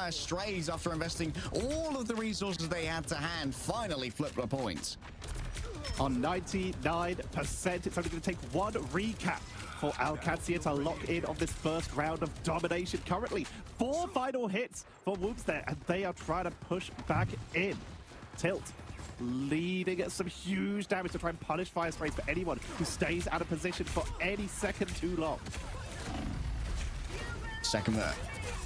Fire Strays, after investing all of the resources they had to hand, finally flipped a point. On 99%, it's only going to take one recap for Alcatia to lock in on this first round of domination. Currently, 4 final hits for Woods there, and they are trying to push back in. Tilt leading some huge damage to try and punish Fire Strays for anyone who stays out of position for any second too long. Second that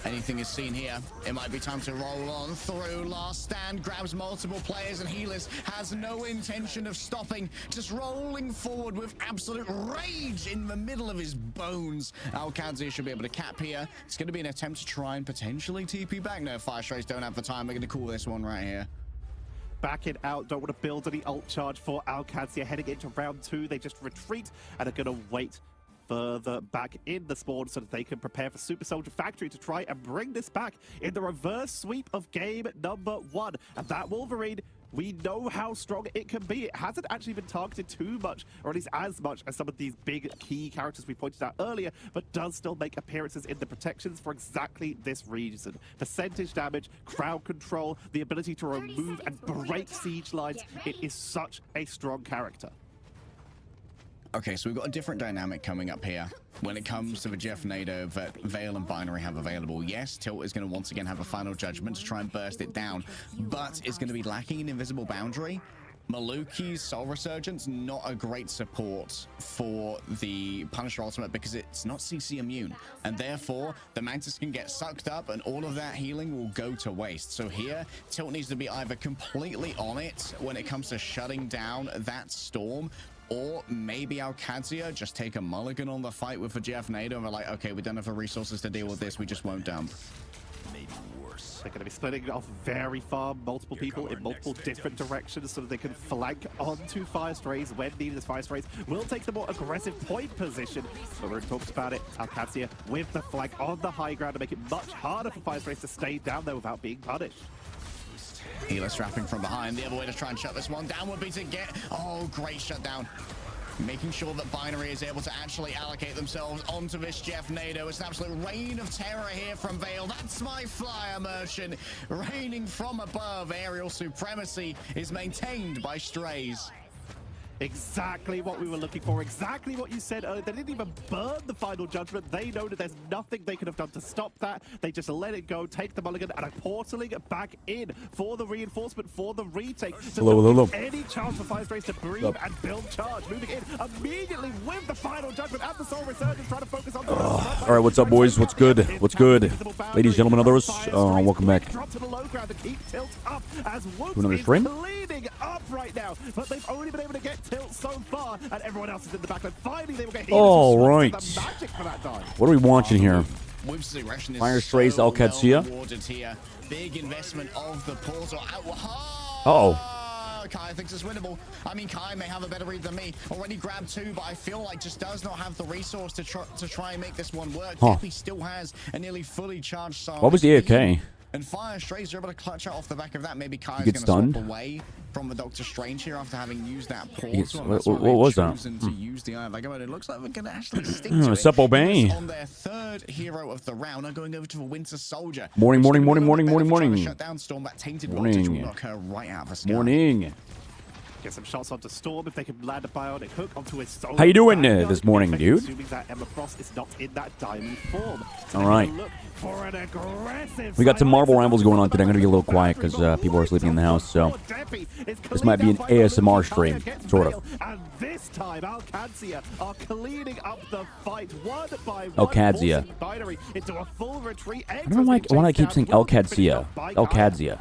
anything is seen here, it might be time to roll on through. Last Stand grabs multiple players, and Healers has no intention of stopping, just rolling forward with absolute rage in the middle of his bones. Alcadia should be able to cap here. It's going to be an attempt to try and potentially TP back. No, Fire Strays don't have the time. They're going to call this one right here. Back it out, don't want to build any ult charge for Alcadia. Heading into round 2, they just retreat and are going to wait further back in the spawn so that they can prepare for Super Soldier Factory to try and bring this back in the reverse sweep of game number 1. And that Wolverine, we know how strong it can be. It hasn't actually been targeted too much, or at least as much as some of these big key characters we pointed out earlier, but does still make appearances in the protections for exactly this reason. Percentage damage, crowd control, the ability to remove and break siege lines. It is such a strong character. Okay, so we've got a different dynamic coming up here when it comes to the Jeff Nader that Veil and Binary have available. Yes, Tilt is going to once again have a final judgment to try and burst it down, but it's going to be lacking an invisible boundary. Maluki's Soul Resurgence, not a great support for the Punisher ultimate because it's not CC immune, and therefore the Mantis can get sucked up and all of that healing will go to waste. So here, Tilt needs to be either completely on it when it comes to shutting down that Storm, or maybe Alcadia just take a mulligan on the fight with the Jeff Nader and we're like, okay, we don't have the resources to deal with this, we just won't dump. Maybe worse. They're going to be splitting off very far, multiple people in multiple different directions so that they can flank onto Fire Strays when needed, as Fire Strays will take the more aggressive point position. But we're talked about it, Alcadia with the flank on the high ground to make it much harder for Fire Strays to stay down there without being punished. Healer strapping from behind. The other way to try and shut this one down would be to get... Oh, great shutdown. Making sure that Binary is able to actually allocate themselves onto this Jeff Nader. It's an absolute reign of terror here from Veil. That's my Flyer Merchant. Raining from above. Aerial supremacy is maintained by Strays. Exactly what we were looking for, exactly what you said earlier. They didn't even burn the final judgment. They know that there's nothing they could have done to stop that. They just let it go, take the mulligan, and are portaling back in for the reinforcement, for the retake. So hello. Any chance for Fire Strays to breathe and build charge. Moving in immediately with the final judgment and the Soul Resurgence, trying to focus on the all right, what's up, boys? What's good? What's good? Ladies, gentlemen, others, welcome back. Drop to the low ground to keep Tilt up as Woods another is stream? cleaning up right now, but they've only been able to get Tilt so far, and everyone else is in the backline. Finally, they will get all right. the magic for that time. What are we watching here? Fire Strays, Alcadia. Big investment of the portal. Kai thinks it's winnable. I mean, Kai may have a better read than me. Already grabbed 2, but I feel like just does not have the resource to try and make this one work. Deppy still has a nearly fully charged Sarge. What was the AFK? And Fire Strays are able to clutch out off the back of that. Maybe Kai's gets going to stunned swap away from the Doctor Strange here after having used that portal. What was that? To use the Eye of Agamemnon. It looks like we're going to actually stick to it. Sup, Obey? On their 3rd hero of the round, are going over to the Winter Soldier. Morning. Shut down Storm. That tainted voltage will knock her right out of the sky. Morning. Get some shots onto Storm if they can land a bionic hook onto his soul. How you doing this morning, dude? Assuming that Emma Frost is not in that diamond form. So all right. Look for an aggressive We got some Marvel Rivals going on today. I'm going to be a little quiet because people are sleeping in the house, so this might be an ASMR stream, sort of. And this time, Alcadia are cleaning up the fight one by one. Alcadia. Binary into a full retreat. I don't know why I keep saying Alcadia. Alcadia.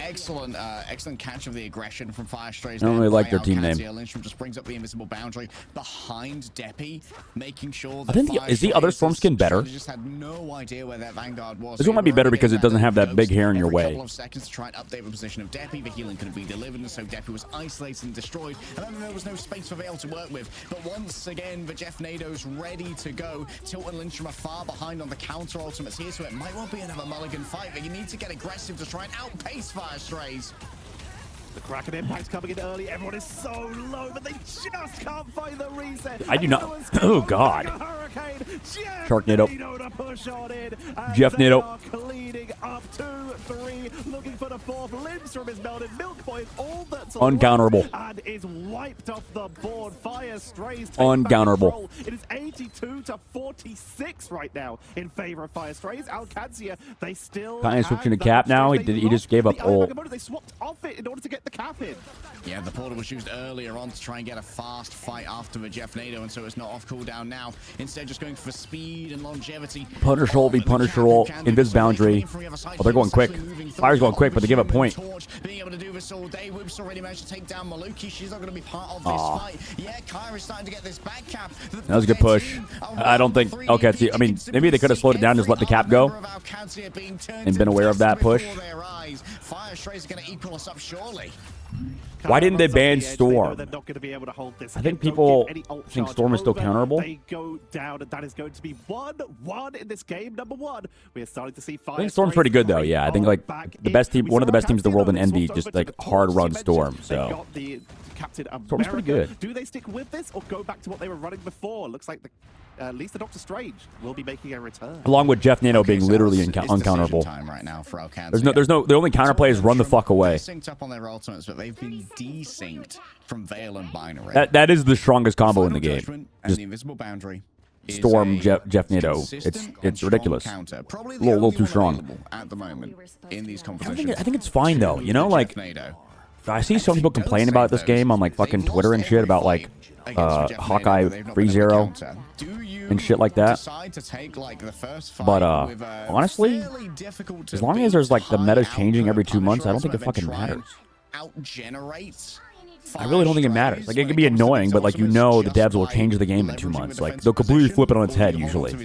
Excellent catch of the aggression from Fire Strays. I don't really like their team name. Lindstrom just brings up the invisible boundary behind Deppy, making sure that I think is the other Storm skin better? Just had no idea where that Vanguard was. This one might be better because it doesn't have that big hair in your way. A couple of seconds to try and update the position of Deppy. The healing couldn't be delivered, and so Deppy was isolated and destroyed. And then there was no space for Veil to work with. But once again, the Jeff Nader's ready to go. Tilt and Lindstrom are far behind on the counter ultimates here, so it might well be another mulligan fight. But you need to get aggressive to try and outpace Fire Strays. The Kraken impact's coming in early. Everyone is so low, but they just can't find the reset. I do not. Oh, God. Sharknado. Jeff Nader. the fourth. Lindstrom is melted. Milk Boy is all that's Uncounterable. and is wiped off the board. Fire Strays take Uncounterable. back control. It is 82 to 46 right now in favor of Fire Strays. Alcancia, they still Kind of have switching to the cap now. Strays. He just gave up The all. Iron Motor, they swapped off it in order to get the cap in. Yeah, the portal was used earlier on to try and get a fast fight after the Jeff Nado, and so it's not off cooldown now. Instead, just going for speed and longevity. Punisher ult, Punisher ult, Invis boundary. Oh, they're going quick. Fire's going quick, but they give a point. Being able to do this all day. Whoops already managed to take down Maluki. She's not going to be part of this fight. Yeah, Kyra's starting to get this back cap. That was a good push. I don't think. Okay, see, I mean, maybe they could have slowed it down, just let the cap go, and been aware of that push. Fire Strays are going to equal us up surely. Why didn't they ban Storm? They're not going to be able to hold this. I think people think Storm is still counterable. They go down, and that is going to be 1-1 in this game. Number one, we are starting to see Fire. I think Storm's pretty good though. Yeah, I think like the best team, one of the best teams in the world in Envy, just like hard run Storm. So Storm's pretty good. Do they stick with this or go back to what they were running before? Looks like at least the Doctor Strange will be making a return. Along with Jeff Nano being literally uncounterable. Time right now for there's no. The only counterplay is run the fuck away. Synced up on their ultimates, but they've been desynced from Veil and Binary. That is the strongest combo in the game. Just the invisible boundary. Storm, Jeff Nado. It's ridiculous. A little too strong at the moment in these competitions. I think it's fine though. You know, like I see some people complain about this game on like fucking Twitter and shit about like Hawkeye 3-0 and shit like that. But honestly, as long as there's like the meta's changing every 2 months, I don't think it fucking matters. I really don't think it matters. Like, it can be annoying, but like, you know, the devs will change the game in 2 months. Like, they'll completely flip it on its head usually. I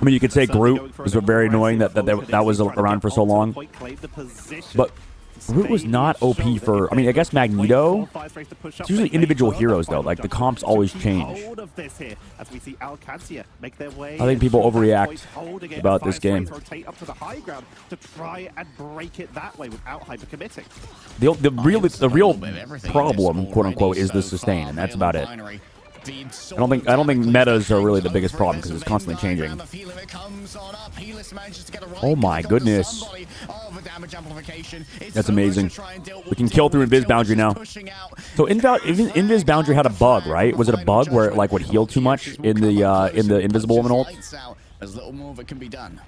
mean, you could say Groot was very annoying that was around for so long, but Groot was not OP for, I mean, I guess Magneto. It's usually individual heroes, though. Like, the comps always change. I think people overreact about this game. The real problem, quote unquote, is the sustain, and that's about it. I don't think metas are really the biggest problem because it's constantly changing. Oh my goodness. That's amazing. We can kill through Invis boundary now. So Invis boundary had a bug, right? Was it a bug where it like would heal too much in the invisible woman ult? As little more that can be done.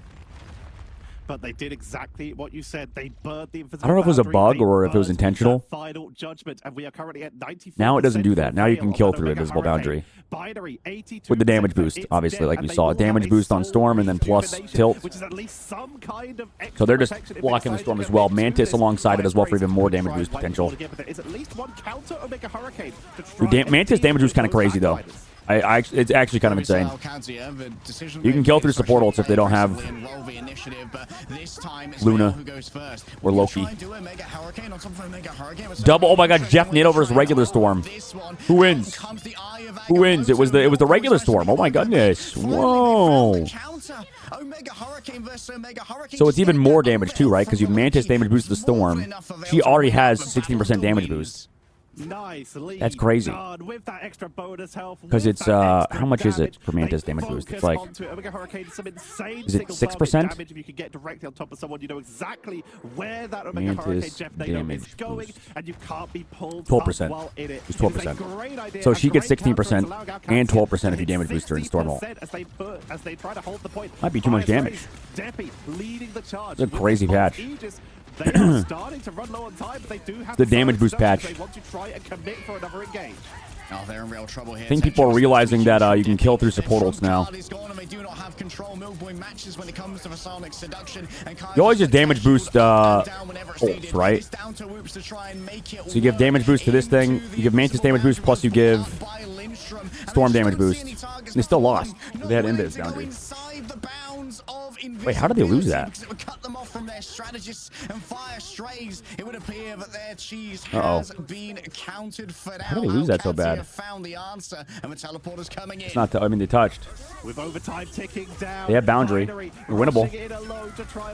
But they did exactly what you said. They burned the invisible. I don't know if it was a bug or if it was intentional. Final judgment, and we are currently at 94%. Now it doesn't do that. Now you can kill through invisible boundary. With the damage boost, obviously, like we saw. Damage boost on Storm and then plus tilt. So they're just blocking the Storm as well. Mantis alongside it as well for even more damage boost potential. Mantis damage boost kind of crazy though. It's actually kind of insane. You can kill through support ults if they don't have Luna or Loki. Double. Oh my god, Jeff Nado versus regular Storm. Who wins? Who wins? It was the regular Storm. Oh my goodness. Whoa. So it's even more damage too, right? Because you Mantis damage boost the Storm. She already has 16% damage boost. That's crazy. Because it's how much is it for Mantis damage boost? It's like, is it 6%? Mantis damage boost. 12%. It's 12%. So she gets 16% and 12% if you damage boost her in Storm ult. Might be too much damage. It's a crazy patch. They are starting to run low on time, but they do have the damage boost patch. They want to try and commit for another engage. Oh, they're in real trouble here. I think people are realizing that you can kill through support ults now. You always just damage boost ults, right? So you give damage boost to this thing, you give Mantis damage boost, plus you give Storm damage boost. And they still lost. They had Invis boundary. Wait, how did they lose that? How did they lose that so bad? It's not. I mean, they touched. They have boundary. They're winnable.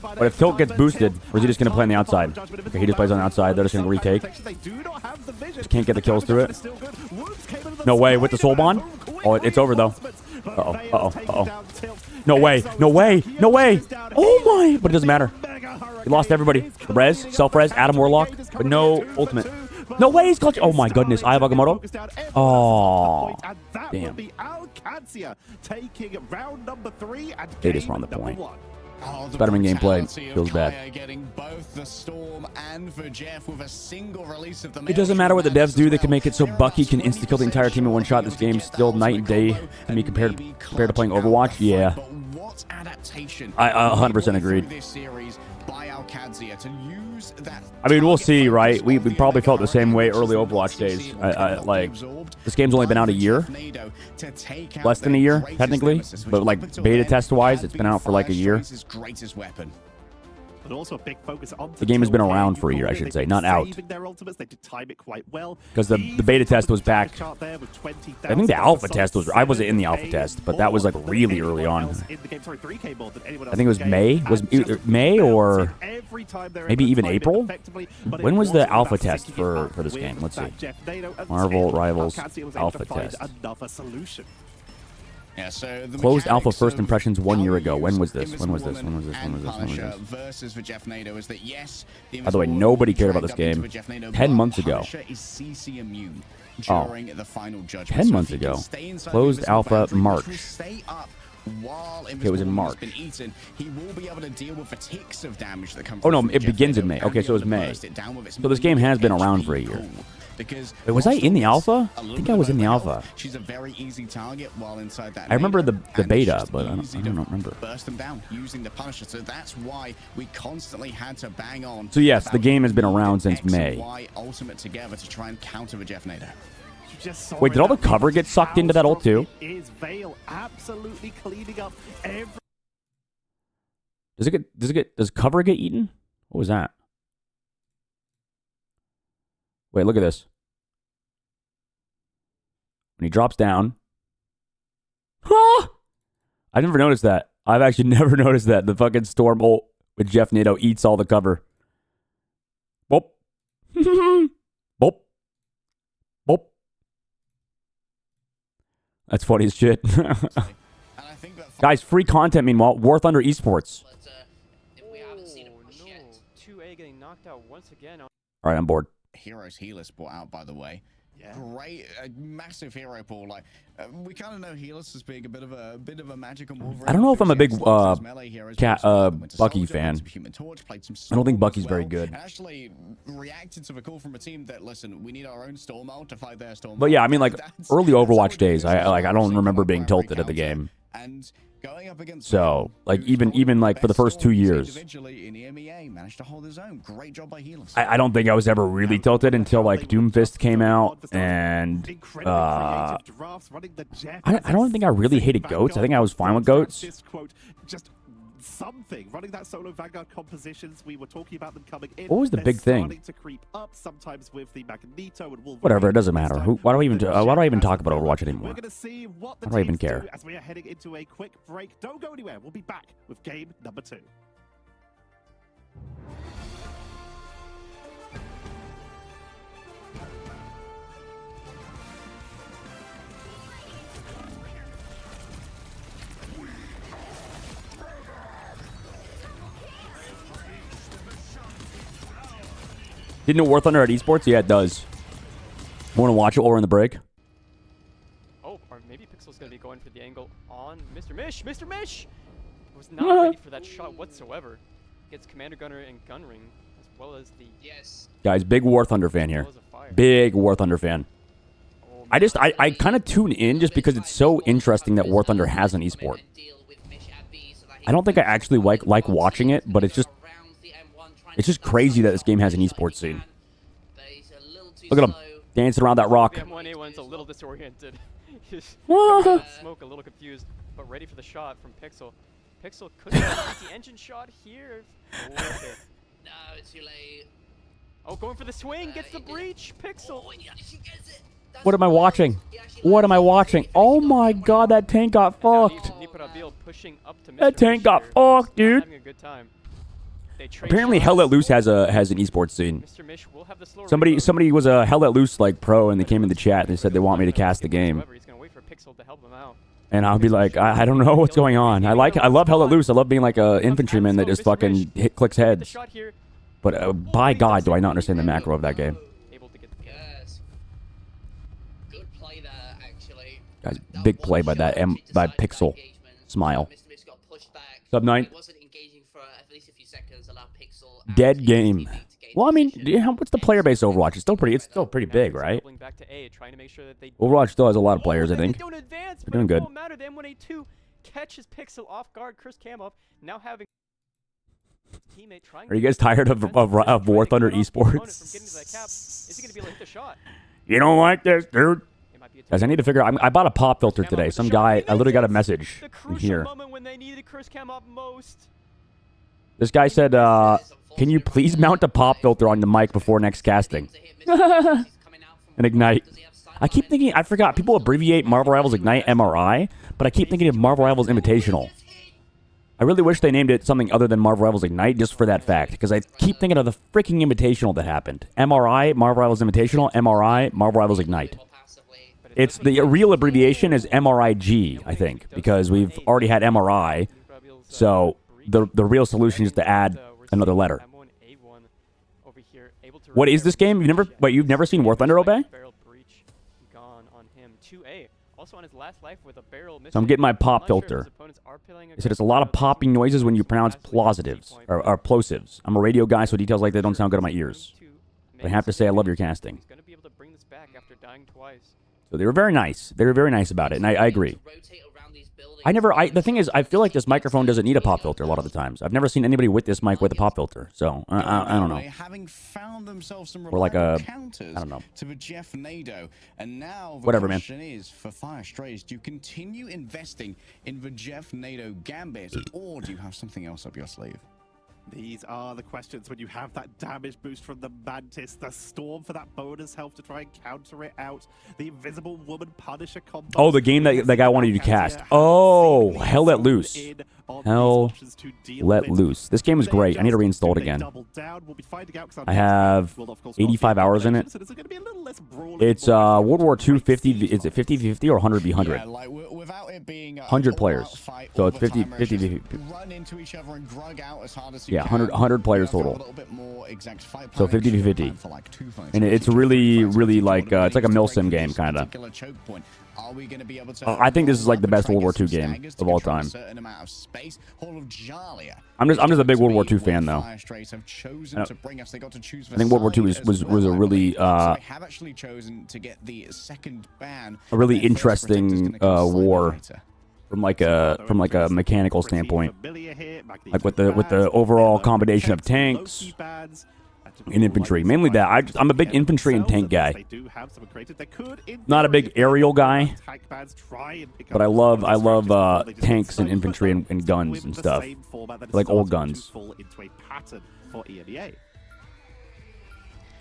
But if tilt gets boosted, or is he just going to play on the outside? Okay, he just plays on the outside. They're just going to retake. Just can't get the kills through it. No way with the soul bond. Oh, it's over though. Uh-oh. No way. No way. No way. Oh my. But it doesn't matter. He lost everybody. Res, self-res, Adam Warlock, but no ultimate. No way he's clutch. Oh my goodness. I have Agamotto. Oh, damn. They just won the point. Oh, Spider-Man gameplay feels bad. Getting both the Storm and for Jeff with a single release of the It doesn't matter what the devs do. They can make it so Bucky can insta-kill the entire team in one shot. This game's still night and day to me compared to playing Overwatch. Yeah. I 100% agreed. I mean, we'll see, right? We probably felt the same way early Overwatch days. Like, this game's only been out a year. Less than a year, technically. But, like, beta test-wise, it's been out for, like, a year. But also a big focus on The game has been around for a year, I should say, not out. Because the beta test was back. I think the alpha test was... I wasn't in the alpha test, but that was, like, really early on. I think it was May? Was it May or maybe even April? When was the alpha test for this game? Let's see. Marvel Rivals alpha test. Yeah, so the Closed alpha first impressions 1 year ago. When was this? When was this? Versus for Jeff Nadeau is that yes, By the way, nobody cared about this game 10 months ago. During the final 10 months ago. Closed alpha March. It was in March. He will be able to deal with the ticks of damage that come Oh no, it begins in May. Okay, so it was May. So this game has been around for a year. Because wait, was I in the alpha? I think I was in the alpha. She's a very easy target while inside that. I remember the beta, but I don't remember. Burst them down using the Punisher, so that's why we constantly had to bang on. So yes, the game has been around since May. Ultimate together to try and counter the Jeff Nadeau. Wait, did all the cover get sucked into that ult too? Does cover get eaten? What was that? Wait, look at this. When he drops down. Huh? I never noticed that. I've actually never noticed that. The fucking Storm ult with Jeff Nadeau eats all the cover. Boop. Boop. Boop. That's funny as shit. Guys, free content meanwhile. War Thunder Esports. We haven't seen him push yet. 2A getting knocked out once again. Alright, I'm bored. Heroes Healers brought out, by the way. Yeah. Great, massive hero pool. Like we kind of know Healers as being a bit of a magical Wolverine. I don't know if I'm a big Bucky fan. I don't think Bucky's very good. Actually, reacted to a call from a team that listen, we need our own Storm ult to fight their Storm. But yeah, I mean, like early Overwatch days, I don't remember being tilted at the game. And going up against so, like even like for the first 2 years, individually in EMEA managed to hold his own. Great job by Healers. I don't think I was ever really tilted until like Doomfist came out, and I don't think I really hated goats. I think I was fine with goats. Something running that solo Vanguard compositions. We were talking about them coming in. What was the big thing? To creep up, sometimes with the Magneto and Wolverine. Whatever, it doesn't matter. Why do I even talk about Overwatch anymore? We're going to see what the why do I even care? As we are heading into a quick break. Don't go anywhere. We'll be back with game number 2. Didn't it War Thunder at Esports? Yeah, it does. Want to watch it while we're in the break? Oh, or maybe Pixel's going to be going for the angle on Mr. Mish. Mr. Mish was not ready for that shot whatsoever. Gets Commander Gunner and Gunring, as well as the... Yes. Guys, big War Thunder fan here. Big War Thunder fan. Oh, I kind of tune in just because it's so interesting that War Thunder has an esport. I don't think I actually like watching it, but it's just crazy that this game has an esports scene. Look at him dancing around that rock. M1A1's a little disoriented. He's smoke, a little confused, but ready for the shot from Pixel. Pixel could have the engine shot here. No, it's too late. Oh, going for the swing, gets the breach. Pixel. What am I watching? What am I watching? Oh my god, that tank got fucked. That tank got fucked, dude. Having a good time. Apparently, Hell Let Loose has an esports scene. Somebody was a Hell Let Loose like pro, and they came in the chat and they said they want me to cast the game. And I'll be like, I don't know what's going on. I love Hell Let Loose. I love being like a infantryman that just fucking clicks heads. But by God, do I not understand the macro of that game. Yes. Good play there, actually. Guys, big play by that by Pixel. Smile. Mr. Miss got pushed back. Sub 9. It wasn't engaging for at least a few seconds. Allowed Pixel and Dead his game. teammate to gain Well, I mean, position. what's the player base of Overwatch? It's still pretty big, right? Back to A, trying to make sure that they Overwatch still has a lot of players, I think. They don't advance, They're but doing it good. won't matter. The M1A2 catches Pixel off guard. Chris Kamoff now having teammate trying. Are you guys tired of War Thunder Esports? Is he gonna be able to hit the shot? You don't like this, dude? It might be a Guys, I need to figure out. I bought a pop filter today. Some guy, I literally got a message the in crucial here. moment when they needed Chris Kamoff most. This guy said, can you please mount a pop filter on the mic before next casting? And Ignite. I keep thinking, I forgot, people abbreviate Marvel Rivals Ignite MRI, but I keep thinking of Marvel Rivals Invitational. I really wish they named it something other than Marvel Rivals Ignite just for that fact, because I keep thinking of the freaking Invitational that happened. MRI, Marvel Rivals Invitational, MRI, Marvel Rivals Ignite. It's the real abbreviation is MRIG, I think, because we've already had MRI, so the real solution is to add another letter. What is this game? You've never seen War Thunder, Obey? So I'm getting my pop filter. They said it's a lot of popping noises when you pronounce plosives or plosives. I'm a radio guy, so details like that don't sound good in my ears. But I have to say I love your casting. So they were very nice. They were very nice about it, and I agree. The thing is, I feel like this microphone doesn't need a pop filter a lot of the times. I've never seen anybody with this mic with a pop filter, so I don't know. Having found themselves some Or like a, counters I don't know. to the Jeff Nado, and now the Whatever, man. question is for Fire Strays: do you continue investing in the Jeff Nado gambit, or do you have something else up your sleeve? These are the questions when you have that damage boost from the Mantis, the Storm for that bonus health to try and counter it out, the Invisible Woman Punisher combo. Oh, the game that guy wanted you to cast. Oh, Hell Let Loose. Hell Let Loose. This game is great. I need to reinstall it again. I have 85 hours in it. It's World War II 50. Is it 50-50 or 100v100? Yeah, like without it being 100 players. So it's 50-50. Run into each other and drug out as hard as you Yeah, can. 100 players You have to total. have a little bit more exact fight So planning. 50-50. For like 2 fights. And it's really, really like, it's like a milsim game, kind of. Are we going to be able to I think this is like the best try and World War get II some game staggers to of all control a time. certain amount of space? Hall of Jalia. I'm just a big World War II fan, though. Fire Strays have chosen to bring us. They got to choose I think World War II Versailles was as a well, I really believe. So they have actually chosen to get the second ban. a really Their first protector's interesting gonna come slightly war later. from like a mechanical standpoint. Like with the overall combination of tanks and infantry. Mainly that. I'm a big infantry and tank guy. Not a big aerial guy, but I love tanks and infantry and guns and stuff. Like old guns.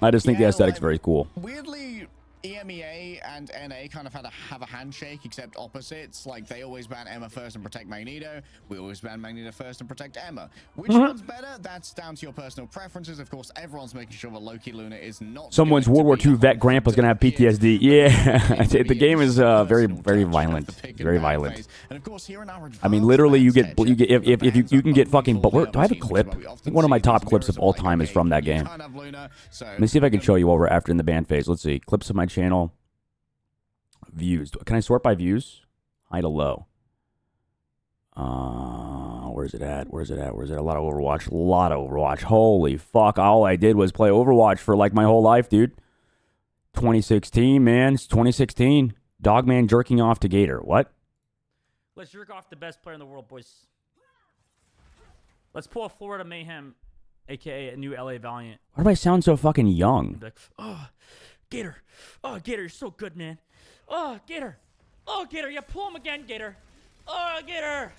I just think the aesthetic's very cool. Weirdly, EMEA and NA kind of have a handshake, except opposites. Like, they always ban Emma first and protect Magneto. We always ban Magneto first and protect Emma. Which one's better? That's down to your personal preferences. Of course, everyone's making sure that Loki Luna is not. Someone's World War II vet grandpa's gonna have PTSD. Yeah, the game is very violent. Very violent. And of course, here in our I mean, literally, you get if you can get fucking. But do I have a clip? I think one of my top clips of all time is from that game. Let me see if I can show you while we're after in the ban phase. Let's see clips of my channel. Views. Can I sort by views? High to low. Where's it at? Where's it at? Where's it? A lot of Overwatch. A lot of Overwatch. Holy fuck! All I did was play Overwatch for like my whole life, dude. 2016, man. It's 2016. Dogman jerking off to Gator. What? Let's jerk off the best player in the world, boys. Let's pull a Florida Mayhem, a.k.a. a new LA Valiant. Why do I sound so fucking young? Like, oh, Gator. Oh, Gator, you're so good, man. Oh, Gator. Oh, Gator. Yeah, pull him again, Gator. Oh, Gator.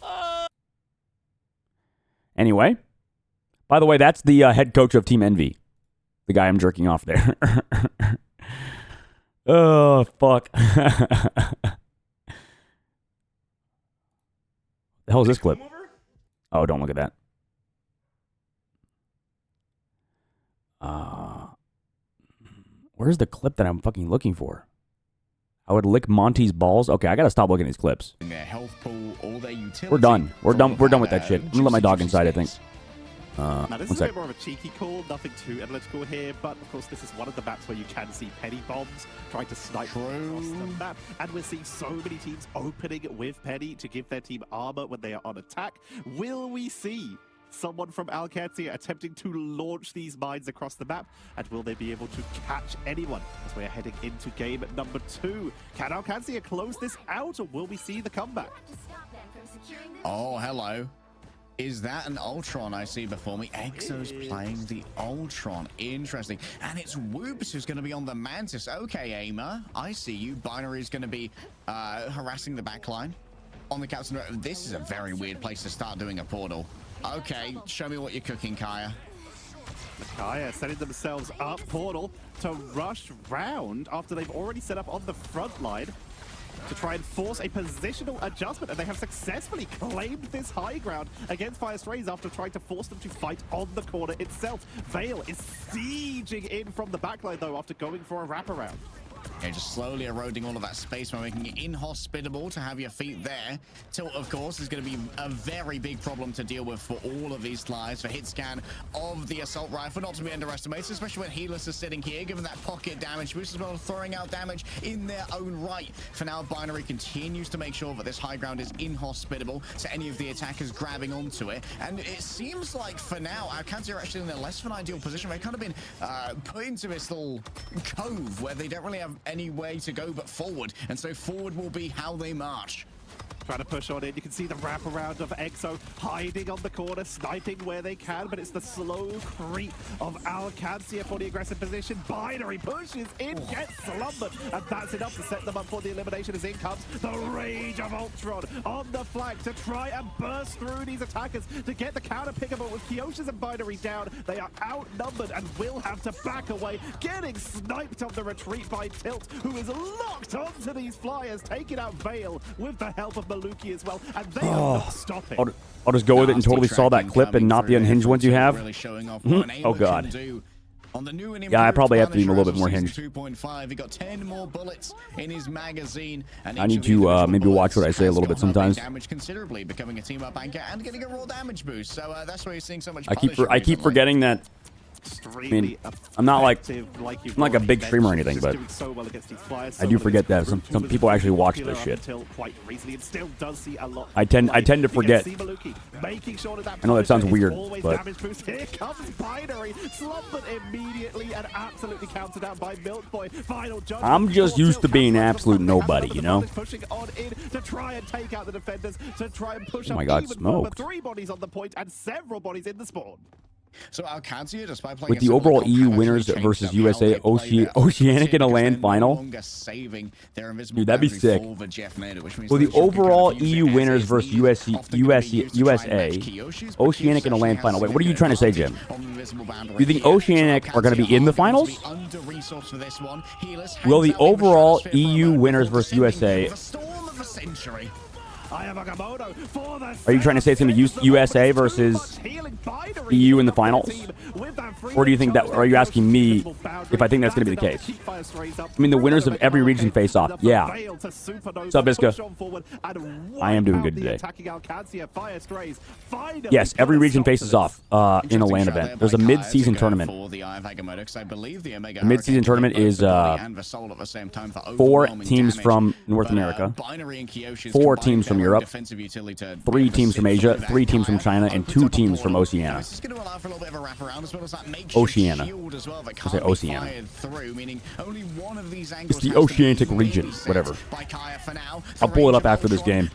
Oh. Anyway, by the way, that's the head coach of Team Envy. The guy I'm jerking off there. Oh, fuck. The hell is this clip? Oh, don't look at that. Where's the clip that I'm fucking looking for? I would lick Monty's balls. Okay, I gotta stop looking at these clips. Their health pool, all their utility, We're done. We're done. We're done with that shit. I'm gonna let my dog inside, I think. Now, this one is a sec. bit more of a cheeky call, nothing too analytical here, but of course this is one of the maps where you can see penny bombs trying to snipe across the map, and we're seeing so many teams opening with penny to give their team armor when they are on attack. Will we see someone from Alcatia attempting to launch these mines across the map, and will they be able to catch anyone as we are heading into game number 2? Can Alcatia close this out, or will we see the comeback? Oh, hello. Is that an Ultron I see before me? Exo's playing the Ultron. Interesting. And it's Whoops who's going to be on the Mantis. Okay, EMEA, I see you. Binary's going to be harassing the backline on the captain. This is a very weird place to start doing a portal. Okay, show me what you're cooking, Kaya. Kaya setting themselves up portal to rush round after they've already set up on the front line to try and force a positional adjustment, and they have successfully claimed this high ground against Fire Strays after trying to force them to fight on the corner itself. Vale is sieging in from the backline though after going for a wraparound. Yeah, just slowly eroding all of that space by making it inhospitable to have your feet there. Tilt, of course, is going to be a very big problem to deal with for all of these lives. For hit scan of the assault rifle, not to be underestimated, especially when Healers are sitting here, given that pocket damage boost as well, throwing out damage in their own right. For now, Binary continues to make sure that this high ground is inhospitable to any of the attackers grabbing onto it. And it seems like for now, Alcatia are actually in a less than ideal position. They've kind of been put into this little cove where they don't really have any way to go but forward, and so forward will be how they march. Trying to push on in. You can see the wraparound of Exo hiding on the corner, sniping where they can, but it's the slow creep of Alcatia for the aggressive position. Binary pushes in, gets slumbered, and that's enough to set them up for the elimination as in comes the rage of Ultron on the flank to try and burst through these attackers to get the counter pick up. But with Kyoshis and Binary down, they are outnumbered and will have to back away, getting sniped on the retreat by Tilt, who is locked onto these flyers, taking out Vale with the help of Maluki as well, and they are not stopping. I'll just go with it and totally saw that clip and not the unhinged ones you have. Really showing off what an Oh Ayla god. can do. On the new and Yeah, I probably have to be a little bit more Spanish hinged. 2.5. He got 10 more bullets in his magazine. And I need to maybe watch what I say a little bit sometimes. Damage considerably, becoming a team up anchor and getting a raw damage boost. So that's why you're seeing so much. I keep recently. forgetting that. I mean, I'm not like a big streamer or anything, but I do forget that some people actually watch this shit. I tend to forget. I know that sounds weird, but Here comes Binary, slumbered immediately and absolutely counted out by Milkboy. Final judgment. I'm just used to being absolute nobody, you know. Pushing on in to try and take out the defenders, to try and push Oh my up god, even further. smoked. 3 bodies on the point and several bodies in the spawn. So Alcatia, despite playing with the overall EU winners versus USA Oceanic in a LAN final. Dude, that'd be sick. Well, the overall EU winners versus USA Oceanic in a LAN final. Wait, what are you trying to say, Jim? You think Oceanic are going to be in the finals? Will the overall EU winners versus USA... Are you trying to say it's going to be USA versus EU in the finals? Or do you think that, or are you asking me if I think that's going to be the case? I mean, the winners of every region face off. Yeah. What's up, Iska? I am doing good today. Yes, every region faces off in a LAN event. There's a mid-season tournament. The mid-season tournament is 4 teams from North America, 4 teams from Europe, 3 teams from Asia, 3 teams from China, and 2 teams from Oceania. Oceania. I say Oceania. It's the Oceanic region, whatever. I'll pull it up after this game.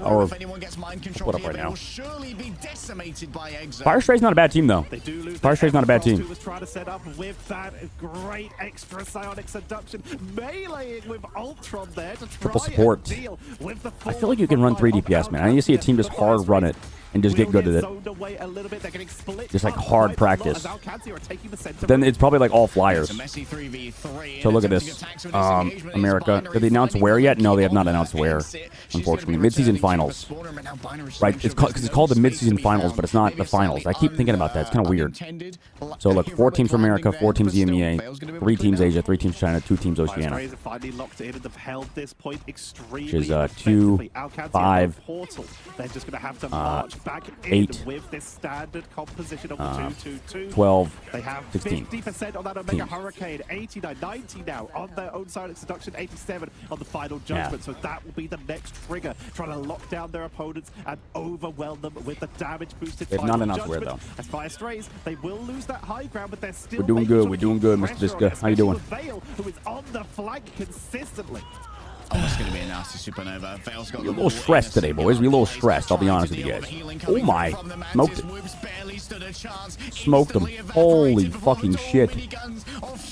Or I'll pull it up right now. Fire Stray's not a bad team, though. Fire Stray's not a bad team. Triple support. I feel like you can run 3 DPS, man. I need to see a team just hard run it. and just get good at it. Just like hard practice. Then it's probably like all flyers. So look at this. America. Did they announce where yet? No, they have not announced where, unfortunately. Mid-season finals. Right, it's called the mid-season finals, but it's not the finals. I keep thinking about that. It's kind of weird. So look, 4 teams from America, 4 teams EMEA, 3 teams Asia, 3 teams China, 2 teams Oceania. Which is 2, 5, They're just going to have to march back 8, with this standard composition of 2-2-2. 12, They have 16 50% on that Omega Hurricane, 89, 90 now on their own side of seduction, 87 on the final judgment. So that will be the next trigger, trying to lock down their opponents and overwhelm them with the damage boosted. They've not announced where though. As Fire strays, they will lose that high ground, but they're still. We're doing good. We're doing good, Mr. Disca. How you doing? Vale, who is on the flank consistently. Oh, it's going to be a nasty supernova. Vale's got We're a little stressed today, boys. We're a little stressed, I'll be honest with you guys. Oh my. Smoked it. Smoked them. Holy fucking shit.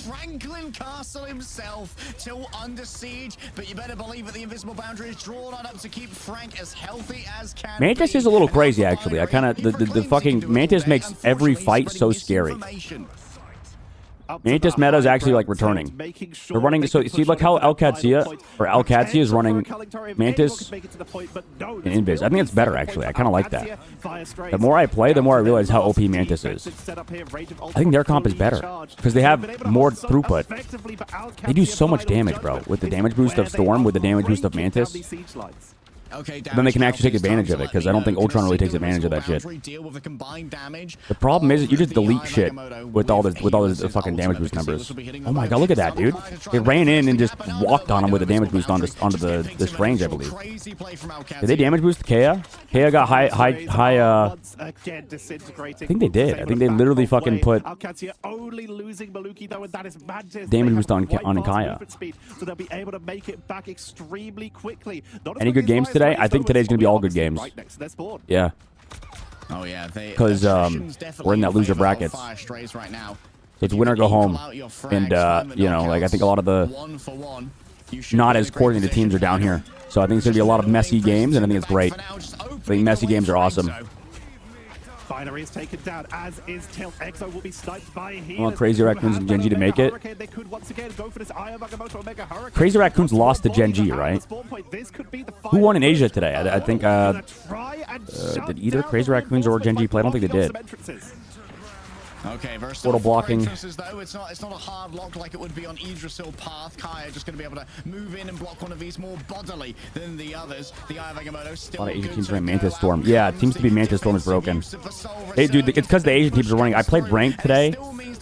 Franklin Castle himself still under siege, but you better believe that the invisible boundary is drawn on up to keep Frank as healthy as can. Mantis is a little crazy, actually. I kind of the fucking Mantis makes every fight so scary. Mantis meta is actually like returning. They're running, so see like how Alcadzia is running Mantis and Invis. I think it's better actually. I kind of like that. The more I play, the more I realize how OP Mantis is. I think their comp is better because they have more throughput. They do so much damage, bro. With the damage boost of Storm, with the damage boost of Mantis. Okay, then they can actually take advantage of it, because I don't think Ultron really takes advantage of that shit. The problem is that you just delete shit with all the fucking damage boost numbers. Oh my god, look at that, dude. They ran in and just walked on him with a damage boost onto this range, I believe. Did they damage boost Kea? Kea got high, I think they did. I think they literally fucking put damage boost on Kaya. Any good games today? I think today's gonna be all good games. Yeah. Oh yeah, because we're in that loser brackets. So it's winner go home, and you know, like I think a lot of the not as coordinated teams are down here. So I think it's gonna be a lot of messy games, and I think it's great. I think messy games are awesome. Binary is taken down, as is Tilt. Exo will be sniped by I want Crazy Raccoons and Genji to make it. Crazy Raccoons lost to Genji, right? Who won in Asia today? I think, did either Crazy Raccoons or Genji play? I don't think they did. Okay, versus portal blocking. Though it's not a hard lock like it would be on Idrisil Path. Kaya just going to be able to move in and block one of these more bodily than the others. The Eye of Agamotto still. A lot of Asian teams running Mantis Storm. Yeah, it seems to be Mantis Storm is broken. Hey, dude, it's because the Asian teams are running. I played ranked today.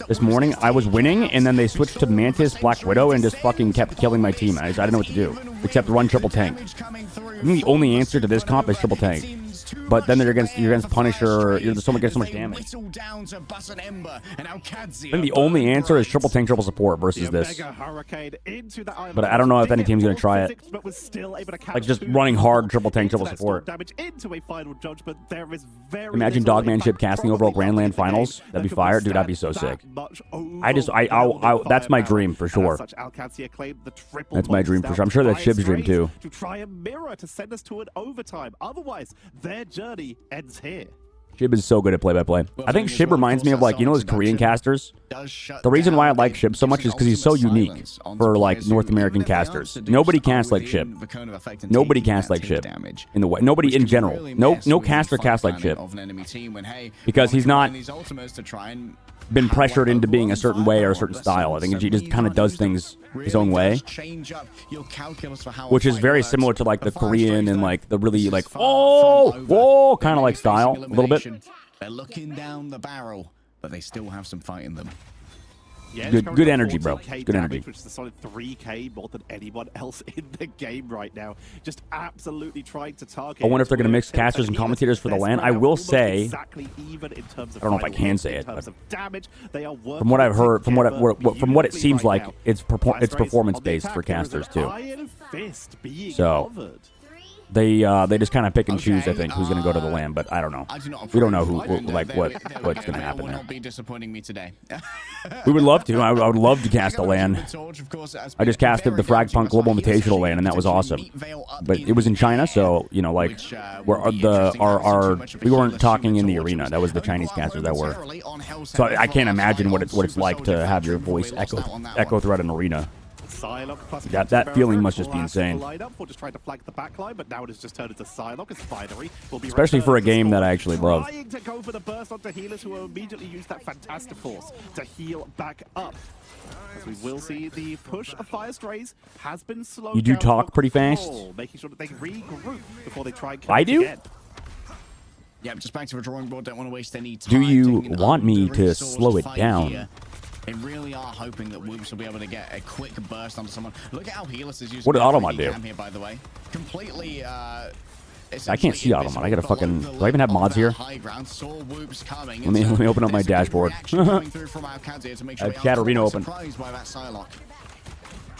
This morning, I was winning, and then they switched to Mantis, Black Widow, and just fucking kept killing my team. I didn't know what to do, except run triple tank. I think the only answer to this comp is triple tank. But then you're against Punisher. You're so much damage. I think the only answer is triple tank, triple support versus this. But I don't know if any team's gonna try it. Like just running hard triple tank, triple support. Imagine Dogman ship casting overall Grandland finals. That'd be fire, dude. That'd be so sick. That's my dream for sure. That's my dream for sure. I'm sure that's Shib's dream too. To try and mirror to send us to an overtime. Otherwise, their journey ends here. Shib is so good at play-by-play. I think Shib reminds me of, like, you know those Korean casters? The reason why I like Shib so much is because he's so unique for, like, North American casters. Nobody casts like Shib. Nobody casts like Shib. In the way. Nobody in general. No caster casts like Shib. Because he's not been pressured into being a certain way or a certain style. I think he just kind of does things his own way, which is very similar to like the Korean and like the really like whoa kind of like style a little bit. They're looking down the barrel, but they still have some fight in them. Yeah, good energy, bro. Good energy. Which is a solid 3K more than anyone else in the game right now. Just absolutely trying to target. I wonder if they're going to mix casters and commentators for the LAN. I will say, I don't know if I can say it, but from what I've heard, from what it seems like, it's performance based for casters too. So They just kind of pick and choose, I think, who's going to go to the LAN, but I don't know. We don't know what's going to happen there. Not be disappointing me today. We would love to. I would love to cast a LAN. I just casted the Fragpunk Global Invitational LAN, and that was awesome. But it was in China, so you know, like, we weren't talking in the arena. That was the Chinese casters that were. So I can't imagine what it's like to have your voice echo throughout an arena. That feeling must just be insane. Especially for a game that I actually love. To go for the burst onto healers who will immediately use that fantastic force to heal back up. As we will see, the push of Fire Strays has been slowed down. You do talk pretty fast. Making sure that they regroup before they try and I do? again. Yeah, just back to the drawing board. Don't want to waste any time. Do you want me to slow it down? Here. They really are hoping that Whoops will be able to get a quick burst onto someone. Look at how Healers is using. What did Automod do? Here, by the way, completely. I can't see Automod. I gotta fucking. Do I even have mods here? Let me open up my dashboard. I have Katarina open.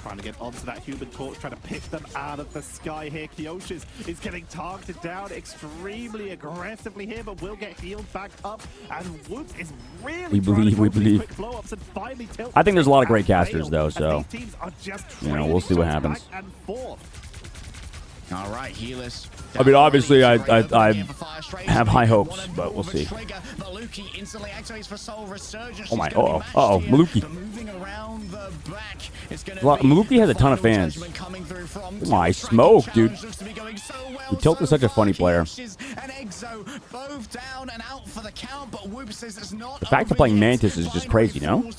Trying to get onto that human torch, trying to pick them out of the sky here. Kyoshis is getting targeted down extremely aggressively here, but will get healed back up. And Woods is really we believe. I think there's a lot of great casters though, so you know, we'll see what happens. All right, Healers. I mean, obviously, I have high hopes, but we'll see. Oh my! Uh-oh! Maluki. Well, Maluki has a ton of fans. My smoke, dude. Tilt is such a funny player. The fact of playing Mantis is just crazy, no? I mean,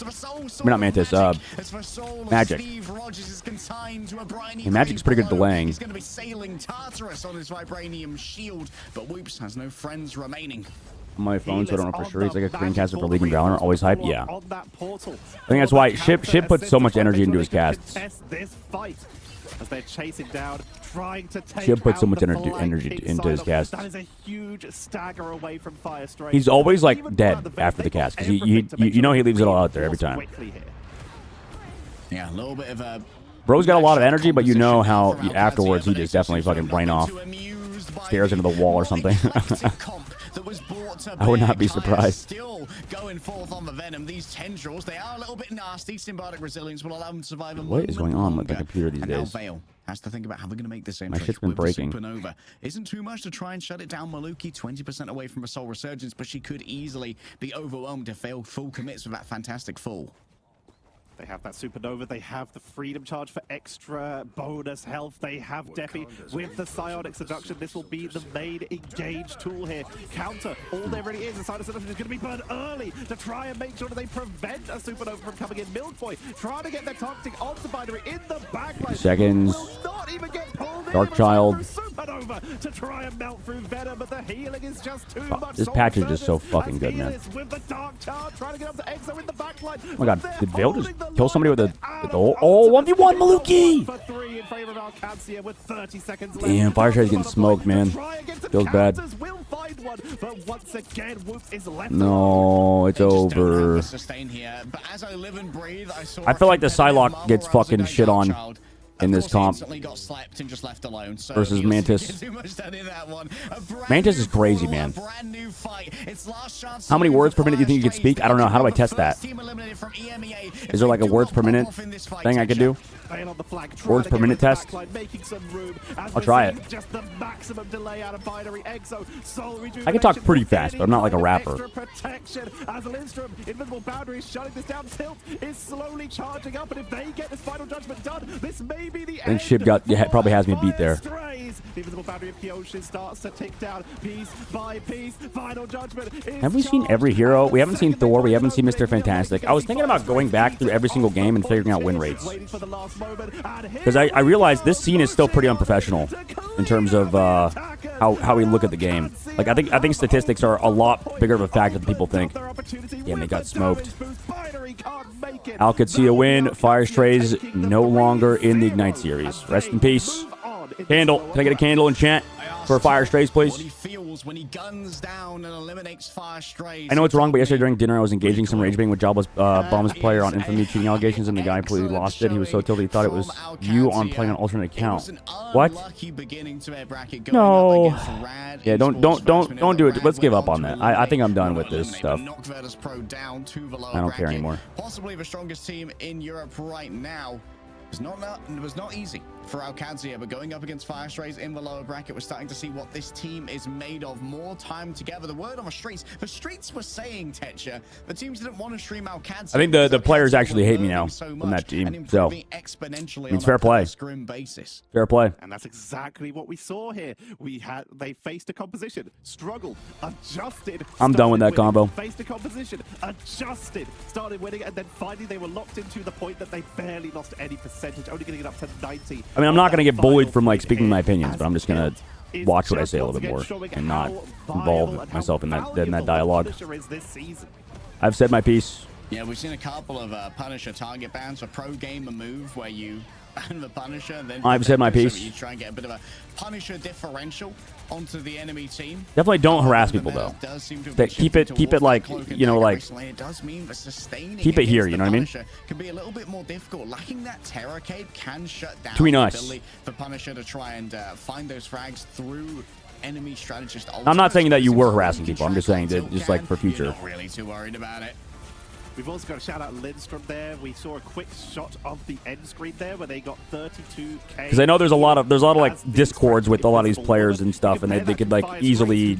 not Mantis. Magic. Yeah, Magic's pretty good at delaying. Tartarus on his vibranium shield, but Whoops has no friends remaining. On my phone, so I don't know for sure. He's like a screencaster for League and Valorant, always hype. Yeah. I think that's why Ship puts so much energy into his casts. As they're chasing down, trying to take Ship puts so much energy into his cast. That is a huge stagger away from Fire Strays. He's always like dead after the cast because you know he leaves it all out there every time. Yeah, a little bit of a. Bro's got a lot of energy, but you know how afterwards he just definitely fucking brain off, stares into the wall or something. I would not be surprised. Still going forth on the venom. These tendrils, they are a little bit nasty. Symbiotic resilience will allow them to survive a What is going on with the computer these days? Now Vale has to think about how they're going to make this same My trick. shit's been breaking. Supernova isn't too much to try and shut it down. Maluki 20% away from a soul resurgence, but she could easily be overwhelmed if Vale full commits with that fantastic full. They have that Supernova, they have the Freedom Charge for extra bonus health, they have Defi with the Psionic Seduction. This will be the main engage tool here. Counter, all there really is. The Psionic Seduction is going to be burned early to try and make sure that they prevent a Supernova from coming in. Milkboy trying to get their targeting onto Binary in the backline. Seconds. Not even get pulled Dark Child. Supernova to try and melt through Venom, but the healing is just too much. This patch is just so fucking good, man. With the Dark Child trying to get up to Exo in the backline. Oh my god, did Vale just kill somebody with a oh 1v1 Maluki? Damn, Fire Strays getting smoked, man. Feels bad. No, it's over. I feel like the Psylocke gets fucking shit on in this comp versus Mantis. Mantis is crazy, man. How many words per minute do you think you could speak? I don't know. How do I test that? Is there like a words per minute thing I could do? Words per minute test? I'll try it. I can talk pretty fast, but I'm not like a rapper. I think Shib probably has me beat there. Have we seen every hero? We haven't seen Thor. We haven't seen Mr. Fantastic. I was thinking about going back through every single game and figuring out win rates. Because I realized this scene is still pretty unprofessional in terms of how we look at the game. Like I think statistics are a lot bigger of a factor than people think. Damn, they got smoked. Al could see a win. Fire Strays no longer in the Ignite series. Rest in peace. Candle. Can I get a candle in chat for Fire Strays, please? kills when he guns down and eliminates Fire Strays. I know it's wrong, but yesterday during dinner I was engaging some rage baiting with jobless bums player on infamy cheating allegations, and the guy completely lost it. He was so tilted he thought it was you on playing an alternate account. What? No. Yeah, don't do it. Let's give up on that. I think I'm done with this stuff. I don't care anymore. Possibly the strongest team in Europe right now. It was not easy for Alcadzia, but going up against Fire Strays in the lower bracket, we're starting to see what this team is made of. More time together. The word on the streets were saying, Tetcher, the teams didn't want to stream Alcadzia. I think the players actually hate me now on that team. So it's fair play. Fair play. And that's exactly what we saw here. They faced a composition, struggled, adjusted. I'm done with that combo. Faced a composition, adjusted, started winning, and then finally they were locked into the point that they barely lost any percentage, only getting it up to 90. I mean, I'm not going to get bullied from like speaking my opinions, but I'm just going to watch what I say a little bit more and not involve myself in that dialogue. I've said my piece. Yeah, we've seen a couple of Punisher target bans, a pro gamer move where you ban the Punisher, and then I've said my piece. You try and get a bit of a Punisher differential onto the enemy team. Definitely don't harass people though. Keep it like, you know, like keep it here, you know what I mean? Can be a little bit more difficult. Lacking that terror cape can shut down Between the us. ability for Punisher to try and find those frags through enemy strategist. I'm not saying that you were harassing people. I'm just saying that just like for future. You're not really too worried about it. We've also got to shout out Lindstrom there. We saw a quick shot of the end screen there where they got 32k. Because I know there's a lot of like discords with a lot of these players and stuff, and they could like easily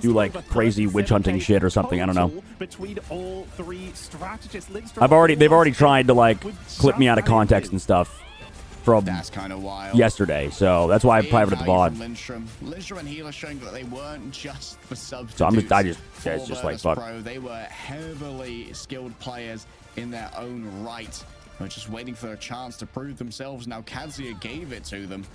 do like crazy witch hunting shit or something. I don't know. Between all three strategists, they've already tried to like clip me out of context and stuff from that's kind of wild. Yesterday, so that's why I privated the VOD. Lindstrom and Healer showing that they weren't just the substitutes. So it's just like fuck. Pro. They were heavily skilled players in their own right. They're just waiting for a chance to prove themselves. Now Kadzia gave it to them.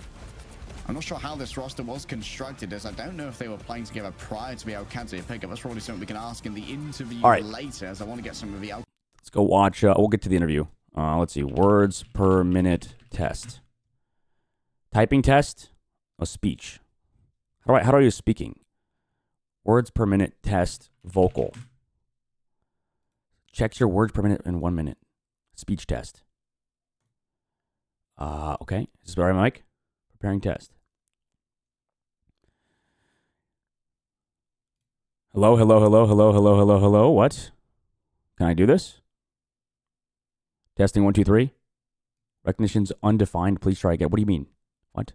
I'm not sure how this roster was constructed, as I don't know if they were playing together prior to the Alcadzia pickup. That's probably something we can ask in the interview later, as I want to get some of the. Let's go watch. We'll get to the interview. Let's see. Words per minute test. Typing test. A speech. How do I use speaking? Words per minute test. Vocal. Checks your words per minute in 1 minute. Speech test. Okay. Is this all right, Mike? Preparing test. Hello, hello, hello, hello, hello, hello, hello. What? Can I do this? Testing 1, 2, 3. Recognition's undefined. Please try again. What do you mean? What?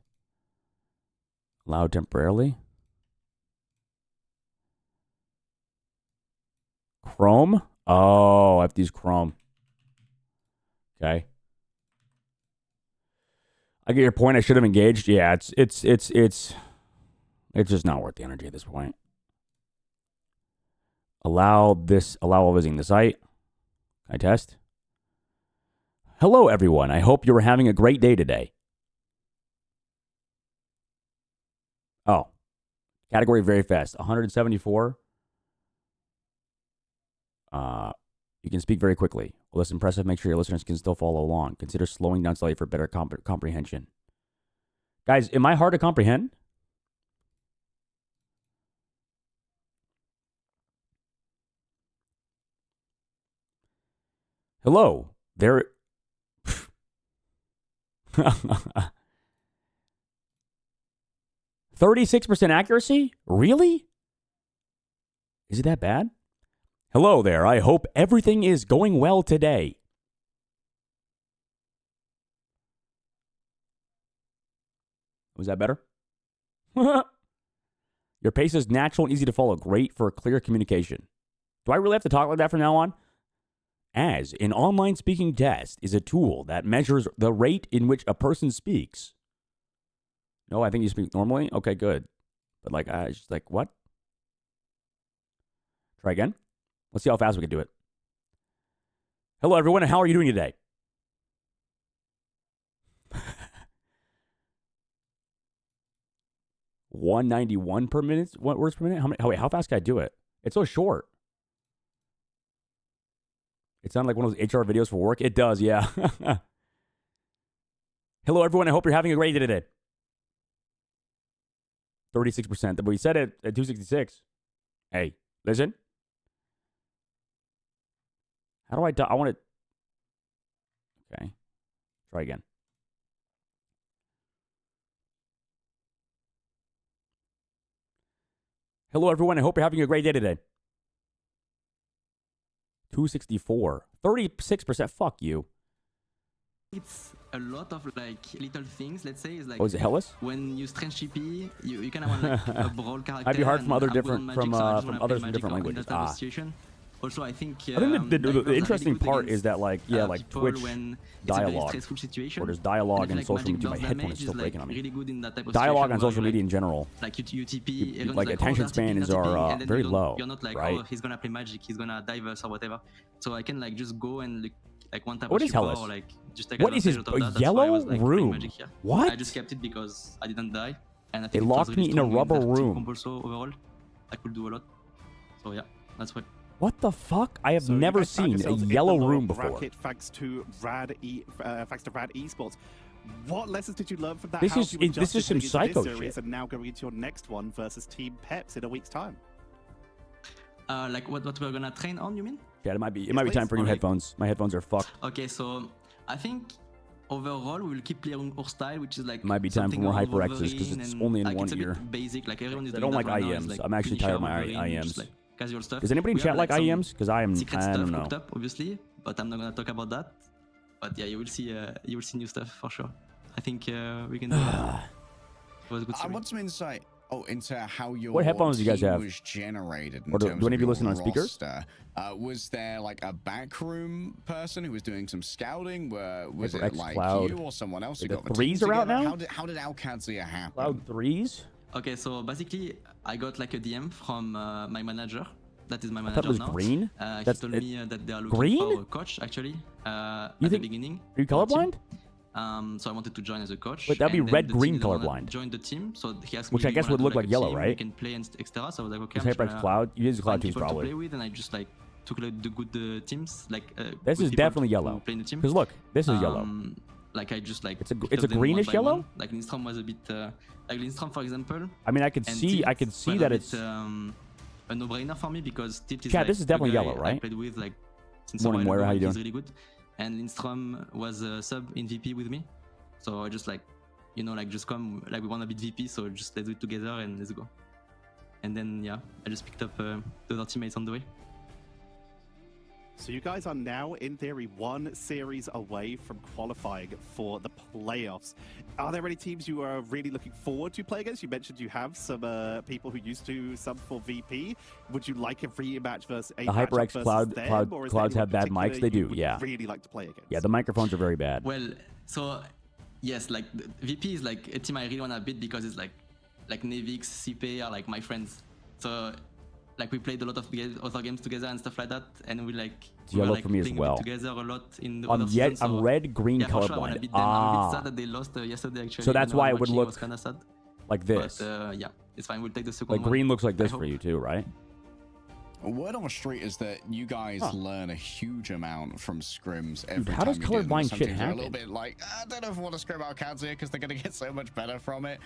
Allowed temporarily. Chrome? Oh, I have to use Chrome. Okay. I get your point. I should have engaged. Yeah, it's just not worth the energy at this point. Allow while visiting the site. Can I test? Hello, everyone. I hope you're having a great day today. Oh. Category very fast. 174. You can speak very quickly. Well, that's impressive. Make sure your listeners can still follow along. Consider slowing down slightly for better comprehension. Guys, am I hard to comprehend? Hello. There... 36% accuracy? Really? Is it that bad? Hello there. I hope everything is going well today. Was that better? Your pace is natural and easy to follow. Great for clear communication. Do I really have to talk like that from now on? As an online speaking test is a tool that measures the rate in which a person speaks. No, I think you speak normally. Okay, good. But like, I just like, what? Try again. Let's see how fast we can do it. Hello, everyone, and how are you doing today? $191 per minute. What words per minute? How fast can I do it? It's so short. It sounded like one of those HR videos for work. It does, yeah. Hello, everyone. I hope you're having a great day today. 36%. But we said it at 266. Hey, listen. How do I die? I want to... Okay. Try again. Hello, everyone. I hope you're having a great day today. 264. 36%. Fuck you. It's a lot of like little things. Let's say is like. Oh, is it Hellas? When you strange GP, you kind of want like a brawl character. I'd be hard from other different magic, from so others in different languages. Also, I think the interesting part is that like like Twitch dialogue, or there's dialogue in social media. My headphone is still breaking on me. Dialogue on social media in general, like UTP, like attention spans are very low. You're not like, right? oh, he's gonna play magic, he's gonna diverse or whatever. So I can like just go and like one type what of is Hellas? or like just take What is his yellow room? What? I just kept it because I didn't die, and I They think it was locked really me in a strong rubber that team room. comp also overall, I could do a lot. So yeah, that's what. What the fuck? I have So never you guys found seen a yourselves in the yellow lore room of before. Bracket, thanks to Rad Esports. What lessons did you learn from that? This How is- have you this is adjusted some to this psycho series shit. And now going into your next one versus Team Peps in a week's time. Like what we're gonna train on, you mean? Yeah, it might be time for new Alright. headphones. My headphones are fucked. Okay, so I think overall we will keep playing our style, which is like It might be time for something more around HyperXs because Wolverine it's and, only in like, one it's a ear. bit basic, like everyone is I doing don't that like right now, is, IEMs. like, I'm actually Punisher, tired of my Wolverine, just, IEMs. like, casual stuff. Does anybody in We chat have, like some IEMs? Because I secret don't stuff know. cooked up, obviously, but I'm not gonna talk about that. But yeah, you will see new stuff for sure. I think we can do that. It was a good I story. want some insight into how your What headphones do you guys team have? was generated in Or do terms any of you your listen on speakers? roster. Was there like a backroom person who was doing some scouting? Was HyperX it like Cloud. you or someone else who The got the threes team are out together? now? How did Alcadzia happen? Cloud 3s? Okay, so basically, I got like a DM from my manager. That is my I manager thought it was now. green. He That's told it. me that they are looking Green? for a coach actually at You the think- beginning. Are you for a team. colorblind? So I wanted to join as a coach. Wait, that'd be and then the red-green team didn't wanna colorblind. Join the team, so he asked Which me, I "Do guess you would wanna look do, like a yellow, team? right? We can play and etc. So I was like, okay. Is I'm just HyperX gonna Cloud? You use Cloud find 2s people to probably. play with, and I just like took like the good teams. Like This good is people definitely to yellow. play in the team. Because look, this is yellow. Like I just like It's a picked it's a up them greenish one by yellow. one. Like Lindstrom was a bit like Lindstrom, for example. I mean, I could And see Tilt were a that bit, it's a no-brainer for me because Tilt is Chad, like this is definitely a guy yellow, I right? played with like since Morning, a while Moira, ago, how you and he's doing? really good. And Lindstrom was a sub in VP with me, so I just like, you know, like just come, like we want to beat VP, so just let's do it together and let's go. And then yeah, I just picked up the other teammates on the way. So you guys are now, in theory, one series away from qualifying for the playoffs. Are there any teams you are really looking forward to play against? You mentioned you have some people who used to sub for VP. Would you like a rematch versus a The matchup HyperX versus Cloud- them, Cloud- or is Clouds there have bad anyone mics? They particular you do, would yeah. Really like to play against. yeah. The microphones are very bad. Well, so yes, like VP is like a team I really want to beat because it's like Nevix, CP are like my friends. So like we played a lot of other games together and stuff like that, and we like It's we were, yellow like, for me as playing a well. bit together a lot in the I'm other yet season, I'm so red green yeah, for sure I want to colorblind. beat them. I'm a bit sad Ah, that they lost yesterday actually. So that's and why I it was would watching, look was kind of sad. like this. But yeah, it's fine. We'll take the second Like one. green looks like I this for hope. you too, right? Word on the street is that you guys learn a huge amount from scrims every how time does you do them. colorblind Some shit teams are a little happen? bit like, I don't know if I want to scrim Alcadzia because they're going to get so much better from it.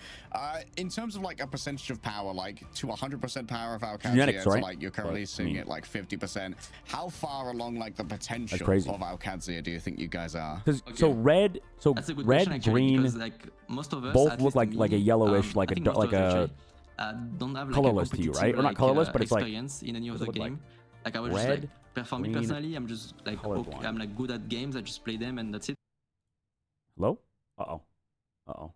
In terms of like a percentage of power, like to 100% power of Alcadzia, Genetics, to right? like you're currently But, seeing I mean- it like 50%. How far along like the potential crazy. of Alcadzia do you think you guys are? Because Okay. so red, so That's a good red, question, actually, green, because, like most of us, both at look least to like a me, yellowish, I like think a most of us like a actually, don't have like colorless a to you, right? competitive, Or not like, colorless, but it's like- experience in any what other does it look game. Like I was Red, just like, for me green, personally, I'm just like colorblind. okay, I'm like good at games. I just play them and that's it. Hello? Uh-oh. Uh-oh.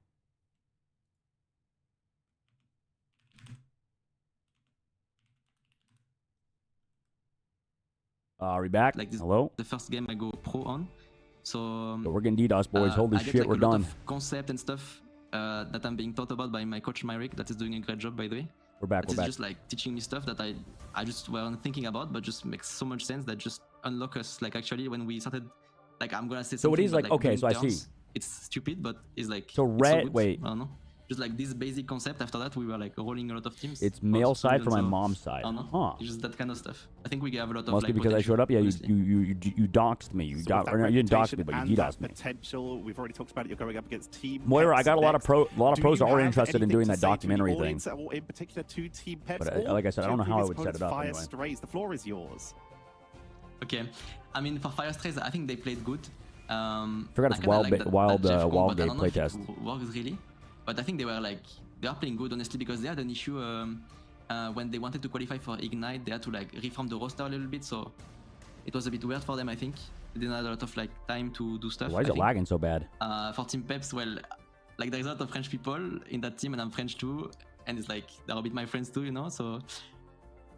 Are we back? Like this, Hello? the first game I go pro on. So Yo, we're getting DDoS, boys. Holy I get, shit, like, we're a lot done. of concept and stuff that I'm being taught about by my coach Myrick. That is doing a great job, by the way. We're back, That we're is back. just like teaching me stuff that I just weren't thinking about, but just makes so much sense that just unlock us. Like actually, when we started, like I'm gonna say So it something, is but, like- okay, doing so I turns, see. It's stupid, but it's like So it's red- good. wait. I don't know. just like this basic concept. After that, we were like rolling a lot of teams. It's male side for my so, mom's side. I don't know. Huh. It's just that kind of stuff. I think we have a lot of Must be like because I showed up. Yeah, honestly. you doxed me. You didn't dox me, but you DDoSed me. Potential. We've already talked about it. You're going up against Team Moira, I Peps got a lot of next. pros Do are you already have interested in anything doing to that say to the documentary thing. audience, or in particular to Team Peps, But or like I said, I don't know to how I previous would set it up opponents' Fire anyway. Strays? The floor is yours. Okay, I mean for Fire Strays, I think they played good. Forgot it's I kinda wild, like that wild, Jeff comp, wild but I game don't know if playtest. it works really, but I think they are playing good honestly because they had an issue when they wanted to qualify for Ignite. They had to like reform the roster a little bit, so it was a bit weird for them. I think they didn't have a lot of like time to do stuff. Why is it lagging so bad? For Team Peps, well, like there's a lot of French people in that team, and I'm French too, and it's like they're a bit my friends too, you know. So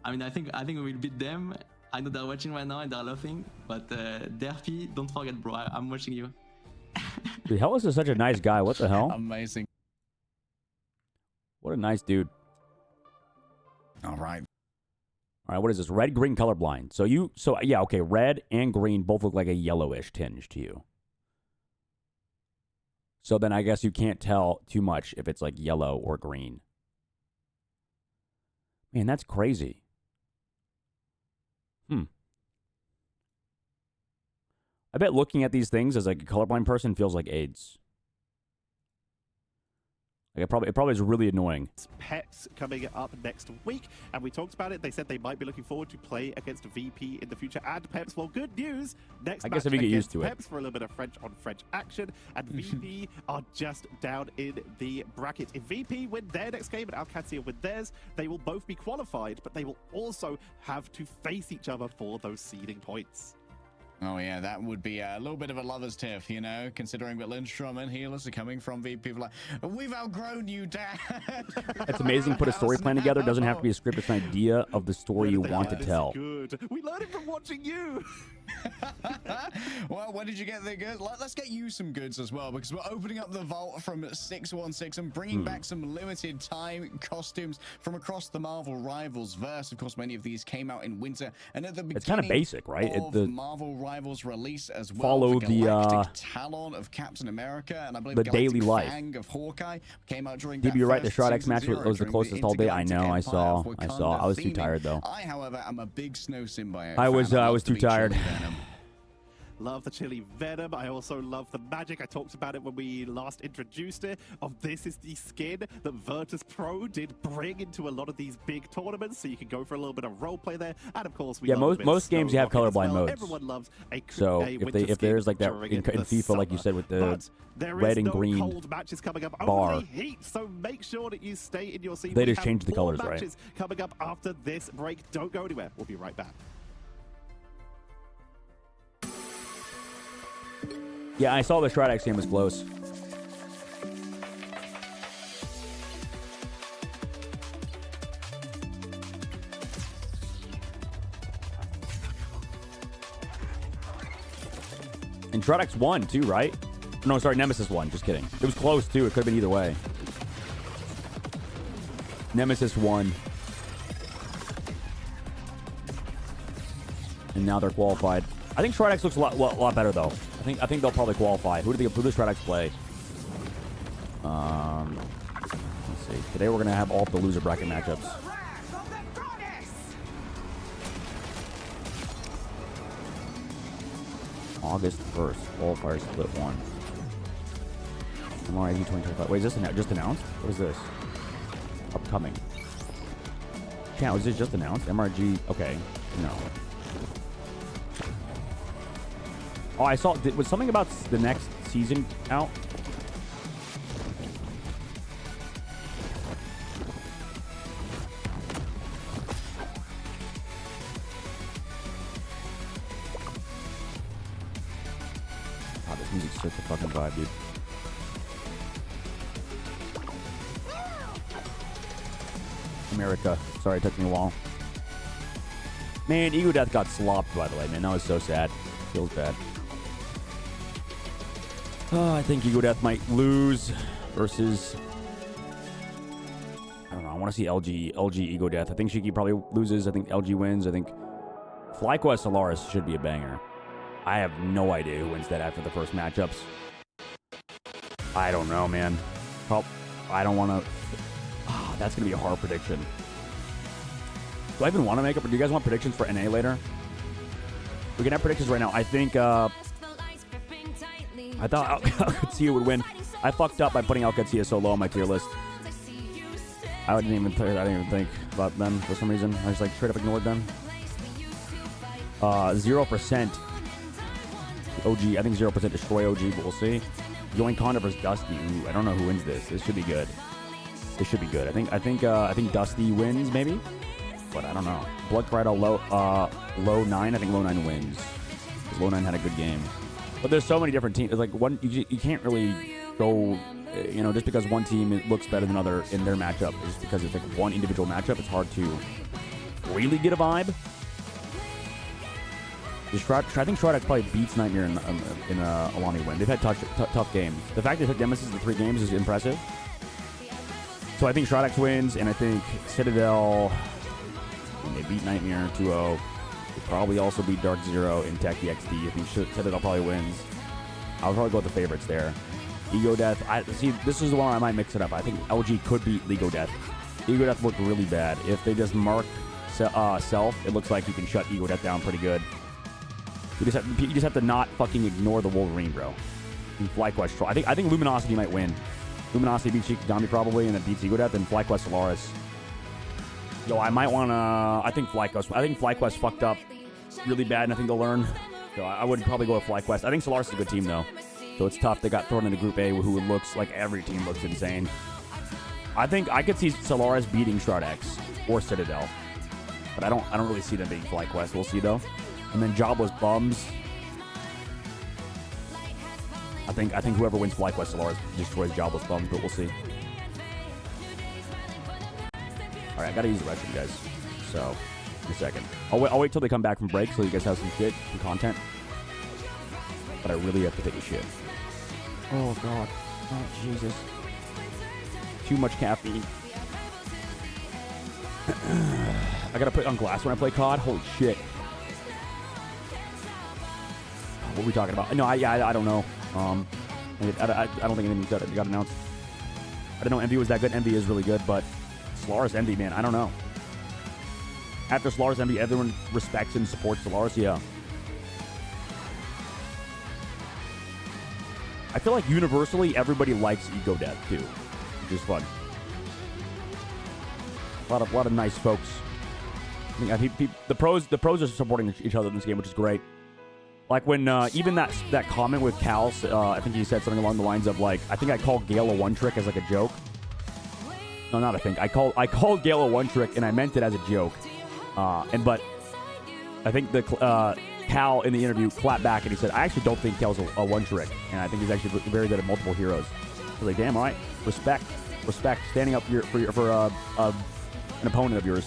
I mean, I think we will beat them. I know they're watching right now and they're laughing, but Derpy, don't forget, bro. I'm watching you. Dude, Hellas is such a nice guy. What the hell? Amazing. What a nice dude. All right. All right, what is this? Red, green, colorblind. So yeah, okay, red and green both look like a yellowish tinge to you. So then I guess you can't tell too much if it's like yellow or green. Man, that's crazy. I bet looking at these things as like a colorblind person feels like AIDS. Like it probably is really annoying. Peps coming up next week, and we talked about it. They said they might be looking forward to play against VP in the future. And Peps, well, good news. Next I match guess if you get used to it. Peps for a little bit of French on French action, and VP are just down in the bracket. If VP win their next game and Alcatia win theirs, they will both be qualified, but they will also have to face each other for those seeding points. Oh yeah, that would be a little bit of a lover's tiff, you know, considering that Lindstrom and Healers are coming from VP. Like, we've outgrown you, Dad. That's amazing. Put a story plan together. It doesn't have to be a script. It's an idea of the story you want to tell. Good. We learned it from watching you. Well, where did you get the goods? Let's get you some goods as well, because we're opening up the vault from 616 and bringing back some limited time costumes from across the Marvel Rivals verse. Of course, many of these came out in winter, and at the beginning, It's kind of basic, right? The Marvel Rivals release as well. Follow the Talon of Captain America, and I believe the daily life. Fang of Hawkeye came out during. Did you write the first Shroud X season match? zero Was the during closest all day. I know. I saw. Intergalactic I was too theming. tired though. I, however, am a big Snow Symbiote. I was too tired. Love the chili venom. I also love the magic. I talked about it when we last introduced it. This is the skin that Virtus Pro did bring into a lot of these big tournaments, so you can go for a little bit of roleplay there. And of course, we love most games you have colorblind modes. Everyone loves a so if there's like that in FIFA, like you said, with the red and green cold matches coming up, bar, only heat. So make sure that you stay in your seat. They just changed the colors, right? Coming up after this break. Don't go anywhere. We'll be right back. Yeah, I saw the Shroud X game was close. And Shroud X won too, right? No, sorry, Nemesis won. Just kidding. It was close too. It could have been either way. Nemesis won. And now they're qualified. I think Shroud X looks a lot better though. I think they'll probably qualify. Who does Shroud X play? Let's see. Today we're gonna have all the loser bracket matchups. August 1st, qualifiers split 1. MRIG 2025. Wait, is this just announced? What is this? Upcoming. Channel, is this just announced? MRG. Okay. No. Oh, I saw. Was something about the next season out? God, this music's such a fucking vibe, dude. America. Sorry, it took me a while. Man, Ego Death got slopped, by the way, man. That was so sad. Feels bad. I think Ego Death might lose versus... I don't know. I want to see LG Ego Death. I think Shiki probably loses. I think LG wins. I think FlyQuest Solaris should be a banger. I have no idea who wins that after the first matchups. I don't know, man. I don't want to. Oh, that's going to be a hard prediction. Do I even want to make up? Do you guys want predictions for NA later? We can have predictions right now. I think I thought Alcatia would win. I fucked up by putting Alcatia so low on my tier list. I didn't even think about them for some reason. I just like straight up ignored them. 0%. OG, I think 0% destroy OG, but we'll see. Yoink Honda versus Dusty. Ooh, I don't know who wins this. This should be good. This should be good. I think Dusty wins maybe, but I don't know. Blood Crido low 9. I think low 9 wins. Because low 9 had a good game. But there's so many different teams. It's like one you can't really go. You know, just because one team looks better than another in their matchup, just because it's like one individual matchup, it's hard to really get a vibe. I think Shroud probably beats Nightmare in Alani win. They've had tough games. The fact they took Nemesis in 3 games is impressive. So I think Shroud wins, and I think Citadel, when they beat Nightmare 2-0, they probably also beat Dark Zero in Tech EXD. I think Citadel probably wins. I'll probably go with the favorites there. Ego Death, see, this is the one I might mix it up. I think LG could beat Ego Death. Ego Death looked really bad. If they just mark Self, it looks like you can shut Ego Death down pretty good. You just have to not fucking ignore the Wolverine, bro. And FlyQuest troll. I think Luminosity might win. Luminosity beats Shikigami probably, and then beats Ego Death, and FlyQuest Solaris. Yo, I might wanna. I think FlyQuest fucked up really bad, and I think they'll learn. So I would probably go with FlyQuest. I think Solaris is a good team though. So it's tough. They got thrown into Group A, who looks like every team looks insane. I think I could see Solaris beating Shroud X or Citadel, but I don't really see them beating FlyQuest. We'll see though. And then Jobless Bums. I think whoever wins FlyQuest Solaris destroys Jobless Bums, but we'll see. All right, I gotta use the rest of you guys. So, in a second. I'll wait till they come back from break so you guys have some shit, some content. But I really have to take a shit. Oh, God. Oh, Jesus. Too much caffeine. I gotta put on glass when I play COD? Holy shit. What are we talking about? No, I don't know. I don't think anything got announced. I didn't know Envy was that good. Envy is really good, but Solaris Envy, man, I don't know. After Solaris Envy, everyone respects and supports Solaris, yeah. I feel like universally everybody likes Ego Death too, which is fun. A lot of nice folks. I think the pros are supporting each other in this game, which is great. Like when even that comment with Cal, I think he said something along the lines of like, I think I called Gale a one trick as like a joke. No, not I think. I called Gale a one trick and I meant it as a joke. But I think the Cal in the interview clapped back and he said, I actually don't think Cal's a one trick, and I think he's actually very good at multiple heroes. I was like, damn, all right, respect, standing up for an opponent of yours.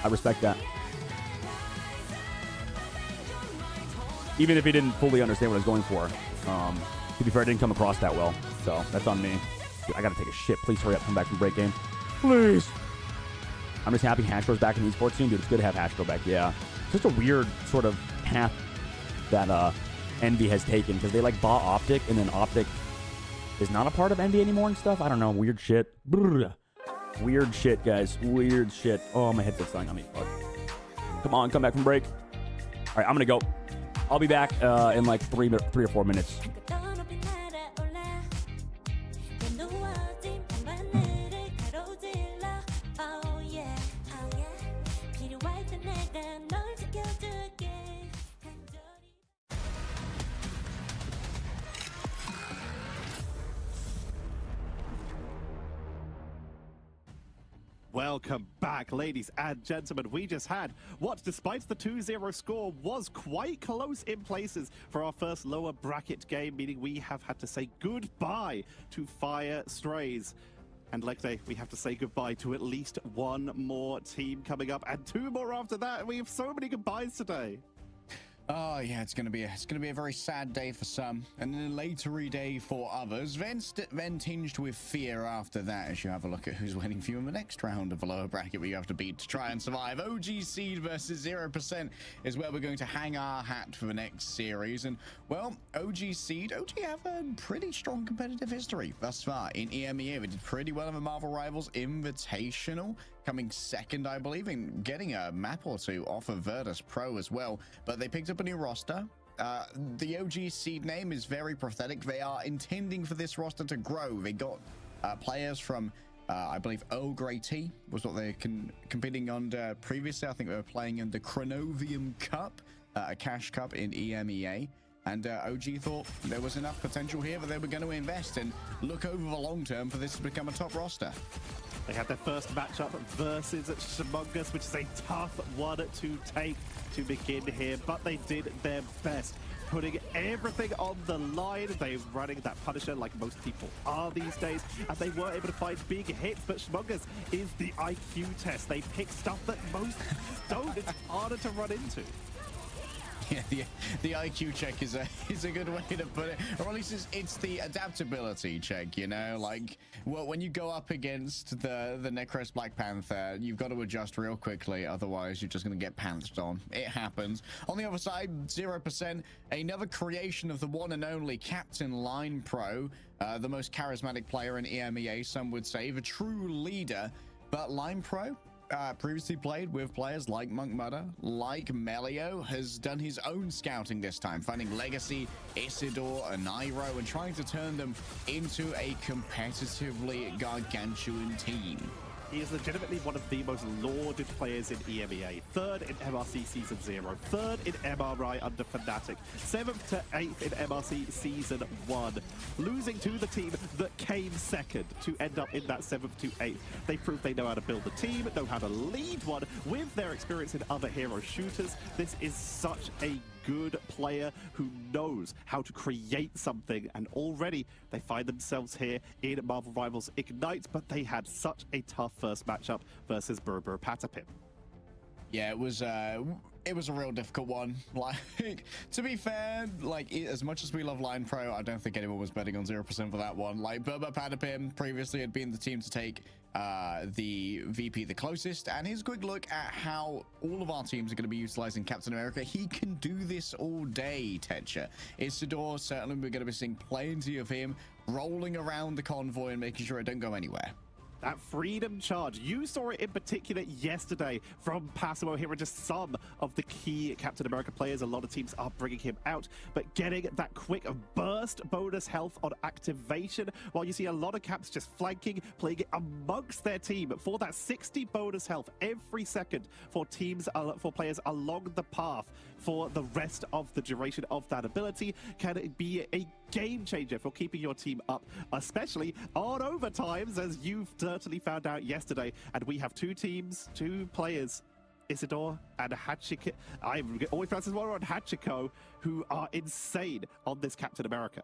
I respect that. Even if he didn't fully understand what I was going for. To be fair, I didn't come across that well, so that's on me. Dude, I gotta take a shit. Please hurry up, come back from break game. Please. I'm just happy Hastro's back in the esports scene. Dude, it's good to have Hastro back, yeah. It's just a weird sort of path that Envy has taken, because they like bought Optic, and then Optic is not a part of Envy anymore and stuff. I don't know, weird shit. Brr. Weird shit, guys. Weird shit. Oh, my headset's dying on me. Fuck. Come on, come back from break. All right, I'm gonna go. I'll be back in like 3 or 4 minutes. Welcome back, ladies and gentlemen. We just had what, despite the 2-0 score, was quite close in places for our first lower bracket game, meaning we have had to say goodbye to Fire Strays. And like we have to say goodbye to at least one more team coming up, and 2 more after that. We have so many goodbyes today. Oh yeah, it's gonna be a very sad day for some, and then a latery day for others. Then tinged with fear after that, as you have a look at who's waiting for you in the next round of the lower bracket, where you have to beat to try and survive. OG Seed versus 0% is where we're going to hang our hat for the next series. And well, OG have a pretty strong competitive history thus far in EMEA. They did pretty well in the Marvel Rivals Invitational, coming second, I believe, and getting a map or two off of Virtus Pro as well. But they picked up a new roster. The OG Seed name is very prophetic. They are intending for this roster to grow. They got players from, I believe, Earl Grey Tea was what they're competing under previously. I think they were playing in the Chronovium Cup, a cash cup in EMEA. And OG thought there was enough potential here that they were going to invest and look over the long term for this to become a top roster. They had their first matchup versus Shamungus, which is a tough one to take to begin here, but they did their best, putting everything on the line. They're running that Punisher like most people are these days, and they were able to find big hits, but Shamungus is the IQ test. They pick stuff that most don't. It's harder to run into. Yeah, the IQ check is a good way to put it, or at least it's the adaptability check, you know, like, well, when you go up against the Necros Black Panther, you've got to adjust real quickly, otherwise you're just going to get pantsed on. It happens. On the other side, 0%, another creation of the one and only Captain Line Pro, the most charismatic player in EMEA, some would say, the true leader. But Line Pro previously played with players like Monk Mudder, like Melio, has done his own scouting this time, finding Legacy, Isidore, and Nairo, and trying to turn them into a competitively gargantuan team. He is legitimately one of the most lauded players in EMEA. Third in MRC Season 0, third in MRI under Fnatic, 7th to 8th in MRC Season 1, losing to the team that came second to end up in that 7th to 8th. They proved they know how to build a team, know how to lead one with their experience in other hero shooters. This is such a good player who knows how to create something, and already they find themselves here in Marvel Rivals Ignite, but they had such a tough first matchup versus Burber Patapim. Yeah, it was a real difficult one. Like, to be fair, like, as much as we love Line Pro, I don't think anyone was betting on 0% for that one. Like, Burber Patapim previously had been the team to take the VP the closest, and his quick look at how all of our teams are going to be utilizing Captain America. He can do this all day, Tetcher. Isidore, certainly we're going to be seeing plenty of him rolling around the convoy and making sure it don't go anywhere. That freedom charge, you saw it in particular yesterday from Passimo. Here are just some of the key Captain America players. A lot of teams are bringing him out, but getting that quick burst bonus health on activation, while you see a lot of Caps just flanking, playing it amongst their team for that 60 bonus health every second for teams, for players along the path for the rest of the duration of that ability, can be a game changer for keeping your team up, especially on overtimes, as you've certainly found out yesterday. And we have two teams, two players, Isidore and Hachiko. I always pronounce this one on Hachiko, who are insane on this Captain America.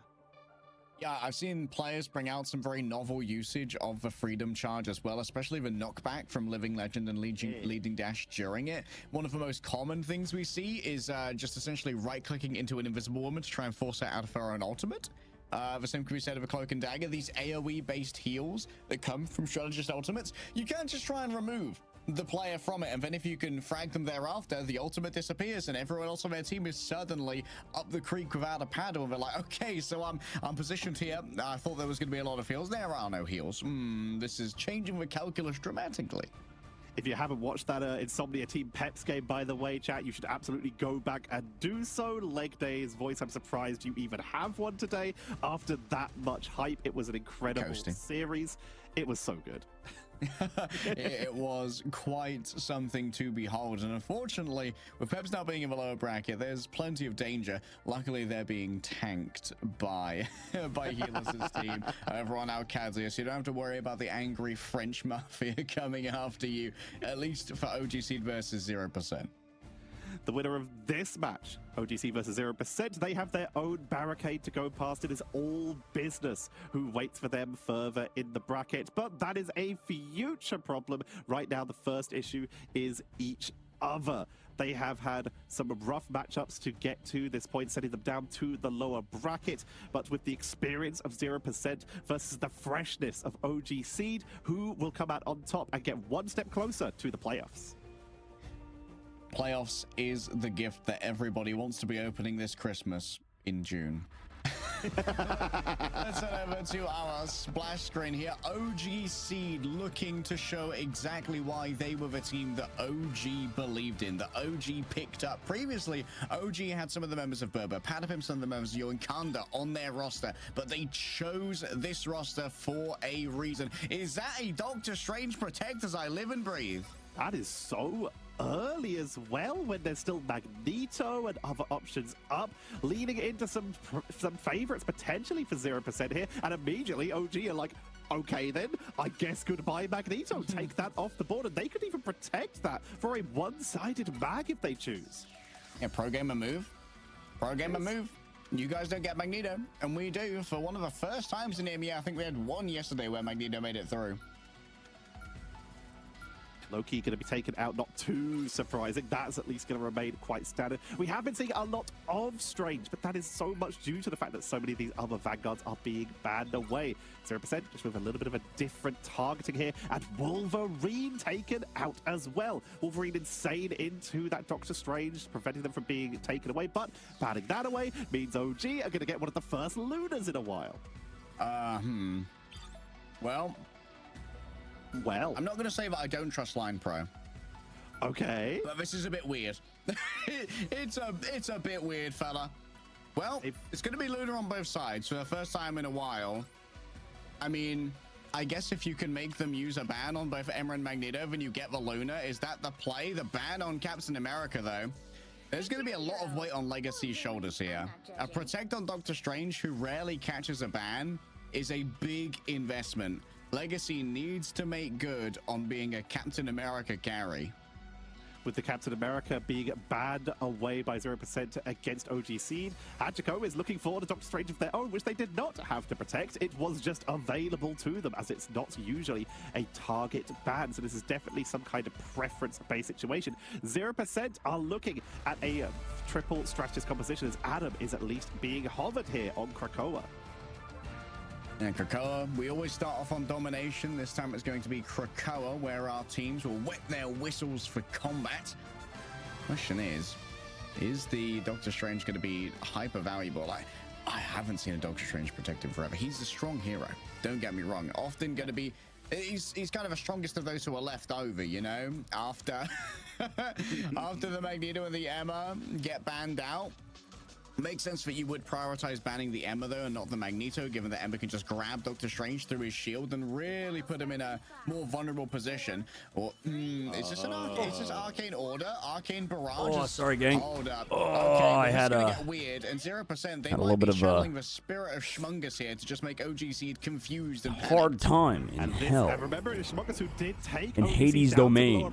Yeah, I've seen players bring out some very novel usage of the Freedom Charge as well, especially the knockback from Living Legend and Leading Dash during it. One of the most common things we see is just essentially right-clicking into an invisible woman to try and force her out of her own ultimate. The same can be said of a Cloak and Dagger. These AoE-based heals that come from strategist ultimates, you can't just try and remove the player from it, and then if you can frag them thereafter, the ultimate disappears and everyone else on their team is suddenly up the creek without a paddle, and they're like, okay, so I'm positioned here. I thought there was going to be a lot of heals. There are no heals. This is changing the calculus dramatically. If you haven't watched that Insomnia Team Peps game, by the way, chat, you should absolutely go back and do so. Leg Day's voice, I'm surprised you even have one today after that much hype. It was an incredible series. It was so good. It was quite something to behold, and unfortunately, with Peps now being in the lower bracket, there's plenty of danger. Luckily, they're being tanked by Healers' team over on Alcadia, so you don't have to worry about the angry French mafia coming after you, at least for OG Seed versus 0%. The winner of this match, OGC versus 0%, they have their own barricade to go past. It is all business who waits for them further in the bracket, but that is a future problem. Right now, the first issue is each other. They have had some rough matchups to get to this point, sending them down to the lower bracket. But with the experience of 0% versus the freshness of OG Seed, who will come out on top and get one step closer to the playoffs? Playoffs is the gift that everybody wants to be opening this Christmas in June. Let's head over to our splash screen here. OG Seed looking to show exactly why they were the team that OG believed in, that OG picked up. Previously, OG had some of the members of Berber, Patapim, some of the members of Yoinkanda on their roster, but they chose this roster for a reason. Is that a Doctor Strange protect as I live and breathe? That is so early as well, when there's still Magneto and other options up, leaning into some favorites potentially for 0% here, and immediately OG are like, okay then, I guess goodbye Magneto, take that off the board, and they could even protect that for a one-sided mag if they choose. Yeah, pro gamer move. Pro gamer move. You guys don't get Magneto, and we do. For one of the first times in EMEA, I think we had one yesterday where Magneto made it through. Loki going to be taken out, not too surprising. That's at least going to remain quite standard. We have been seeing a lot of Strange, but that is so much due to the fact that so many of these other Vanguards are being banned away. 0% just with a little bit of a different targeting here, and Wolverine taken out as well. Wolverine insane into that Doctor Strange, preventing them from being taken away, but banning that away means OG are going to get one of the first Lunas in a while. Well, I'm not going to say that I don't trust Line Pro. Okay. But this is a bit weird. it's a bit weird, fella. Well, it's going to be Luna on both sides for the first time in a while. I mean, I guess if you can make them use a ban on both Emma and Magneto, then you get the Luna. Is that the play? The ban on Captain America, though. There's going to be a lot of weight on Legacy's shoulders here. A protect on Doctor Strange, who rarely catches a ban, is a big investment. Legacy needs to make good on being a Captain America carry. With the Captain America being banned away by 0% against OG Seed, Hachiko is looking forward to Doctor Strange of their own, which they did not have to protect. It was just available to them, as it's not usually a target ban. So this is definitely some kind of preference-based situation. 0% are looking at a triple strategist composition, as Adam is at least being hovered here on Krakoa. And Krakoa, we always start off on domination. This time it's going to be Krakoa, where our teams will wet their whistles for combat. Question is the Doctor Strange going to be hyper valuable? I haven't seen a Doctor Strange protected forever. He's a strong hero. Don't get me wrong. Often going to be, he's kind of the strongest of those who are left over, you know, after after the Magneto and the Emma get banned out. Makes sense that you would prioritize banning the Emma though, and not the Magneto, given that Emma can just grab Doctor Strange through his shield and really put him in a more vulnerable position. Or it's just Arcane Order, Arcane Barrage. Oh, sorry, gang. Hold up. Oh, okay, I had a get weird, and 0% they had a might little be bit of channeling the spirit of Schmungus here to just make OG Seed confused and hard time in hell. Remember, it's Schmungus who did take in Hades' domain.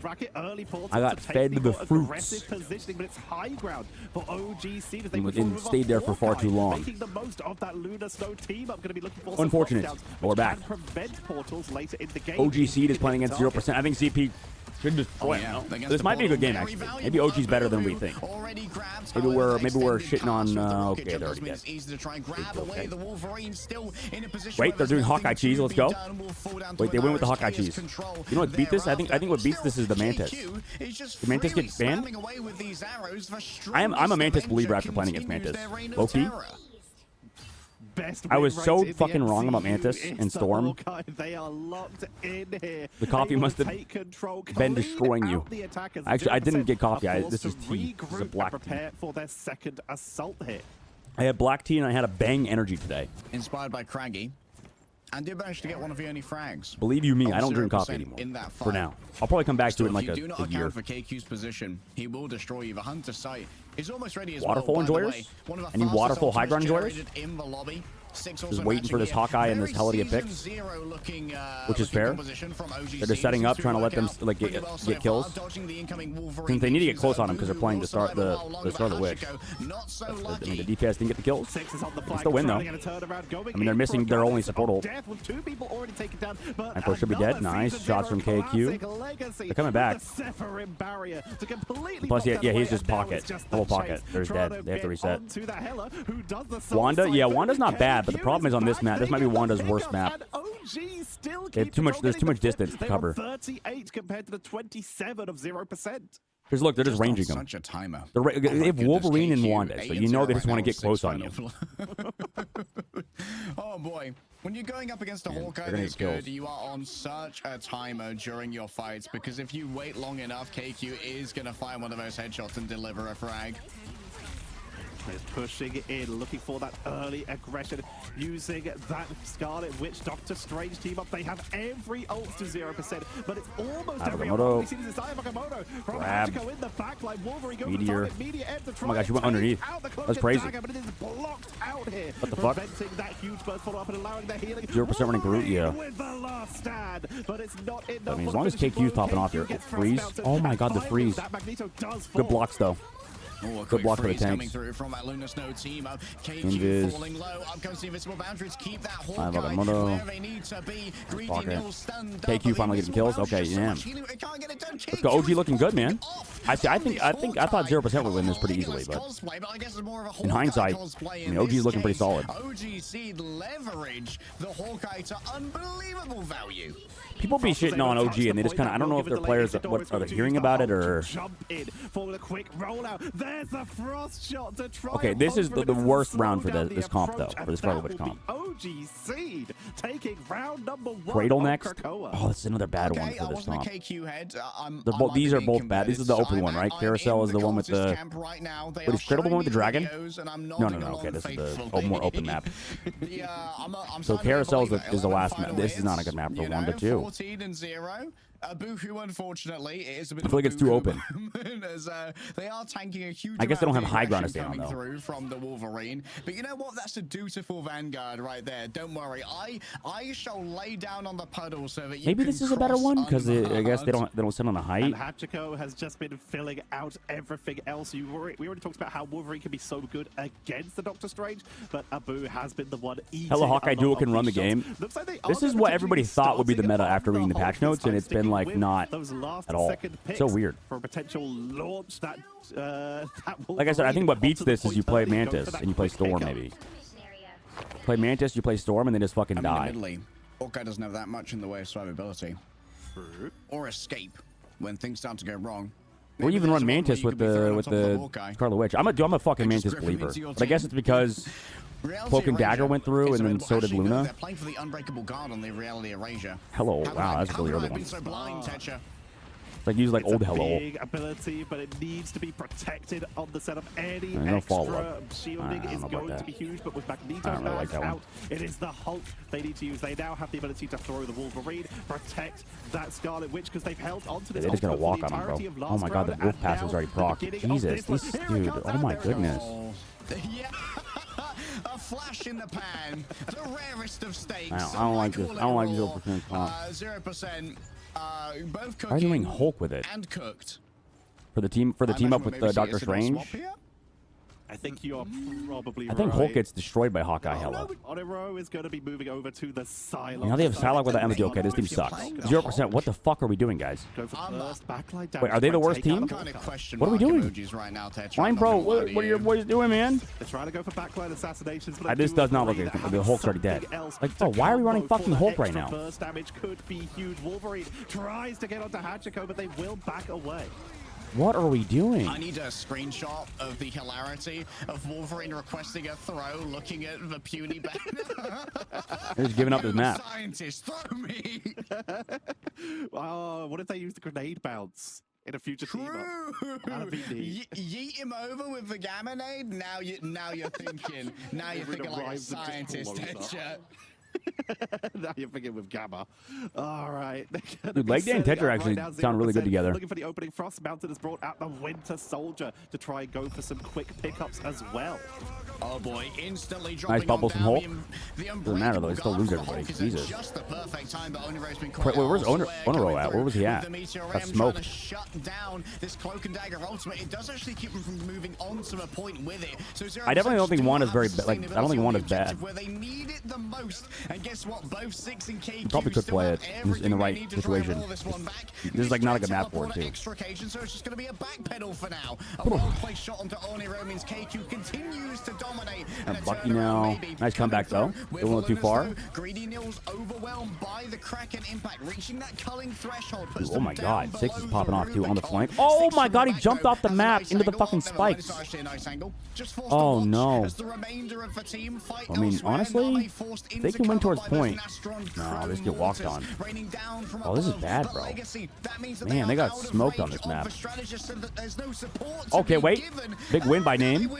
I got fed the fruits. Positioning, but it's high ground for OG Seed as they and stayed there for far too long. Making the most of that Luna Snow team up, going to be looking for unfortunate, but we're back. Prevent portals later in the game. OG Seed is playing against 0%. I think CP should destroy him. This might be a good game, actually. Maybe OG's better than we think. Maybe we're shitting on. Okay, they're already dead. Wait, they're doing Hawkeye cheese. Let's go. Wait, they went with the Hawkeye cheese. You know what beat this? I think what beats this is the Mantis. The Mantis gets banned. I'm a Mantis believer after playing against Mantis. Low-key. I was so fucking wrong about Mantis and Storm. They are locked in here. The coffee must have been destroying you. Actually, I didn't get coffee. This is tea. This is a black tea. Prepare for their second assault here. I had black tea and I had a bang energy today. Inspired by Craggy. And did manage to get one of the only frags. Believe you me, I don't drink coffee anymore. For now. I'll probably come back to it in like a year. If you do not account for KQ's position, he will destroy you. The Hunter sight is almost ready as Waterfall well. enjoyers? Any waterfall high ground enjoyers? In the lobby Just waiting for this Hawkeye and this Hella to get picked, which is fair. They're just setting up, trying to let them like get kills. Since they need to get close on him because they're playing to start the Witch. I mean, the DPS didn't get the kills. They still win though. I mean, they're missing their only support ult. Anko should be dead. Nice shots from KQ. They're coming back. Plus, yeah, he's just pocket. Double pocket. They're dead. They have to reset. Wanda, yeah, Wanda's not bad, but the problem is on this map. This might be Wanda's worst map. They have too much. There's too much distance to cover. 38 compared to the 27 of 0%. Because look, they're just ranging them. Such a timer. They have Wolverine and Wanda, so you know they just want to get close on you. Oh boy. When you're going up against a Hawkeye that's good, you are on such a timer during your fights, because if you wait long enough, KQ is going to find one of those headshots and deliver a frag. Is pushing in, looking for that early aggression, using that Scarlet Witch Doctor Strange team up. They have every ult to 0%, but it's almost every ult. We see this Isaiah Nakamoto from Hachiko in the backline. Wolverine goes Meteor. to Oh my gosh, you went underneath. That's crazy. But it is blocked out here. What the fuck? Preventing that huge burst follow-up and allowing their healing. 0% running Groot, yeah. With the last stand, but it's not enough. I mean, as long as KQ's popping off here. Freeze. Oh my god, the freeze. Good blocks though. Good block for the tanks. From that Lunar Snow team. Invis. Falling low. Up comes the invisible boundaries. Keep that Hawkeye where they need to be. KQ finally getting kills. Okay, yeah. Let's go. OG looking good, man. I thought 0% would win this pretty easily, but in hindsight, I mean, OG's looking pretty solid. OGC leverage the Hawkeye to unbelievable value. People be shitting on OG, and they just kind of, I don't know if their players are they hearing about it or. Okay, this is the worst round for this comp though, for this Scarlet Witch comp. Cradle next. Oh, that's another bad one for this comp. These are both bad. This is the open one, right? Carousel is the one with the. Wait, is Cradle the one with the dragon? No. Okay, this is the more open map. So Carousel is the last map. This is not a good map for 1 to 2. 14-0. Boohoo, unfortunately, it is a bit I feel like it's too open. As, they are tanking a huge I guess they don't have high ground to stay on, though. Through from the Wolverine. But you know what? That's a dutiful Vanguard right there. Don't worry. I shall lay down on the puddle so that you maybe this is a better one because I guess they don't sit on the height. And Hachiko has just been filling out everything else. We already talked about how Wolverine can be so good against the Doctor Strange, but Abu has been the one eating. Hello, Hawkeye Duo can run the game. Like this is what everybody thought would be the meta after reading the patch notes, and it's been like not at all. So weird. For a potential launch that like I said, I think what beats this is you play Mantis and you play Storm maybe. Play Mantis, you play Storm, and they just fucking die. Admittedly, Hawkeye doesn't have that much in the way of survivability or escape when things start to go wrong. Or even run Mantis with the Scarlet Witch. I'm a fucking Mantis believer, but I guess it's because Cloak and Dagger went through, and then so did Luna. They're playing for the unbreakable guard on the Reality Erasure. Hello, wow, that's a really early one. So blind, Tetra. Like use like old Hello. Big ability, but it needs to be protected on the setup. Any no extra shielding is going to be huge, but with Magneto's really out, it is the Hulk they need to use. They now have the ability to throw the Wolverine, protect that Scarlet Witch because they've held onto this. They're just gonna walk on him, bro. Oh my god, the wolf pass was already proc. Jesus, this dude. Oh my goodness. Yeah. A flash in the pan, the rarest of stakes. I don't like this. I don't like 0% comp. 0%. Both cooking. Why are you doing Hulk with it? And cooked. For the team up with Doctor Strange. I think you are probably I think right. Hulk gets destroyed by Hawkeye Hella. Onero is going to be moving over to the Silence. Now they have Psylocke with the Emma. Okay, this team sucks. 0%. What the fuck are we doing, guys? Wait, are they the worst team? What are we doing? Line Bro, what are your boys doing, man? They're trying to go for backline assassinations. But this does not look like the Hulk's already dead. Like, bro, why are we running fucking Hulk right now? Burst damage could be huge. Wolverine tries to get onto Hachiko, but they will back away. What are we doing? I need a screenshot of the hilarity of Wolverine requesting a throw, looking at the puny banner. They're just giving up his map. Scientist, throw me. What if they use the grenade bounce in a future team up? Yeet him over with the gamma nade. Now you're thinking. Now you're thinking like a scientist headshot. Now you're thinking with Gamma. All right. Dude, Leg Day and Tetra actually sound really good together. Looking for the opening. Frost Mountain has brought out the Winter Soldier to try and go for some quick pickups as well. Oh boy, instantly Nice bubbles from Hulk. Doesn't Doesn't matter though, they still lose everybody. Jesus. Just the perfect time, but Oniro's been Wait, where's Oniro at? Where was he at? Got smoked. Shut down this cloak and dagger ultimate. It does actually keep him from moving on to a point with it. So I definitely don't think Wanda's very bad. Like, I don't think Wanda's bad. Where they need it the most. And guess what? Both 6 and KQ Probably could play it in the right situation. This is like not a good map for it too. Extra occasion, so it's just going to be a backpedal for now. A well-placed shot onto Oniro means KQ continues to dominate. And Bucky now. Nice comeback though. Don't go too far. Greedy Nils overwhelmed by the Kraken impact, reaching that culling threshold. Ooh, oh my god, 6 is popping off too on the flank. Oh my god, he jumped off the map into the fucking spikes. Oh no. I mean, honestly, they can win towards point. No, this get walked on. Oh, this is bad, bro. Man, they got smoked on this map. Okay, wait. Big win by Name.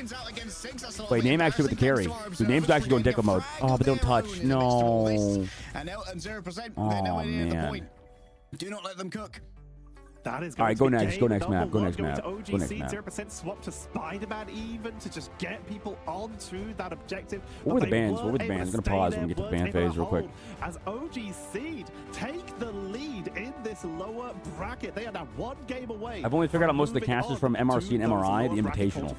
Wait, Name actually with the carry. So Name's actually going Dicko mode. Oh, but don't touch. No. Oh, man. Do not let them cook. That is all right, go next. Go next map. Go next Going map. to Go next OGC, map. 0% swap to Spider-Man even to just get people onto that objective. What were the bans? What were the bans? I'm going to pause when we get to the ban phase real quick. As OGC take the lead in this lower bracket. They are now 1 game away. I've only figured out most of the casters from MRC and MRI, the Invitational.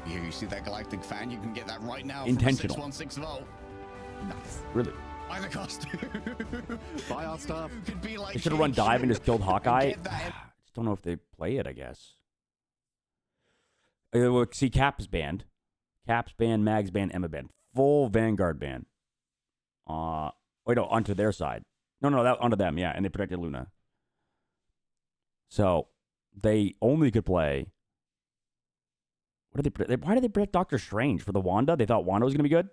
Yeah, you see that Galactic fan? You can get that right now. Intentional. From 616 volt. Nice. Really? Buy the cost. Buy our stuff. Like they should have run dive and just killed Hawkeye. I just don't know if they play it, I guess. See, Cap's banned. Cap's banned, Mag's banned, Emma banned. Full Vanguard ban. Wait, no, onto their side. No, that onto them, yeah, and they protected Luna. So, they only could play... What did they why did they protect Doctor Strange? For the Wanda? They thought Wanda was going to be good?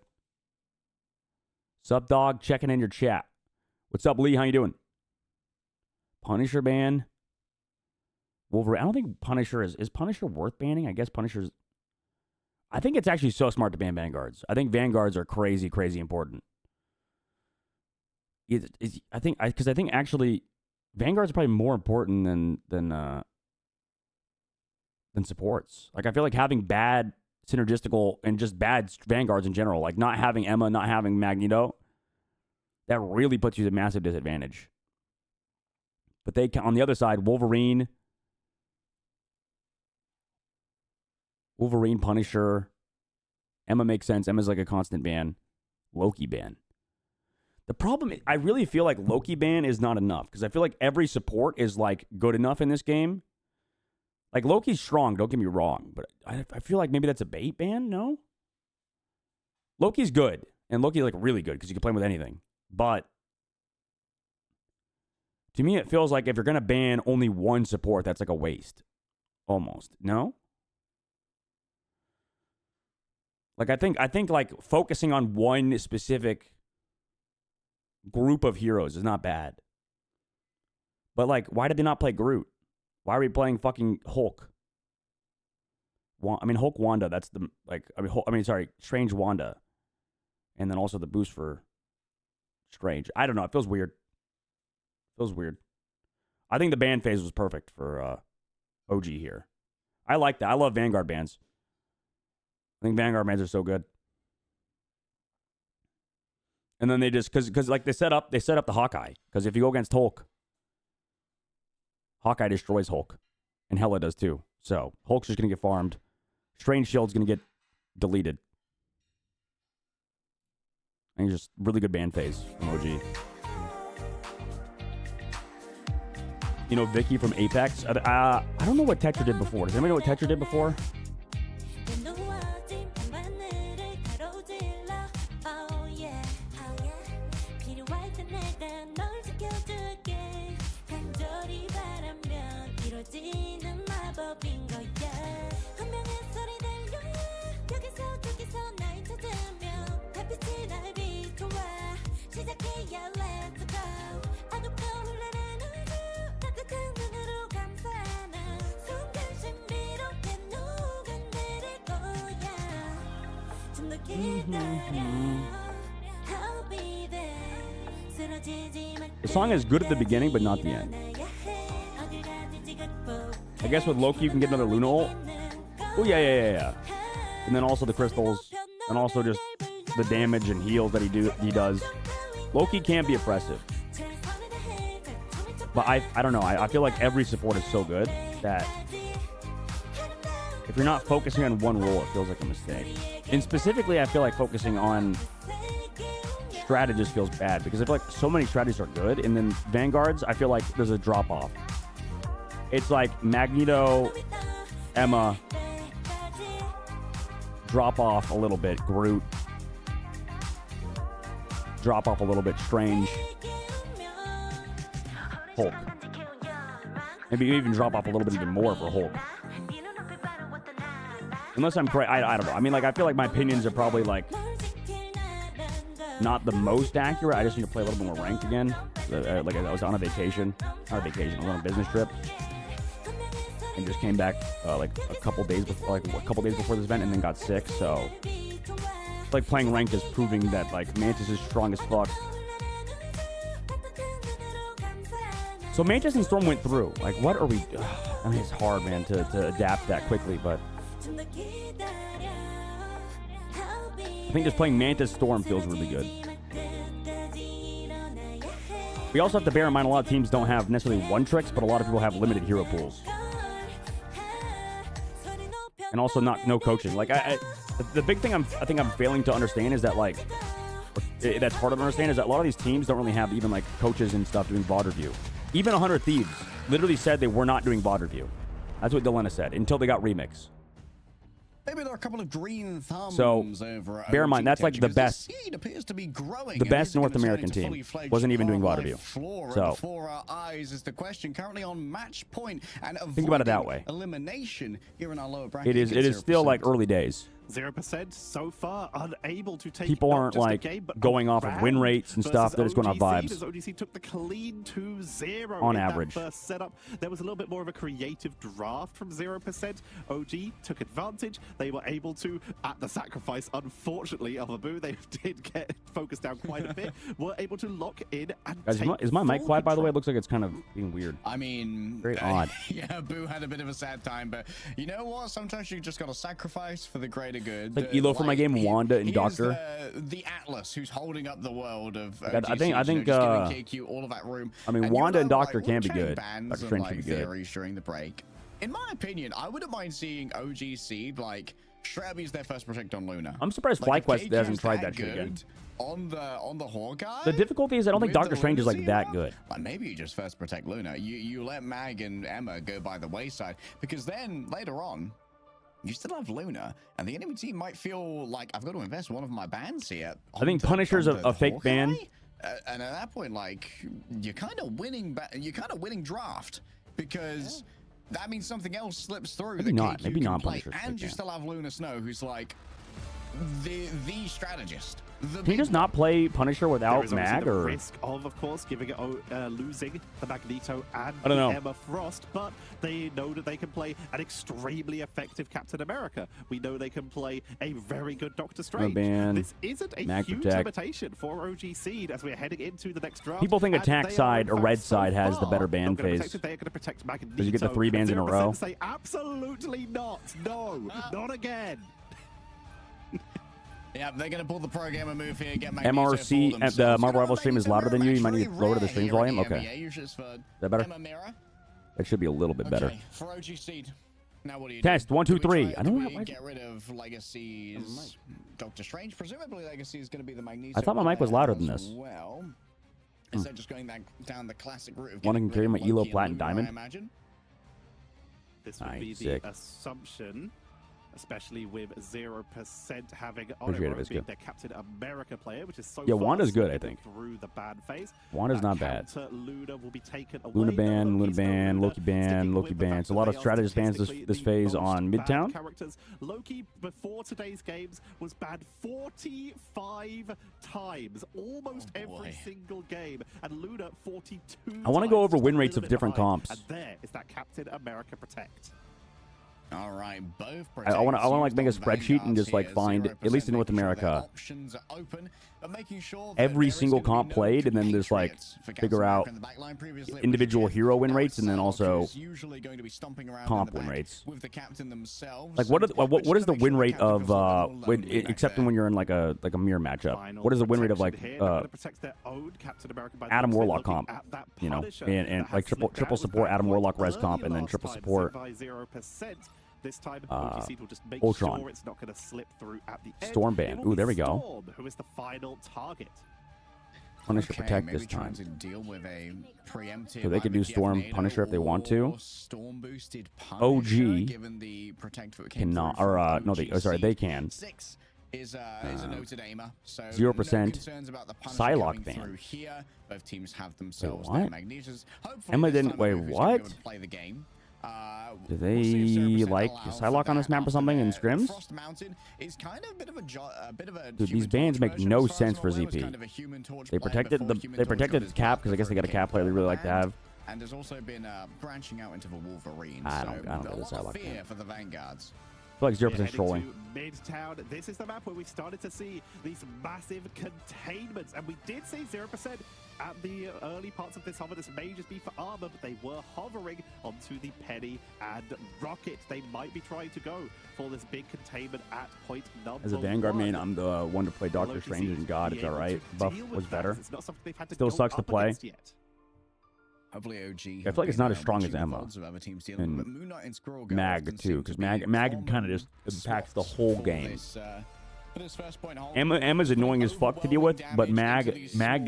Sup, dog? Checking in your chat. What's up, Lee? How you doing? Punisher ban. Wolverine. I don't think Punisher is Punisher worth banning? I guess Punisher's... I think it's actually so smart to ban Vanguards. I think Vanguards are crazy, crazy important. I think actually Vanguards are probably more important than supports. Like, I feel like having bad synergistical and just bad Vanguards in general, like not having Emma, not having Magneto, that really puts you at a massive disadvantage. But they, on the other side, Wolverine, Punisher, Emma makes sense. Emma's like a constant ban. Loki ban. The problem is, I really feel like Loki ban is not enough, because I feel like every support is like good enough in this game. Like, Loki's strong, don't get me wrong, but I feel like maybe that's a bait ban, no? Loki's good, and Loki's like really good, because you can play him with anything. But to me, it feels like if you're going to ban only one support, that's like a waste. Almost. No? Like, I think like focusing on one specific group of heroes is not bad. But like, why did they not play Groot? Why are we playing fucking Hulk? Hulk Wanda, that's the, like, Strange Wanda. And then also the boost for Strange. I don't know, it feels weird. I think the ban phase was perfect for OG here. I like that. I love Vanguard bans. I think Vanguard bans are so good. And then they just, because like they set up the Hawkeye. Because if you go against Hulk, Hawkeye destroys Hulk. And Hela does too. So Hulk's just going to get farmed. Strange Shield's going to get deleted. And just really good ban phase from OG. You know, Vicky from Apex. I don't know what Tetra did before. Does anybody know what Tetra did before? The song is good at the beginning, but not the end. I guess with Loki, you can get another Luna ult. Oh, yeah. and then also the crystals, and also just the damage and heals that he does. Loki can be oppressive, but I don't know. I feel like every support is so good that if you're not focusing on one role, it feels like a mistake. And specifically, I feel like focusing on strategist feels bad because I feel like so many strategies are good, and then Vanguards, I feel like there's a drop off. It's like Magneto, Emma, drop off a little bit. Groot, drop off a little bit. Strange, Hulk. Maybe even drop off a little bit even more for Hulk. Unless I'm correct, I don't know. I mean, like, I feel like my opinions are probably like not the most accurate. I just need to play a little bit more ranked again. Like I was on a vacation, not a vacation, I was on a business trip, and just came back like a couple days before this event, and then got sick. So, like, playing ranked is proving that like Mantis is strong as fuck. So Mantis and Storm went through. Like, what are we? I mean, it's hard, man, to adapt that quickly, but I think just playing Mantis Storm feels really good. We also have to bear in mind a lot of teams don't have necessarily one tricks, but a lot of people have limited hero pools. And also no coaching. Like the big thing I think I'm failing to understand is that, like, that's hard to understand, is that a lot of these teams don't really have even like coaches and stuff doing VOD review. Even 100 Thieves literally said they were not doing VOD review. That's what Delena said until they got Remix. Maybe there are a couple of green thumbs over bear in mind, that's like the best, appears to be growing, the best North American team wasn't even doing VOD review. So before our eyes is the question, currently on match point, and think about it that way. Elimination here in our lower bracket. It is still like early days. 0% so far, unable to take people aren't like going off of win rates and stuff. They're just going off vibes. OGC took the clean 2-0 on in average. That first setup. There was a little bit more of a creative draft from 0%. OG took advantage. They were able to, at the sacrifice, unfortunately, of Abu, they did get focused down quite a bit. Were able to lock in and guys, is my mic quiet, by the way? It looks like it's kind of being weird. I mean, very odd. Yeah, Boo had a bit of a sad time, but you know what? Sometimes you just got to sacrifice for the greater good. It's like Elo for my game, Wanda and Doctor. The Atlas who's holding up the world of OGC, I think KQ, all of that room. I mean, Wanda and Doctor can be good. Doctor Strange can be good. During the break. In my opinion, I wouldn't mind seeing OG Seed like straight up use their first protect on Luna. I'm surprised FlyQuest hasn't tried that shit again. On the Hawkeye. The difficulty is I don't think Doctor Strange is like that good. Like, maybe you just first protect Luna. You let Mag and Emma go by the wayside, because then later on, you still have Luna, and the enemy team might feel like, I've got to invest one of my bans here. I think Punisher's a fake ban. And at that point, like, you're kind of winning draft, because that means something else slips through. Maybe not. Maybe not Punisher. And you still have Luna Snow, who's like the strategist. Can you just not play Punisher without Mag, or risk of course, giving it losing the Magneto and I don't know. Emma Frost, but they know that they can play an extremely effective Captain America. We know they can play a very good Doctor Strange. This isn't a Mag huge protect. limitation for OG Seed as we're heading into the next draft. People think attack side or red side has the better ban phase. They're going to protect Magneto. Because you get the 3 bans in a row. Say absolutely not. No, not again. Yeah, they're going to pull the pro gamer move here. Get MRC at the Marvel Rival stream is louder than you. You might need to lower the stream volume. Okay. Is that better? That should be a little bit better. For OG Seed. Now what do you Test do? 1 2 3. I don't know. Get rid of Legacy's Doctor Strange. Presumably Legacy is going to be the Magneto. I thought my mic was louder than this. Well, instead just going down the classic route of one can carry my Elo Platinum Diamond. I imagine. This would be the assumption, especially with 0% having being their Captain America player, which is so Wanda's good, I think. Through the ban phase. Wanda's not bad. Luna will be taken away. Luna ban, Loki ban, Loki ban. It's a lot of strategist bans this phase on Midtown. Characters. Loki, before today's games, was banned 45 times, almost every single game, and Luna 42 I want to go over win rates of of different comps. And there is that Captain America Protect. All right, both I want to like make a spreadsheet and just like find, at least in North America, options are open. every single comp played, and then just like figure out individual hero win rates, and then also comp win rates. Like what is the win rate of except when you're in like a mirror matchup? What is the win rate of like Adam Warlock comp? You know, and like triple support Adam Warlock res comp, and then triple support this time, will just make Ultron. sure it's not going to slip through at the end. Stormband. Ooh, there we go. Storm, who is the final target. Punisher protect this time. To deal with a preemptive, So they could do Storm Punisher if they want to. Storm boosted OG given the protect cannot, or no, they can. 6 is a noted aimer, so 0% concerns about the Punisher Psylocke coming ban. through here. Both teams have themselves what? their Magnesias. Hopefully Emma this didn't. time Wait, Abubu's gonna be what? able to play the game. Do We'll see if 0% they like allow Psylocke for on this that map or after something in their scrims? Frost Mountain is kind of a bit of a Dude, these Human bans Torch make version, no as far as sense I'm for aware, was ZP. kind of a Human Torch They player protected before the Human they Torch protected got its his cap buff because I guess they got a for cap player they really like to have. And there's also been branching out into the Wolverine. I don't so get a this lot of Psylocke fear ban. for the Vanguards. I feel like 0% Heading trolling. to Midtown. This is the map where we started to see these massive containments, and we did see 0% at the early parts of this hover. This may just be for armor, but they were hovering onto the Penny and Rocket. They might be trying to go for this big containment at point number As a Vanguard 1. main, I'm the one to play Doctor Loki Strange seems and to God. be It's able alright. to Buff deal with was that. better. It's not something they've had to Still go sucks to up play. against yet. Hopefully OG. I feel like it's not as strong as Emma And Mag too, because Mag kind of just impacts the whole game. Emma's annoying as fuck to deal with, but Mag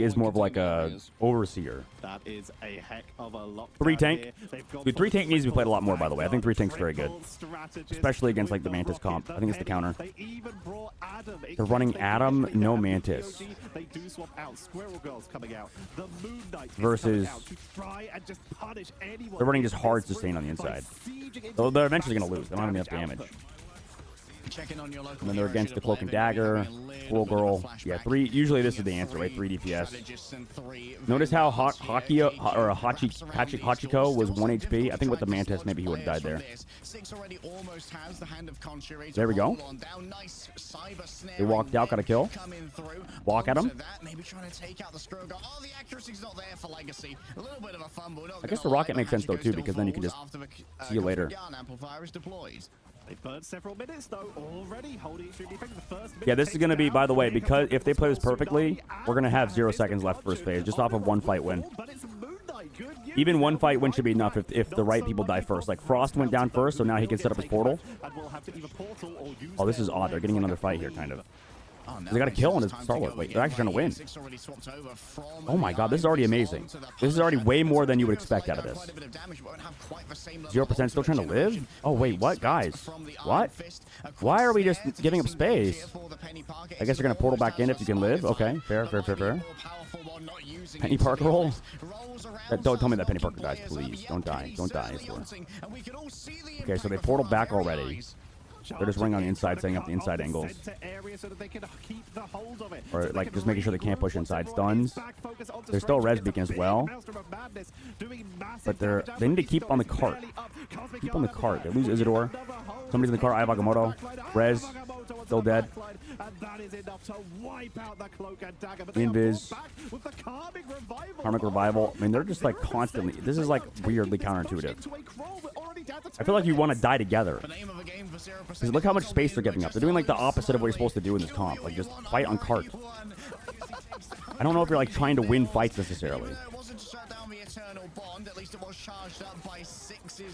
is more of like a overseer. That is a heck of a lockdown 3 tank. here. They've got Dude, 3 tank needs to be played a lot more, by the way. I think 3 tank's very good, triple strategist especially against like the with Mantis comp. I think it's the Penny. counter. They even brought Adam. In They're case running they Adam, didn't no have the Mantis. POG, they do swap out. Squirrel Girl's coming out. The Moon Knight is Versus- coming out to try and just punish anyone. They're running just in hard this sustain room on the by inside. sieging into Though they're the eventually going to backs lose. They don't have enough damage damage. output. And then they're against the Cloak and Dagger, Squirrel Girl. Yeah, 3. Usually this is the answer, right? 3 DPS. Notice how Hachiko was 1 HP. I think with the Mantis, maybe he would have died there. There we go. They walked out, got a kill. Walk at him. I guess the rocket makes sense though too, because then you can just see you later. They burned several minutes though already, holding extremely effective. The first minute Yeah, this is going to be, by the way, takes because down if they play this Tsunami perfectly, we're going to have 0 and seconds left first phase, just off of 1 fight win. But it's Moon Knight. Good news. Even 1 fight win should be enough Right if the right people die first. Like Frost went down first, so now he can set up his portal. And we'll have to either portal or use Oh, this their is odd. They're getting legs another like fight a here, kind of. They got a kill on his Star-Lord. Wait, they're actually trying to win. Oh my god, this is already amazing. This is already way more than you would expect out of this. 0% still trying to live? Oh wait, what, guys? What? Why are we just giving up space? I guess they're gonna portal back in if you can live. Okay, fair. Penny Parker roll? Don't tell me that Penny Parker dies, please. Don't die. Don't die. Okay, so they portal back already. They're just running on the inside, setting up the inside angles. Or like just making sure they can't push inside stuns. There's still a res beacon as well. But they need to keep on the cart. Keep on the cart. They lose Isidore. Somebody's in the cart. Ayabagamoto. Res. Still dead. Invis. Karmic Revival. I mean, they're just like constantly. This is like weirdly counterintuitive. I feel like you want to die together. Because look how much space they're giving up. They're doing like the opposite of what you're supposed to do in this comp. Like just fight on cart. I don't know if you're like trying to win fights necessarily.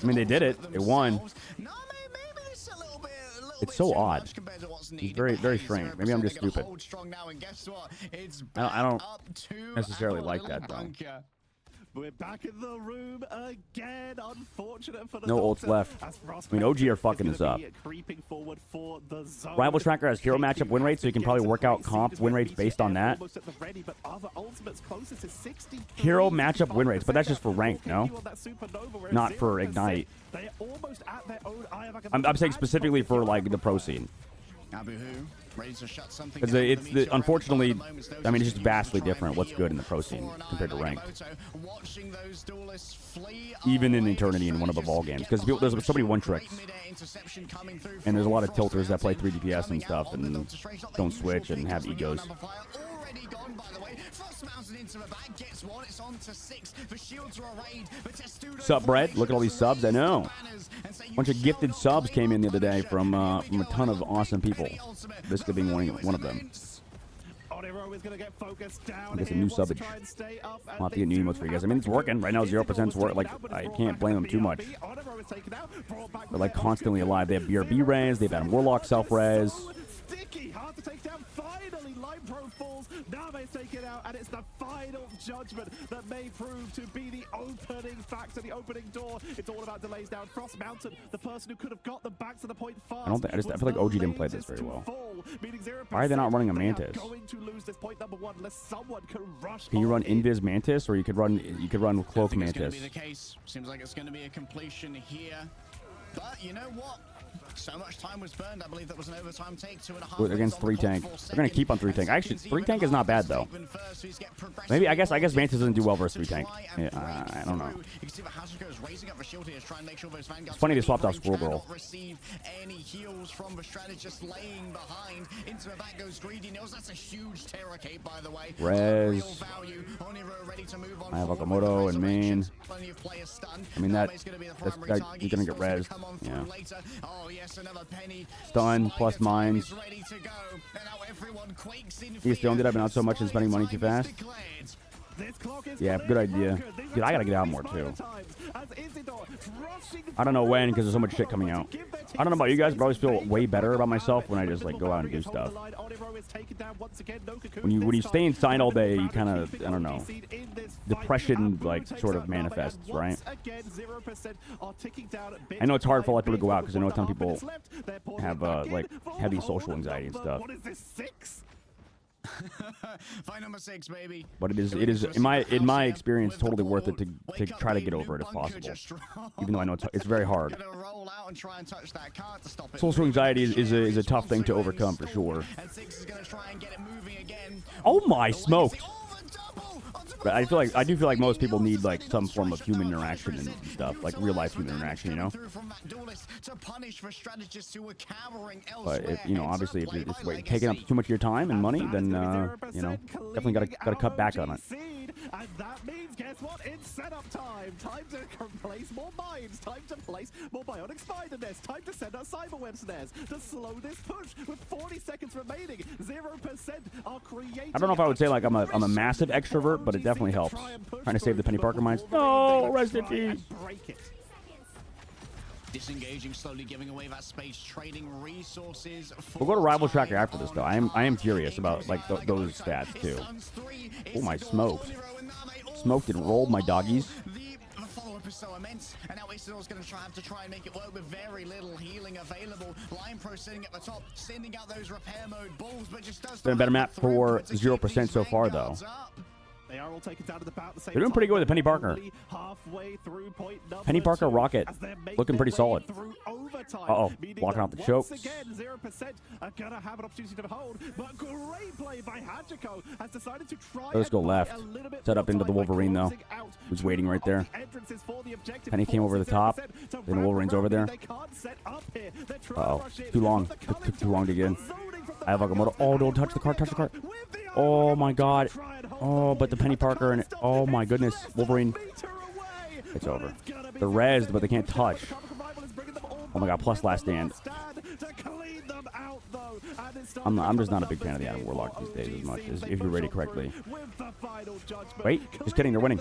I mean, they did it. They won. It's so odd. It's very, very strange. Maybe I'm just stupid. I don't necessarily like that, though. We're back in the room again. Unfortunate for the No ults left. I mean, OG are fucking this up. Rival Tracker has hero matchup win rates, so you can probably work out comp win rates based on that. Hero matchup win rates, but that's just for rank, no? Not for Ignite. I'm saying specifically for like the pro scene. Because unfortunately, I mean, it's just vastly different what's good in the pro scene compared to rank. Even in Eternity in one of Evolve games. Because there's so many one-tricks. And there's a lot of tilters that play 3 DPS and stuff and don't switch and have egos. already gone, by the way. Frost Mountain into the back, gets one. It's on to 6. The shields are arrayed, but Testudo... Sup, Brett? Look at all these subs. I know. A bunch of gifted subs came in the other day from a ton of awesome people. This could be one of them. I guess a new subbage. I'll have to get new emotes for you guys. I mean, it's working. Right now, 0%'s work. Like, I can't blame them too much. They're, like, constantly alive. They have BRB res. They've had Warlock self-res. Sticky, hard to take down. Finally, Light Pro falls. Now they take it out, and it's the final judgment that may prove to be the opening factor, the opening door. It's all about delays down. Frost Mountain, the person who could have got them back to the point fast. I feel like OG didn't play this very well. Why are they not running a Mantis? Can you run Invis Mantis, or you could run Cloak Mantis? Seems like it's going to be a completion here. But you know what? So much time was burned. I believe that was an overtime take. 2.5 against 3 tank. They're gonna keep on 3 tank. Actually, 3 tank is not bad though. Maybe I guess Mantis doesn't do well versus 3 tank. Yeah, I don't know. It's funny they swapped out Squirrel Girl. Any heals from the strategist laying behind. Into the back goes Greedy Nils. That's a huge terror cape, by the way. Res. I have Okamoto and main. I mean that you're gonna get res. Yeah. Stun plus mines. He still ended up not so much in spending money too fast. Yeah, good idea. Dude, I gotta get out more too. I don't know when because there's so much shit coming out. I don't know about you guys, but I always feel way better about myself when I just like go out and do stuff. When you stay inside all day, you kind of, I don't know, depression like sort of manifests, right? I know it's hard for a lot of people to go out because I know a ton of people have like heavy social anxiety and stuff. Find number 6, baby. But it is in my experience totally worth it to try to get over it if possible. Even though I know it's very hard. Social anxiety is a tough thing to overcome for sure. Oh my smoke! But I do feel like most people need like some form of human interaction and stuff, like real life human interaction, you know. But if, you know, obviously if it's taking up too much of your time and money, then you know, definitely gotta cut back on it. And that means, guess what? It's setup time. Time to place more mines. Time to place more bionic spider nests. Time to send out cyberweb snares to slow this push. With 40 seconds remaining, 0% are creating. I don't know if I would say like I'm a massive extrovert, but it definitely helps. Trying to save the Penny Parker mines. No, rest in peace. Disengaging, slowly giving away that space, trading resources. We'll go to Rival Tracker after this, though. I am curious about like those stats too. Oh my smokes! Smoked and rolled my doggies. The follow-up is so immense, and now Issador's going to try and make it work with very little healing available. Line Pro sitting at the top, sending out those repair mode balls, but just does. Been a better map for 0% so far, though. They are all taken down at about the same They're doing pretty good with the Penny Parker. Penny Parker Rocket looking pretty solid. Uh-oh, blocking off the chokes. Again, 0% are gonna have an opportunity to hold, but great play by Hachiko has decided to try. Let's go left. Set up into the Wolverine though. Who's waiting right there. Penny came over the top. Then the Wolverine's over there. Uh-oh, too long. Took too long to get in. I have Okamoto. Oh, don't touch the cart. Touch the cart. Oh my God. Oh, but the Penny Parker and oh my goodness, Wolverine. It's over. They're rezzed, but they can't touch. Oh my God, plus last stand. I'm just not a big fan of the Adam Warlock these days as much as if you rate it correctly. Wait, just kidding, they're winning.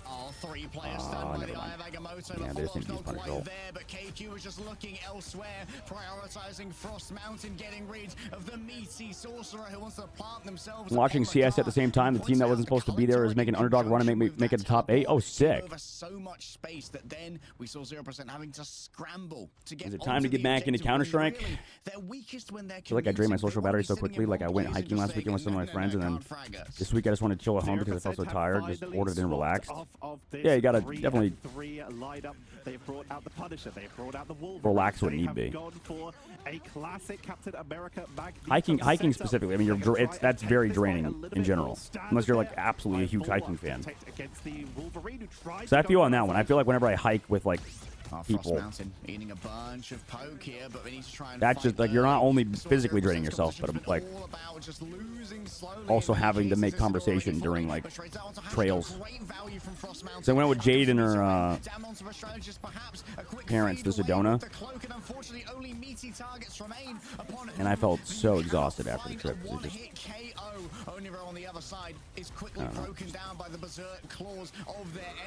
All 3 players stunned by the Eye of Agamotto. Yeah, there's seems to be punish roll. But KQ was just looking elsewhere, prioritizing Frost Mountain, getting rid of the meaty sorcerer who wants to plant themselves. Watching CS at the same time, the team that wasn't supposed to be there is making underdog run and make it the top 8. Oh, sick. Over so much space that then we saw 0% having to scramble to get. Is it time to get back into Counter-Strike? They're weakest when they're. I feel like I drained my social battery so quickly. Like I went hiking last weekend with some of my friends, and then this week I just wanted to chill at home because I felt so tired. Just ordered and relaxed. Yeah, you gotta definitely relax when need be. Hiking specifically, I mean, that's very draining in general, unless you're like absolutely a huge hiking fan. So I feel on that one. I feel like whenever I hike with like people. Eating a bunch of poke here, but we need to try and That's just like you're not only physically draining yourself, but like also having to make conversation during like trails. So I went with Jade and her parents to Sedona, and I felt so exhausted after the trip. It just,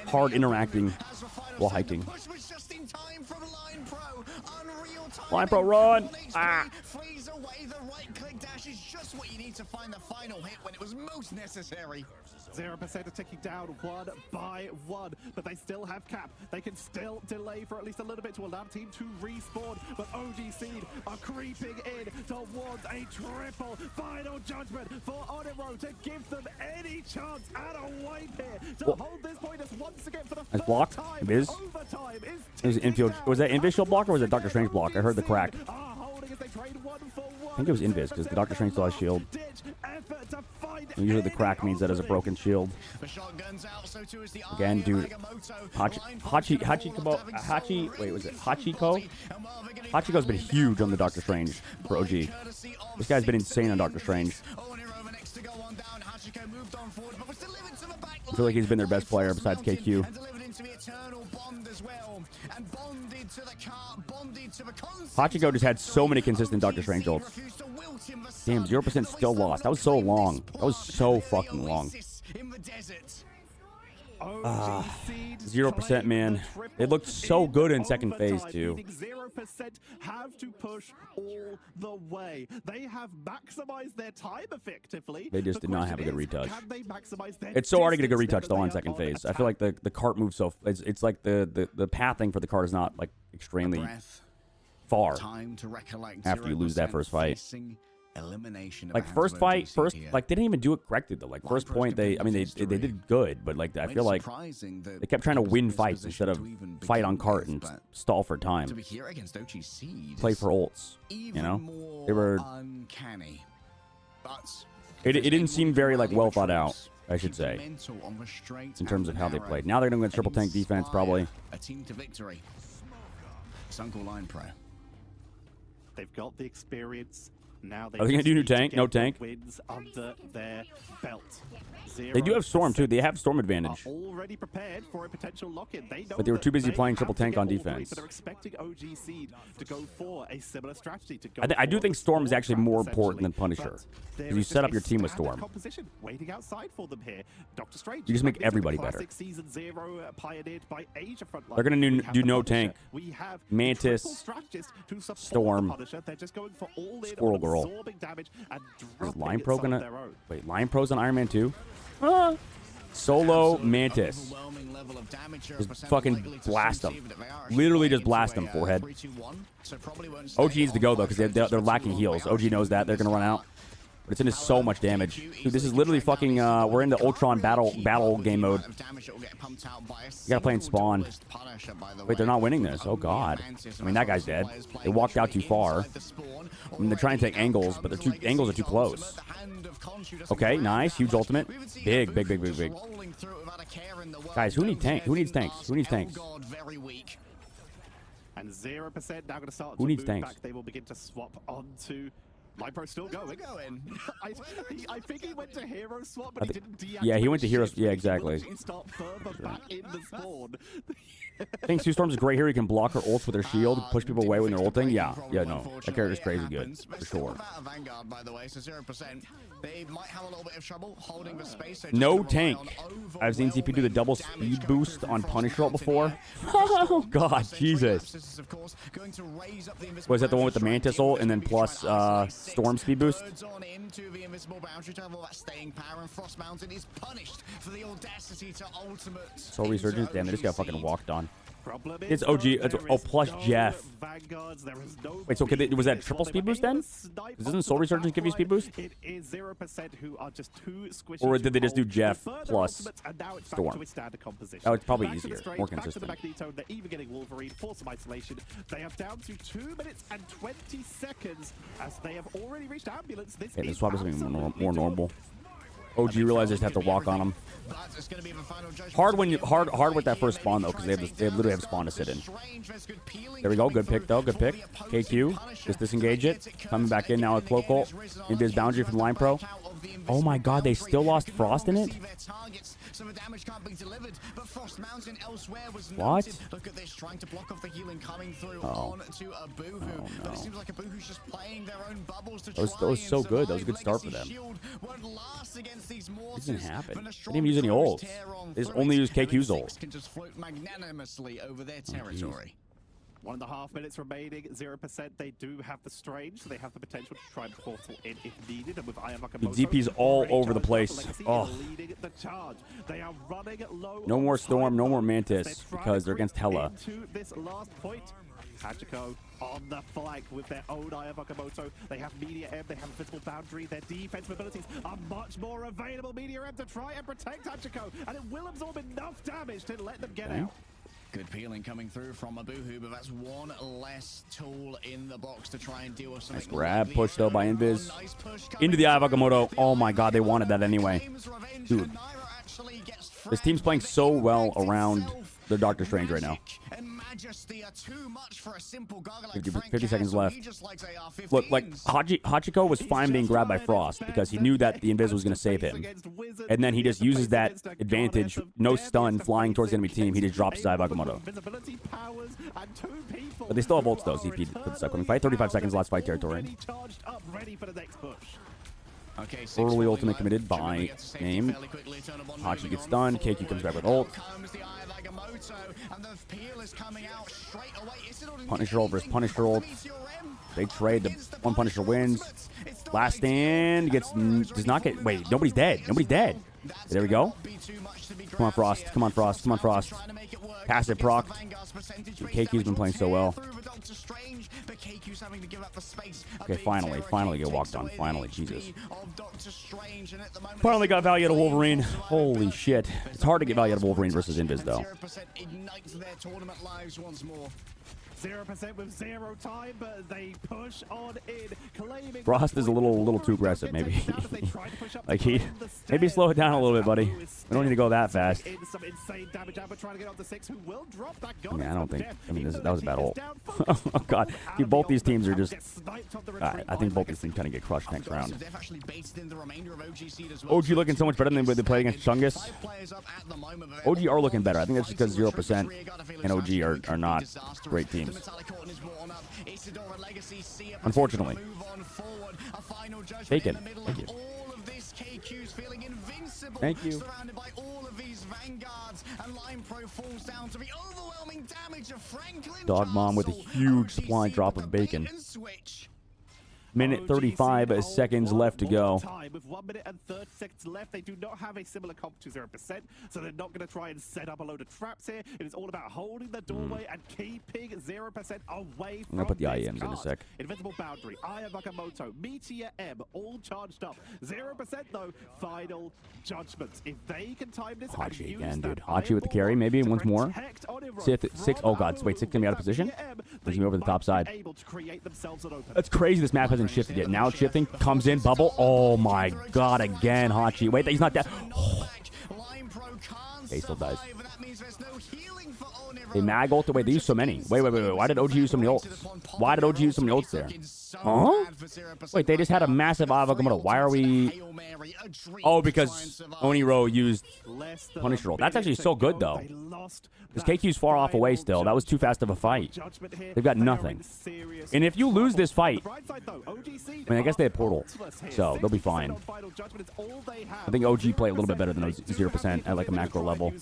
hard interacting while hiking. Line Pro, run! Ah! Freeze away. The right-click dash is just what you need to find the final hit when it was most necessary. 0% are ticking down one by one, but they still have cap. They can still delay for at least a little bit to allow the team to respawn, but OG Seed are creeping in towards a triple final judgment for Oniro to give them any chance at a wipe here to hold this point as once again for the Nice block. time. Viz. Overtime is It was infield. Was that Invis shield block or was it Dr. Strange block? I heard the crack. I think it was Invis because the Dr. Strange still has shield. Usually the crack means that has a broken shield. Again, dude. Hachi, wait, was it Hachiko? Hachiko's been huge on the Doctor Strange for OG. This guy's been insane on Doctor Strange. I feel like he's been their best player besides KQ. Hachiko just had so many consistent Doctor Strange ults. Damn, 0% still lost. That was so long. That was so fucking long. 0%, man. They looked so good in second phase, too. 0% have to push all the way. They have maximized their time effectively. They just did not have a good retouch. Can they maximize their It's so hard to get a good retouch, distance though, that on they second are phase. I attack? feel like the cart moves so... It's like the pathing for the cart is not, like, extremely far after you lose that first fight. Like first fight, like they didn't even do it correctly though. Like first point, they did good, but like I feel like they kept trying to win fights instead of fight on cart and stall for time. Play for ults, you know. They were. It didn't seem very like well thought out, I should say, in terms of how they played. Now they're going to go triple tank defense probably. A team to victory. Sunkel Line Pro. They've got the experience. Now Are they gonna do new tank? No tank. Wins under their belt. They do have Storm too. They have Storm advantage. Already prepared for a potential lock-in. But they were too busy playing triple tank on defense. They're expecting OG Seed to go for a similar strategy. To go I do think Storm is actually more important than Punisher. Because you set up your team with Storm. Waiting outside for them here. Doctor Strange. You just make everybody better. Season 0 pioneered by Asia Frontline. They're gonna do no tank. We have Mantis, Storm, They're just going for all in Squirrel Girl. Is Line Pro gonna... Wait, Line Pro's on Iron Man 2? Solo Mantis. Just fucking blast them. Literally just blast them, forehead. OG needs to go, though, because they're lacking heals. OG knows that. They're going to run out. But it's into so much damage. Dude, this is literally fucking, we're in the Ultron battle game mode. You gotta play in Spawn. Wait, they're not winning this. Oh, God. I mean, that guy's dead. They walked out too far. I mean, they're trying to take angles, but angles are too close. Okay, nice. Huge ultimate. Big. Guys, who needs tanks? Who needs tanks? Who needs tanks? And 0% now going to start Who to needs move tanks? back. They will begin to swap onto... Lipro's still going. I think he went to hero swap, but he didn't deactivate. Yeah, he went to hero. Yeah, exactly. Start further back in the spawn. I think Sue Storm's great here. He can block her ults with her shield, push people away when they're ulting. Yeah, no. That character's crazy good, for sure. No tank. I've seen CP do the double speed boost on Punisher ult before. Oh, God, Jesus. Was that the one with the Mantis ult and then plus Storm speed boost? Soul Resurgence? Damn, they just got fucking walked on. It's OG. It's, plus Jeff. Wait, so was that triple speed boost then? Doesn't Soul Resurgence give you speed boost? It is 0% who are just too squishy. Or did they just do Jeff plus Storm? That was probably easier, more consistent. They're even getting Wolverine for some isolation. They are down to 2 minutes and 20 seconds as they have already reached ambulance. Okay, this swap is something more normal. OG realized they just have to walk on him. Hard when you hard with that first spawn though, because they literally have spawn to sit in. There we go. Good pick though. Good pick. KQ. Just disengage it. Coming back in now with Cloakle. Invis boundary from Line Pro. Oh my God, they still lost Frost in it? What? Look at this, trying to block off the healing coming through Oh. onto a Boohoo. Oh, But no. it seems like a Boohoo's just playing their own bubbles to That was so good. That was a good start for them. It didn't happen. They didn't even use any ults. They just only used KQ's ult. Can just float magnanimously over their territory. 1.5 minutes remaining, 0%. They do have the Strange, so they have the potential to try and portal in if needed. And with DP's all over the place. Oh. They are running low. No more Storm, no more Mantis, because they're against Hela. Into this last point, Hachiko on the flank with their own Eye of Okamoto. They have Media M, they have a visible boundary. Their defensive abilities are much more available. Media M to try and protect Hachiko, and it will absorb enough damage to let them get out. Good peeling coming through from a Boohoo, but that's one less tool in the box to try and deal with something. Nice grab, like push the though by overall. Invis. Nice push Into the Eye of coming Okamoto. through. Oh my God, they wanted that anyway. Dude, this team's playing so well around the Doctor Strange right now. 50 seconds left. Look, like Hachiko was fine being grabbed by Frost because he knew that the Invis was going to save him. And then he just uses that advantage, no stun, flying towards the enemy team. He just drops his Eye of Okamoto. But they still have ults though, ZP for the second fight. 35 seconds, last fight territory. Okay, Early ultimate committed by name. Hachi gets stunned. KQ comes back with ult. Punisher ult versus Punisher ult. They trade. The one Punisher wins. Last stand does not get. Wait, nobody's dead. Nobody's dead. There we go. Come on, Frost. Come on, Frost. Come on, Frost. Passive proc. KQ's been playing so well. Okay, finally get walked on. Finally, Jesus. Finally got value out of Wolverine. Holy shit. It's hard to get value out of Wolverine versus Invis, though. 0% with 0 time, but they push on in, claiming Frost is a little too aggressive, maybe. Like maybe slow it down a little bit, buddy. We don't need to go that fast. I mean, I don't think. I mean, that was a bad ult. Oh God, dude, both these teams are just. I think both these teams kind of get crushed next round. OG looking so much better than when they play against Chungus. OG are looking better. I think that's just because 0% and OG are not great teams. Unfortunately. Take it. Thank you. Thank you. Dog Mom with a huge supply drop of bacon. Minute 35 seconds left to go. With 1 minute and 30 seconds left, they do not have a similar comp to 0%, so they're not going to try and set up a load of traps here. It is all about holding the doorway and keeping 0% away from I'm going to put the this IEMs in a card. sec. Invincible Boundary, Eye of Okamoto, Meteor M, all charged up. 0% though, Final Judgment. If they can time this, Hachi again, dude. Hachi with the carry, maybe once more. Six. Oh God, wait, 6 gonna be out of position. There's me over the top side. That's crazy. This map hasn't shifted yet. Now it's shifting. Comes in, bubble. Oh my God, again, Hachi. Wait, he's not dead. Oh. He still dies. They mag ult. Wait, they used so many. Wait. Why did OG use so many ults? Why did OG use so many ults there? Huh? Wait, they just had a massive Eye of Okamoto. Why are we... Oh, because Oniro used Punisher ult. That's actually so good, though. Because KQ's far off away still. That was too fast of a fight. They've got nothing. And if you lose this fight... I mean, I guess they have Portal, so they'll be fine. I think OG play a little bit better than 0% at like a macro level.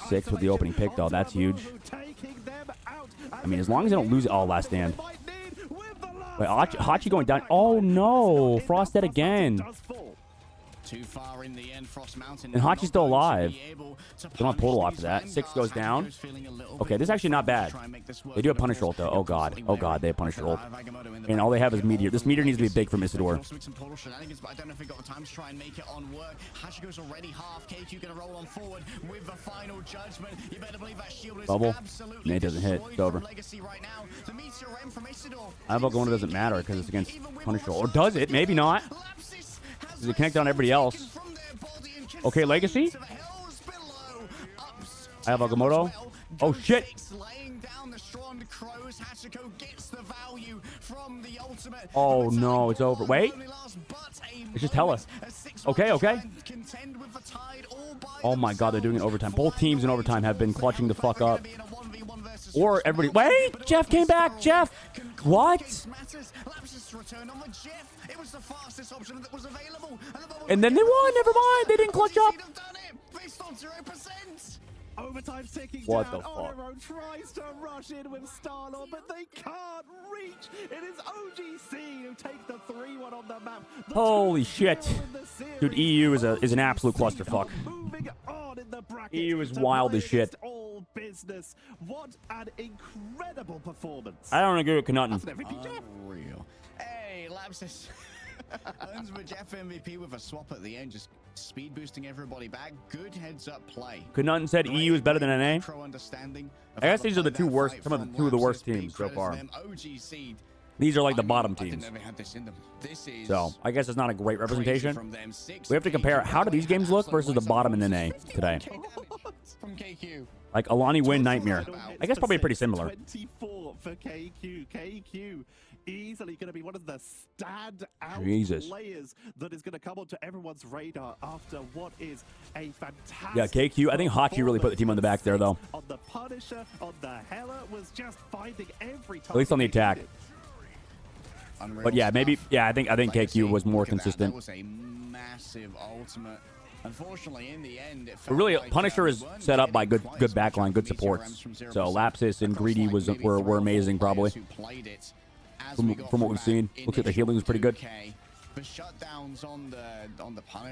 6 with the opening pick, though. That's huge. I mean, as long as they don't lose it. Oh, last stand. Wait, Hachi going down. Oh, no. Frost dead again. Too far in the end, Frost Mountain. And Hachi's still alive. They don't have Portal after that. 6 goes down. Okay, this is actually not bad. They do have Punisher ult, though. Oh, God. Oh, God, they have Punisher ult. And all they have is Meteor. This Meteor needs to be big for Missador. I don't know if they got the time to try and make it on work. Hachiko's already half. KQ gonna roll on forward with the Final Judgment. You better believe that shield is Bubble. absolutely And it doesn't hit. It's over. right now. The Meteor M from Missador. Ivogona doesn't matter because it's against Punisher ult. Or does it? Maybe not. Does it connect on everybody else? Okay, Legacy. I have Agamotto. Oh shit. Oh no, it's over. Wait. It's just Hella. Okay, okay. Oh my god, they're doing it overtime. Both teams in overtime have been clutching the fuck up. Or everybody. Wait! Jeff came back! Jeff! What? And then they won! Never mind! They didn't clutch up! Overtime's ticking what down. The fuck? Oro tries to rush in with Starlord, but they can't reach. It is OGC who take the 3-1 on the map. The holy shit. Dude, EU is an absolute clusterfuck. EU is wild as shit. All business. What an incredible performance. I don't agree with Knutton. Unreal. Hey, Lapsus. Earns the Jeff MVP with a swap at the end, just speed boosting everybody back. Good heads up play. Knutton said EU is better than NA. I guess these are the two worst, two of the worst teams so far. These are like the bottom teams. So I guess it's not a great representation. We have to compare how do these games look versus the bottom in NA today. Like Alani Win Nightmare. I guess probably pretty similar. 24 for KQ. KQ easily going to be one of the stand-out players that is going to come onto everyone's radar after what is a fantastic. Yeah, KQ. I think Hockey really put the team on the back there, though. On the Punisher, on the Hella, was just finding every time. At least on the attack. But yeah, maybe. Yeah, I think KQ was more consistent. That was a massive ultimate. Unfortunately, in the end, but really, Punisher is set up by good backline, good supports. So Lapsus and Greedy were amazing, probably. From what we've seen, looks like the healing was pretty good.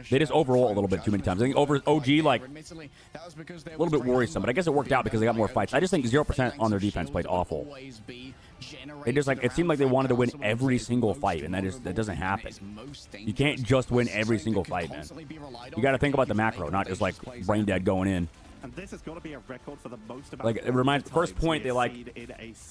They just overall a little bit too many times. I think over OG like a little bit worrisome, but I guess it worked out because they got more fights. I just think 0% on their defense played awful. They just like it seemed like they wanted to win every single fight, and that doesn't happen. You can't just win every single fight, man. You got to think about the macro, not just like brain dead going in. And this has got to be a record for the most amount. Like it reminds. First point, they like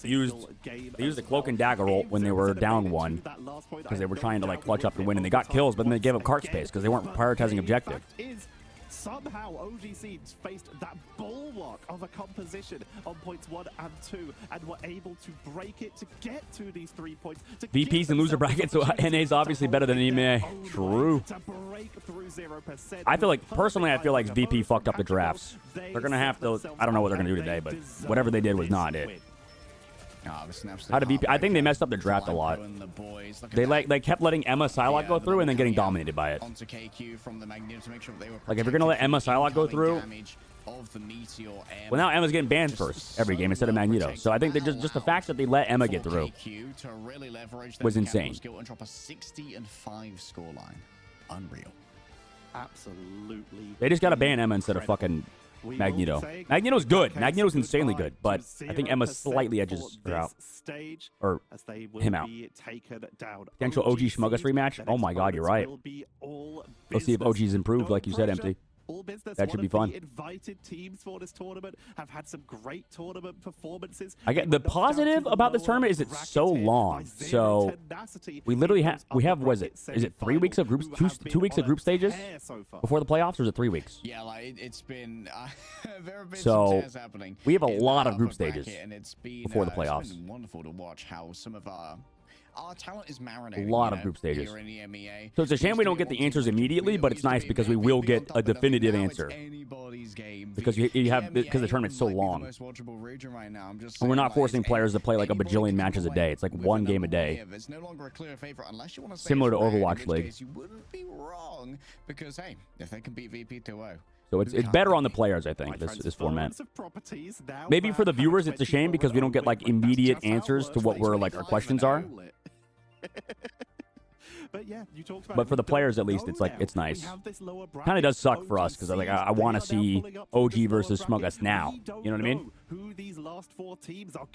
used the cloak and dagger ult when they were down one because they were trying to like clutch up and win, and they got kills, but then they gave up cart space because they weren't prioritizing objective. Somehow OGC faced that bulwark of a composition on points 1 and 2 and were able to break it to get to these 3 points. VPs and loser brackets, so NA is obviously better than EMEA. True. I feel like, personally, I feel like VP fucked up the drafts. They're going to have to, I don't know what they're going to do today, but whatever they did was not it. How did VP? I think they messed up the draft a lot. They kept letting Emma Psylocke go through and then getting dominated by it. Like if you're gonna let Emma Psylocke go through, well now Emma's getting banned first every game instead of Magneto. So I think that just the fact that they let Emma get through was insane. Unreal. Absolutely. They just gotta ban Emma instead of fucking Magneto. Magneto's good. Magneto's insanely good, but I think Emma slightly edges her out. Or him out. Potential OG Schmuggus rematch? Oh my god, you're right. Let's see if OG's improved, like you said, Empty. That should be fun. Invited teams for this tournament have had some great tournament performances. I get the positive about this tournament is it's so long. So we literally have what is it 3 weeks of groups, 2 weeks of group stages before the playoffs, or is it 3 weeks? Yeah, like it's been so happening. We have a lot of group stages before the playoffs. It's been wonderful to watch how some of our talent is marinating. A lot of group stages. So it's a shame we don't get the answers immediately, but it's nice because we will get a definitive answer. Because because the tournament's so long. And we're not forcing players to play like a bajillion matches a day. It's like one game a day. Similar to Overwatch League. You wouldn't be wrong because hey, if they can beat VP 2-0. So it's better on the players, I think, this format. Maybe for the viewers, it's a shame because we don't get like immediate answers to what our questions are. But for the players, at least, it's like it's nice. Kind of does suck for us because like I want to see OG versus Schmuggus now. You know what I mean?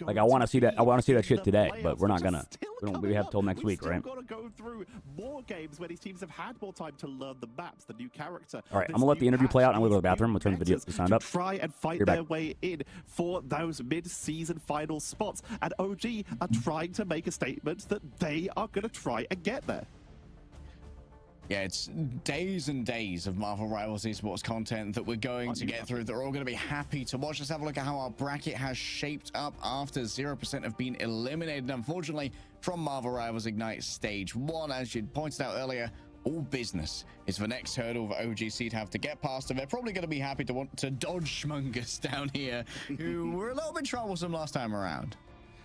Like I want to see that. I want to see that shit today, but we're not gonna. We have till next week, right? All right, I'm gonna let the interview play out. I'm gonna go to the bathroom. I'll turn the video sound up. Try and fight their way in for those mid-season final spots, and OG are trying to make a statement that they are gonna try and get there. Yeah, it's days and days of Marvel Rivals Esports content that we're going to get through. They're all going to be happy to watch. Let's have a look at how our bracket has shaped up after 0% have been eliminated, unfortunately, from Marvel Rivals Ignite Stage 1. As you pointed out earlier, all business is the next hurdle for OGC to have to get past, and they're probably going to be happy to want to dodge Schmungus down here, who were a little bit troublesome last time around.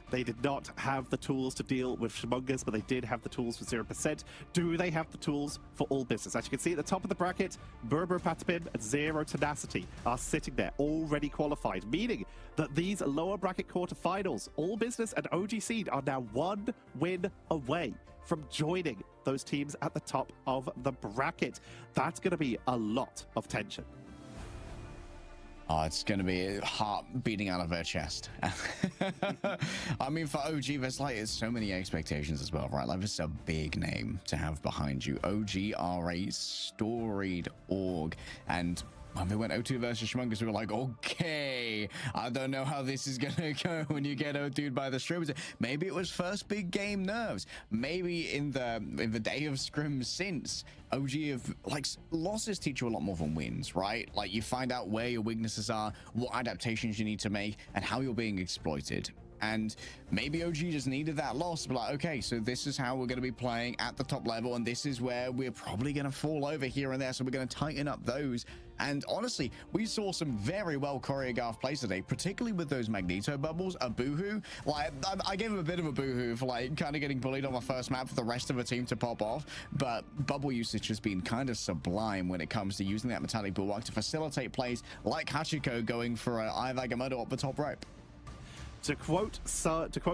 They did not have the tools to deal with Schmungus, but they did have the tools for 0%. Do they have the tools for all business? As you can see at the top of the bracket, Berber, Patapim, and Zero Tenacity are sitting there, already qualified, meaning that these lower bracket quarterfinals, all business and OGC, are now 1 win away from joining those teams at the top of the bracket. That's going to be a lot of tension. Oh, it's going to be a heart beating out of her chest. I mean, for OG, there's so many expectations as well, right? Like, this is a big name to have behind you. OG are a storied org, and when we went 0-2 versus Schmungus, we were like, okay, I don't know how this is gonna go when you get 0-2'd by the scrims. Maybe it was first big game nerves. Maybe in the day of scrims since, OG have, losses teach you a lot more than wins, right? Like, you find out where your weaknesses are, what adaptations you need to make, and how you're being exploited. And maybe OG just needed that loss to be like, okay, so this is how we're going to be playing at the top level, and this is where we're probably going to fall over here and there, so we're going to tighten up those. And honestly, we saw some very well choreographed plays today, particularly with those Magneto bubbles. A boohoo, I gave him a bit of a boohoo for kind of getting bullied on the first map for the rest of the team to pop off, but bubble usage has been kind of sublime when it comes to using that metallic bulwark to facilitate plays like Hachiko going for an Eye of Agamotto up the top rope. To quote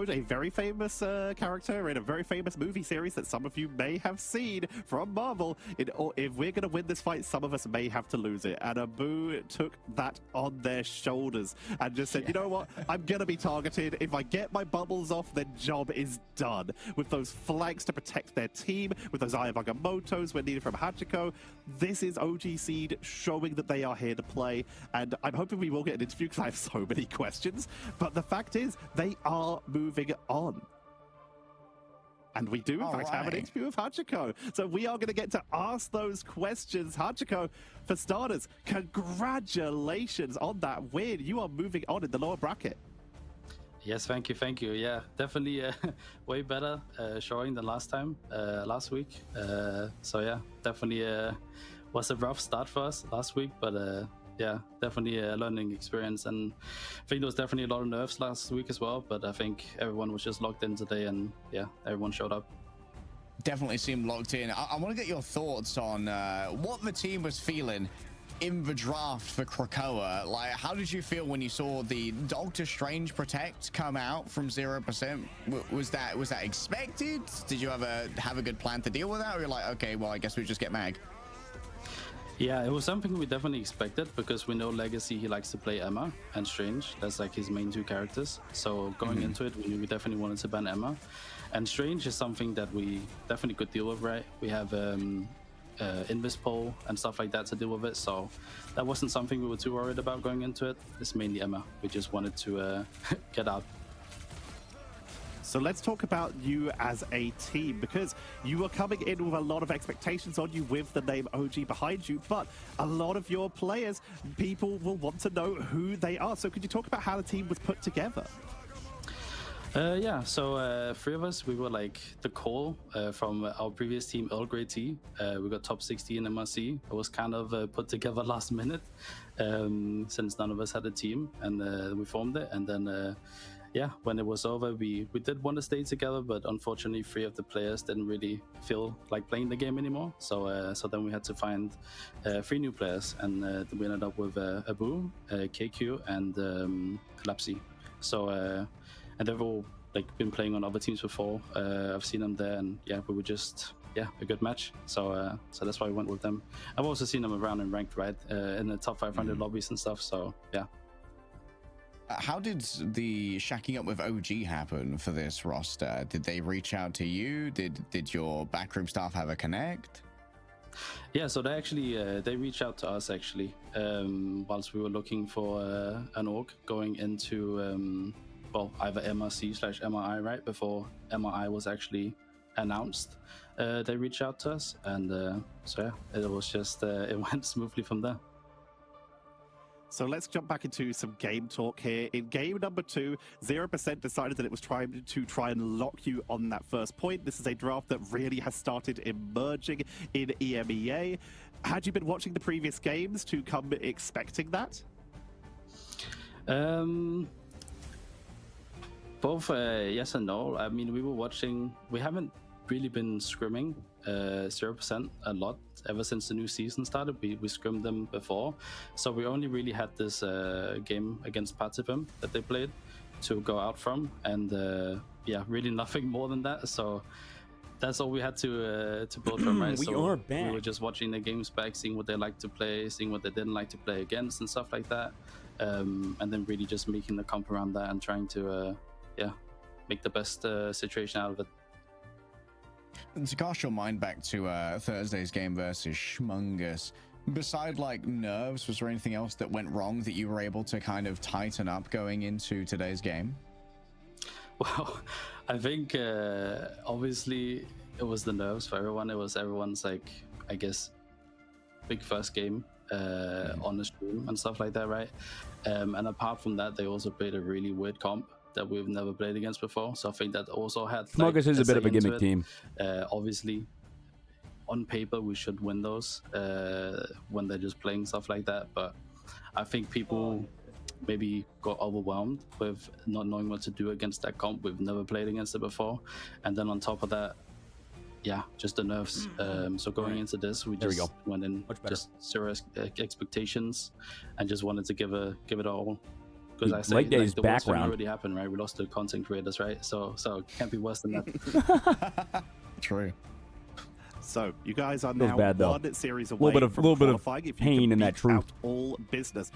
a very famous character in a very famous movie series that some of you may have seen from Marvel, if we're going to win this fight, some of us may have to lose it. And Abu took that on their shoulders and just said, you know what, I'm going to be targeted. If I get my bubbles off, then job is done. With those flanks to protect their team, with those Eye of Agamottos when needed from Hachiko, this is OG Seed showing that they are here to play. And I'm hoping we will get an interview because I have so many questions. But the fact is, they are moving on. And we do, in fact, have an interview with Hachiko. So we are going to get to ask those questions. Hachiko, for starters, congratulations on that win. You are moving on in the lower bracket. Yes, thank you. Yeah, definitely way better showing than last week. So yeah, definitely was a rough start for us last week, but yeah, definitely a learning experience, and I think there was definitely a lot of nerves last week as well, but I think everyone was just locked in today, and yeah, everyone showed up. Definitely seemed locked in. I want to get your thoughts on what the team was feeling in the draft for Krakoa. Like, how did you feel when you saw the Doctor Strange Protect come out from 0%? Was that expected? Did you have a good plan to deal with that, or you're like, okay, well, I guess we just get Mag? Yeah, it was something we definitely expected, because we know Legacy, he likes to play Emma and Strange. That's like his main two characters. So going into it, we definitely wanted to ban Emma. And Strange is something that we definitely could deal with, right? We have Invis Pole and stuff like that to deal with it. So that wasn't something we were too worried about going into it. It's mainly Emma. We just wanted to get out. So let's talk about you as a team, because you are coming in with a lot of expectations on you with the name OG behind you, but a lot of your players, people will want to know who they are. So could you talk about how the team was put together? Yeah, so 3 of us, we were like the core from our previous team, Earl Grey Tea. We got top 60 in MRC. It was kind of put together last minute, since none of us had a team, and we formed it. And then yeah, when it was over, we did want to stay together, but unfortunately 3 of the players didn't really feel like playing the game anymore. So so then we had to find 3 new players, and we ended up with Abu, KQ, and Lapsi. So and they've all been playing on other teams before. I've seen them there, and yeah, we were just a good match. So so that's why we went with them. I've also seen them around in ranked, right, in the top 500 lobbies and stuff. So yeah. How did the shacking up with OG happen for this roster? Did they reach out to you? Did your backroom staff have a connect? Yeah, so they actually they reached out to us actually whilst we were looking for an org going into well, either MRC/MRI, right, before MRI was actually announced, they reached out to us, and so yeah, it was just it went smoothly from there. So let's jump back into some game talk here. In game number 2, 0% decided that it was trying and lock you on that first point. This is a draft that really has started emerging in EMEA. Had you been watching the previous games to come expecting that? Both yes and no. I mean, we were watching. We haven't really been scrimming 0% a lot ever since the new season started. We scrimmed them before, so we only really had this game against Patipim that they played to go out from, and yeah, really nothing more than that. So that's all we had to build from. Right? We so are back. We were just watching the games back, seeing what they like to play, seeing what they didn't like to play against, and stuff like that, and then really just making the comp around that and trying to yeah, make the best situation out of it. And to cast your mind back to Thursday's game versus Schmungus, beside like nerves, was there anything else that went wrong that you were able to kind of tighten up going into today's game? Well, I think obviously it was the nerves for everyone. It was everyone's, like, I guess, big first game on the stream and stuff like that, right? And apart from that, they also played a really weird comp that we've never played against before. So I think that also had... Schmungus is a bit of a gimmick team. Obviously, on paper, we should win those when they're just playing stuff like that. But I think people maybe got overwhelmed with not knowing what to do against that comp. We've never played against it before. And then on top of that, yeah, just the nerves. So going into this, we just went in just zero expectations and just wanted to give it all. Because I say, like, the worst thing already happened, right? We lost to content creators, right? So it can't be worse than that. True. So you guys are now one series away. A little bit of pain in that truth. All business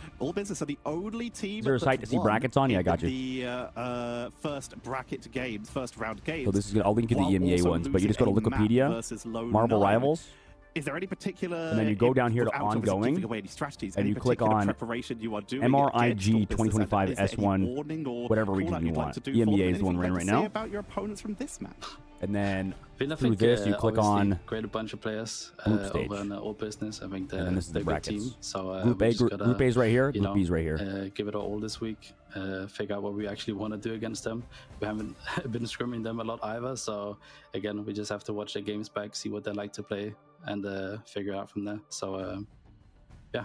are the only team. Is there a site to see brackets on? Yeah, I got you. The first bracket games, first round games. So this is I'll link you the EMEA ones, but you just go to Wikipedia, Marvel Rivals. Is there any particular? And then you go down here to ongoing, and you click on MRIG 2025 S1, whatever region you want. EMEA is the one we're in right now. About your opponents from this match. And then through this, you click on create a bunch of players over in all business. I think and then this is the brackets. Team. So Group A, Group A is right here. Group B is right here. Give it all this week. Figure out what we actually want to do against them. We haven't been scrimming them a lot either. So again, we just have to watch the games back, see what they like to play, and figure out from there. So yeah.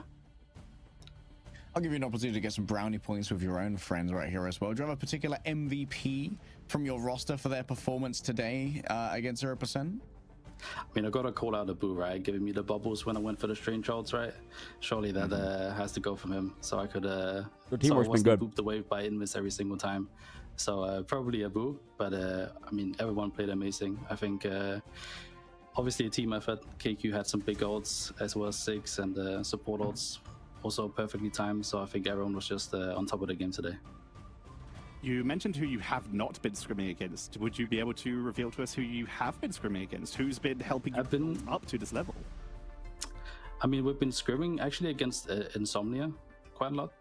I'll give you an opportunity to get some brownie points with your own friends right here as well. Do you have a particular MVP from your roster for their performance today against 0%? I mean, I got to call out a Boo, right? Giving me the bubbles when I went for the strange odds, right? Surely that has to go from him. So I could... Their teamwork's been good. Booped away by in-miss every single time. So probably a Boo. But I mean, everyone played amazing. I think... obviously a team effort. KQ had some big ults as well as 6, and support ults also perfectly timed. So I think everyone was just on top of the game today. You mentioned who you have not been scrimming against. Would you be able to reveal to us who you have been scrimming against? Who's been helping you build up to this level? I mean, we've been scrimming actually against Insomnia quite a lot.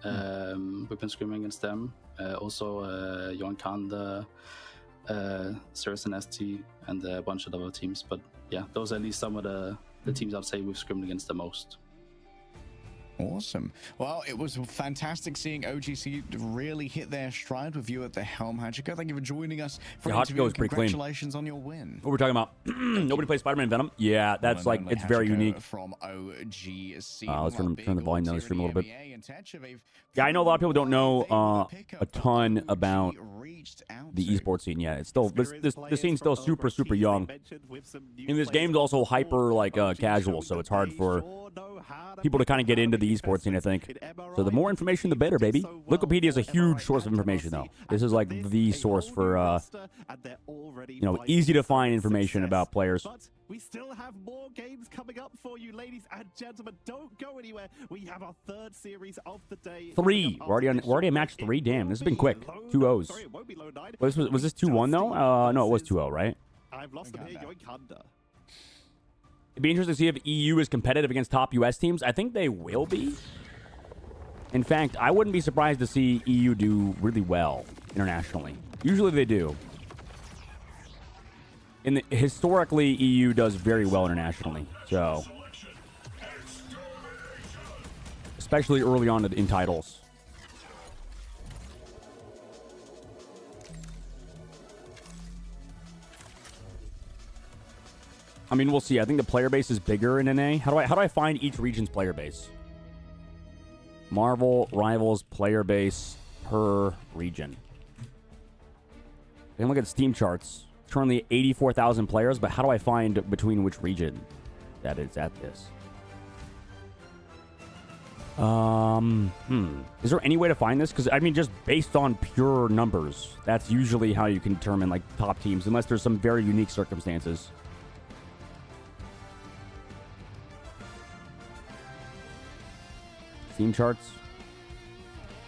We've been scrimming against them. Also, Johan Kanda, Saracen ST, and a bunch of other teams. But yeah, those are at least some of the teams I'd say we've scrimmed against the most. Awesome. Well, it was fantastic seeing OGC really hit their stride with you at the helm, Hachiko. Thank you for joining us for an interview. Congratulations on your win. What we're talking about? Nobody plays Spider-Man Venom? Yeah, that's like, it's very unique. From OGC. Let's turn the volume down the stream a little bit. Yeah, I know a lot of people don't know a ton about the esports scene yet. It's still, the scene's still super young. And this game's also hyper like casual, so it's hard for people to kind of get into the esports scene, I think. So the more information, the better, baby. Wikipedia is a huge source of information, though. This is like the source for, you know, easy to find information about players. We still have more games coming up for you, ladies and gentlemen. Don't go anywhere. We have our third series of the day. 3. We're already at match 3. Damn, this has been quick. 2 O's. Was this 2-1 though? No, it was 2-0, right? I've lost them here. Yoinkanda. It'd be interesting to see if EU is competitive against top US teams. I think they will be. In fact, I wouldn't be surprised to see EU do really well internationally. Usually they do. historically, EU does very well internationally. So, especially early on in titles. I mean, we'll see. I think the player base is bigger in NA. How do I find each region's player base? Marvel Rivals player base per region. I can look at Steam charts. Currently 84,000 players, but how do I find between which region that is at this? Is there any way to find this? Because, I mean, just based on pure numbers, that's usually how you can determine, like, top teams, unless there's some very unique circumstances. Steam charts.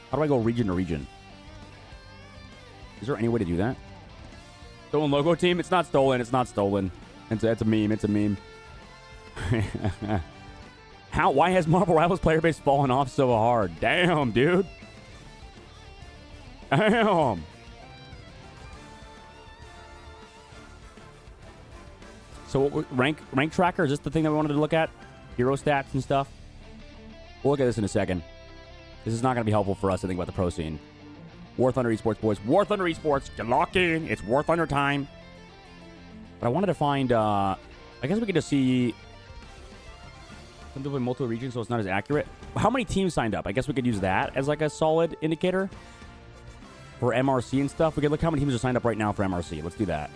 How do I go region to region? Is there any way to do that? Stolen logo team? It's not stolen. It's not stolen. It's a meme. It's a meme. Why has Marvel Rivals player base fallen off so hard? Damn, dude. Damn. So what, rank tracker? Is this the thing that we wanted to look at? Hero stats and stuff? We'll look at this in a second. This is not going to be helpful for us to think about the pro scene. War Thunder Esports, boys. War Thunder Esports. Get locked in. It's War Thunder time. But I wanted to find... I guess we could just see... Some people in multiple regions, so it's not as accurate. How many teams signed up? I guess we could use that as like a solid indicator for MRC and stuff. We could look how many teams are signed up right now for MRC. Let's do that.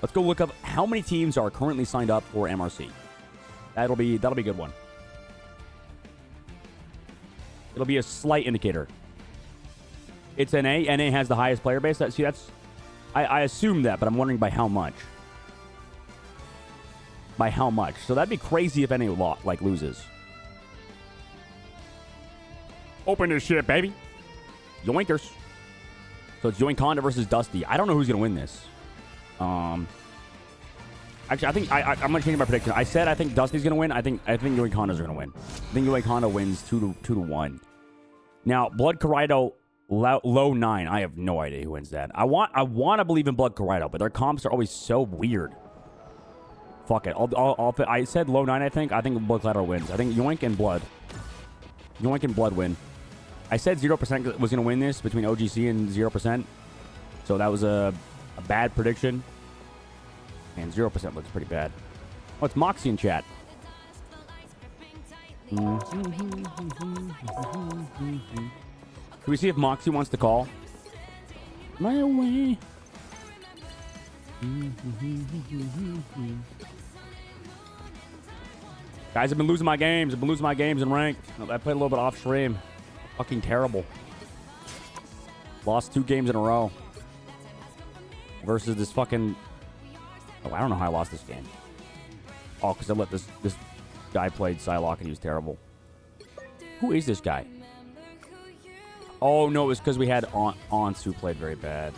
Let's go look up how many teams are currently signed up for MRC. That'll be a good one. It'll be a slight indicator. It's NA. NA has the highest player base. See, that's... I assume that, but I'm wondering by how much. By how much. So that'd be crazy if NA loses. Open this shit, baby. Yoinkers. So it's Yoinkonda versus Dusty. I don't know who's going to win this. Actually, I think I'm going to change my prediction. I said I think Dusty's going to win. I think Yoinkonda's going to win. I think Yoinkonda wins 2-1. Now, Blood Karido low 9. I have no idea who wins that. I want to believe in Blood Karido, but their comps are always so weird. Fuck it. I said low 9, I think. I think Blood Karido wins. I think Yoink and Blood win. I said 0% was going to win this between OGC and 0%. So that was a bad prediction. And 0% looks pretty bad. Oh, it's Moxie in chat. Can we see if Moxie wants to call? My way. Guys, I've been losing my games. In ranked. I played a little bit off stream. Fucking terrible. Lost 2 games in a row. Versus this fucking... Oh, I don't know how I lost this game. Oh, because I let this guy played Psylocke and he was terrible. Who is this guy? Oh, no, it was because we had Aunts who played very bad.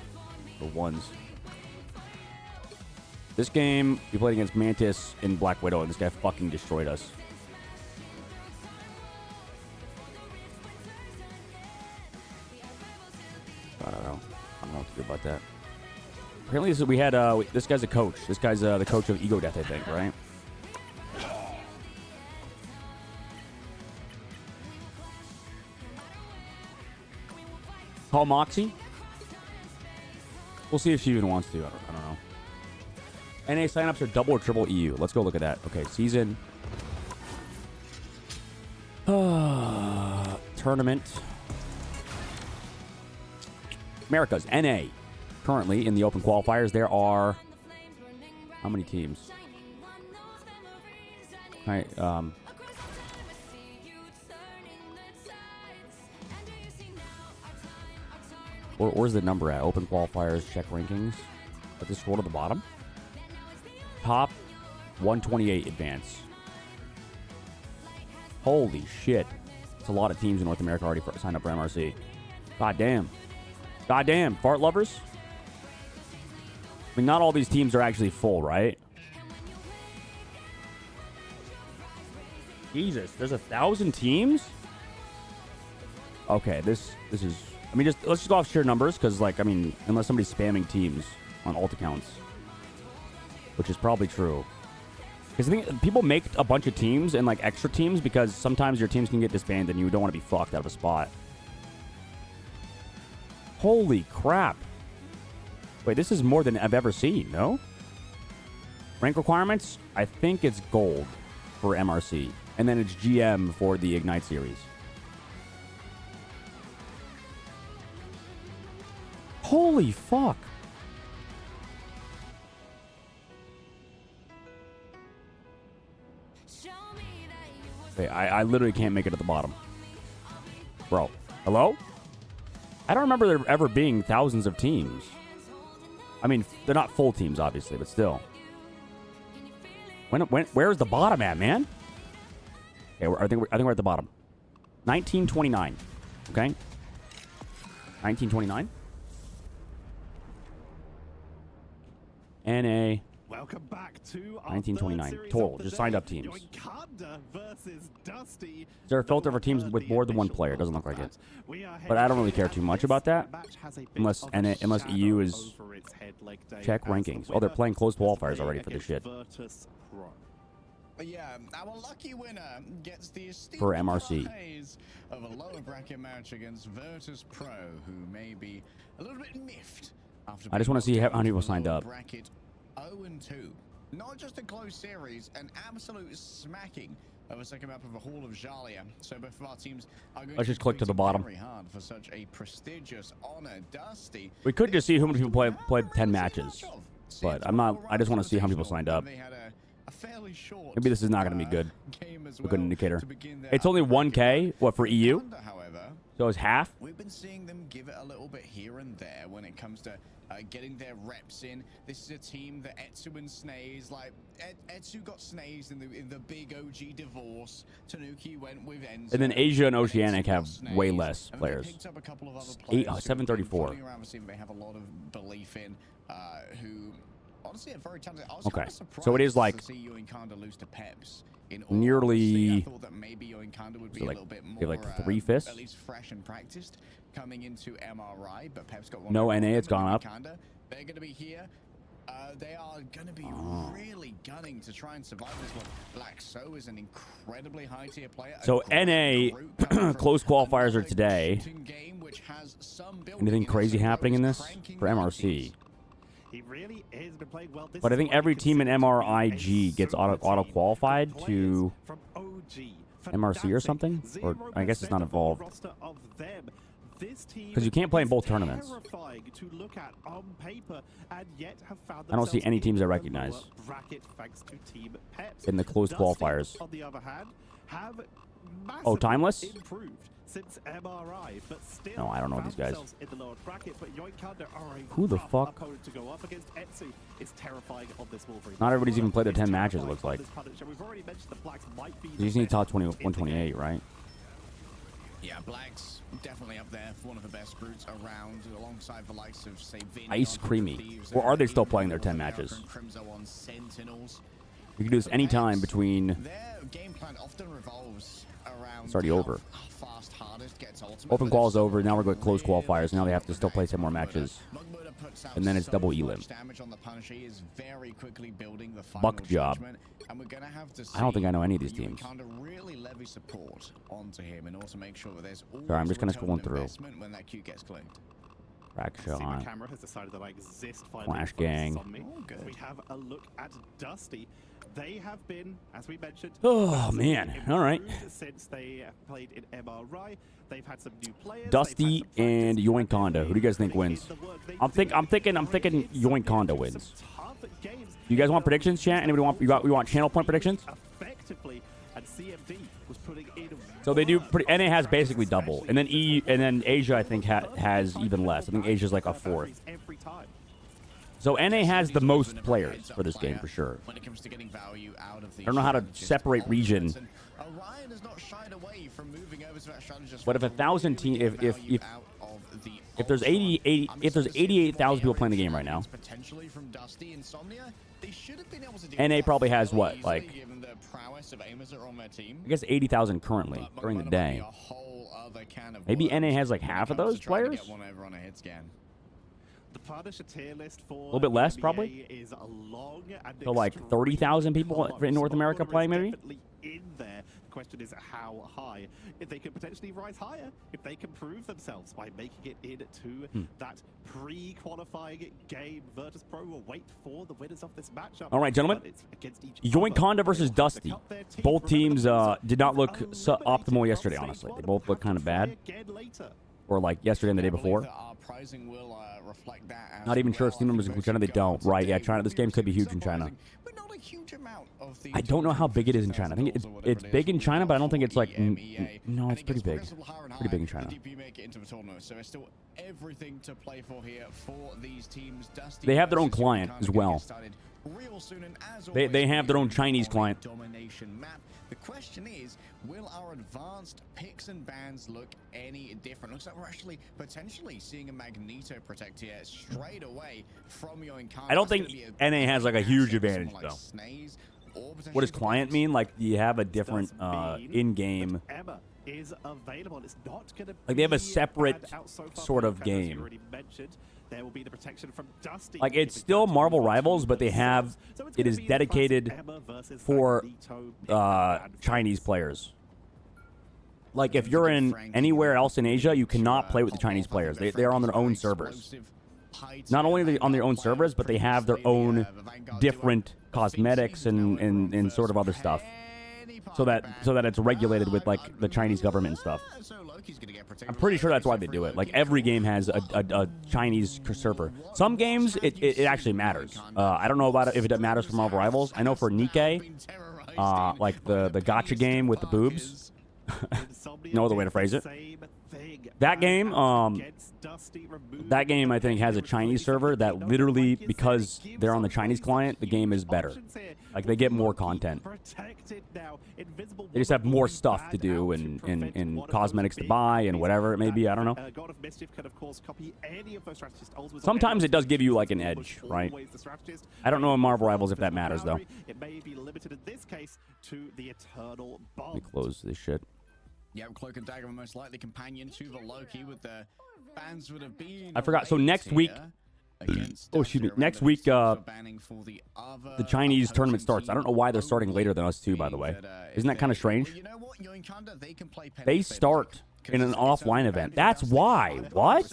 The ones. This game, we played against Mantis and Black Widow, and this guy fucking destroyed us. I don't know what to do about that. Apparently, we had this guy's a coach. This guy's the coach of Ego Death, I think, right? Call Moxie. We'll see if she even wants to. I don't know. NA signups are double or triple EU. Let's go look at that. Okay, season. Tournament. Americas. NA. Currently, in the open qualifiers, there are... How many teams? All right, where's the number at? Open qualifiers, check rankings. Let this scroll to the bottom. Top 128 advance. Holy shit. It's a lot of teams in North America already signed up for MRC. God damn. God damn. Fart lovers? I mean, not all these teams are actually full, right? Jesus, there's 1,000 teams? Okay, this is... I mean, let's just go off sheer numbers, because, like, I mean, unless somebody's spamming teams on alt accounts. which is probably true. Because I think people make a bunch of teams and like extra teams because sometimes your teams can get disbanded and you don't want to be fucked out of a spot. Holy crap. Wait, this is more than I've ever seen, no? Rank requirements? I think it's gold for MRC. And then it's GM for the Ignite series. Holy fuck. Wait, I literally can't make it at the bottom. Bro. Hello? I don't remember there ever being thousands of teams. I mean, they're not full teams, obviously, but still. Where's the bottom at, man? Okay, I think we're at the bottom. 1929. Okay? 1929. NA. Welcome back to 1929. Total. Just signed up teams. Is there a filter for teams with more than one player? It doesn't look like it. But I don't really care too much about that. Unless EU is... Check rankings. Oh, they're playing closed qualifiers already for this shit. Yeah, our lucky winner gets the esteemed for MRC prize of a lower bracket match against Virtus Pro, who may be a little bit miffed after I just want to see how many people signed up. Bracket 0-2. Not just a close series, an absolute smacking of a second map of a Hall of Jalia. So both of our teams are going Let's just click to the bottom. very hard for such a prestigious honor. Dusty. We could just see how many people played 10 matches, but I'm not. I just want to see how many people signed up. Maybe this is not going to be good. A good indicator. It's only 1K. What for EU? So it's half. We've been seeing them give it a little bit here and there when it comes to getting their reps in. This is a team that Etsu and Snaze, like Etsu got Snaze in the big OG divorce. Tanuki went with Enzo. And then Asia and Oceanic have way less players. 734. They have a lot of belief in who. Honestly, very talented. Okay, so it is like nearly like 3/5. At least fresh and practiced coming into MRI, but Pep's got one. No NA, it's gone up. They're going to be here. They are going to be really gunning to try and survive this one. Black So is an incredibly high tier player. So NA close qualifiers are today. Anything crazy happening in this for MRC? He really has been playing well. But I think every team in MRIG gets auto qualified to MRC or something, or I guess it's not involved because you can't play in both tournaments. I don't see any teams I recognize in the closed qualifiers. Oh, Timeless? Since MRI, but still no, I don't know these guys. In the lower bracket, but who the fuck? To go up against Etsu is terrifying on this Wolverine. Not everybody's even played their 10 matches, it looks like. We've already mentioned the Blacks might be you just need top 20, 128, right? Yeah, Blacks definitely up there for one of the best brutes around, alongside the likes of, say, Ice Creamy. Or are they still playing their 10 matches? You can do this anytime between... Their game plan often revolves around... It's already over. Open qual is over. Now we're going to close qualifiers. Now they have to still play 10 more matches. And then it's double elim. Buck job. I don't think I know any of these teams. Sorry, I'm just kind of scrolling through. Crack shot. Flash gang. We have a look at Dusty. They have been, as we mentioned, oh man, all right. Since they played in MRI, they've had some new players. Dusty and Yoink Honda. Who do you guys think wins? I'm thinking Yoink Honda wins. You guys want predictions, chat? Anybody want? We want channel point predictions? Effectively, and CMD was putting in. So they do. NA has basically double, and then then Asia I think has even less. I think Asia's like a fourth. So NA has the most players for this game for sure. I don't know how to separate region. But if 1,000 team, if there's 88,000 people playing the game right now, NA probably has what, like, I guess 80,000 currently during the day. Maybe NA has like half of those players. The Punisher tier list for A little bit less, EMEA probably? is long and So, like, 30,000 people in North America playing, maybe? Definitely in there. The question is how high. If they can potentially rise higher, if they can prove themselves by making it into that pre-qualifying game, Virtus Pro will wait for the winners of this matchup. All right, gentlemen. But it's against each Yoink other. Honda versus They have to Dusty. cut their teeth. Both teams did not look Eliminated optimal from yesterday, stage honestly. one They and both have looked kind of to try bad. again later. Or like yesterday and the day before. Not even sure if Steam numbers include China. They don't. Right, yeah, China. This game could be huge in China. I don't know how big it is in China. I think it's big in China, but I don't think it's like... no, it's pretty big. Pretty big in China. They have their own client as well. They have their own Chinese client. The question is, will our advanced picks and bans look any different? Looks like we're actually potentially seeing a Magneto Protect here straight away from Yoink. I don't think NA has like a huge advantage though. What does client mean? Like, you have a different in-game... Emma is available. It's not gonna Like, they have a be separate bad out so far sort for of Elk, as you game. already mentioned. There will be the protection from Dusty. Like, it's still Marvel Rivals, but they have... It is dedicated for Chinese players. Like, if you're in anywhere else in Asia, you cannot play with the Chinese players. They're on their own servers. Not only are they on their own servers, but they have their own different cosmetics and sort of other stuff. So that it's regulated with, like, the Chinese government and stuff. I'm pretty sure that's why they do it. Like, every game has a Chinese server. Some games, it actually matters. I don't know about it if it matters for Marvel Rivals. I know for Nikkei, like the gacha game with the boobs, no other way to phrase it. That game I think has a Chinese server that literally, because they're on the Chinese client, the game is better. Like, they get more content. They just have more stuff to do and cosmetics to buy and whatever it may be. I don't know. Sometimes it does give you like an edge, right? I don't know in Marvel Rivals if that matters though. It may be limited in this case to the Eternal Let me Bomb. close this shit. Yeah, Cloak and Dagger were most likely companion to the Loki, with the fans would have been... I forgot. So next week... Oh, excuse me. Next week, the Chinese tournament starts. I don't know why they're starting later than us too, by the way. Isn't that kind of strange? They start in an offline event. That's why. What?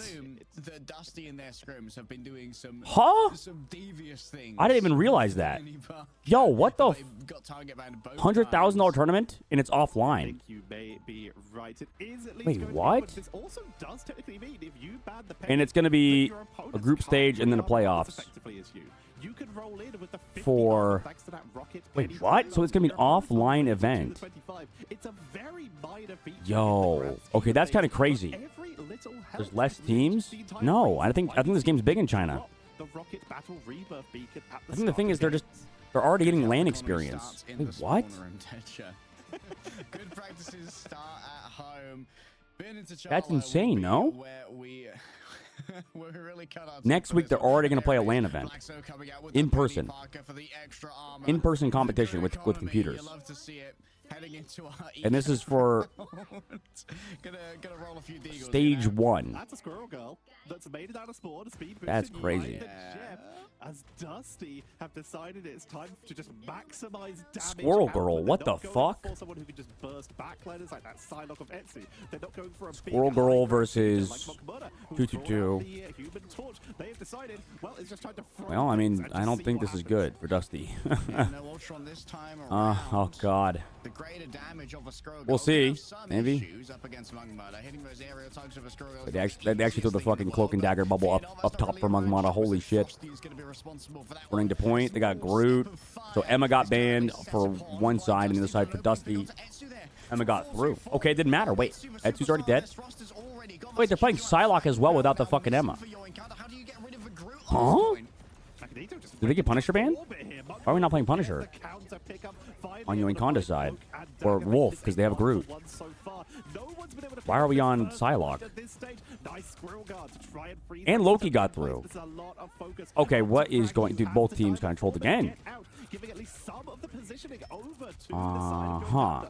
The Dusty and their scrims have been doing some devious things. I didn't even realize that. Yo, what the $100,000 tournament and it's offline? You may be right. It is at least Wait, going to be, what? but this also does technically mean if you ban the And it's going to be your a opponents group can't stage and then a run as playoffs effectively as you could roll in with the 50 for... thanks to that rocket Wait, anytime what? So it's going to be an offline event. 25. It's a very minor feature. Yo, okay, that's kind of crazy. There's less teams? No, I think this game's big in China. I think the thing is they're already getting LAN experience. Wait, what? Good practices start at home. That's insane, no? Next week, they're already going to play a LAN event. In person. In-person competition with computers. And this is for stage 1. That's a squirrel girl that's made it out of spawn. That's crazy. As Dusty have decided it's time to just maximize damage. Squirrel girl, output. what They're the not going fuck? for someone who can just burst backliners like that Psylocke of Etsy. They're not going for a Squirrel big girl high versus like Mokmura, who's 222. brought out the Human Torch. They have decided, well, it's just time to throw Well, I mean, things and I just don't see think what this is happens. good for Dusty. Oh, God. We'll see. Maybe. They actually threw the fucking Cloak and Dagger bubble up top for Mugmata. Holy shit. Running to point. They got Groot. So Emma got banned for one side and the other side for Dusty. Emma got through. Okay, it didn't matter. Wait, Etsu's already dead? Wait, they're playing Psylocke as well without the fucking Emma. Huh? Did they get Punisher banned? Why are we not playing Punisher? On Yoink Honda's side. Or Wolf, because they have a Groot. Why are we on Psylocke? And Loki got through. Okay, what is going... Dude, both teams controlled again. Uh-huh.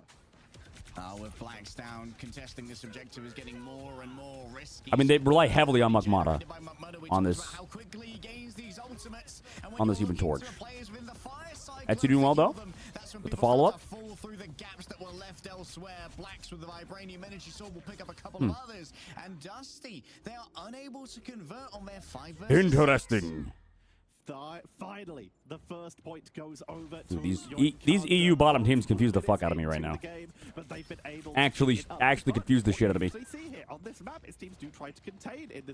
With Blacks down, contesting this objective is getting more and more risky. I mean, they rely heavily on Magmata on this Human Torch. Etsu doing well though with the follow-up. Through the gaps that were left elsewhere. Blacks with the Vibranium Energy Sword will pick up a couple of others. And Dusty, they are unable to convert on their 5 versus Interesting. Finally, the first point goes over Dude, to these EU bottom teams confuse the fuck out of me right now. Actually confuse the shit out of me.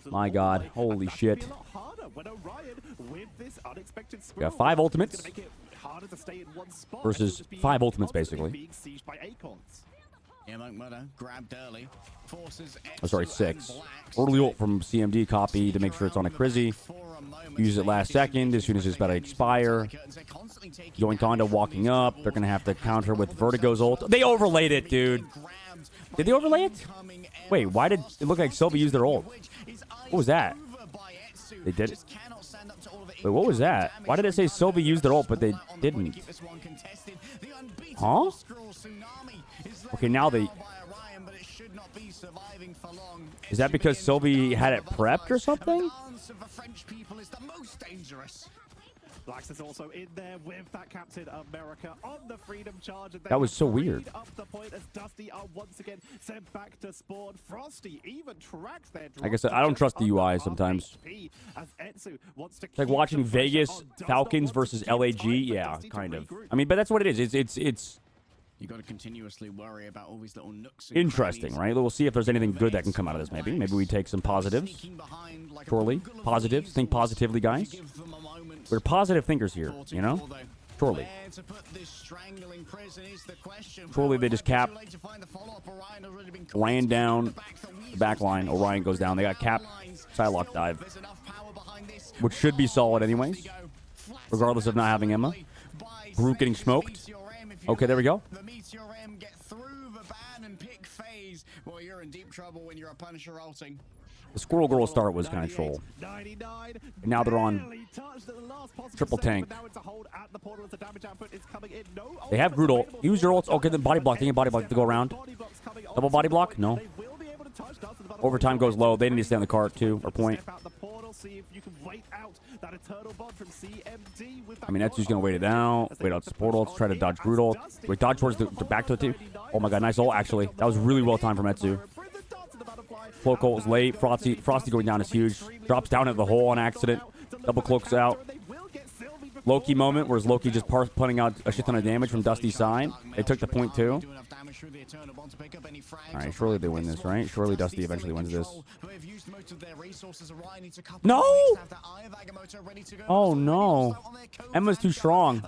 My God, holy shit. We got 5 ultimates versus 5 ultimates basically. Grabbed early. Oh, sorry, 6. Early ult from CMD copy to make sure it's on a Crizzy. Use it last second as soon as it's about to expire. Yoink Honda walking up. They're going to have to counter with Vertigo's ult. They overlaid it, dude. Did they overlay it? Wait, why did it look like Sylvie used their ult? What was that? They did. Wait, what was that? Why did it say Sylvie used their ult, but they didn't? Huh? Okay, now they... Is that because Sylvie had it prepped or something? Blacks is also in there with that Captain America on the Freedom Charge. And that was so weird. Up the point as Dusty are once again sent back to spawn. Frosty even tracks their like I said, I don't trust the UI sometimes. It's like watching Vegas Falcons versus LAG. Yeah, kind of. I mean, but that's what it is. It's you got to continuously worry about all these little nooks. Interesting, right? We'll see if there's anything good that can come out of this. Maybe we take some positives. Surely, positives. Think positively, guys. We're positive thinkers here, you know. Surely. Surely they just cap. Land down. The back line. Orion goes down. They got cap. Psylocke dive, which should be solid anyways, regardless of not having Emma. Groot getting smoked. Okay, there we go. The Meteor M get through the ban and pick phase. Well, you're in deep trouble when you're a Punisher ulting. The Squirrel Girl start was kind of troll. And now they're on triple tank. They have Groot ult. Use your ults. Okay, then body block. They can body block to go around. Double body block? No. Overtime goes low. They need to stay on the cart too, or point. I mean, Etsu's going to wait it out. Wait out support ults. Try to dodge Groot ult. Wait, dodge towards the back to the team. Oh my God, nice ult actually. That was really well timed from Etsu. Cloak ult was late. Frosty going down is huge. Drops down at the hole on accident. Double cloaks out. Loki moment, whereas Loki just putting out a shit ton of damage from Dusty's side. They took the point too. Alright, surely they win this, right? Surely Dusty eventually wins this. No! Oh no. Emma's too strong.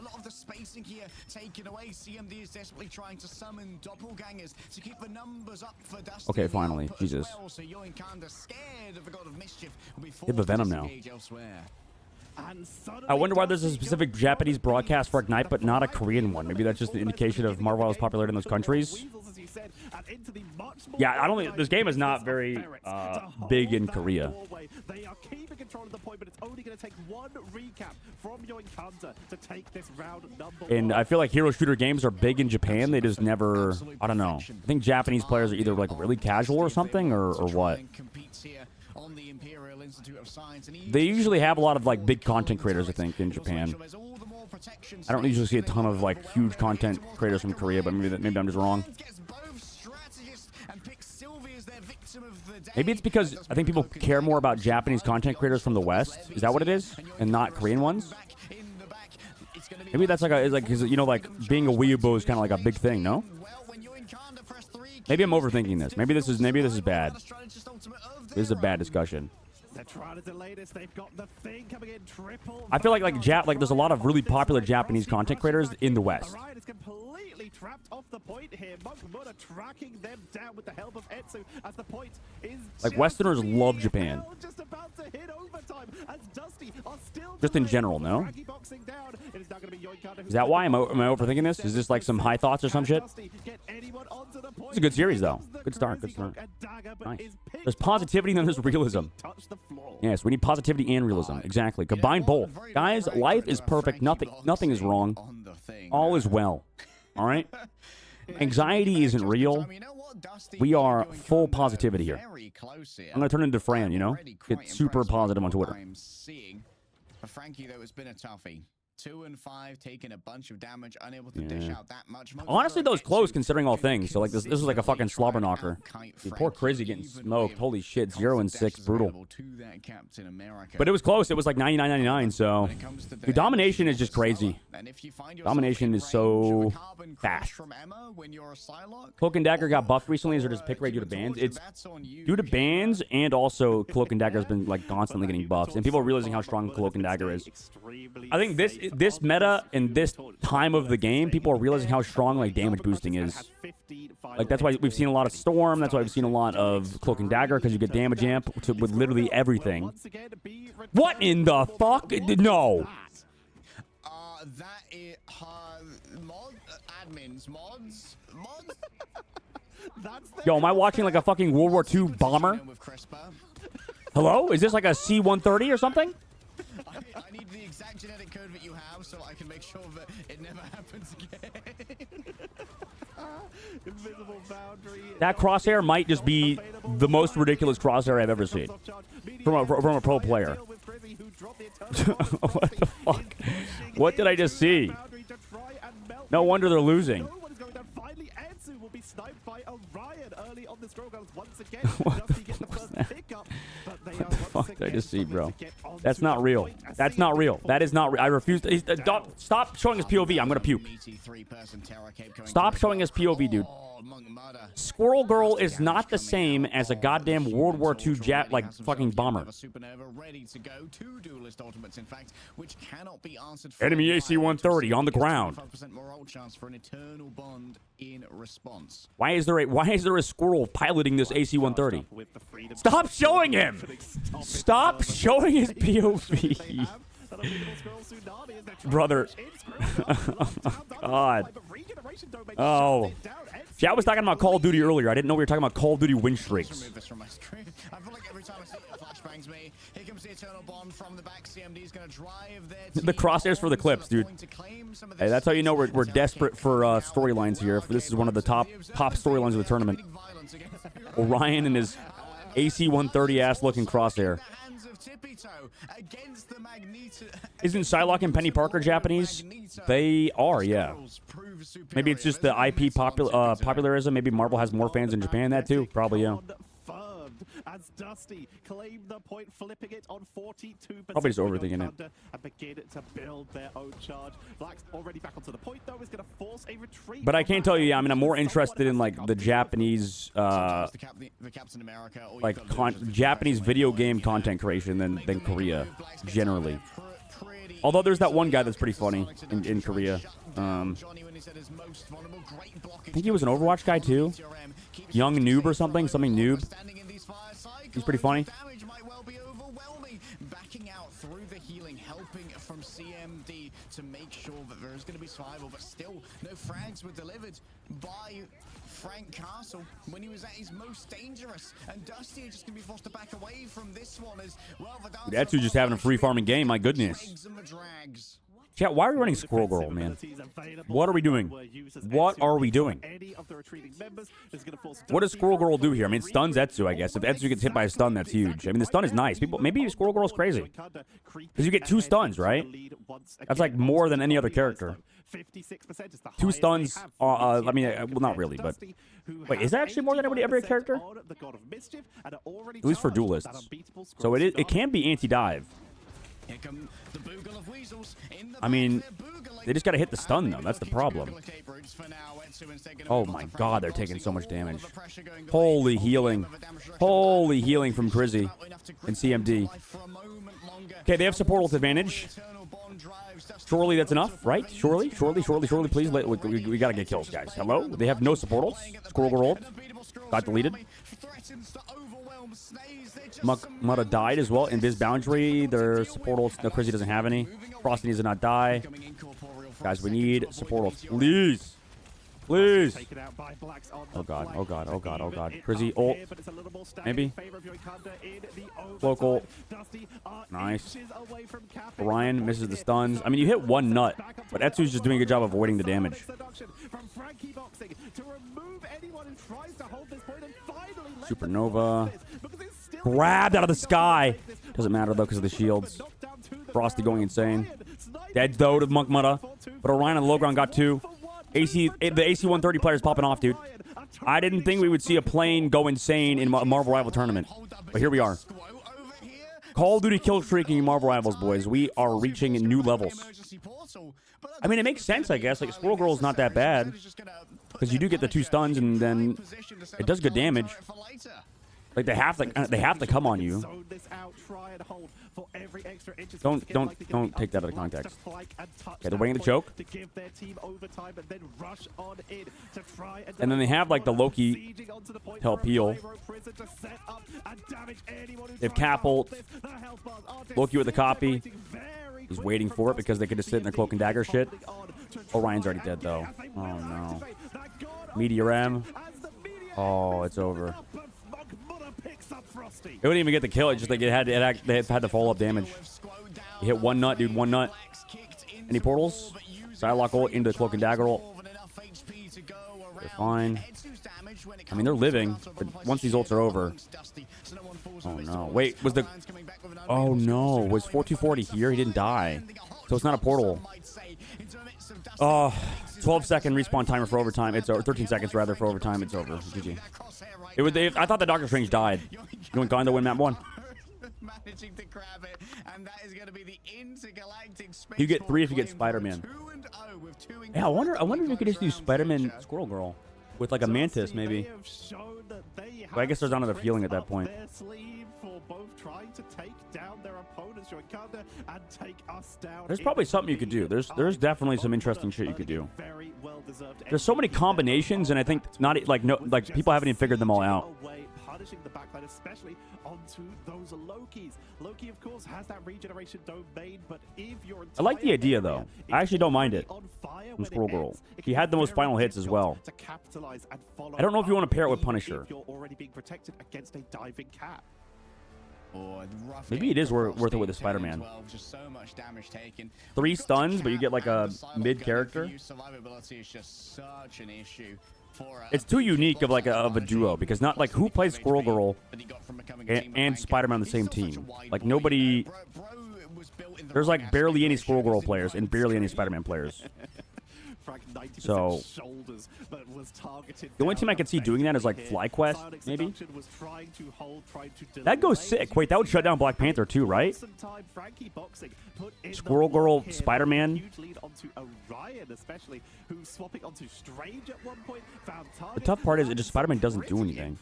Okay, finally. Jesus. They have a Venom now. I wonder why there's a specific Japanese broadcast for Ignite, but not a Korean one. Maybe that's just an indication of Marvel's popularity in those countries. Yeah, I don't think this game is not very big in Korea. And I feel like hero shooter games are big in Japan. They just never, I don't know. I think Japanese players are either like really casual or something, or what. They usually have a lot of like big content creators, I think, in Japan. I don't usually see a ton of like huge content creators from Korea, but maybe I'm just wrong. Maybe it's because I think people care more about Japanese content creators from the West. Is that what it is? And not Korean ones? Maybe that's like you know, like being a weeaboo is kind of like a big thing, no? Maybe I'm overthinking this. Maybe this is bad. This is a bad discussion. I feel like there's a lot of really popular Japanese content creators in the West. Like Westerners love Japan. Just in general, no? Is that why? Am I overthinking this? Is this like some high thoughts or some shit? It's a good series, though. Good start. Good start. Nice. There's positivity and then there's realism. Yes, we need positivity and realism. Exactly. Combine both. Guys, life is perfect. Nothing is wrong. All is well. All right? Anxiety isn't real. We are full positivity here. I'm gonna turn into Fran, you know? Get super positive on Twitter. For Frankie, though, it's been a toughie. 2 and 5, taking a bunch of damage, unable to dish out that much. Honestly, those close considering all things. So like this was like a fucking slobber knocker. Dude, poor Crizzy getting smoked. Holy shit, 0 and 6, brutal. But it was close. It was like 99-99. So, dude, domination is just crazy. Domination is so fast. Cloak and Dagger got buffed recently. Is there just pick rate due to bans? It's due to bans, and also Cloak and Dagger has been like constantly getting buffs, and people are realizing how strong Cloak and Dagger is. I think this meta and this time of the game, people are realizing how strong like damage boosting is. Like that's why we've seen a lot of Storm. That's why we've seen a lot of Cloak and Dagger, because you get damage amp with literally everything. What in the fuck? No. That is mods. Yo, am I watching like a fucking World War II bomber? Hello? Is this like a C-130 or something? I need the exact genetic code that you have so I can make sure that it never happens again. Invisible boundary. That crosshair might just be the most ridiculous crosshair I've ever seen from a pro player. What the fuck? What did I just see? No wonder they're losing. What the fuck did I just see, bro? That's not real. That's not real. That is not real. I refuse to... Stop showing us POV. I'm gonna puke. Stop showing us POV, dude. Squirrel Girl is not the same as a goddamn World War II like fucking bomber. Enemy AC-130 on the ground. Why is there a squirrel piloting this AC-130? Stop showing him! Stop showing his POV. Brother. God. Oh. See, I was talking about Call of Duty earlier. I didn't know we were talking about Call of Duty win streaks. The crosshairs for the clips, dude. Hey, that's how you know we're desperate for storylines here. This is one of the top storylines of the tournament. Orion and his AC-130 ass looking crosshair. Isn't Psylocke and Penny Parker Japanese? They are, yeah. Maybe it's just the IP popularism. Maybe Marvel has more fans in Japan. That too, probably, yeah. As Dusty claim the point, flipping it on 42%. Probably just overthinking it. And begin to build their own charge. Black's already back onto the point, though, is going to force a retreat. But I can't tell you, yeah, I mean, I'm more interested in, like, the Japanese, Japanese video game content creation than Korea, generally. Although there's that one guy that's pretty funny in Korea. I think he was an Overwatch guy, too. Young Noob or something Noob. He's pretty funny. Backing out through the healing, helping from CMD to make sure that there is going to be survival, but still no frags were delivered by Frank Castle when he was at his most dangerous, and Dusty is just going to be forced to back away from this one as well. That's who's just having a free farming game, my goodness. Chat, why are we running Squirrel Girl, man? What are we doing? What are we doing? What does Squirrel Girl do here? I mean, stuns Etsu, I guess. If Etsu gets hit by a stun, that's huge. I mean, the stun is nice. Maybe Squirrel Girl's crazy. Because you get 2 stuns, right? That's like more than any other character. 2 stuns, I mean, well, not really, but... Wait, is that actually more than every character? At least for duelists. So it can be anti-dive. I mean, they just got to hit the stun, though. That's the problem. Oh, my God. They're taking so much damage. Holy healing. Holy healing from Crizzy and CMD. Okay, they have support ult advantage. Surely that's enough, right? Surely, please. We got to get kills, guys. Hello? They have no support ults. Squirrel Girl ult. Got deleted. Mudda died as well. Invis boundary. Their support ults. No, Crizzy doesn't have any. Frosty needs to not die. Guys, we need support ults. Please. Please. Oh, God. Oh, God. Oh, God. Oh, God. Crizzy ult. Maybe. Local. Nice. Orion misses the stuns. I mean, you hit one nut, but Etsu's just doing a good job of avoiding the damage. Frankie Boxing to remove anyone who tries to hold this point and finally let Supernova. them this, because it's still Grabbed out of the sky. Doesn't matter, though, because of the shields. Frosty going insane. Dead, though, to Monk Mutta. But Orion on the low ground got 2. The AC-130 players popping off, dude. I didn't think we would see a plane go insane in a Marvel Rival tournament. But here we are. Call of Duty kill streaking in Marvel Rivals, boys. We are reaching new levels. I mean, it makes sense, I guess. Like, Squirrel Girl is not that bad. Because you do get the 2 stuns, and then it does good damage. Like, they have to come on you. Don't take that out of context. Okay, they're waiting to choke. And then they have, like, the Loki to help heal. They have Cap ult. Loki with the copy. He's waiting for it because they could just sit in their cloak and dagger shit. Orion's already dead, though. Oh, no. Meteor M. Oh, it's over. It wouldn't even get the kill. It's just like they had the follow-up damage. You hit 1 nut, dude. 1 nut. Any portals? Psylocke ult into the cloak and dagger ult. They're fine. I mean, they're living, but once these ults are over... Oh, no. Wait, was the... Oh, no. Was 4240 here? He didn't die. So it's not a portal. Oh, 12-second respawn timer for overtime. It's over. 13 seconds, rather, for overtime. It's over. GG. I thought the Doctor Strange died. You went to win map 1. You get 3 if you get Spider-Man. Yeah, I wonder if you could just do Spider-Man Squirrel Girl with like a Mantis, maybe. But I guess there's not enough healing at that point. There's probably something you could do. There's definitely some interesting shit you could do. There's so many combinations, and I think people haven't even figured them all out. Punishing the backline, especially onto those Lokis. Loki, of course, has that regeneration domain, but if you're I like the idea, though. I actually don't mind it. From Squirrel Girl. He had the most final hits as well. I don't know if you want to pair it with Punisher. You're already being protected against a diving cat. Maybe it is worth it with a Spider-Man. 3 stuns, but you get like a mid character. It's too unique of a duo, because not like who plays Squirrel Girl and Spider-Man on the same team. Like nobody. There's like barely any Squirrel Girl players and barely any Spider-Man players. So the only team I could see doing that is like FlyQuest, maybe. That goes sick. Wait, that would shut down Black Panther too, right? Squirrel Girl, Spider-Man. The tough part is Spider-Man doesn't do anything.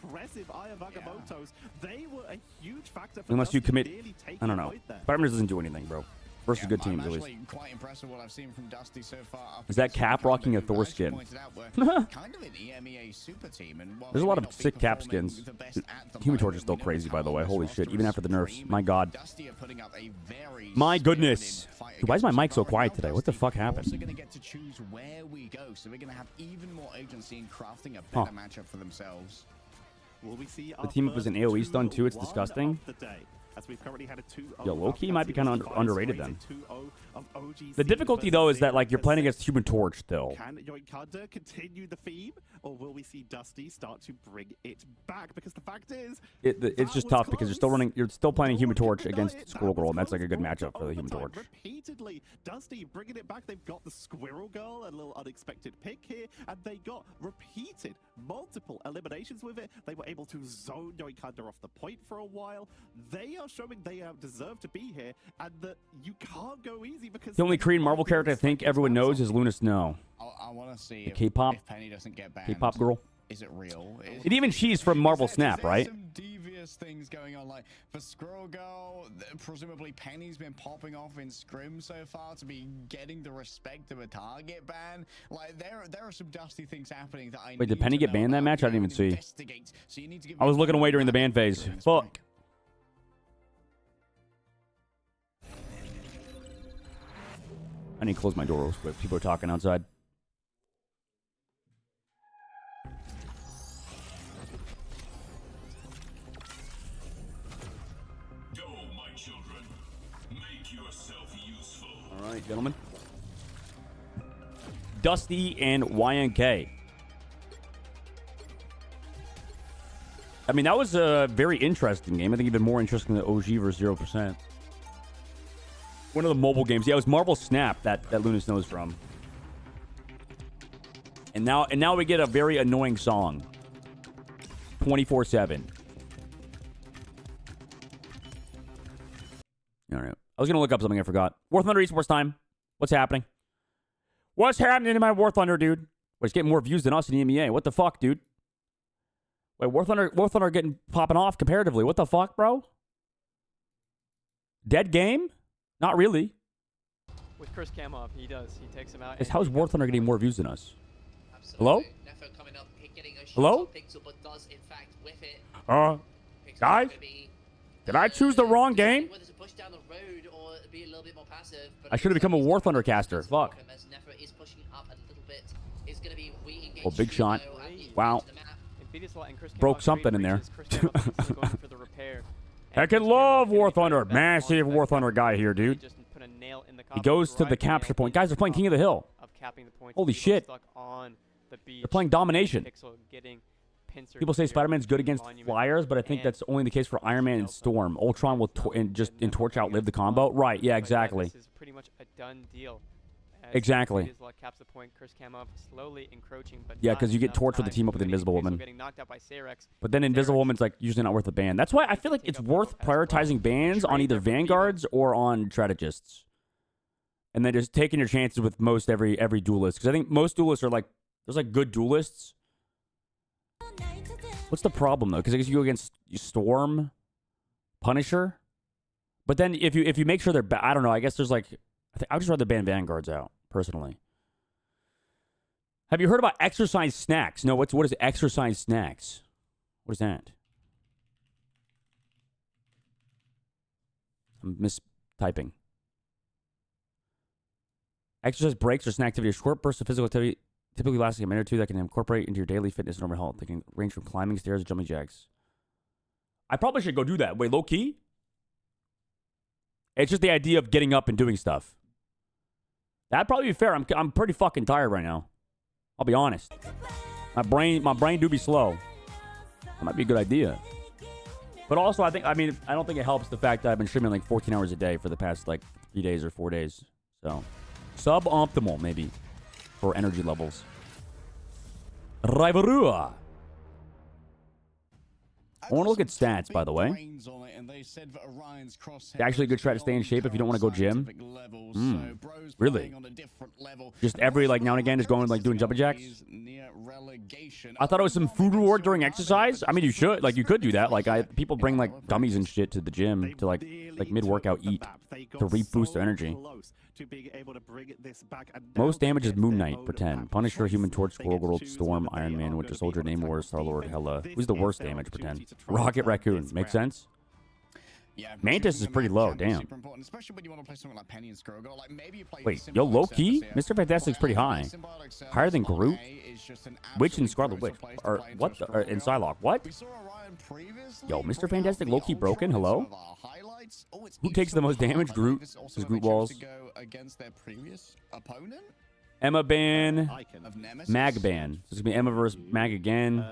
Unless you commit. I don't know. Spider-Man doesn't do anything, bro. Versus good teams, at least. Quite impressed with what I've seen from Dusty so far. Is that Cap rocking a Thor skin? Kind of an EMEA super team, and there's a lot of sick Cap skins. Human Torch is still crazy, by the way. Holy shit, even after the nerfs. My god. My goodness. Dude, why is my mic so quiet today? What the fuck happened? We're going to get to choose where we go, so we're going to have even more agency in crafting a better matchup for themselves. The team up is an AoE stun too. It's disgusting. Yo, low-key might be kind of underrated then. The difficulty, though, is that like you're playing against Human Torch still. Can Yoinkanda continue the theme, or will we see Dusty start to bring it back? Because the fact is, it's just tough because you're still playing Human Torch against Squirrel Girl, and that's like a good matchup for the Human Torch. Repeatedly, Dusty bringing it back. They've got the Squirrel Girl, a little unexpected pick here, and they got repeated multiple eliminations with it. They were able to zone Yoinkanda off the point for a while. They are showing they deserve to be here, and that you can't go easy because the only Korean Marvel character I think everyone knows is Luna Snow. I want to see the K-pop. If Penny doesn't get banned. K-pop girl. Is it real? And even she's from Marvel Snap, right? Some devious things going on, like for Squirrel Girl, presumably Penny's been popping off in scrim so far to be getting the respect of a target ban. Like there are some dusty things happening that I. Wait, did Penny get banned that match? I didn't even see. So you need to give I was looking away during the ban phase. Fuck. I need to close my door real quick. People are talking outside. Go, my children. Make yourself useful. All right, gentlemen. Dusty and YNK. I mean, that was a very interesting game. I think even more interesting than OG versus 0%. One of the mobile games. Yeah, it was Marvel Snap that Lunas knows from. And now we get a very annoying song. 24/7. All right. I was going to look up something I forgot. War Thunder Esports time. What's happening? What's happening to my War Thunder, dude? Well, it's getting more views than us in EMEA. What the fuck, dude? Wait, War Thunder getting popping off comparatively. What the fuck, bro? Dead game? Not really. With Chris Kamov, he does. He takes him out. How's War Thunder getting more views than us? Absolutely. Hello? Nefer coming up, getting a shot Hello? on Pixel, but does in fact whiff it. Pixel's Guys? gonna be, Did I choose the wrong game? whether to push down the road or be a little bit more passive. But I should have become a War Thunder caster. Fuck. as Nefer is pushing up a little bit, is going to be re-engaged Oh, big shot. Shugo at the Wow. edge of the map. Broke something in there. I Heckin' love War Thunder. Massive War Thunder guy here, dude. He goes to the capture point. Guys, they're playing King of the Hill. Holy shit. They're playing domination. People say Spider-Man's good against flyers, but I think that's only the case for Iron Man and Storm. Ultron will in Torch outlive the combo. Right, yeah, exactly. This is pretty much a done deal. Exactly. Caps the point. Chris Kamov slowly encroaching, but Yeah, because you get torched with the team up with Invisible Woman. But then Invisible Woman's like usually not worth a ban. That's why I feel like it's worth prioritizing bans on either Vanguards or on Strategists. And then just taking your chances with most every duelist. Because I think most duelists are like, there's like good duelists. What's the problem though? Because I guess you go against Storm, Punisher. But then if you make sure they're, I don't know, I guess there's like, I would just rather ban Vanguards out, personally. Have you heard about exercise snacks? No, what is exercise snacks? What is that? I'm mistyping. Exercise breaks or snack activity, a short burst of physical activity, typically lasting a minute or two that can incorporate into your daily fitness and normal health. They can range from climbing stairs to jumping jacks. I probably should go do that. Wait, low key? It's just the idea of getting up and doing stuff. That'd probably be fair. I'm pretty fucking tired right now. I'll be honest. My brain do be slow. That might be a good idea. But also, I don't think it helps the fact that I've been streaming like 14 hours a day for the past like 3 days or 4 days. So, suboptimal maybe for energy levels. Rivalrua. I want to look at stats, by the way. It's actually a good try to stay in shape if you don't want to go gym. Really? Just every like now and again, just going like doing jumping jacks. I thought it was some food reward during exercise. I mean, you should like you could do that. Like people bring like gummies and shit to the gym to like mid workout eat to reboost their energy. Most damage is Moon Knight, Pretend. Punisher, Human Torch, Squirrel Girl, Storm, Iron Man, Winter Soldier, Namor, Star-Lord, Hela. Who's the worst damage, Pretend? Rocket Raccoon. Makes sense? Yeah, Mantis is pretty low, damn. Wait, yo, low-key? Mr. Fantastic's pretty high. Higher than Groot? Witch and Scarlet Witch. Or what? And Psylocke. What? Yo, Mr. Fantastic low-key broken? Hello? Who takes the most damage? Groot. His Groot walls. Emma ban. Mag ban. So it's going to be Emma versus Mag again.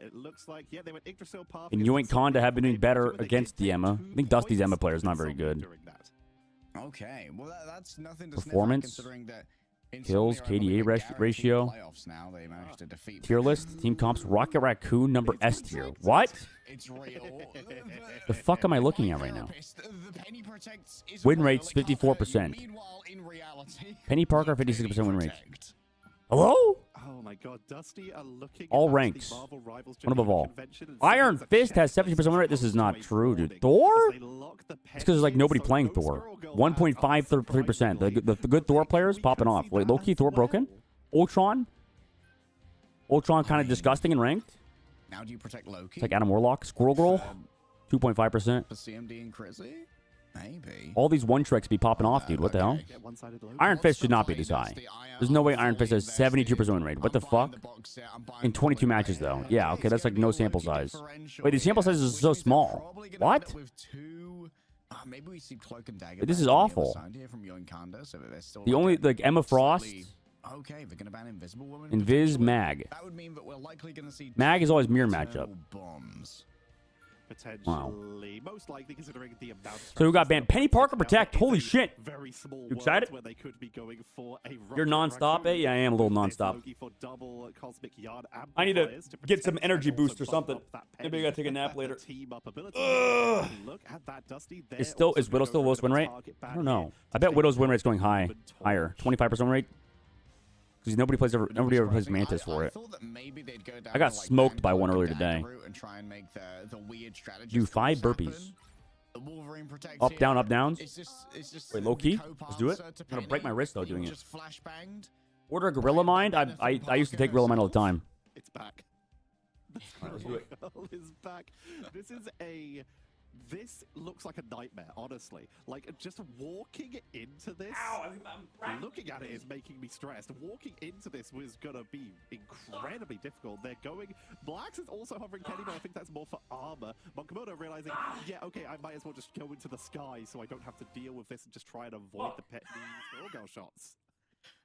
It looks like, yeah, they went Yggdrasil path. And Yoink Conda have been doing better against the Emma. I think Dusty's Emma player is not very good. Okay, well that's nothing to Performance, kills, KDA ratio, tier list, team comps, Rocket Raccoon, number S tier. What? The fuck am I looking at right now? Win rates 54%. Penny Parker 56% win rate. Hello? Oh my god, Dusty are looking all at ranks. One above all. Iron Fist has 70% win rate. This is not true, dude. Thor? It's because there's like nobody playing Thor. 1.53%. The good Thor players popping off. Wait, low-key Thor broken? Ultron? Ultron kind of disgusting and ranked. Now do you protect Loki? It's like Adam Warlock. Squirrel Girl? 2.5%. For CMD and Crizzy? Maybe. All these one-tricks be popping off, dude. What the hell? Iron Fist should not be this high. There's no way Iron Fist has 72% win rate. What the fuck? In 22 matches, though. Yeah, okay, that's like no sample size. Wait, the sample size is so small. What? This is awful. The only, like, Emma Frost. Okay, they're gonna ban Invisible Woman. Invis Mag. That would mean that we're likely gonna see Mag is always mirror matchup. bombs. Potentially, most likely considering the amount of So we got banned. Penny Parker Protect. Holy shit. Very small You excited? where they could be going for a You're non-stop, eh? Yeah, I am a little non-stop. I need to get some energy boost or something. Maybe I gotta take a nap later. Is Widow still the lowest win rate? I don't know. I bet Widow's win rate's going higher. 25% win rate. Because nobody ever plays Mantis for it. I got smoked by one earlier today. Do 5 burpees. Up, downs. Wait, low key? Let's do it. I'm gonna break my wrist though doing it. Order Gorilla Mind? I used to take Gorilla Mind all the time. It's back. Right, let's do it. Is back. This looks like a nightmare, honestly. Like, just walking into this, looking at it is making me stressed. Walking into this was going to be incredibly difficult. They're going... Blacks is also hovering Kenny, but I think that's more for armor. Monkamoto realizing, yeah, okay, I might as well just go into the sky so I don't have to deal with this and just try and avoid the Squirrel Girl shots.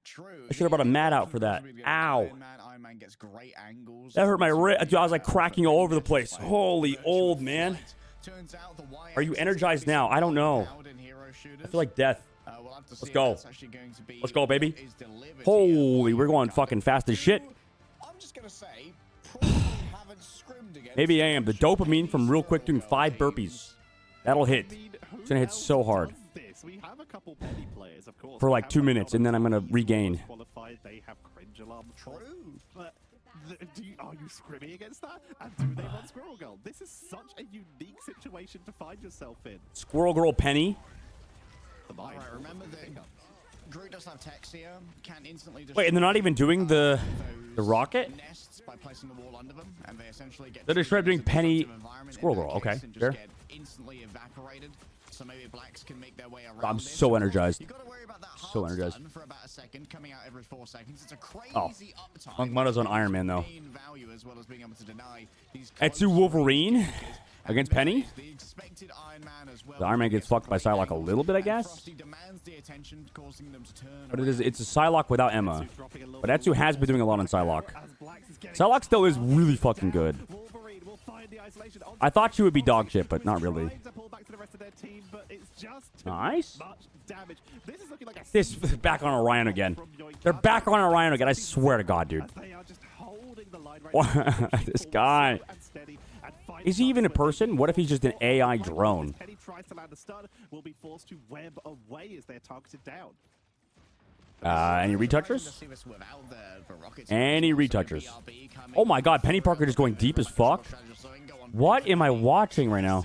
True. I should have brought a mat out for that. Ow. Iron Man gets great angles. That hurt my wrist. I was like cracking all over the place. Holy old man. Are you energized now? I don't know. I feel like death. Let's go. Let's go, baby. Holy, we're going fucking fast as shit. Maybe I am. The dopamine from real quick doing 5 burpees. That'll hit. It's going to hit so hard. For like 2 minutes, and then I'm going to regain. Are you scrimming against that? And do they want Squirrel Girl? This is such a unique situation to find yourself in. Squirrel Girl Penny. Alright, remember that Groot doesn't have text here. Can't instantly Wait, and they're not even doing the rocket? Nests by placing the wall under them, and they essentially get they're just doing Penny Squirrel Girl. Okay, sure. Instantly evaporated. So maybe Blacks can make their way around. I'm so energized. You gotta worry about that so energized. for about a second, coming out every 4 seconds. It's a crazy uptime. Monkmoto's on Iron Man though. Value as well as being able to deny these Etsu Wolverine against Penny. the expected Iron Man as well. The Iron Man gets fucked by Psylocke a little bit, I guess. But it's a Psylocke without Emma. But Etsu has been doing a lot on Psylocke. Psylocke still is really fucking good. I thought she would be dog shit, but not really. Nice. This back on Orion again. They're back on Orion again. I swear to God, dude. This guy. Is he even a person? What if he's just an AI drone? Any retouchers? Any retouchers? Oh my God, Penny Parker just going deep as fuck. What am I watching right now?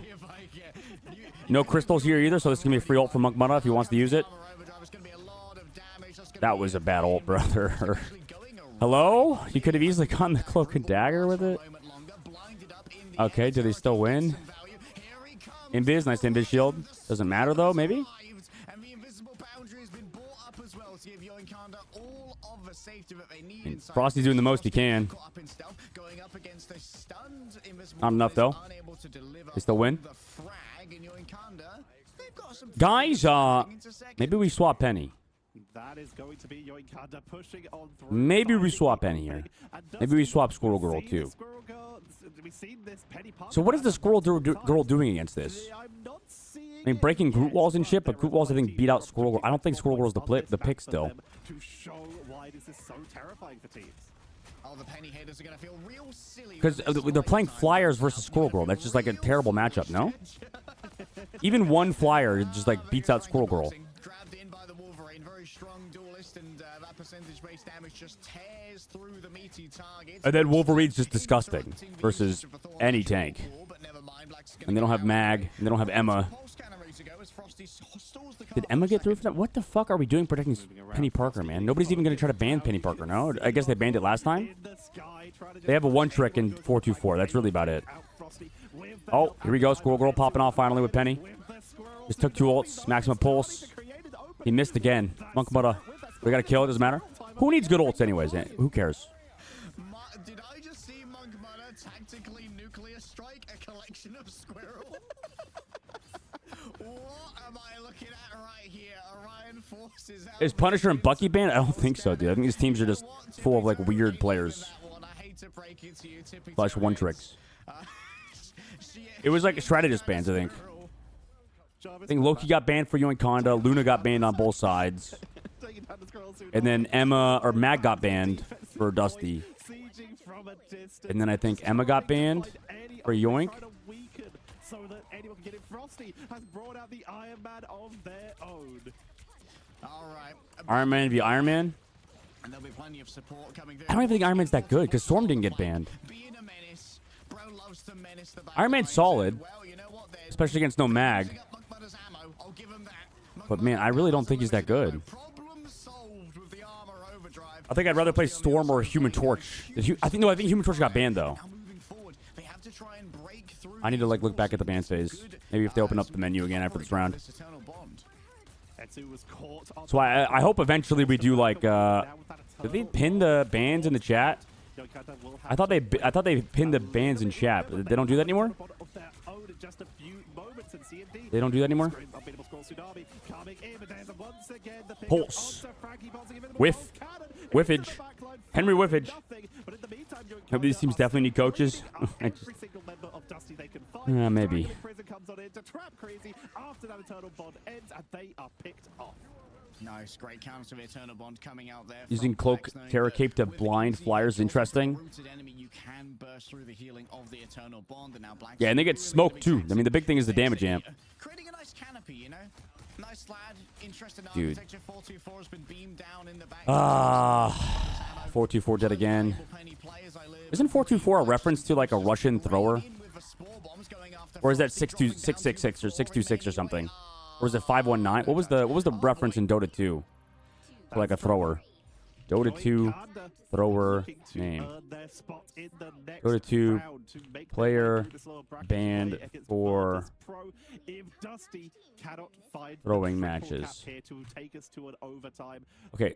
No crystals here either, so this is going to be a free ult for Monk Mudda if he wants to use it. That was a bad ult, brother. Hello? You could have easily gotten the cloak and dagger with it. Okay, do they still win? Invis, nice Invis shield. Doesn't matter though, maybe? And Frosty's doing the most he can. Not enough though. They still win. Guys, maybe we swap Penny. Maybe we swap Penny here. Maybe we swap Squirrel Girl too. So what is the Squirrel Girl doing against this? I mean, breaking Groot walls and shit, but Groot walls I think beat out Squirrel Girl. I don't think Squirrel Girl's the pick still. Because they're playing Flyers versus Squirrel Girl. That's just like a terrible matchup, no? Even one Flyer just like beats out Squirrel Girl. And then Wolverine's just disgusting versus any tank. And they don't have Mag, and they don't have Emma. Did Emma get through for that? What the fuck are we doing protecting Penny Parker, man? Nobody's even going to try to ban Penny Parker, no? I guess they banned it last time? They have a one trick in 4-2-4. That's really about it. Oh, here we go. Squirrel Girl popping off finally with Penny. Just took 2 ults. Maximum pulse. He missed again. Monk Butter. We got to kill it. Doesn't matter. Who needs good ults anyways? Who cares? Did I just see Monk Butter tactically nuclear strike a collection of squirrel? What am I looking at right here? Orion forces out. Is Punisher and Bucky banned? I don't think so, dude. I think these teams are just full of like weird players. Flash one tricks. It was like strategist bans, I think. I think Loki got banned for Yoinconda. Luna got banned on both sides. And then Emma or Mag got banned for Dusty. And then I think Emma got banned for Yoink. So that anyone can get it. Frosty has brought out the Iron Man of their own. All right. Iron Man v Iron Man. And there'll be plenty of support coming. I don't even think Iron Man's that good because Storm didn't get banned. Being a menace, bro loves to menace the Iron Man's solid, well, you know what, especially against no Mag. But man, I really don't think he's that good. I think I'd rather play Storm or Human Torch. I think Human Torch got banned though. I need to like look back at the ban phase. Maybe if they open up the menu again after this round. So I hope eventually we do like did they pin the bans in the chat? I thought they pinned the bans in chat. They don't do that anymore? They don't do that anymore? Pulse. Whiff. Whiffage. Henry Whiffage. These teams definitely need coaches. Maybe. Nice, great counter of Eternal Bond coming out there. Using Cloak Terra Cape to blind flyers is interesting. Yeah, and they get smoked too. I mean, the big thing is the damage amp. Creating a nice canopy, you know? Nice lad, interested in Dude. architecture. 424 has been beamed down in the back. 424 dead again. Isn't 424 a reference to like a Russian thrower? Or is that 666 or 626 or something? Or is it 519? What was the reference in Dota 2? For like a thrower. Dota 2 thrower name. Dota 2 player banned for throwing matches. Okay.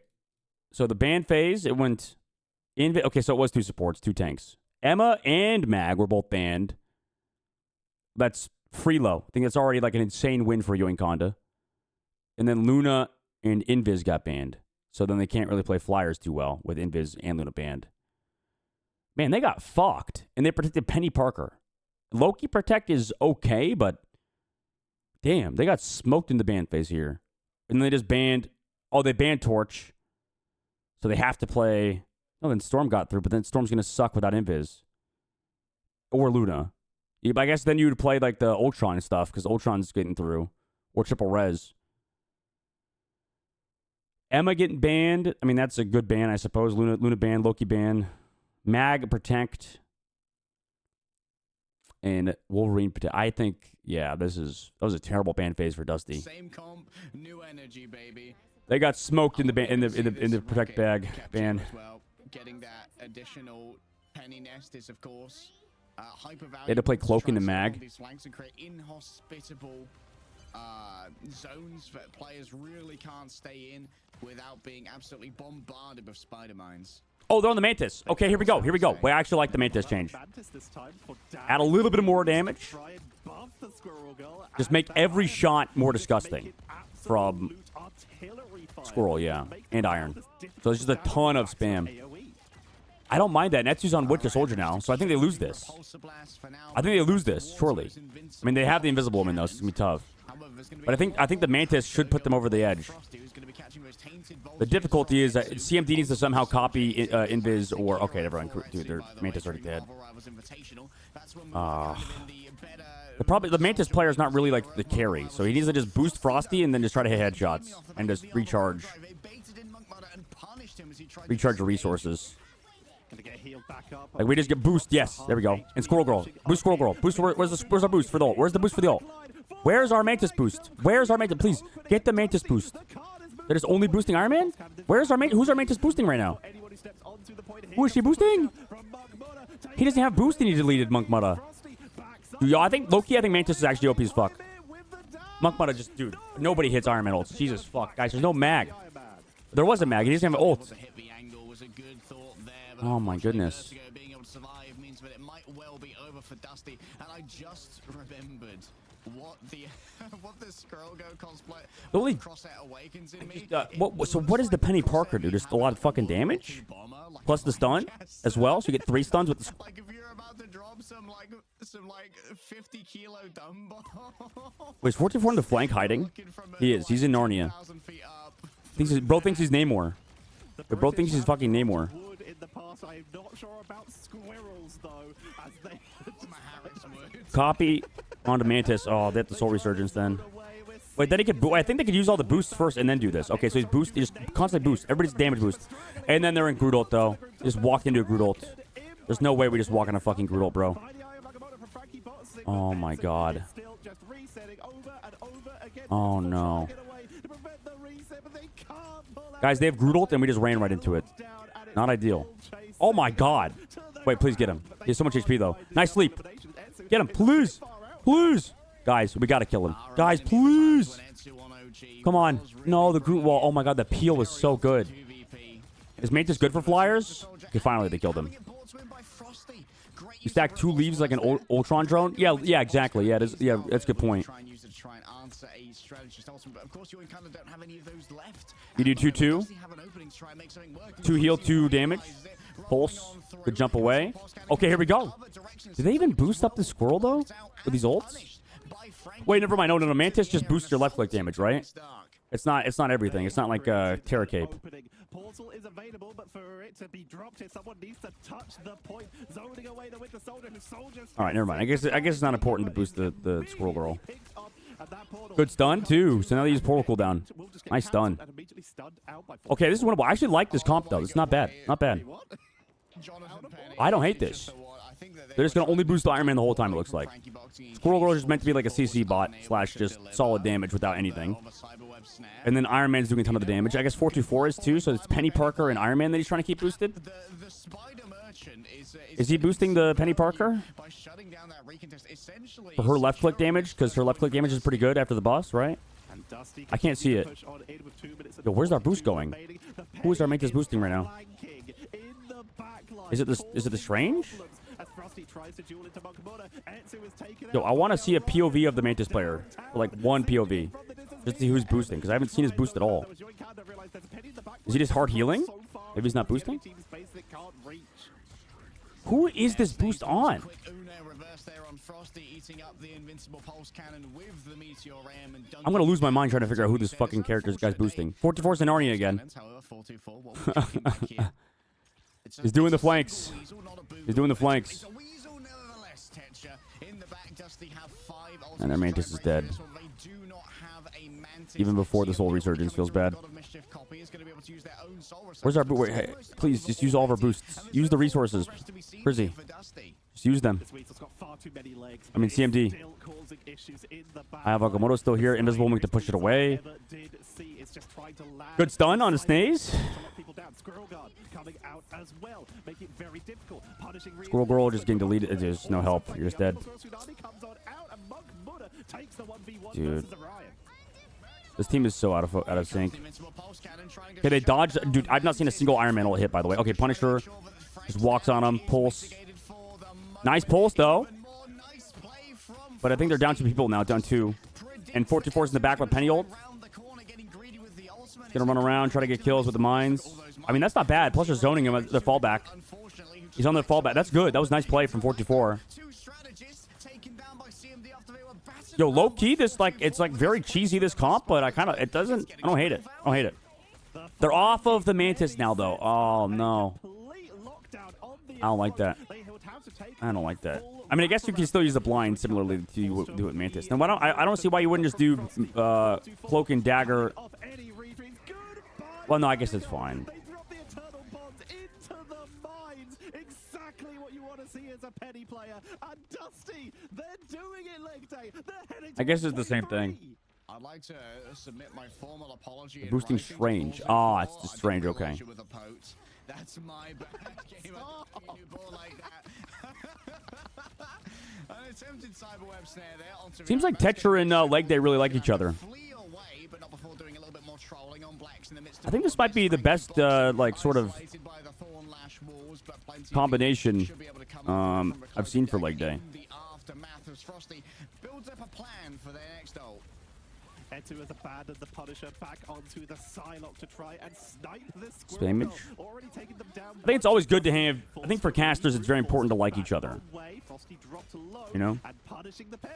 So the ban phase, it went in. Okay, so it was 2 supports, 2 tanks. Emma and Mag were both banned. That's Freelo. I think that's already like an insane win for Yoinconda. And then Luna and Invis got banned. So then they can't really play Flyers too well with Invis and Luna banned. Man, they got fucked. And they protected Penny Parker. Loki Protect is okay, but damn, they got smoked in the ban phase here. And then they just banned... Oh, they banned Torch. So they have to play... Oh, then Storm got through, but then Storm's going to suck without Invis. Or Luna. Yeah, but I guess then you would play like the Ultron and stuff because Ultron's getting through. Or Triple Res. Emma getting banned. I mean, that's a good ban, I suppose. Luna ban, Loki ban. Mag Protect. And Wolverine Protect. I think, yeah, that was a terrible ban phase for Dusty. Same comp, new energy, baby. They got smoked in the Protect bag ban. Well, getting that additional penny nest is, of course, they had to play Cloak in the Mag. These flanks and create inhospitable zones that players really can't stay in without being absolutely bombarded with spider mines. Oh, they're on the Mantis. Okay, here we go. We actually like the Mantis change. Add a little bit more damage. Just make every shot more disgusting from Squirrel, yeah, and Iron. So there's just a ton of spam. I don't mind that. Netsu's on Witcher Soldier now, so I think they lose this. I think they lose this, surely. I mean, they have the Invisible Woman, though, so it's going to be tough. But I think the Mantis should put them over the edge. The difficulty is that CMD needs to somehow copy Invis or... Okay, never mind. Dude, their Mantis already dead. The Mantis player is not really like the carry, so he needs to just boost Frosty and then just try to hit headshots and just recharge the resources. Like we just get boost, yes, there we go. And Squirrel Girl, boost Squirrel Girl, boost. Where's our boost for the ult? Where's the boost for the ult? Where's our Mantis boost? Where's our Mantis? Please get the Mantis boost. They're just only boosting Iron Man. Where's our Mantis? Who's our Mantis boosting right now? Who is she boosting? He doesn't have boost and he deleted Monk Mutta. Dude, I think Mantis is actually OP as fuck. Monk Mutta just, dude, nobody hits Iron Man ults. Jesus fuck, guys, there's no mag. There was a mag. He doesn't have an ult. Oh my goodness. Being able to survive means that it might well be over for Dusty. And I just remembered what the Scroll Go cosplay Crosshair awakens in me. So what does the Penny Parker do? Just a lot of fucking damage? Plus the stun as well? So you get 3 stuns with the... Like if you're about to drop some like some like 50-kilo dumbbell. Wait, is 44 in the flank hiding? He is. He's in Narnia. Bro thinks he's Namor. The bro thinks he's fucking Namor. In the past, I'm not sure about squirrels though, as they Copy onto Mantis. Oh, they have the soul resurgence then. Wait, then he could. I think they could use all the boosts first and then do this. Okay, so he's boost. He just constantly boost. Everybody's damage boost, and then they're in Groot ult though. Just walked into a Groot ult. There's no way we just walk on a fucking Groot ult, bro. Oh my god. Oh no. Guys, they have Groot ult and we just ran right into it. Not ideal. Oh my god. Wait, please get him. He has so much HP though. Nice sleep. Get him, please. Please. Guys, we gotta kill him. Guys, please. Come on. No, the Groot wall. Oh my god, the peel was so good. Is Mantis good for flyers? Okay, finally they killed him. You stack 2 leaves like an Ultron drone? Yeah, exactly. Yeah, that's a good point. You do 2-2. 2 heal, 2 damage. Pulse. Good jump away. Okay, here we go. Did they even boost up the squirrel, though? With these ults? Wait, never mind. No. Mantis just boosts your left click damage, right? It's not everything. It's not like Terra Cape. Portal is available, but for it to be dropped here, someone needs to touch the point. Zoning away the Winter Soldier, who soldiers. All right, never mind. I guess it's not important to boost the Squirrel Girl. Good stun too. So now they use portal cooldown. Nice stun. Okay, this is winnable. I actually like this comp though. It's not bad. Not bad. I don't hate this. They're just gonna only boost the Iron Man the whole time. It looks like Squirrel Girl is just meant to be like a CC bot / just solid damage without anything. And then Iron Man's doing a ton of the damage. I guess 424 is too. So it's Penny Parker and Iron Man that he's trying to keep boosted. Is he boosting the Penny Parker for her left click damage? Because her left click damage is pretty good after the boss, right? I can't see it. Yo, where's our boost going? Who is our Mantis boosting right now? Is it the Strange? Yo, I want to see a POV of the Mantis player. Like one POV. Just to see who's boosting, because I haven't seen his boost at all. Is he just hard healing? Maybe he's not boosting? Who is this boost on? I'm going to lose my mind trying to figure out who this fucking character this guy's boosting. 44's in Narnia again. He's doing the flanks. He's doing the flanks. And their Mantis is dead. Even before the soul resurgence feels bad. Where's our wait, hey, please just use all of our boosts. Use the resources. Frizzy. Just use them. I mean CMD. I have Agamotto still here. Invisible Wing to push it away. Good stun on a Snaze. Squirrel Girl just getting deleted. There's no help. You're just dead. Dude. This team is so out of sync. Okay, they dodged. Dude, I've not seen a single Iron Man ult hit, by the way. Okay, Punisher just walks on him. Pulse. Nice pulse, though. But I think they're down 2 people now. Down 2. And 44's in the back with Penny ult. Gonna run around, try to get kills with the mines. I mean, that's not bad. Plus, they're zoning him at the fallback. He's on the fallback. That's good. That was a nice play from 44. Yo, low key, this it's like very cheesy this comp, but I don't hate it. I don't hate it. They're off of the Mantis now though. Oh no. I don't like that. I don't like that. I mean, I guess you can still use the blind similarly to do it with Mantis. Then why don't I don't see why you wouldn't just do cloak and dagger. Well, no, I guess it's fine. I guess it's the same thing. I'd like to submit my formal apology. Boosting Strange. Ah, it's just Strange. Okay. That's my bad. Game like that. An attempted cyberweb snare there. Seems like Tetra and Leg Day really like each other. I think this might be the best, like, sort of combination I've seen for Leg Day. Etu has abandoned the Punisher back onto the Psylocke to try and snipe this Spamage. I think it's always good to have. I think for casters, it's very important to like each other. You know,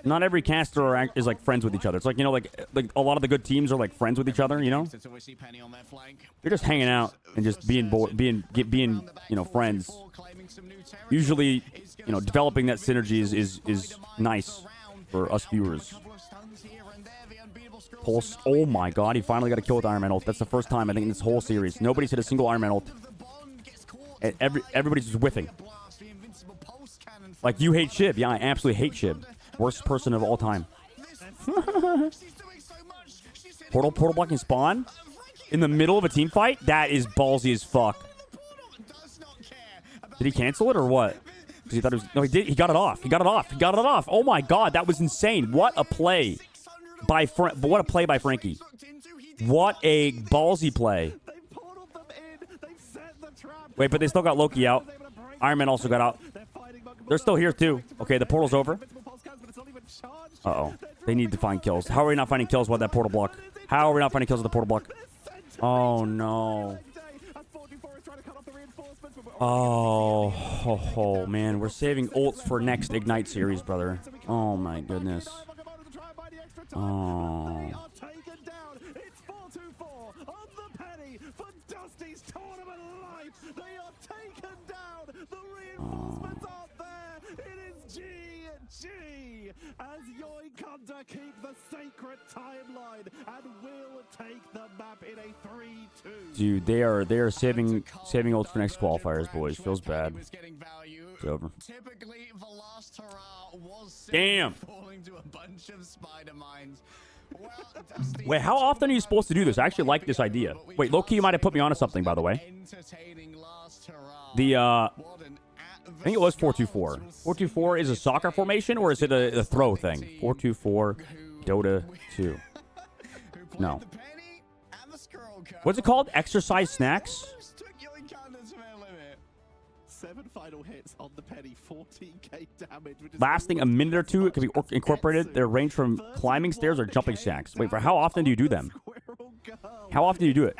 not every caster is like friends with each other. It's like, you know, like a lot of the good teams are like friends with each other. You know, they're just hanging out and just being you know, friends. Usually, you know, developing that synergy is nice for us viewers. Pulse. Oh my God, he finally got a kill with Iron Man ult. That's the first time I think in this whole series nobody's hit a single Iron Man ult. And everybody's just whiffing. Like, you hate Shib. Yeah, I absolutely hate Shib. Worst person of all time. Portal blocking spawn in the middle of a team fight? That is ballsy as fuck. Did he cancel it or what? Because he thought it was... No, he did. He got it off. He got it off. He got it off. Oh my God, that was insane. What a play by Frankie. What a ballsy play. Wait, but they still got Loki out. Iron Man also got out. They're still here too. Okay, the portal's over. Uh-oh. They need to find kills. How are we not finding kills with that portal block? How are we not finding kills with the portal block? Oh, no. Oh, man. We're saving ults for next Ignite series, brother. Oh, my goodness. Oh. As Yoinkunda keep the sacred timeline and will take the map in a 3-2. Dude, they are saving ults for next qualifiers, boys. Feels bad. It's over. Damn. Wait, how often are you supposed to do this? I actually like this idea. Wait, low-key, you might have put me onto something, by the way. I think it was 4-2-4. 4-2-4 is a soccer formation, or is it a throw thing? 4-2-4, Dota 2. No. What's it called? Exercise snacks? 7 final hits on the penny, 14k damage. Lasting a minute or two, it can be incorporated. Their range from climbing stairs or jumping stacks. Wait, for how often do you do them? How often do you do it?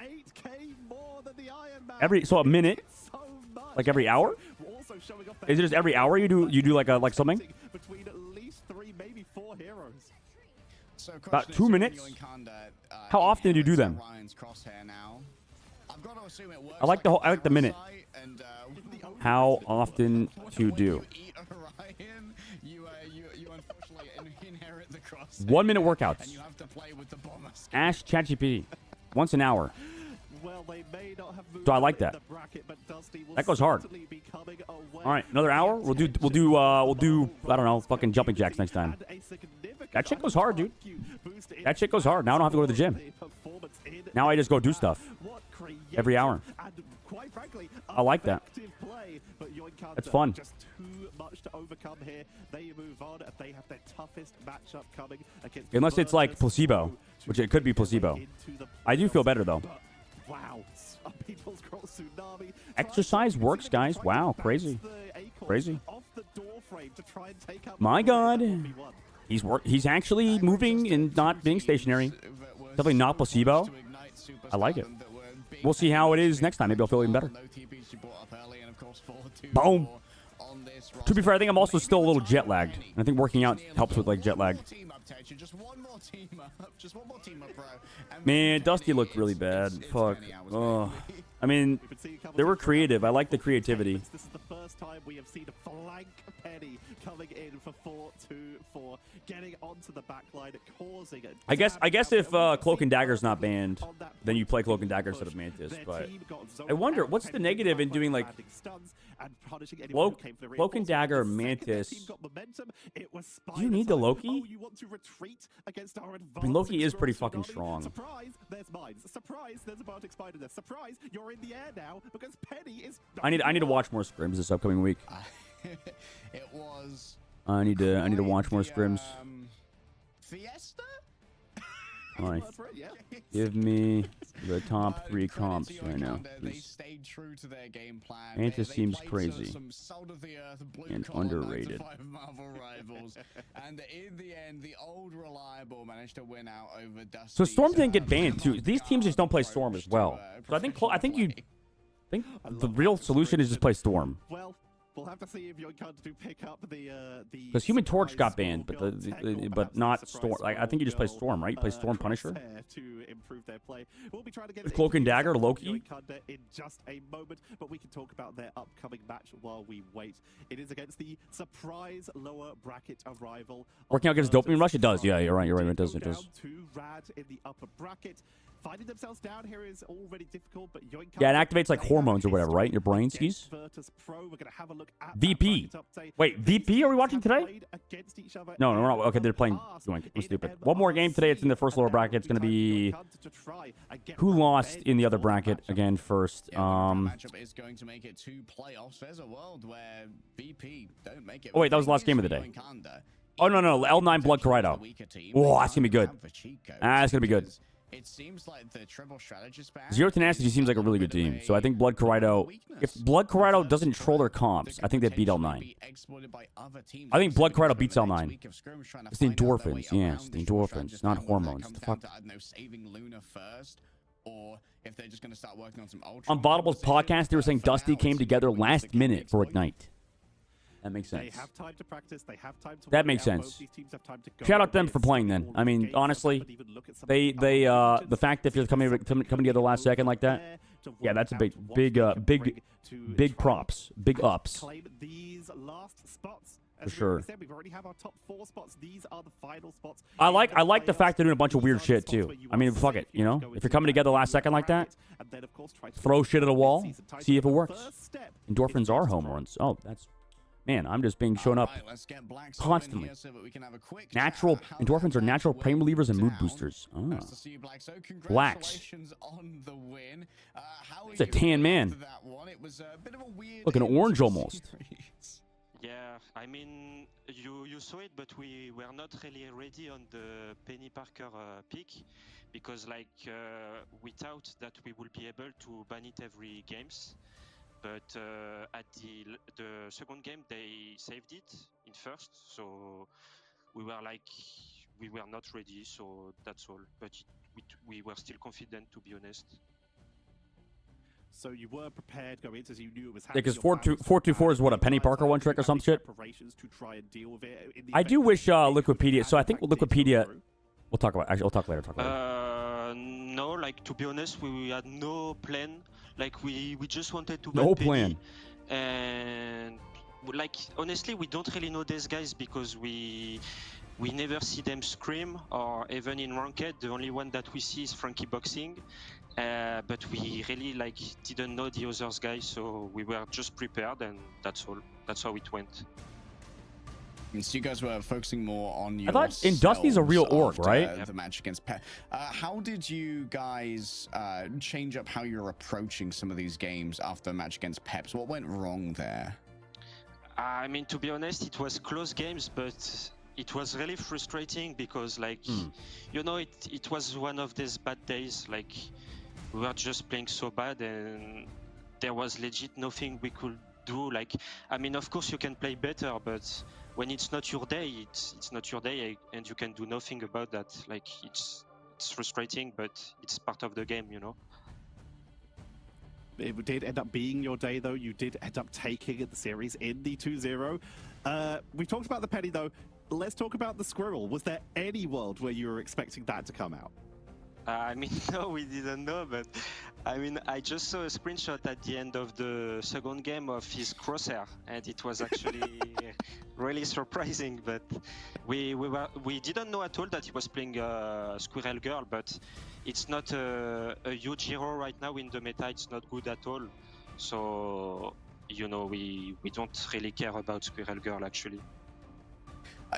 So a minute? Like every hour? Is it just every hour you do like something? Between at least 3, maybe 4 heroes. About 2 minutes? How often do you do them? I like the minute. How often to do? 1 minute workouts. Ask ChatGPT. Once an hour. So I like that. That goes hard. All right, another hour. We'll do I don't know, fucking jumping jacks next time. That shit goes hard, dude. That shit goes hard. Now I don't have to go to the gym. Now I just go do stuff every hour. I like that. That's fun. Unless it's like placebo, which it could be placebo. I do feel better though. Wow. Exercise works, guys. Wow, crazy. Crazy. My God. He's actually moving and not being stationary. Definitely not placebo. I like it. We'll see how it is next time. Maybe I'll feel even better. Boom. To be fair, I think I'm also still a little jet lagged. And I think working out helps with like jet lag. Man, Dusty looked really bad. Fuck. Ugh. I mean, they were creative. I like the creativity. This is the first time we have seen a flank penny coming in for 4-2-4, getting onto the backline, causing it. I guess if Cloak and Dagger's not banned, then you play Cloak and Dagger instead of Mantis. But I wonder, what's the negative in doing like Cloak and Dagger Mantis? Do you need the Loki? I mean, Loki is pretty fucking strong. Surprise, there's mines. Surprise, there's a Bartic Spider there. Surprise, you're in the air now because Penny is... I need to watch more scrims this upcoming week. It was... I need to watch more scrims. Fiesta? All right. Give me the top 3 comps right now. Mantis seems crazy and underrated. And in the end, the old reliable managed to win out over Dusty. So Storm didn't get banned too. These teams just don't play Storm as well. So I think the real solution is just play Storm. We'll have to see if Yoinkanda do pick up the Because Human Torch surprise got banned, Squirrel but Girl tech, or but perhaps not the Storm. surprise I think you just play Squirrel Storm, right? You play Girl, Storm Punisher. crosshair to improve their play. We'll be trying to get Is into Cloak and the Dagger of Loki? Yoinkanda in just a moment, but we can talk about their upcoming match while we wait. It is against the surprise lower bracket arrival. Working out against Dopamine Rush? It does. Yeah, you're right. You're right. It does. Go It does. down to Rad in the upper bracket. Finding themselves down here is already difficult, but Yoinkanda, Yeah, it activates like they hormones have or whatever, right? In your brain against skis. Virtus Pro. We're going to have a look at that VP. bracket update. Wait, These VP? Are we teams watching have today? played against each other No, no, in no. Okay, they're the playing. past I'm in stupid. One more game today. It's in the first MRC, lower and bracket. It's now going to will be time for Yoinkanda to try and get who round lost ten in the other for the bracket matchup. again first. Yeah, matchup is going to make it to playoffs. There's a world where VP don't make it. Oh, wait, that was the last game of the day. Oh, no, no. L9 Blood Corrido. Oh, that's going to be good. That's going to be good. It seems like the triple strategist band Zero Tenacity seems like a really good team. So I think Blood Corrido, if Blood Corrido doesn't troll their comps, I think they beat L9. I think Blood Corrido beats L9. It's the endorphins. Yeah, it's the endorphins, not hormones. The fuck? On Baudible's podcast, they were saying Dusty came together last minute for Ignite. That makes sense. They have time to practice. They have time to That work makes it out. sense. Both these teams have time to go Shout out them against for playing then. I mean, games, honestly, but even look at some they of the other the fact that you're coming together last second like that, yeah, that's a big props, big ups. Claim these last spots. For sure. We said, we already have our top 4 spots. These are the final spots. I like the playoffs. fact they're doing a bunch of These weird are the shit spots too. where you I mean, are fuck safe. it, you know. go If into you're coming that together last second like that, bracket, and then, of course, try to throw shit at a wall, season title. see if it The works. first step Endorphins is are to hormones. Oh, that's man. I'm just being shown up constantly. Natural endorphins are natural pain relievers and mood boosters. Oh. Blacks. It's a tan man. Look, an orange almost. Yeah, I mean, you saw it, but we were not really ready on the Penny Parker pick because, like, we thought that we would be able to ban it every games, but at the second game they saved it in first, so we were not ready, so that's all. But we were still confident, to be honest. So you were prepared going into, as you knew it was Yeah, because happening. 424 is what, a Penny Parker one trick or some shit. Preparations to try and deal with it in the I event do that wish it Liquipedia. had So I in think fact Liquipedia. through. We'll talk about. Actually, we'll talk later. No, like, to be honest, we had no plan. Like, we just wanted to No ban plan. Penny, and like, honestly, we don't really know these guys because we never see them scrim, or even in ranked the only one that we see is Frankie Boxing, but we really didn't know the others guys, so we were just prepared, and that's all. That's how it went. So you guys were focusing more on your. I thought Dusty's a real orc, right? The match against Pet. How did you guys change up how you're approaching some of these games after the match against Peps? What went wrong there? I mean, to be honest, it was close games, but it was really frustrating because, you know, it was one of these bad days. Like, we were just playing so bad, and there was legit nothing we could do. Like, I mean, of course you can play better, but when it's not your day, it's not your day, and you can do nothing about that. Like, it's frustrating, but it's part of the game, you know. It did end up being your day, though. You did end up taking the series in the 2-0. We talked about the Penny, though. Let's talk about the Squirrel. Was there any world where you were expecting that to come out? I mean, no, we didn't know, but I mean, I just saw a screenshot at the end of the second game of his crosshair, and it was actually really surprising. But we didn't know at all that he was playing Squirrel Girl, but it's not a huge hero right now in the meta. It's not good at all. So, you know, we don't really care about Squirrel Girl actually.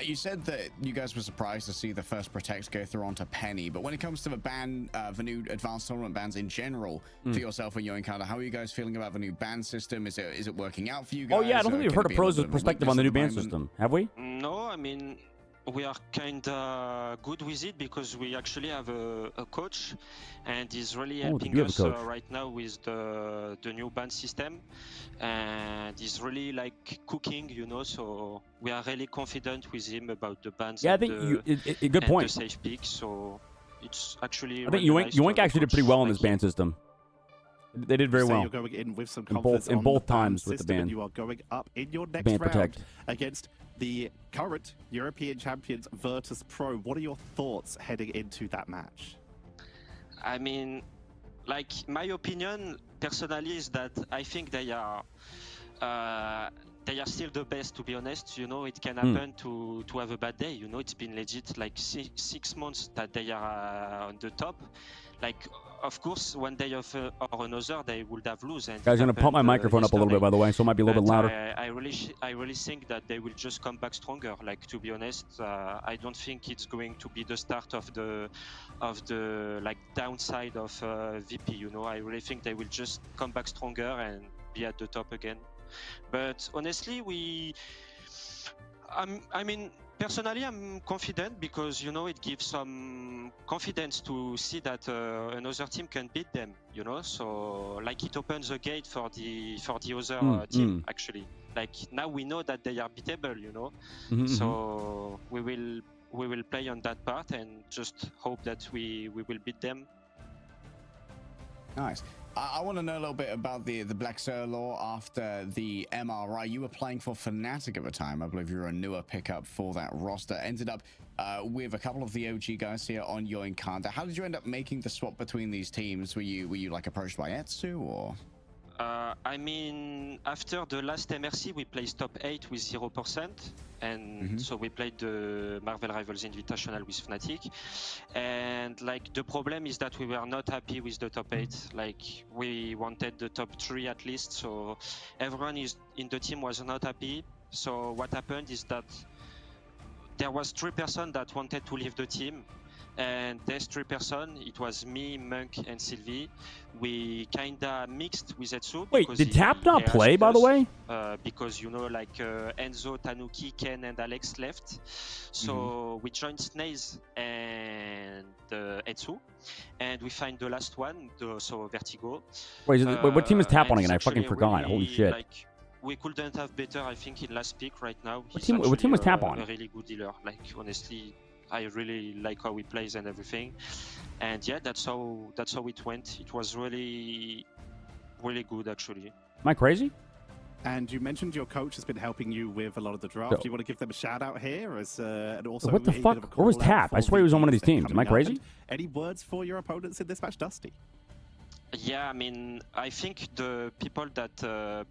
You said that you guys were surprised to see the first Protect go through onto Penny, but when it comes to the ban, the new advanced tournament bans in general for yourself and Yoinkanda, how are you guys feeling about the new ban system? Is it working out for you guys? Oh yeah, I don't think we've heard a pro's perspective on the new ban system, have we? No, I mean, we are kind of good with it because we actually have a coach, and he's really helping us right now with the new ban system, and he's really cooking, you know, so we are really confident with him about the bans. Yeah, I think good point. The safe pick, so it's actually. I think Yoink actually did pretty well in this ban system. They did very well. You're going in with some In confidence both- in on both the ban times with the system, and ban. you are going up in your next Ban round protect. against the current European champions Virtus Pro. What are your thoughts heading into that match? I mean, like, my opinion personally is that I think they are still the best, to be honest. You know, it can happen to have a bad day. You know, it's been legit like 6 months that they are on the top. Like, of course, one day or another, they would have lose. And Guys, I'm gonna pump my microphone up a little bit, by the way, so it might be a little bit louder. I really think that they will just come back stronger. Like, to be honest, I don't think it's going to be the start of the like downside of VP. You know, I really think they will just come back stronger and be at the top again. But honestly, I mean, personally, I'm confident because, you know, it gives some confidence to see that another team can beat them, you know. So, like, it opens the gate for the other team, actually. Like, now we know that they are beatable, you know. So we will play on that part and just hope that we will beat them. Nice. I want to know a little bit about the Black Sirlaw after the MRI. You were playing for Fnatic at the time. I believe you were a newer pickup for that roster. Ended up with a couple of the OG guys here on your Encounter. How did you end up making the swap between these teams? Were you like approached by Etsu or? I mean, after the last MRC, we placed top 8 with 0%, and so we played the Marvel Rivals Invitational with Fnatic. And like, the problem is that we were not happy with the top 8. Like, we wanted the top 3 at least, so everyone in the team was not happy. So what happened is that there was 3 persons that wanted to leave the team. And these 3 persons, it was me, Monk, and Sylvie. We kinda mixed with Etsu. Wait, did Tap not play, by the way? Because, you know, like Enzo, Tanuki, Ken, and Alex left. So we joined Snaze and Etsu. And we find the last one, so Vertigo. Wait, what team is Tap on again? I fucking forgot. Really, Holy shit. Like, we couldn't have better, I think, in last pick right now. What team was Tap on? A really good dealer. Like, honestly, I really like how he plays and everything, and yeah, that's how it went. It was really good, actually. Am I crazy? And you mentioned your coach has been helping you with a lot of the draft. Do you want to give them a shout out here? And also, what the fuck? Where was Tap? I swear he was on one of these teams. Am I crazy? Any words for your opponents in this match, Dusty? Yeah, I mean, I think the people that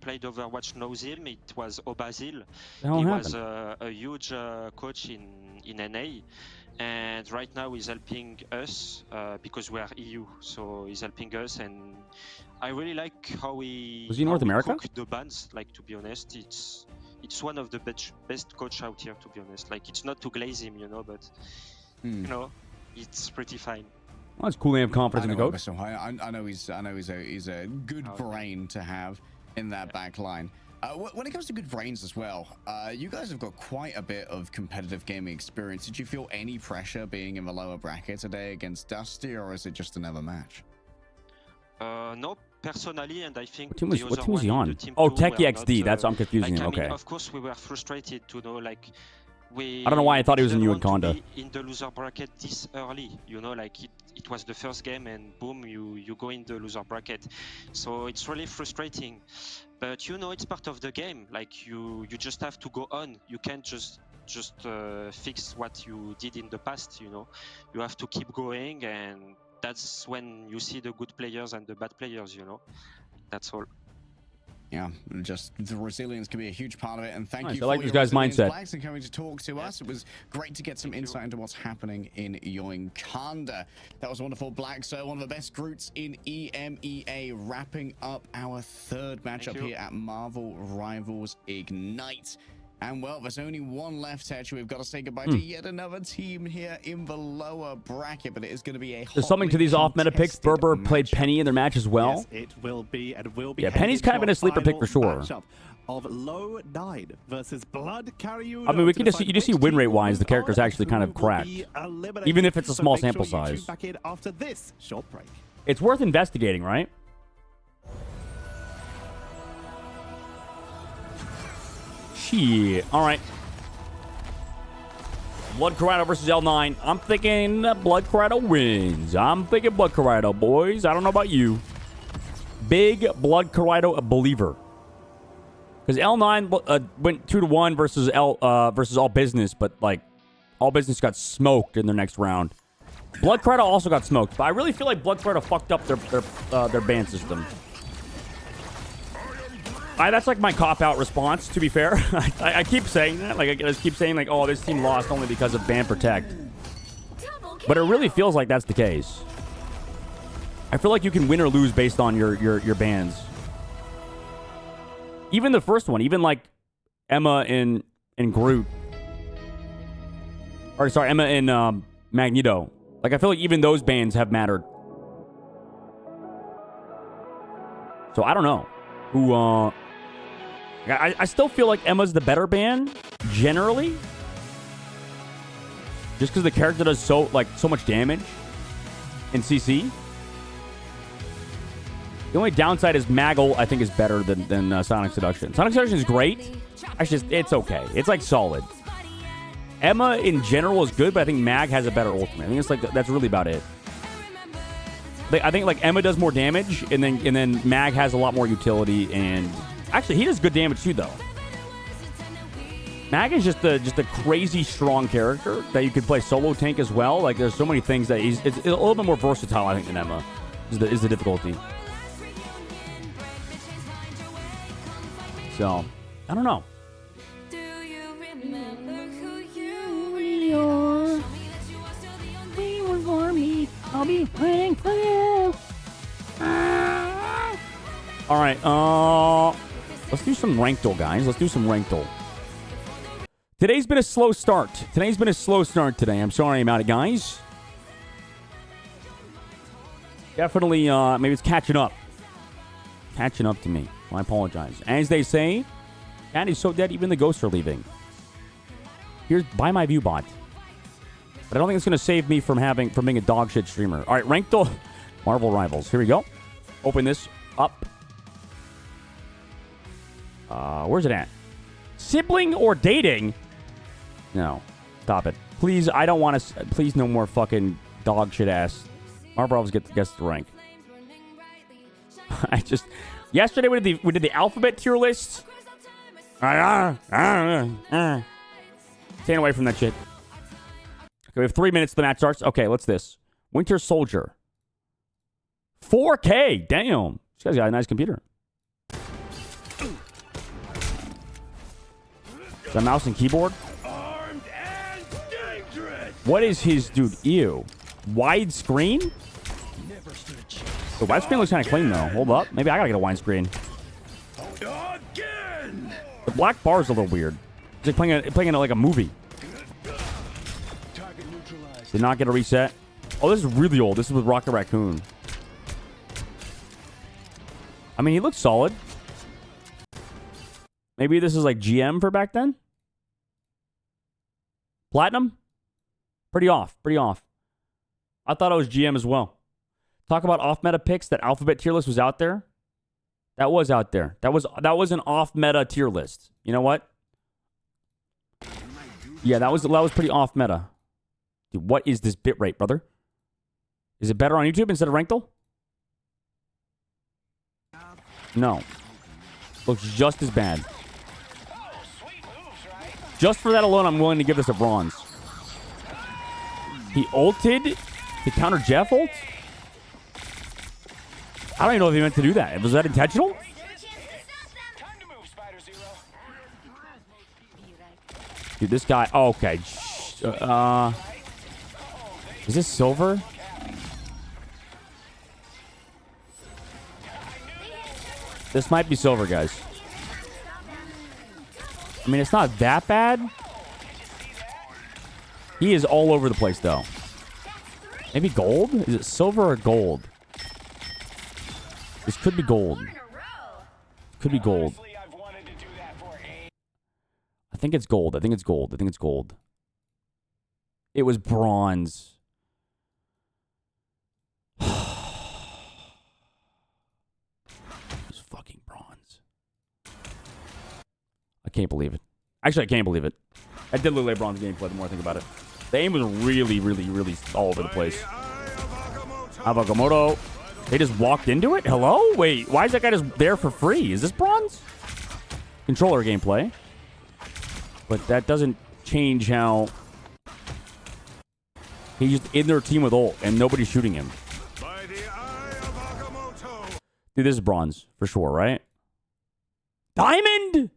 played Overwatch knows him. It was Obazil. He was a huge coach in NA, and right now he's helping us because we are EU, so he's helping us, and I really like how he was he North America? Cook the bans. Like, to be honest, it's one of the best coach out here, to be honest. Like, it's not to glaze him, you know, but you know, it's pretty fine. Well, it's cool to have confidence in the coach. So I know he's a good brain to have in that back line. When it comes to good brains as well, you guys have got quite a bit of competitive gaming experience. Did you feel any pressure being in the lower bracket today against Dusty, or is it just another match? No, personally, and I think what team was he on? Oh, Techie XD. That's I'm confusing him. Okay. I mean, of course, we were frustrated to know, like, I don't know why I thought he was in Uconda. In the loser bracket this early, you know, like it was the first game and boom, you go in the loser bracket. So it's really frustrating. But you know, it's part of the game. Like, you just have to go on. You can't just fix what you did in the past, you know. You have to keep going, and that's when you see the good players and the bad players, you know. That's all. Yeah, just the resilience can be a huge part of it, and thank you I like for this your guy's mindset. Blacks, and coming to talk to us. It was great to get some insight into what's happening in Yoinkanda. That was wonderful, Black. So one of the best groups in EMEA, wrapping up our 3rd matchup here at Marvel Rivals Ignite. And well, there's only one left, actually. We've got to say goodbye to yet another team here in the lower bracket, but it is going to be a There's something to these off-meta picks. Berber played Penny in their match as well. Yes, it will be, and will be. Yeah, Penny's kind of been a sleeper pick for sure. Of Low 9 versus Blood Carrier. I mean, you just see win rate wise, the character's actually kind of cracked, even if it's a small sample size. Back in after this short break. It's worth investigating, right? Shit. All right. Blood Corrado versus L9. I'm thinking Blood Corrado wins. I'm thinking Blood Corrado, boys. I don't know about you. Big Blood Corrido believer. Because L9 went 2-1 versus All Business, but like All Business got smoked in their next round. Blood Corrido also got smoked, but I really feel like Blood Corrido fucked up their ban system. That's like my cop-out response, to be fair. I keep saying that. Like, I just keep saying, like, oh, this team lost only because of ban protect. But it really feels like that's the case. I feel like you can win or lose based on your bans. Even the first one, even like EMEA in Groot. Or, sorry, EMEA in Magneto. Like, I feel like even those bans have mattered. So, I don't know. Who, I still feel like Emma's the better ban, generally. Just because the character does so much damage in CC. The only downside is Maggle, I think, is better than Sonic Seduction. Sonic Seduction is great. It's okay. It's like solid. Emma in general is good, but I think Mag has a better ultimate. I think it's like that's really about it. I think like Emma does more damage, and then Mag has a lot more utility, and actually he does good damage too, though. Mag is just a crazy strong character that you could play solo tank as well. Like there's so many things that it's a little bit more versatile, I think, than Emma is the difficulty. So I don't know. I'll be praying for you. All right, let's do some Ranked, guys. Let's do some Ranked. Today's been a slow start. Today. I'm sorry about it, guys. Definitely, maybe it's catching up. Catching up to me. Well, I apologize. As they say, Cat is so dead, even the ghosts are leaving. Here's buy my view bot. But I don't think it's going to save me from being a dog shit streamer. All right, Ranked Marvel Rivals. Here we go. Open this up. Where's it at? Sibling or dating? No. Stop it. Please, I don't want to... Please, no more fucking dog shit ass. Marvel Rivals gets the rank. I just... Yesterday we did the alphabet tier list. Staying away from that shit. Okay, we have 3 minutes till the match starts. Okay, what's this? Winter Soldier. 4K. Damn. This guy's got a nice computer. The mouse and keyboard. Armed and dangerous. What is his dude? Ew. Widescreen? The widescreen looks kind of clean though. Hold up. Maybe I gotta get a widescreen. Again. The black bar is a little weird. It's like playing like a movie. Did not get a reset. Oh, this is really old. This is with Rocket Raccoon. I mean, he looks solid. Maybe this is like GM for back then? Platinum? Pretty off. I thought it was GM as well. Talk about off-meta picks. That alphabet tier list was out there. That was out there. That was an off-meta tier list. You know what? Yeah, that was pretty off-meta. Dude, what is this bitrate, brother? Is it better on YouTube instead of Ranked? No. Looks just as bad. Just for that alone, I'm willing to give this a bronze. He ulted to counter Jeff ult? I don't even know if he meant to do that. Was that intentional? Dude, this guy... Oh, okay. Is this silver? This might be silver, guys. I mean, it's not that bad. He is all over the place, though. Maybe gold? Is it silver or gold? This could be gold. Could be gold. I think it's gold. It was bronze. It was fucking bronze. I can't believe it. Actually, I can't believe it. I did look like bronze gameplay the more I think about it. The aim was really all over the place. Avagamoto. They just walked into it? Hello? Wait, why is that guy just there for free? Is this bronze? Controller gameplay. But that doesn't change how... He's just in their team with ult, and nobody's shooting him. Dude, this is bronze, for sure, right? Diamond?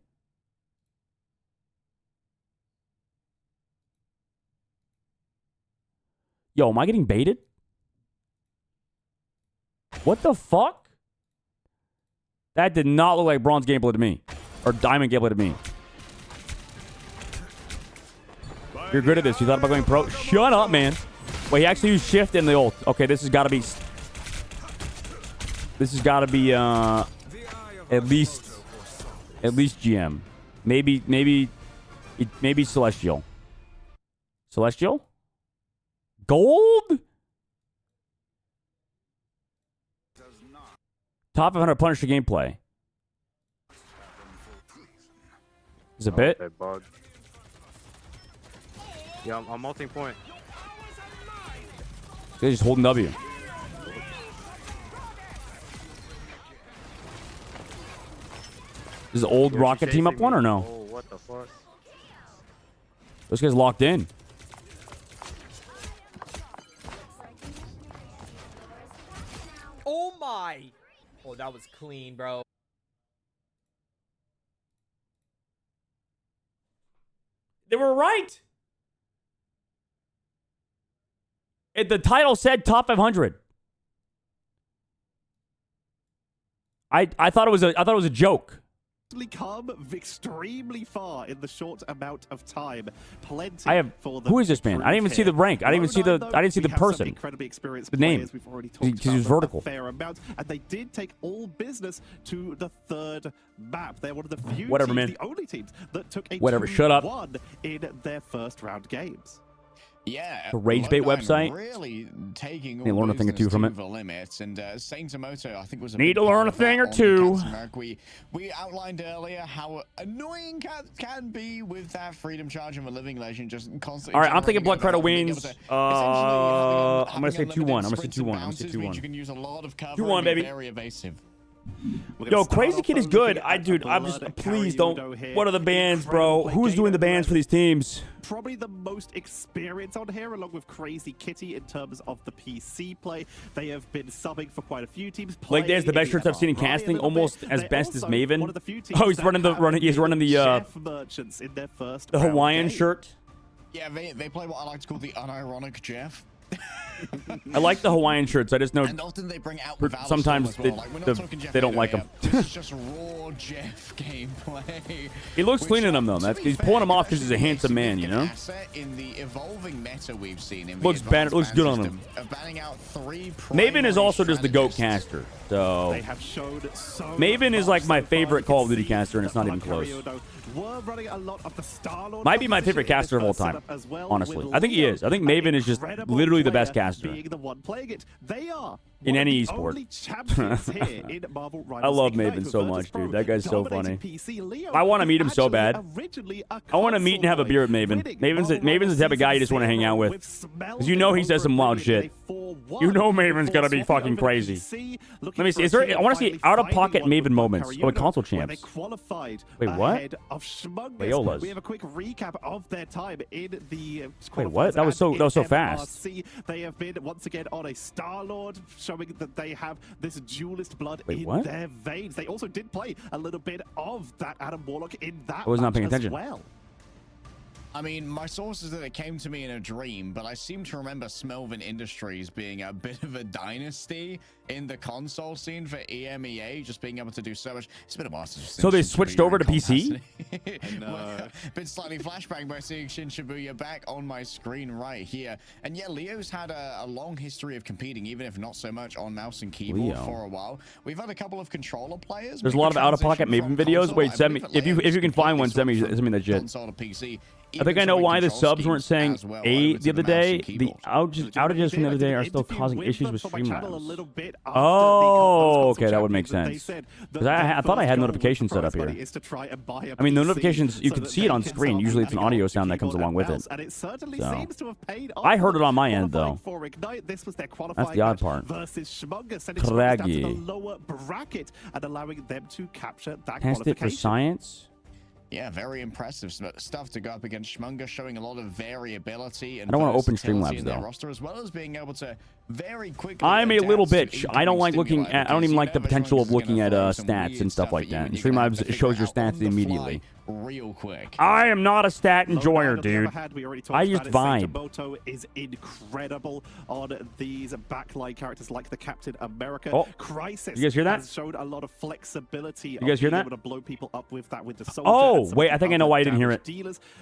Yo, am I getting baited? What the fuck? That did not look like bronze gameplay to me. Or diamond gameplay to me. You're good at this. You thought about going pro? Shut up, man. Wait, he actually used shift in the ult. Okay, this has got to be... This has got to be, at least GM. Maybe Celestial. Celestial? Gold? Top 500 Punisher gameplay. Is it a bit? Yeah, I'm multi-point. They're just holding W. Is the old Rocket team up one or no? Oh, what the fuck? Those guys locked in. Oh my! Oh, that was clean, bro. They were right. The title said top 500. I thought it was a joke. Come extremely far in the short amount of time. Plenty. Who is this man? I didn't even see the rank. I didn't even see the. I didn't see the person. Incredibly experienced the name. We've already talked because he was vertical. A fair amount, and they did take all business to the third map. They're one of the few Whatever, teams, man. the only teams that took a Whatever. Shut up. 2-1 in their first round games. Yeah, the Rage Bait website. Really taking Need to learn a thing or two from it. The limits, and Saintamoto, I think, was a need to learn a thing or two. We outlined earlier how annoying can be with that freedom charge of a living legend just constantly. All right, I'm thinking Blood Credit wins. I'm gonna say 2-1. I'm gonna say 2-1. I'm gonna say 2-1. You can use a lot of cover. 2-1, baby. Very evasive. Yo, Crazy Kid is good. Please don't. What are the bans, bro? Who's doing the bans for these teams? Probably the most experienced on here, along with Crazy Kitty in terms of the PC play. They have been subbing for quite a few teams. Like, there's the best shirts I've seen in casting, almost as best as Maven. Oh, he's running the merchants in their first the Hawaiian shirt. Yeah, they play what I like to call the unironic Jeff. I like the Hawaiian shirts. I just know and often they bring out sometimes well. Like, they don't like them. This is just raw Jeff gameplay. He looks clean in them though. He's pulling them off because he's a handsome man, you know. In the evolving meta we've seen, Looks good on him. Maven is also just the GOAT caster. So Maven is like my favorite Call of Duty caster, and it's not even close. Might be my favorite caster of all time, honestly. I think he is. I think Maven is just literally the best caster in any esport. I love Maven so much, dude. That guy's so funny. I want to meet him so bad. I want to meet and have a beer with Maven. Maven's the type of guy you just want to hang out with. Because you know he says some wild shit. You know Maven's going to be fucking crazy. Let me see. I want to see out-of-pocket Maven moments. Oh, console champs. Wait, what? Leola's. We have a quick recap of their time in the. Wait, what? That was so fast. They have been once again on a Star-Lord, showing that they have this duelist blood in their veins. They also did play a little bit of that Adam Warlock in that. I was not paying attention. Well. I mean, my source is that it came to me in a dream, but I seem to remember Smelvin Industries being a bit of a dynasty in the console scene for EMEA, just being able to do so much. It's been a while since. So they switched over to PC? Been slightly flashback by seeing Shin Shibuya back on my screen right here. And yeah, Leo's had a long history of competing, even if not so much on mouse and keyboard for a while. We've had a couple of controller players. There's a lot of out-of-pocket Maven videos. Wait, send me if you can find one. Send me that shit. Console to PC I think I know why the subs weren't saying 8 the other day. The outages from the other day are still causing issues with Streamlabs. Oh, okay, that would make sense. Because I thought I had notifications set up here. I mean, the notifications, you can see it on screen. Usually it's an audio sound that comes along with it. So. I heard it on my end, though. That's the odd part. Craggy. Test it for science? Yeah, very impressive stuff to go up against Schmunga, showing a lot of variability and I don't want to open versatility Streamlabs, in their though. roster, as well as being able to very quickly I'm a little adapt bitch. to I don't like looking stimuli at. I don't even because like the you know potential of Schmunga's looking gonna at throw some stats weird and stuff like at that. you, And and you're gonna have to Streamlabs figure shows your it out stats on the immediately. fly real quick. I am not a stat enjoyer, dude. I used Vine. Moto is incredible on these backline characters like the Captain America. Oh, Crisis you guys hear that? has shown a lot of flexibility. You guys hear that? Able to blow people up with that with the soldier. Oh, wait, I think I know why I didn't hear it.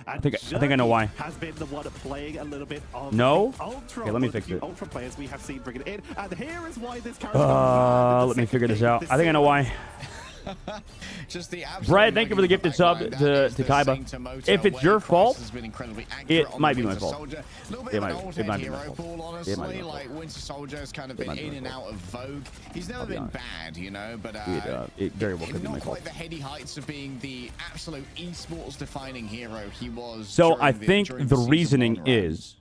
I think I know why. Has been the one playing a little bit of No? Ultra. Okay, let me fix it. Ultra players we have seen bring it in, and here is why this character. Let me figure this out. I think I know why. Just the Brad, thank you for the gifted sub to Kaiba. If it's your fault, it might be my fault. It might be my fault. It might be my fault. Like Winter Soldier has kind of been in and out of vogue. He's never been bad, you know, but it very well could be my not fault. quite the heady heights of being the absolute esports defining hero he was. So I think the reasoning is.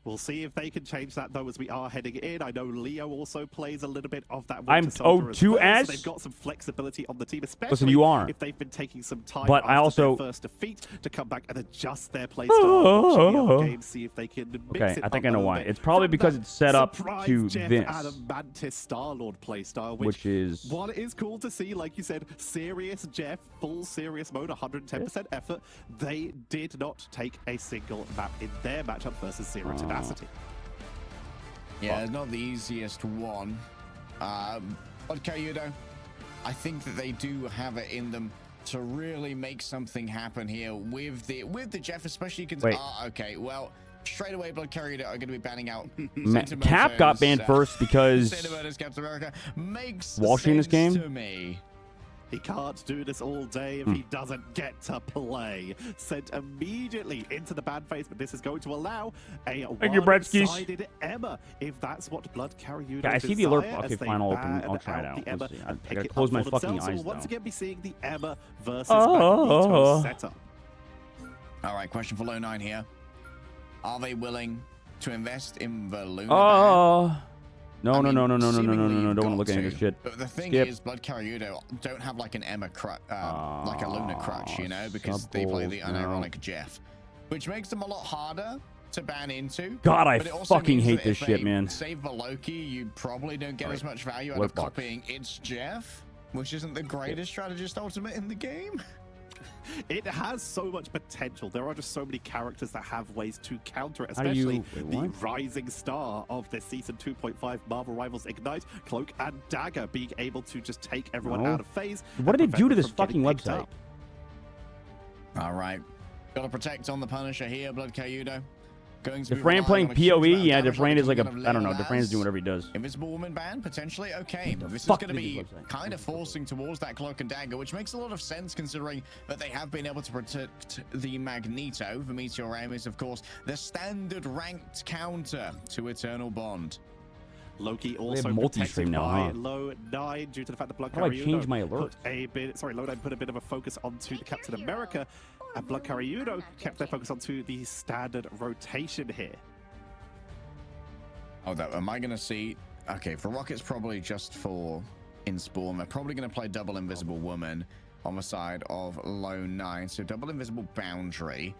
We'll see if they can change that, though, as we are heading in. I know Leo also plays a little bit of that. I'm so as they've got some flexibility on the team, especially listen, you are. if they've been taking some time But I also their first defeat to come back and adjust their play style. Game, see if they can mix Okay, it I think up I know a why. bit. It's probably because it's set up to Jeff this, and Mantis Star-Lord play style, which is what is cool to see. Like you said, serious Jeff, full serious mode, 110% effort. They did not take a single map in their matchup versus Zero Tenacity. Yeah, not the easiest one. But Kayudo, I think that they do have it in them to really make something happen here with the Jeff, especially because okay, well, straight away Blood Kayudo are going to be banning out. Cap got banned first because Captain America makes Walshing this game. to me. He can't do this all day if he doesn't get to play. Sent immediately into the ban phase, but this is going to allow a one-sided EMEA, if that's what Blood Kayudo I see the alert. Okay, fine, I'll try it out. Let's see. I gotta close my fucking eyes, We'll once though. again be seeing the EMEA versus Magneto setup. All right, question for Low 9 here. Are they willing to invest in the Luna ban? No, don't want to look at any of this shit. But the thing is, Blood Kayudo don't have like an Emma crutch, like a Luna crutch, you know, because they play the unironic Jeff, which makes them a lot harder to ban into. God, I fucking hate this shit, man. Save the Loki, you probably don't get as much value out of copying It's Jeff, which isn't the greatest strategist ultimate in the game. It has so much potential. There are just so many characters that have ways to counter it, especially the rising star of this Season 2.5 Marvel Rivals Ignite, Cloak and Dagger, being able to just take everyone out of phase. What did it do to this fucking website? All right. Got to protect on the Punisher here, Blood Kayudo. Defran playing PoE? Yeah, Defran is like a, I don't know, Defran is doing whatever he does. Invisible Woman ban, potentially? Okay, this is going to be kind of forcing towards that Cloak and Dagger, which makes a lot of sense considering that they have been able to protect the Magneto. The Meteor Aim is, of course, the standard ranked counter to Eternal Bond. Loki also multi-stream now, huh? Low 9 due to the fact that Blood How do I change my alert? Low 9 put a bit of a focus onto the Captain America, and Blood Kayudo kept their focus onto the standard rotation here. Oh, am I going to see? Okay, for Rocket's probably just for in Spawn. They're probably going to play double Invisible Woman on the side of Low 9. So double Invisible Boundary,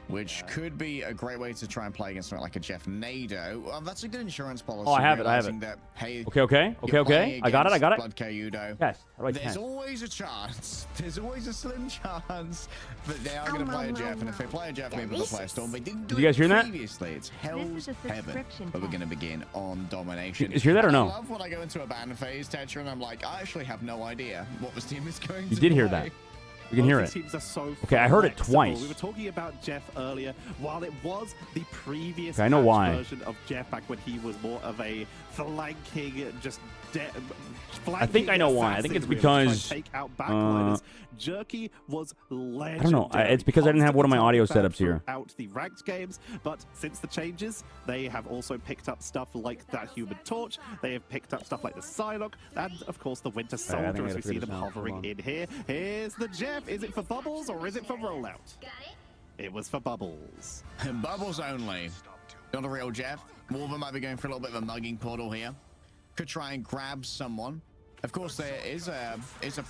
which could be a great way to try and play against something like a Jeff Nado. Well, that's a good insurance policy. Oh, I have it. That, hey, okay. I got it. Blood Kayudo. Yes. There's always a chance. There's always a slim chance that they are going to play a Jeff. And if they play a Jeff, maybe they'll play a Storm. They didn't do you guys hear that? Previously. It's hell's heaven. But we're going to begin on domination. You hear that or no? I love when I go into a ban phase, Tetra, and I'm like, I actually have no idea what this team is going to You did hear that. We can hear Both it. these teams are so Okay, I heard it flexible. twice. We were talking about Jeff earlier. While it was the previous Okay, I know why. version of Jeff back when he was more of a flanking, just I think I know why. I think it's because take out backliners. Jerky was legendary. I don't know. It's because I didn't have one of my audio setups here. Out the ranked games, but since the changes, they have also picked up stuff like that Human Torch. They have picked up stuff like the Psylocke, and of course the Winter Soldier, as we see them hovering in here. Here's the Jeff. Is it for bubbles or is it for rollout? It was for bubbles. Bubbles only. Not a real Jeff. Wolver might be going for a little bit of a mugging portal here. Could try and grab someone. Of course, there is a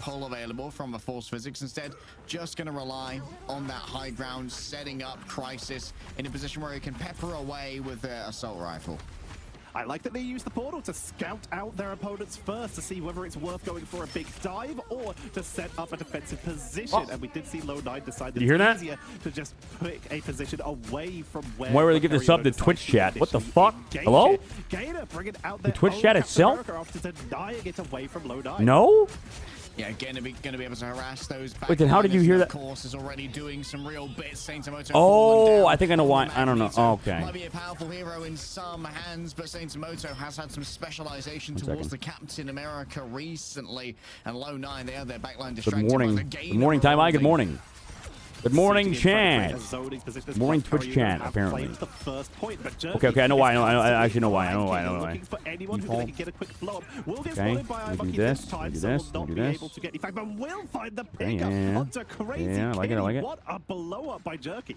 pull available from the Force Physics. Instead, just going to rely on that high ground, setting up Crisis in a position where he can pepper away with the assault rifle. I like that they use the portal to scout out their opponents first to see whether it's worth going for a big dive or to set up a defensive position. And we did see Low 9 decide that it's easier to just pick a position away from where. Why were they giving this up to Twitch chat? What the fuck? Hello? Gator bringing out the Twitch chat itself? After denying it away from Low 9. No? Yeah, going to be able to harass those back. Wait, then how did you hear that? Of course, is already doing some real bits. Saint Moto. Oh, I think I know why. I don't know. Oh, okay. Might be a powerful hero in some hands, but Saint Moto has had some specialization towards the Captain America recently. And Low 9, they have their backline distracted. Good morning. Good morning, Time I. Good morning. Good morning, Chad. Good morning, Twitch chat, apparently. Okay, I know why. I actually know why. I know why. Okay, we do this. We do this. We do this. Yeah, I like it. What a blow up by Jerky.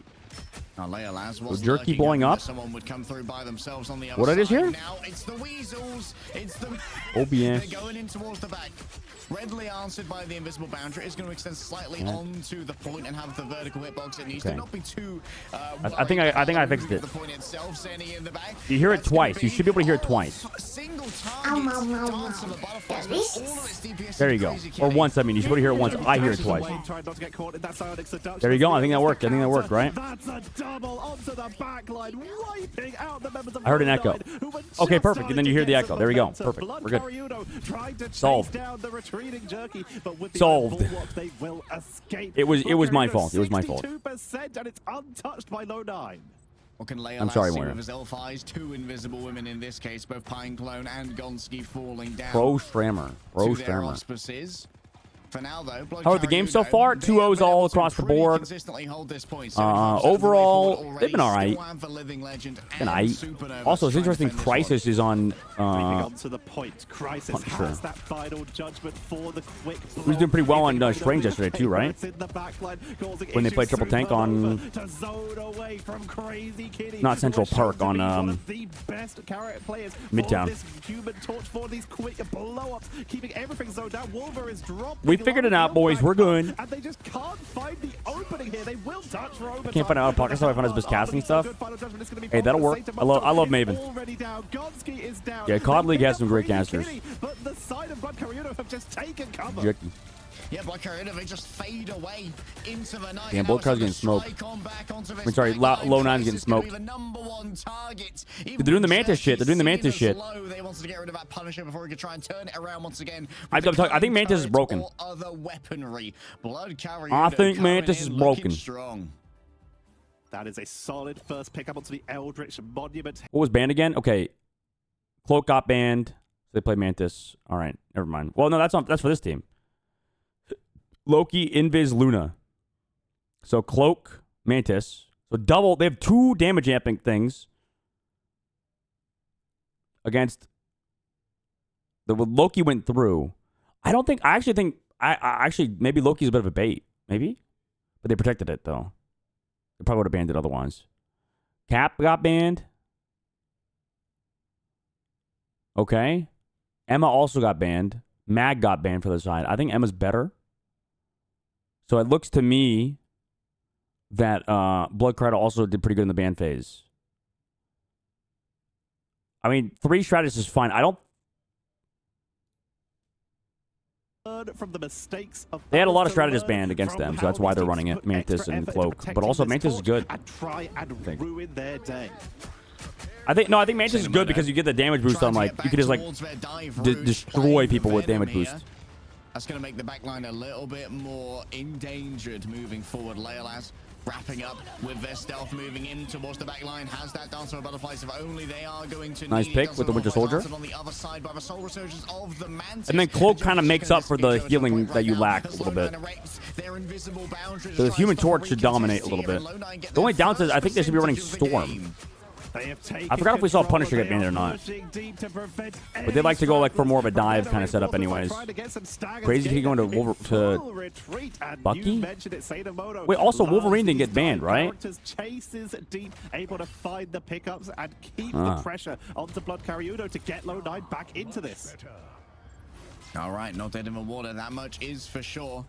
So Jerky blowing up. Someone would come through by themselves on the other What I just hear? Now it's the Weasels. It's the OBS. They're going in towards the back. Readily answered by the invisible boundary. Is going to extend slightly onto the point and have the vertical hitbox. It needs to not be too. I think I fixed it. The point itself, in the back. You hear it twice. You should be able to hear it twice. Single target. Dance of the butterflies. All of its DPS. There you go. Or once. I mean, you should be able to hear it once. I hear it twice. There you go. I think that worked. Right? That's a double onto the backline, wiping out the members of I heard an echo. Okay, perfect. And then you hear the echo. There we go. Perfect. We're good. Solved. Solved. It was my fault. It was my fault. And it's untouched by Low 9. I'm sorry, Moira. Two invisible women in this case, both Pine Clone and Gonski falling down. Pro Strammer. For now, though, how are the games so far? 2-0s all across the board. Overall, they've been all right. Also, it's interesting. Crisis is on. To the point. Crisis has that final judgment for the quick. He was doing pretty well on Strange yesterday too, right? When they played triple tank on. Not Central Park on Midtown. We figured it out, boys. We're good. And they just can't find the opening here. They will touch Rover. Can't find out how to pocket stuff. I found his best casting stuff. Hey, that'll work. I love Maven. Yeah, COD League has some great casters. But the side of Blood Karyuno have just taken cover. Jerky. Yeah, Blood Karyuno, they just fade away into the night. Damn, Blood Karyuno's getting smoked. I'm sorry, Low 9's getting smoked. They're doing the Mantis shit. They're doing the Mantis shit. They wanted to get rid of that Punisher before he could try and turn it around once again. I think Mantis is broken. Other weaponry. Blood Karyuno I think Mantis is broken. Strong. That is a solid first pickup onto the Eldritch Monument. What was banned again? Okay. Cloak got banned. They play Mantis. All right, never mind. Well, no, that's for this team. Loki, Invis, Luna. So Cloak, Mantis. So double. They have 2 damage amping things against. The Loki went through. I actually think maybe Loki's a bit of a bait. Maybe, but they protected it though. They probably would have banned it otherwise. Cap got banned. Okay. Emma also got banned. Mag got banned for the side. I think Emma's better. So it looks to me that Blood Cradle also did pretty good in the ban phase. I mean, 3 strategists is fine. I don't. From the mistakes of they had a lot of strategists banned against them, so that's why they're running it. Mantis and Cloak. But also, Mantis is good. Try and ruin their day. I think Mantis is good because you get the damage boost on, like, you can just, like, destroy people with damage boost. That's going to make the backline a little bit more endangered moving forward. Leolaz wrapping up with their stealth, moving in towards the backline. Has that Dance of Butterflies if only they are going to nice need pick with the Winter Soldier. On the other side by the Soul Resurgence of the Mantis. And then Cloak kind of makes up for the healing that you lack a little bit. So the Human Torch should dominate a little bit. The only downside is I think they should be running Storm. I forgot if we saw Punisher get banned or not. But they like to go like for more of a dive kind of setup anyways. Crazy Kitty going to Bucky? Wait, also Wolverine didn't get banned, right? Chases deep, able to find the pickups and keep the pressure onto Blood Karyudo to get Low9 back into this. All right, not dead in the water. That much is for sure.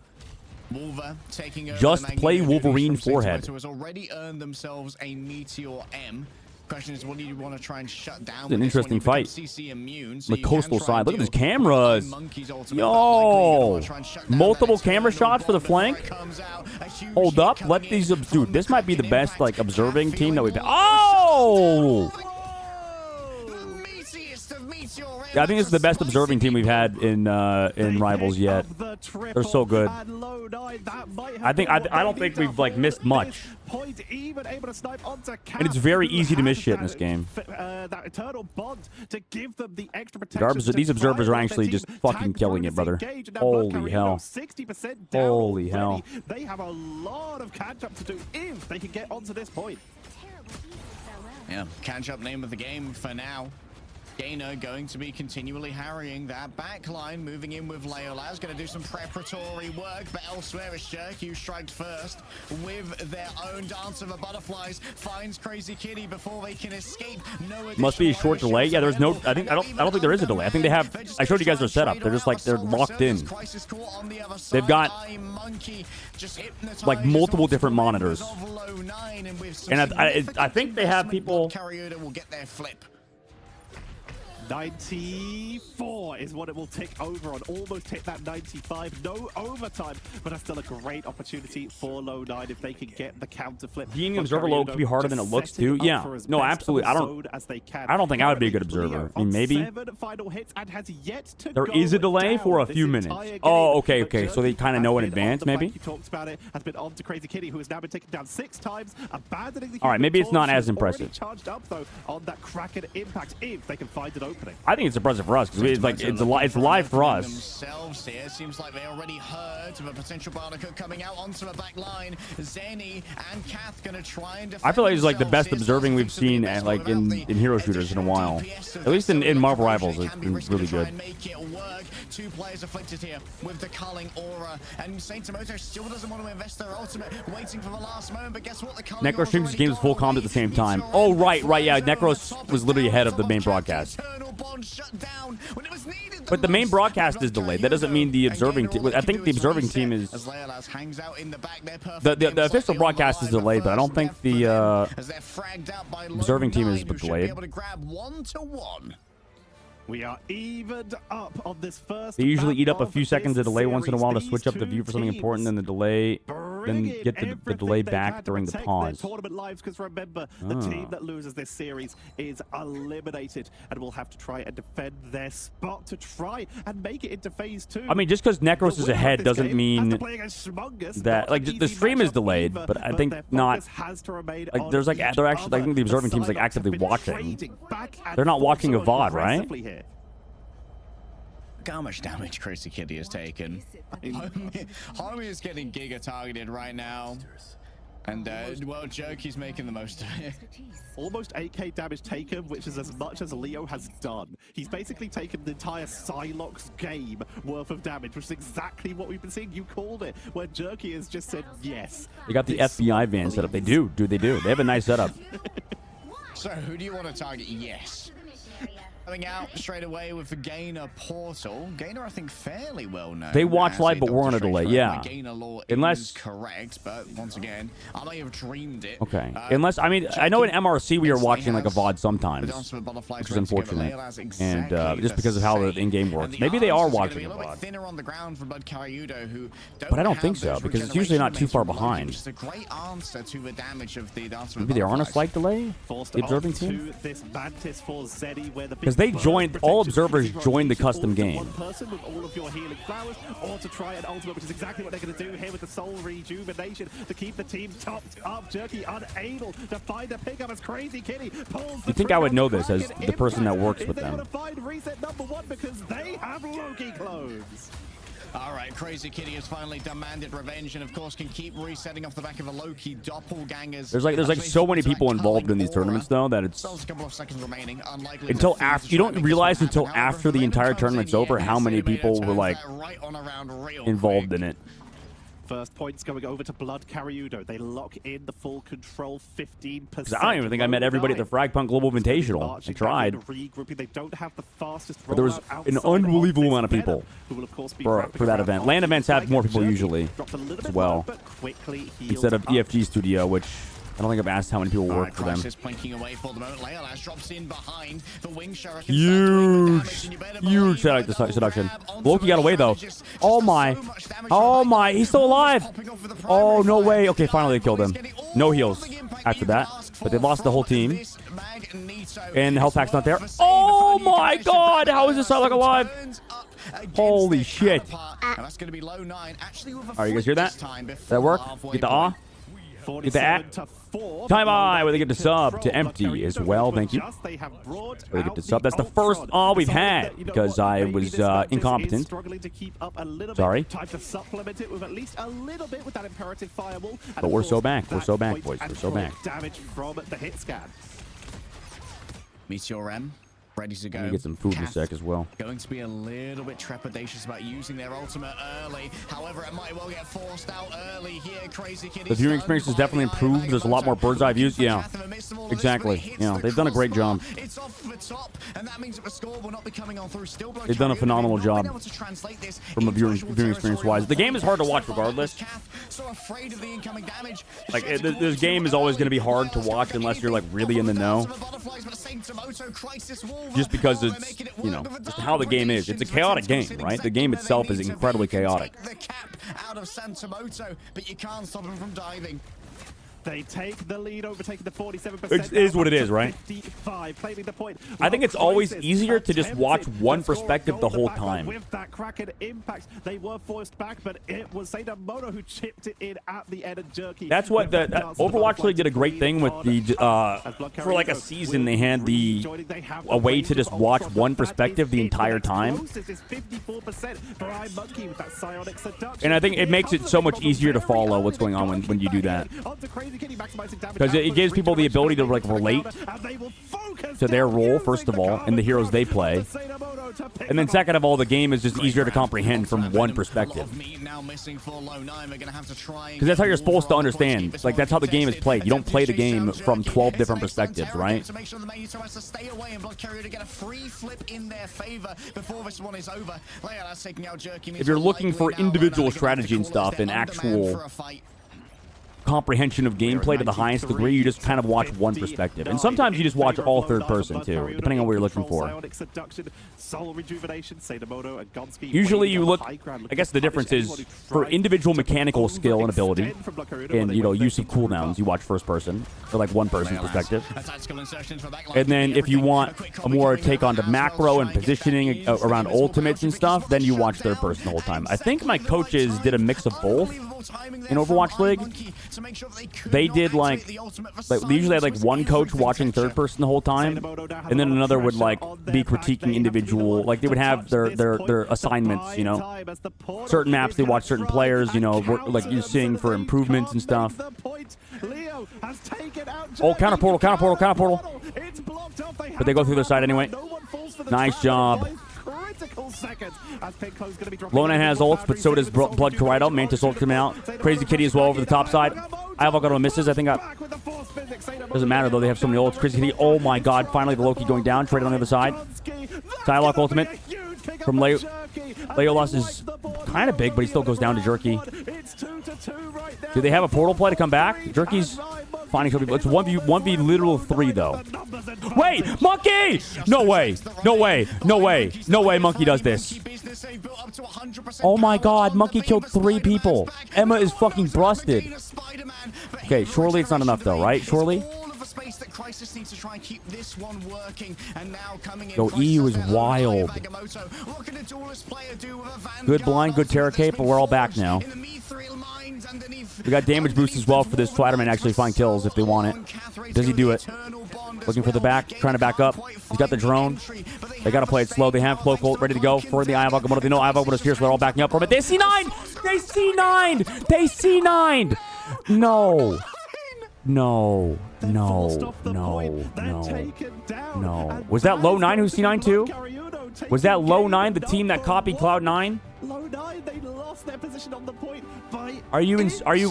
Wolver taking over. Just play Wolverine forehead. Has already earned themselves a Meteor M. Question is, what do you want to try and shut down? It's an interesting fight. CC immune, the coastal side. Look at these cameras. Yo, multiple camera shots for the flank. Hold up. Let these dude. This might be the best like observing team that we've. Oh. Yeah, I think this is the best observing team we've had in Rivals yet. They're so good. I don't think we've like missed much. And it's very easy to miss shit in this game. These observers are actually just fucking killing it, brother. Holy hell. Holy hell. They have a lot of catch up to do if they can get onto this point. Yeah, catch up name of the game for now. Gainer going to be continually harrying that backline, moving in with Leolaz, going to do some preparatory work, but elsewhere it's Jerky who striked first with their own Dance of the Butterflies, finds Crazy Kitty before they can escape. Must be a short delay. Yeah, there's no. I don't think there is a delay. I think they have. I showed you guys their setup. They're just like they're locked in. They've got like multiple different monitors, and I think they have people. 94 is what it will tick over on. Almost hit that 95. No overtime, but that's still a great opportunity for Low9 if they can get the counter flip. Being an observer low could be harder than it looks too. Yeah, no, absolutely. I don't think I would be a good observer. I mean, maybe there is a delay for a few minutes. Oh, okay. So they kind of know in advance, maybe. Talked about it. Has been on to Crazy Kitty, who has now been taken down 6 times, abandoning the. All right, maybe it's not as impressive. Charged up though on that Kraken impact if they can find it open. I think it's impressive for us because it's like it's live for us. Themselves here. Seems like they already heard of a potential Barnacle coming out onto the back line. Zeni and Kath gonna try and I feel like it's like the best observing we've seen at, like in hero shooters in a while. At least in Marvel Rivals, it's been really good. Make it work. 2 players afflicted here with the culling aura, and Saint Tomoto still doesn't want to invest their ultimate, waiting for the last moment. But guess what? The Necros streams his games full comms at the same time. Oh right, yeah. Necros was literally ahead of the main broadcast. But the main broadcast is delayed. That doesn't mean the observing team. I think the observing team is. The official broadcast is delayed, but I don't think the observing team is delayed. We are evened up on this first. They usually eat up a few seconds of delay once in a while to switch up the view for something important, then the delay, then get the delay back during the pause. Tournament lives, because remember, the team that loses this series is eliminated and will have to try and defend their spot to try and make it into phase 2. I mean, just because Necros is ahead doesn't mean that like the stream is delayed, but I think not. Like there's like they're actually. I think the observing team is like actively watching. They're not watching a VOD, right? Look how much damage Crazy Kitty has taken. Homie is getting giga targeted right now. And, well, Jerky's making the most of it. Almost 8k damage taken, which is as much as Leo has done. He's basically taken the entire Psylocke game worth of damage, which is exactly what we've been seeing. You called it, where Jerky has just said yes. They got the FBI van set up. They do. They do. They have a nice setup. So, who do you want to target? Yes. Coming out straight away with the Gainer portal. Gainer, I think, fairly well known. They watch live, but we're on a delay. Yeah. Gainer lore is correct, but once again, I may have dreamed it. Okay. Unless, I mean, I know in MRC we are watching like a VOD sometimes, which is unfortunate. And just because of how the in-game works. Maybe they are watching a VOD. But I don't think so, because it's usually not too far behind. Maybe they are on a slight delay, the observing team? Because Because they joined, all observers joined the custom game. One person with all of your healing flowers, or to try an ultimate, which is exactly what they're going to do here with the soul rejuvenation to keep the team topped up. Jerky unable to find a pickup as Crazy Kitty pulls. You'd think I would know this as the person that works with them. They want to find reset number 1 because they have Loki clothes. All right, Crazy Kitty has finally demanded revenge, and of course can keep resetting off the back of a Loki doppelgangers. There's like so many people involved in these tournaments though that it's a couple of seconds remaining. until after you don't realize until after the entire tournament's over how many people were like involved in it. First points going over to Blood Cariudo. They lock in the full control 15%. I don't even think I met everybody at the Fragpunk Global Invitational. I tried. They don't have the fastest, but there was an unbelievable amount of people for that event. LAN events have more people usually as well. Instead of EFG Studio, which I don't think I've asked how many people work for them. Huge seduction. Loki got away though. Oh my, he's still alive. Oh, no way. Okay, finally they killed him. No heals after that, but they lost the whole team. And the health pack's not there. Oh my god, how is this Psylocke alive? Holy shit. Alright, you guys hear that? Does that work? Get the ah? Get the Time by where they get the sub to empty as well. Thank you. Where they get the sub. That's the first all we've had because I was incompetent. Sorry. But we're so back. We're so back, boys. We're so back. Meteor M. Ready to go. Let me get some food in a sec as well. Going to be a little bit trepidatious about using their ultimate early. However, it might well get forced out early here. Crazy Kitty. The viewing experience is definitely improved. There's a lot more bird's eye views. Yeah, exactly. Yeah, they've done a great job. It's off the top, and that means that the score will not be coming on through. Still, they've done a phenomenal job from a viewing experience wise. The game is hard to watch regardless. Like this game is always going to be hard to watch unless you're like really in the know. Just because it's, you know, just how the game is. It's a chaotic game, right? The game itself is incredibly chaotic. The cap out of Santomoto, but you can't stop him from diving. They take the lead, overtaking the 47%. It is what it is, right? 55, claiming the point. I think it's always easier to just watch one perspective the whole time. With that Kraken impact, they were forced back, but it was Santomoto who chipped it in at the end of Jerky. That's what the Overwatch League did a great thing with the for like a season. They had a way to just watch one perspective the entire time. And I think it makes it so much easier to follow what's going on when you do that. Because it gives people the ability to like relate to their role, first of all, and the heroes they play. And then second of all, the game is just easier to comprehend from one perspective. Because that's how you're supposed to understand. Like, that's how the game is played. You don't play the game from 12 different perspectives, right? If you're looking for individual strategy and stuff and actual comprehension of gameplay to the highest degree, you just kind of watch one perspective. And sometimes you just watch all third person too, depending on what you're looking for. Usually you look, I guess the difference is for individual mechanical skill and ability and, you know, use of cooldowns, you watch first person or like one person perspective. And then if you want a more take on the macro and positioning around ultimates and stuff, then you watch third person the whole time. I think my coaches did a mix of both in Overwatch League. They did like they usually had like one coach watching third person the whole time, and then another would like be critiquing individual, like they would have their assignments, you know, certain maps they watch certain players, you know, like you're seeing for improvements and stuff. Oh, counter portal, but they go through their side anyway. Nice job. Lona has ults, but so does Blood Corrido. Mantis ult coming out. Crazy Kitty as well over the top side. Avocado misses. I think doesn't matter though. They have so many ults. Crazy Kitty. Oh my god! Finally, the Loki going down. Trade on the other side. Psylocke ultimate from Leolas is kind of big, but he still goes down to Jerky. Do they have a portal play to come back? Jerky's finding some people. It's 1v literal 3 though. Wait, Monkey! No way! Monkey does this. Oh my god, Monkey killed 3 people. Emma is fucking busted. Okay, surely it's not enough though, right? Surely? Crisis needs to try and keep this one working. And now coming in. Yo, EU is wild. Good blind, good Terra Cape, but we're all back now. We got damage boost as well for this Flatterman actually find kills if they want it. Does he do it? Looking for the back, trying to back up. He's got the drone. They got to play it slow. They have Cloak Ult ready to go for the Eye of Agamotto. They know Eye of Agamotto's here, so they're all backing up from it. They C9! They C9'd! They C9'd! No. No. No. No. No. No. Was that Low 9 who C9 too? Was that Low 9 the team that copied Cloud9? Low 9, they lost their position on the point by Are you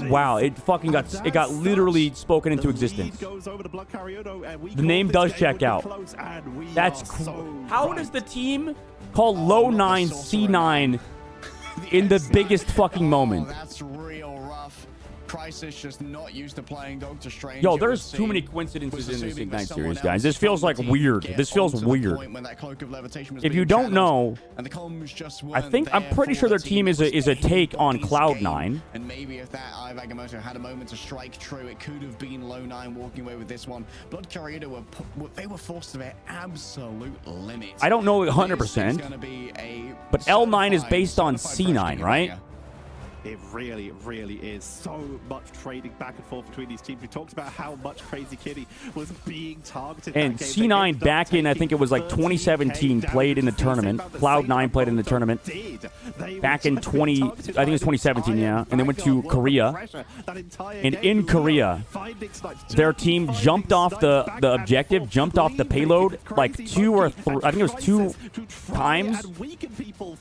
wow, it fucking got literally spoken into existence. The name does check out. That's how does the team call Low 9 C9 in the biggest fucking moment? That's real rough. Crisis just not used to playing Doctor Strange. Yo, there's too many coincidences in this Ignite series, guys. This feels like weird. This feels weird. If you don't know, I'm pretty sure their team is a take on Cloud9. And maybe if that Eye of Agamotto had a moment to strike true, it could have been Low 9 walking away with this one. Blood Corrido were forced to their absolute limit. I don't know 100%, but L9 is based on C9, right? It really, really is. So much trading back and forth between these teams. We talked about how much Crazy Kitty was being targeted. And C9 back in, I think it was like 2017, played in the tournament. Cloud9 played in the tournament. Back in I think it was 2017, yeah. And they went to Korea. And in Korea, their team jumped off the objective, jumped off the payload like 2 or 3, I think it was 2 times.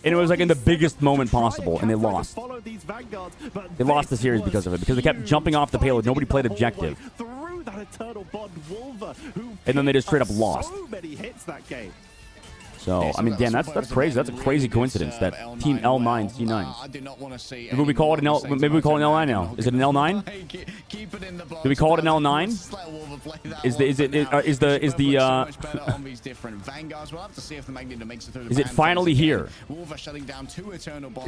And it was like in the biggest moment possible, and they lost. They lost the series because of it, because they kept jumping off the payload. Nobody played objective. And then they just straight up lost. So, I mean, damn, that's crazy. That's a crazy coincidence that Team L9 C9. Maybe we call it an L9 now. Is it an L9? Do we call it an L9? Is it finally here?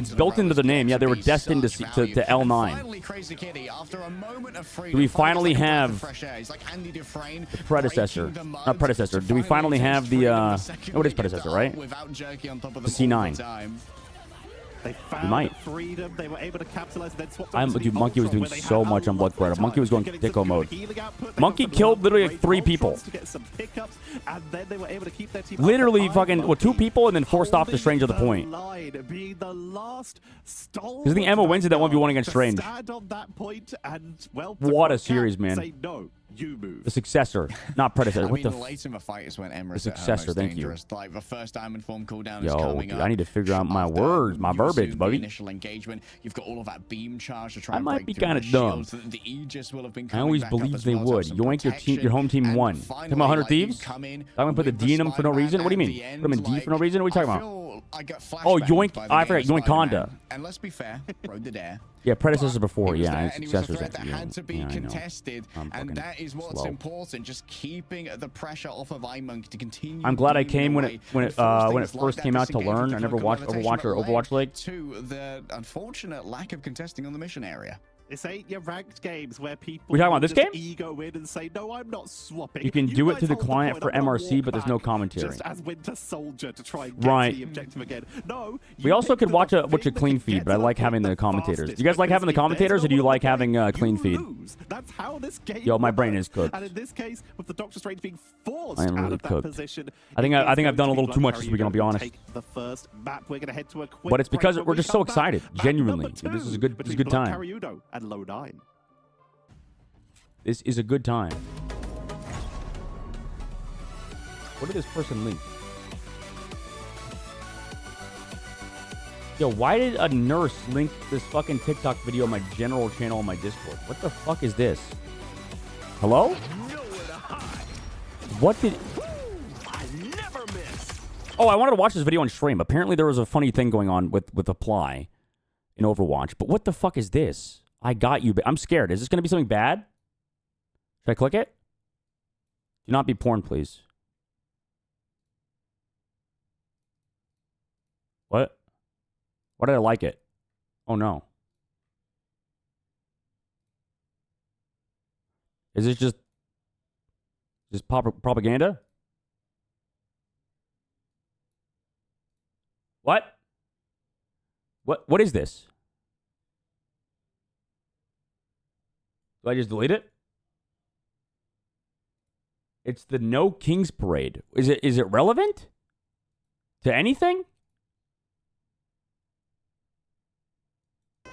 It's built into the name. Yeah, they were destined to L9. Do we finally have the predecessor? Not predecessor. Do we finally have the what is predecessor? Right? The C9. We might. Dude, Monkey was doing so much on Blood Corrido. Monkey was going Dicko mode. Monkey killed literally like 3 people. Literally fucking, 2 people and then forced off the Strange at the point. Because I think Emma wins it that 1v1 against Strange. What a series, man. The successor, not predecessor. What the late in the fight is when Emma the successor, thank you. Like the first diamond form cooldown is Yo, coming dude, up. I need to figure out my words, my verbiage, buddy. Initial engagement. You've got all of that beam charge to try I and might break be through kind the of dumb. shields. The Aegis will have been I always believed they would. Yoink your home team won. Talking about 100 Thieves? I'm gonna put the D in them for no reason. What do you mean? Put them in D for no reason? What are you talking about? Oh, Yoink! I forgot Yoink Honda. And let's be fair, Road the Dare. Yeah, predecessor before. Yeah, and successors. That had to be contested, and that is what's slow. important. Just keeping the pressure off of iMonk to continue. I'm glad I came when it first came out to learn. I never watched Overwatch or Overwatch League. To the unfortunate lack of contesting on the mission area. This ain't your ranked games where people we talking about this game? Ego in and say, no, I'm not swapping. You can do it to the client for MRC, but there's no commentary. Just as Winter Soldier to try and get to the objective again. No. We also could watch a clean feed, but I like having the commentators. Do you guys like having the commentators, or do you like having a clean feed? That's how this game Yo, my brain is cooked. And in this case, with the Doctor Strange being forced I am really out of that cooked. position, I think I've done a little too much this weekend, I'll be honest. The first map, we're gonna head to a quick But it's because break. we're just so excited, genuinely. Back This is a good time. And Low 9. This is a good time. What did this person link? Yo, why did a nurse link this fucking TikTok video on my general channel on my Discord? What the fuck is this? Hello? What did... Oh, I wanted to watch this video on stream. Apparently there was a funny thing going on with Apply in Overwatch. But what the fuck is this? I got you. I'm scared. Is this going to be something bad? Should I click it? Do not be porn, please. What? Why did I like it? Oh, no. Is it just Just propaganda? What? What is this? Do I just delete it? It's the No Kings Parade. Is it relevant to anything? Is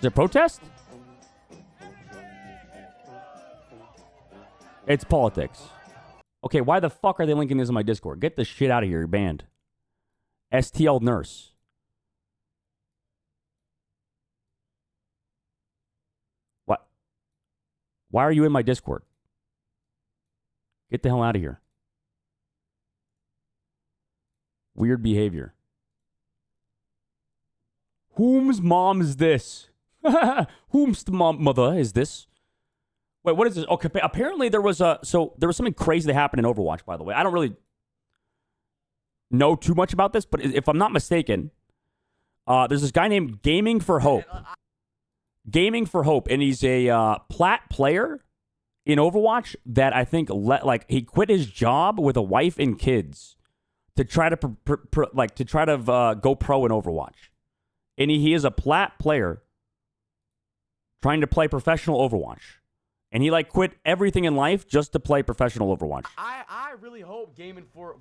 it a protest? It's politics. Okay, why the fuck are they linking this in my Discord? Get the shit out of here, you're banned. STL Nurse. What? Why are you in my Discord? Get the hell out of here. Weird behavior. Whom's mom is this? Whom's mother is this? Wait, what is this? Okay, apparently there was something crazy that happened in Overwatch, by the way. I don't really know too much about this, but if I'm not mistaken, there's this guy named Gaming for Hope. Gaming for Hope, and he's a plat player in Overwatch that I think he quit his job with a wife and kids to try to go pro in Overwatch. And he is a plat player trying to play professional Overwatch. And he quit everything in life just to play professional Overwatch. I really hope Gaming for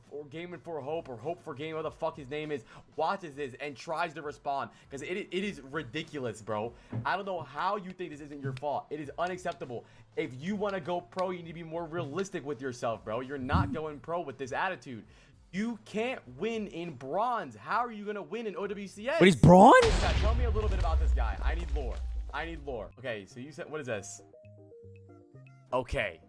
Hope or Hope for Game, whatever the fuck his name is, watches this and tries to respond, because it is ridiculous, bro. I don't know how you think this isn't your fault. It is unacceptable. If you want to go pro, you need to be more realistic with yourself, bro. You're not going pro with this attitude. You can't win in bronze. How are you gonna win in OWCS? But he's bronze? Okay, tell me a little bit about this guy. I need lore. Okay, so you said, what is this? Okay.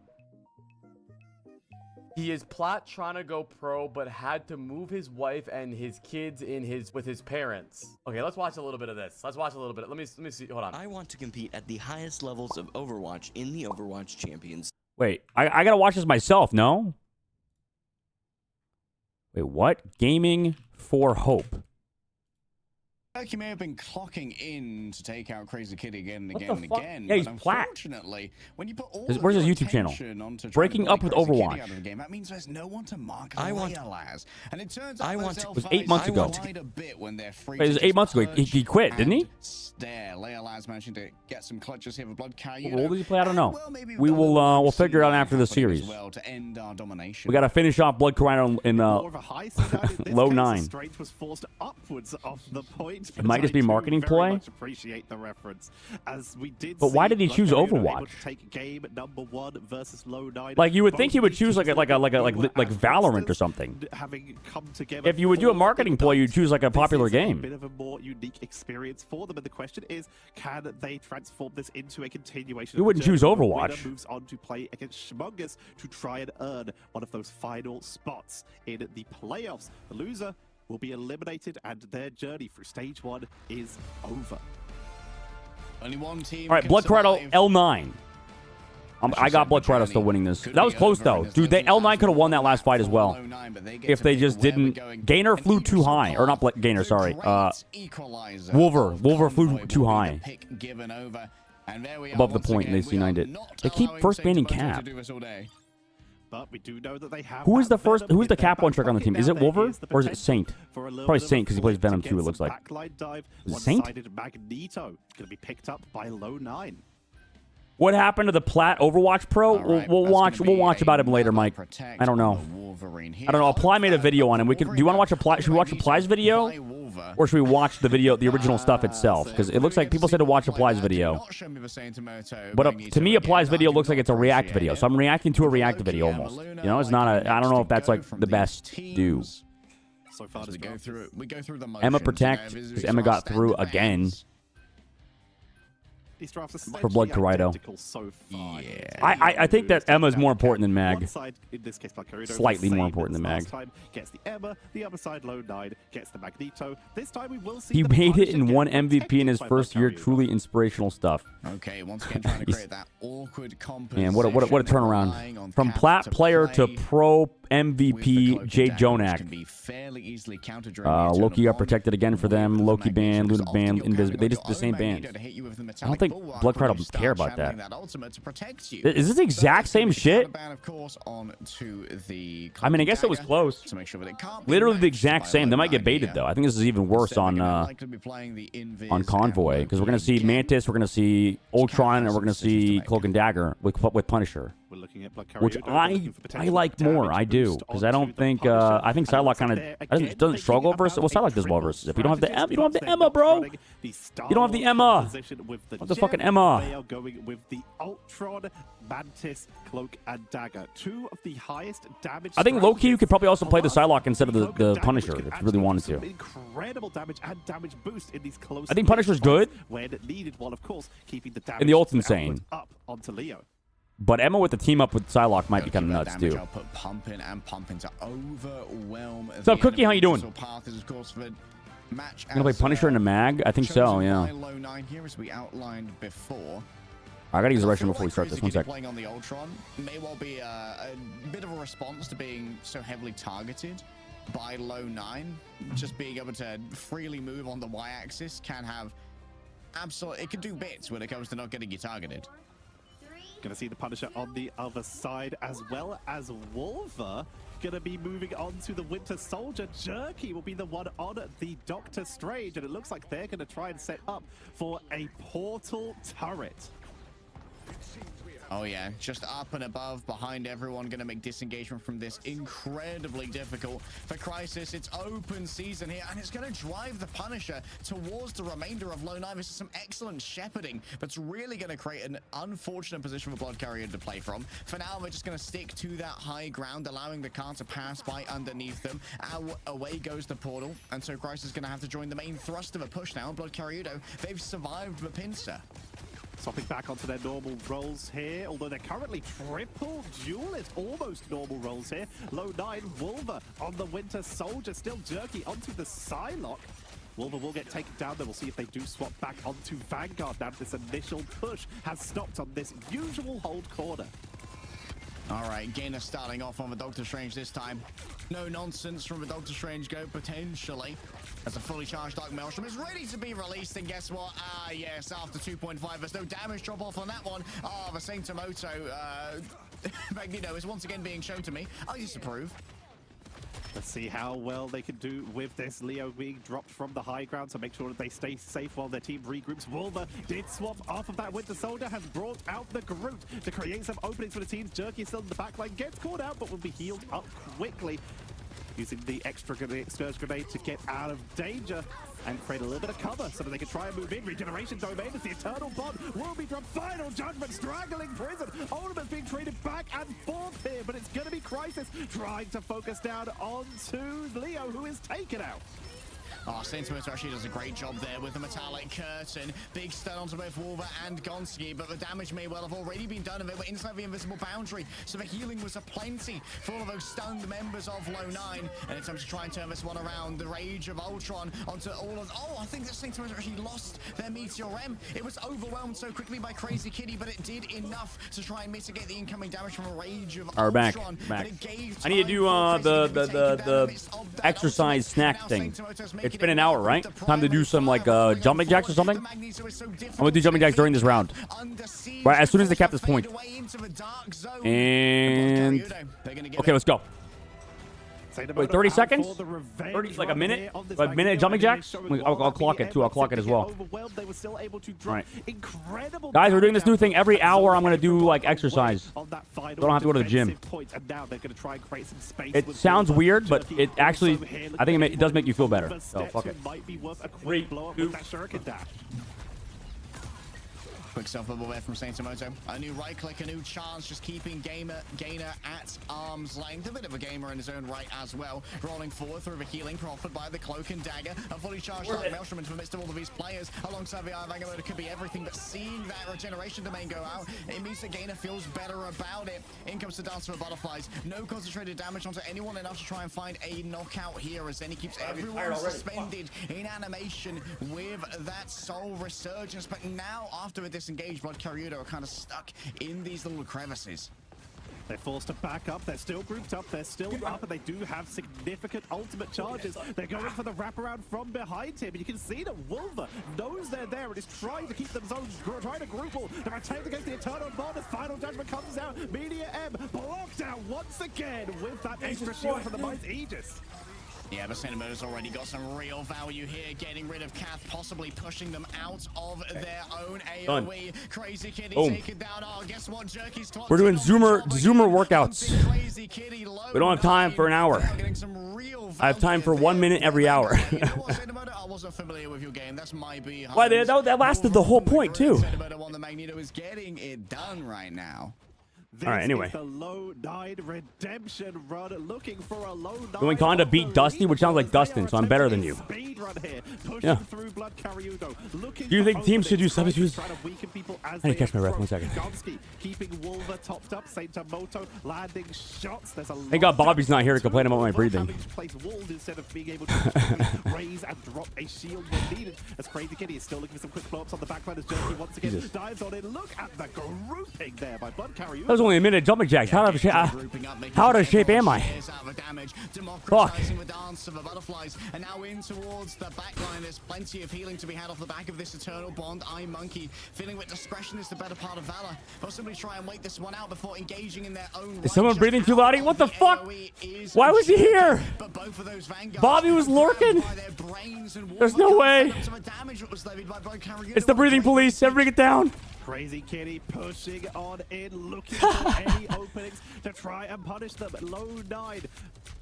He is plat trying to go pro, but had to move his wife and his kids with his parents. Okay, let's watch a little bit of this. Let's watch a little bit. Let me see. Hold on. I want to compete at the highest levels of Overwatch in the Overwatch Champions. Wait, I gotta watch this myself, no? Wait, what? Gaming for Hope. You may have been clocking in to take out Crazy Kitty again and again and again. Yeah, he's but plat. Unfortunately, when you put all Where's his YouTube channel? Breaking Up with Overwatch. Out of the game, that means there's no one to mark as. And it turns out it was 8 months ago. Wait, it was 8 months ago. He quit, didn't he? Leia Laz managing to get some clutches here with Blood Coyote. What role did he play? I don't know. We'll figure it out after the series. To end our domination. We got to finish off Blood Coyote in low 9. Was forced upwards off the point. It might just be marketing play. Appreciate the reference. As we did, but why did he choose Overwatch? Take game number 1 versus low 9. Like you would think he would choose like Valorant or something. Having come together, if you would do a marketing play, you'd choose like a popular game. A bit of a more unique experience for them, and the question is, can they transform this into a continuation? You wouldn't choose Overwatch. The moves on to play against Shmungus to try and earn one of those final spots in the playoffs. The loser will be eliminated, and their journey through stage 1 is over. Only one team. All right, Blood Corrado L9. I got Blood Corrado still winning this. That was close though, dude. L9 could have won that last fight as well if they just didn't. Gainer flew too high, or not Gainer. Sorry, Wolver flew too high above the point, and they C9'd it. They keep first banning Cap. But we do know that they have. Who is the Cap one trick on the team? Is it Wolver or is it Saint? Probably Saint because he plays Venom too. It looks like. Is it Saint? Magneto going to be picked up by low 9. What happened to the Plat Overwatch Pro? Right, we'll watch about him later, Mike. I don't know. I don't know. Apply made a video on him. Do you want to watch Apply? Should we watch Apply's video, or should we watch the original stuff itself? Because it looks like people said to watch Apply's video. But to me, Apply's video looks like it's a React video, so I'm reacting to a React video almost. You know, it's not a. I don't know if that's like the best do. So far, we go through the motions. Emma protect because Emma got through again. For Blood Corrado. I think that Emma is more important than Mag. Slightly more important than Mag. Gets the Emma, the other side low 9 gets the Magneto. This time we will see he made it in one MVP in his first year. Truly inspirational stuff. Okay, once again trying to create that awkward composition. Man, what a turnaround from plat player to pro MVP Jay Jonak. Loki got protected again for them. Loki banned, Luna banned, Invisible. They just the same band. I don't think Bloodcrowd will care about that. Is this the exact same shit? I mean, I guess it was close. Literally the exact same. They might get baited though. I think this is even worse on Convoy because we're gonna see Mantis, we're gonna see Ultron, and we're gonna see Cloak and Dagger with Punisher. We're looking at Which I like more. I do because I don't think I think Psylocke kind of doesn't struggle versus. Well, Psylocke does well versus. If you don't have the you don't have the Emma, bro. You don't have the Emma. What the fucking Emma? They are going with the Ultron, Mantis, Cloak, and Dagger. Two of the highest damage. I think low-key you could probably also play the Psylocke instead of the Punisher if you really wanted to. Incredible damage and damage boost in these close. I think Punisher's good when needed, while of course keeping the damage and the ult's insane. Up onto Leo. But Emma with the team up with Psylocke might be kind of nuts too. Pumping to overwhelm. What's up, Cookie? How you doing? Gonna play Punisher in the mag? I think so. Yeah. Here as we outlined before. I gotta use the restroom before we start this. 1 sec. Playing on the Ultron may well be a bit of a response to being so heavily targeted by low 9. Just being able to freely move on the Y-axis can have absolute. It can do bits when it comes to not getting you targeted. Gonna see the Punisher on the other side, as well as Wolver gonna be moving on to the Winter Soldier. Jerky will be the one on the Doctor Strange, and it looks like they're gonna try and set up for a portal turret. Oh yeah, just up and above, behind everyone, gonna make disengagement from this incredibly difficult for Crisis. It's open season here, and it's gonna drive the Punisher towards the remainder of low 9. This is some excellent shepherding, but it's really gonna create an unfortunate position for Blood Carrier to play from. For now, they're just gonna stick to that high ground, allowing the car to pass by underneath them. Away goes the portal, and so Crisis is gonna have to join the main thrust of a push now. Blood Carrier, they've survived the pincer. Swapping back onto their normal roles here, although they're currently triple duelist, almost normal roles here. Low 9, Wolver on the Winter Soldier, still Jerky onto the Psylocke. Wolver will get taken down, then we'll see if they do swap back onto Vanguard now that this initial push has stopped on this usual hold corner. All right, Gainer starting off on the Doctor Strange this time. No nonsense from the Doctor Strange go, potentially. As a fully charged Dark Maelstrom is ready to be released, and guess what? Ah, yes, after 2.5, there's no damage drop-off on that one. Ah, the Saint Tomoto, Magneto is once again being shown to me. I disapprove. Let's see how well they can do with this. Leo being dropped from the high ground to make sure that they stay safe while their team regroups. Wolver did swap off of that Winter Soldier, has brought out the Groot to create some openings for the teams. Jerky is still in the backline, gets caught out, but will be healed up quickly. Using the extra Scourge Grenade to get out of danger and create a little bit of cover so that they can try and move in. Regeneration Domain as the Eternal Bond will be dropped. Final Judgment, straggling prison. Ultimate's being traded back and forth here, but it's going to be Crisis trying to focus down onto Leo, who is taken out. Oh, Saint Tomoto actually does a great job there with the metallic curtain. Big stun onto both Wolver and Gonski, but the damage may well have already been done, and they were inside the invisible boundary, so the healing was aplenty for all of those stunned members of low 9. And it's time to try and turn this one around. The Rage of Ultron onto all of... Oh, I think that Saint Tomoto actually lost their Meteor M. It was overwhelmed so quickly by Crazy Kitty, but it did enough to try and mitigate the incoming damage from a Rage of Ultron. Back. I need to do the exercise snack thing. It's been an hour, right? Time to do some like jumping jacks or something. I'm gonna do jumping jacks during this round. Right, as soon as they cap this point. And okay, let's go. Wait, 30 seconds? 30, like a minute? A minute jumping jacks? I'll clock it too. I'll clock it as well. Right. Guys, we're doing this new thing every hour. I'm gonna do like exercise. Don't have to go to the gym. It sounds weird, but it actually, I think it does make you feel better. So fuck it. 3, 2. Quick self-bubble there from Saint Tomoto. A new right click, a new chance, just keeping Gainer at arm's length. A bit of a gamer in his own right as well. Rolling forward through the healing proffered by the Cloak and Dagger. A fully charged Dark Maelstrom into the midst of all of these players. Alongside the Iron Vanguard, it could be everything, but seeing that regeneration domain go out, it means that Gainer feels better about it. In comes the Dancer of Butterflies. No concentrated damage onto anyone enough to try and find a knockout here, as then he keeps everyone suspended in animation with that Soul Resurgence. But now, after this engaged, Blood Carrier are kind of stuck in these little crevices. They're forced to back up. They're still grouped up. They're still up, and they do have significant ultimate charges. They're going for the wraparound from behind him. And you can see that Wolver knows they're there and is trying to keep them zones, trying to group all. They're attacked against the Eternal Bond as Final Judgment comes out. Media M blocked out once again with that extra shield from the Mind's Aegis. Yeah, but Cinnamon's already got some real value here, getting rid of Kath, possibly pushing them out of their own AoE. Crazy Kitty taken down. Oh, guess what? Jerky's We're doing Zoomer workouts. We don't have time for an hour. I have time for 1 minute every hour. I wasn't familiar with your game. That's my behind. Why, that lasted the whole point, too. The Magneto is getting it done right now. All right, anyway. The low 9 redemption run, looking for a low 9. Going on to beat Dusty, which sounds like Dustin, so I'm better than you. Yeah. Do you think teams should do substitutes? I need to catch my breath 1 second. Keeping Wolver topped up, Moto landing shots. Thank God Bobby's not here to complain about my breathing. Instead of being able to raise and drop a shield when needed. As Crazy Kitty is still looking for some quick blow-ups on the backline as Jerky once again dives on it. Look at the grouping there by Blood Carrier. That was only a minute jumping jacks. How out of shape am I? Fuck. And now in towards the backline. There's plenty of healing to be had off the back of this Eternal Bond. Monkey feeling with discretion is the better part of valor. Possibly try and wait this one out before engaging in their own. Is someone breathing too loud? What the fuck? Why was he here? Bobby was lurking. There's no way. It's the breathing police. Everybody get down. Crazy Kitty pushing on in, looking for any openings to try and punish them. Low 9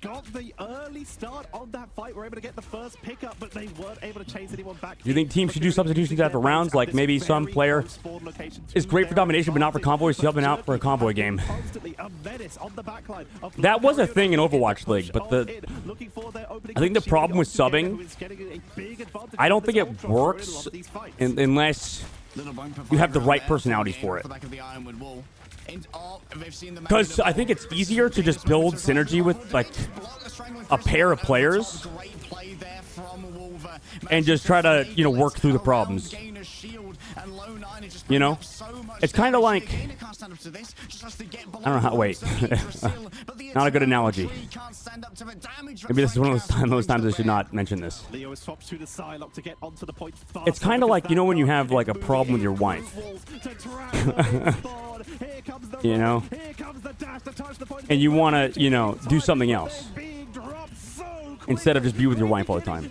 got the early start on that fight. We're able to get the first pickup, but they weren't able to chase anyone back. Do you think teams should do substitutions after rounds? Like maybe some player is great for domination, but not for convoys, subbing out for a convoy game. That was a thing in Overwatch League, but I think the problem with subbing, I don't think it works unless you have the right personalities for it. Because I think it's easier to just build synergy with like a pair of players and just try to, work through the problems. It's kind of like, I don't know how, wait, not a good analogy. Maybe this is one of those times I should not mention this. It's kind of like, when you have like a problem with your wife, and you want to, do something else instead of just be with your wife all the time.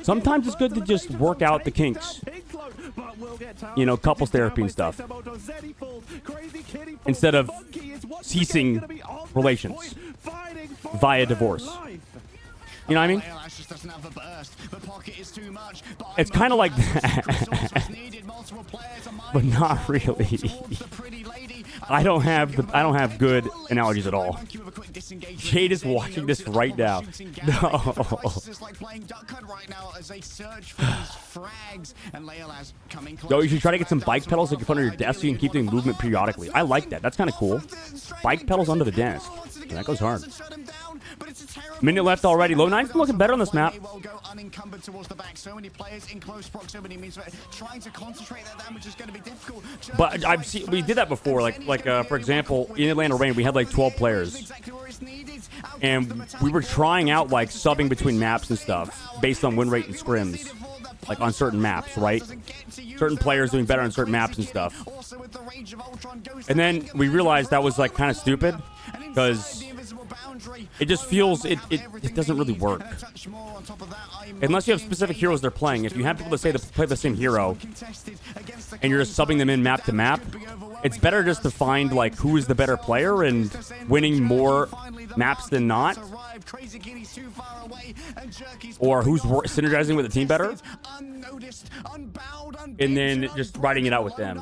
Sometimes it's good to just work out the kinks. Couples therapy and stuff. Instead of ceasing relations via divorce. You know what I mean? It's kind of like that. But not really. I don't have good analogies at all. Jade is watching this right now. No. Yo, you should try to get some bike pedals that you put on your desk so you can keep doing movement periodically. I like that. That's kind of cool. Bike pedals under the desk. Yeah, that goes hard. Minute left already. Low 9's looking better on this map. But I've seen we did that before. Like for example, in Atlanta Rain, we had like 12 players, and we were trying out like subbing between maps and stuff based on win rate and scrims, like on certain maps, right? Certain players doing better on certain maps and stuff. And then we realized that was like kind of stupid because it just feels it doesn't really work unless you have specific heroes they're playing. If you have people that say they play the same hero and you're just subbing them in map to map, it's better just to find like who is the better player and winning more maps than not, or who's synergizing with the team better, and then just riding it out with them.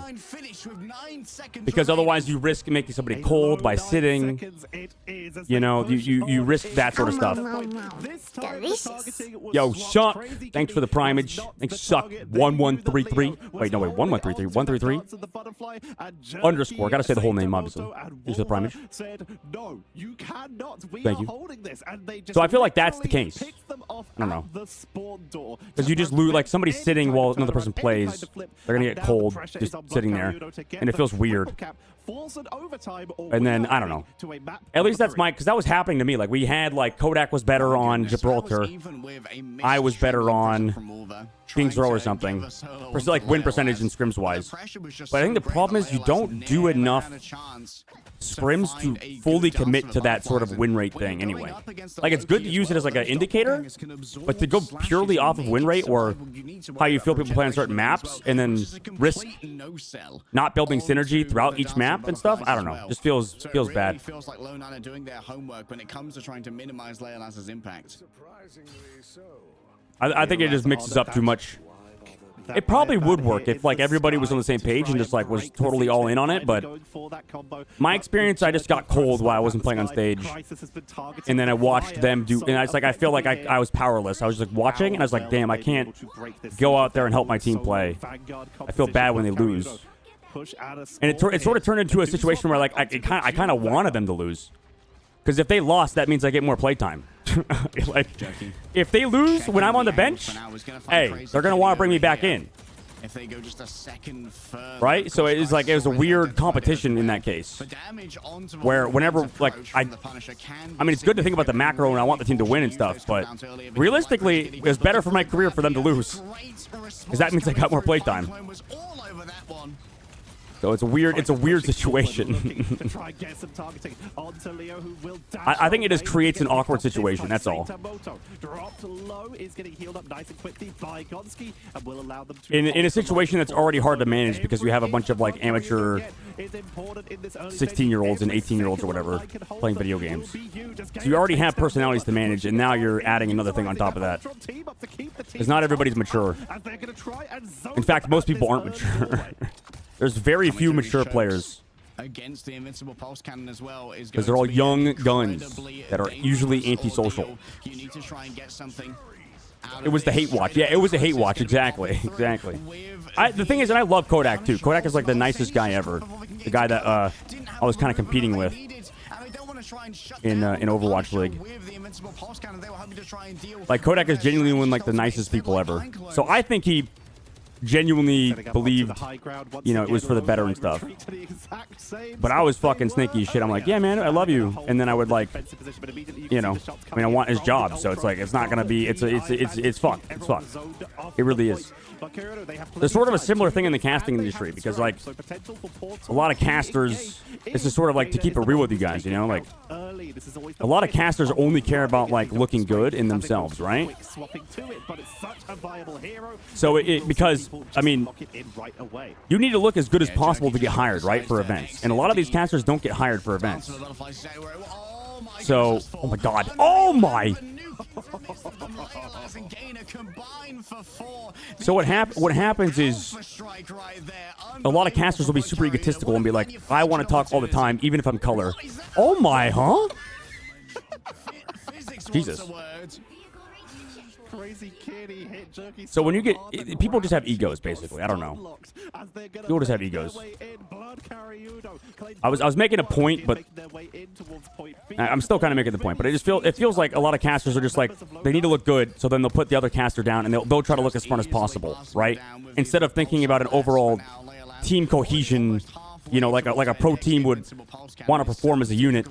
Because otherwise you risk making somebody cold by sitting. You risk that sort of stuff. Yo, Shuck, thanks for the primage. Thanks, Suck. 1133. Wait, no, wait, 1133. 133. Underscore. Gotta say the whole name, obviously. Here's the primage. Thank you. So I feel like that's the case. I don't know. Because you just lose, like somebody's sitting while another person plays. They're going to get cold just sitting there. And it feels weird. And then, I don't know. At least that's because that was happening to me. Like, we had, like, Kodak was better on Gibraltar. I was better on King's Row or something. For, like, win percentage and scrims-wise. But I think the problem is you don't do enough scrims to fully commit to that sort of win rate thing anyway. Like, it's good to use it as, like, an indicator, but to go purely off of win rate or how you feel people play on certain maps and then risk not building synergy throughout each map and stuff, I don't know. Just feels bad. It feels like Lone are doing their homework when it comes to trying to minimize Leolas's impact. I think it just mixes up too much. It probably would work if, like, everybody was on the same page and just, like, was totally all in on it, but my experience, I just got cold while I wasn't playing on stage, and then I watched them do, and it's like, I feel like I was powerless. I was just, like, watching, and I was like, damn, I can't go out there and help my team play. I feel bad when they lose. And it sort of turned into a situation where, like, I kind of wanted them to lose. Because if they lost, that means I get more playtime. Like, if they lose when I'm on the bench, hey, they're going to want to bring me back in. If they go just a second further, right? So it was a weird competition in that case. Where whenever, like, I mean, it's good to think about the macro and I want the team to win and stuff, but realistically, it's better for my career for them to lose. Because that means I got more playtime. So it's a weird situation. I think it just creates an awkward situation, that's all. In a situation that's already hard to manage because you have a bunch of, like, amateur 16-year-olds and 18-year-olds or whatever playing video games. So you already have personalities to manage, and now you're adding another thing on top of that. Because not everybody's mature. In fact, most people aren't mature. There's very few mature players. Against the invincible pulse cannon as well is because they're all young guns that are usually antisocial. You need to try and get something. It was the hate watch. Yeah, it was a hate watch. Exactly. Exactly. The thing is, and I love Kodak too. Kodak is like the nicest guy ever. The guy that I was kind of competing with in Overwatch League. Like, Kodak is genuinely one of, like, the nicest people ever. So I think he genuinely believed, you know, it was for the better and stuff. But I was fucking snaky as shit. I'm like, yeah, man, I love you. And then I would, like, you know, I mean, I want his job, so it's like, it's not gonna be, it's fucked. It's fucked. It really is. There's sort of a similar thing in the casting industry because, like, a lot of casters, this is sort of like, to keep it real with you guys, you know, like, a lot of casters only care about, like, looking good in themselves, right? So because, I mean, you need to look as good as possible to get hired, right, for events. And a lot of these casters don't get hired for events. So, oh my god. Oh my! So what happens is a lot of casters will be super egotistical and be like, I want to talk all the time, even if I'm color. Oh my, huh? Jesus. So when you get... people just have egos, basically. I don't know. People just have egos. I was making a point, but... I'm still kind of making the point, but it feels like a lot of casters are just like, they need to look good, so then they'll put the other caster down, and they'll try to look as smart as possible, right? Instead of thinking about an overall team cohesion, you know, like a pro team would want to perform as a unit.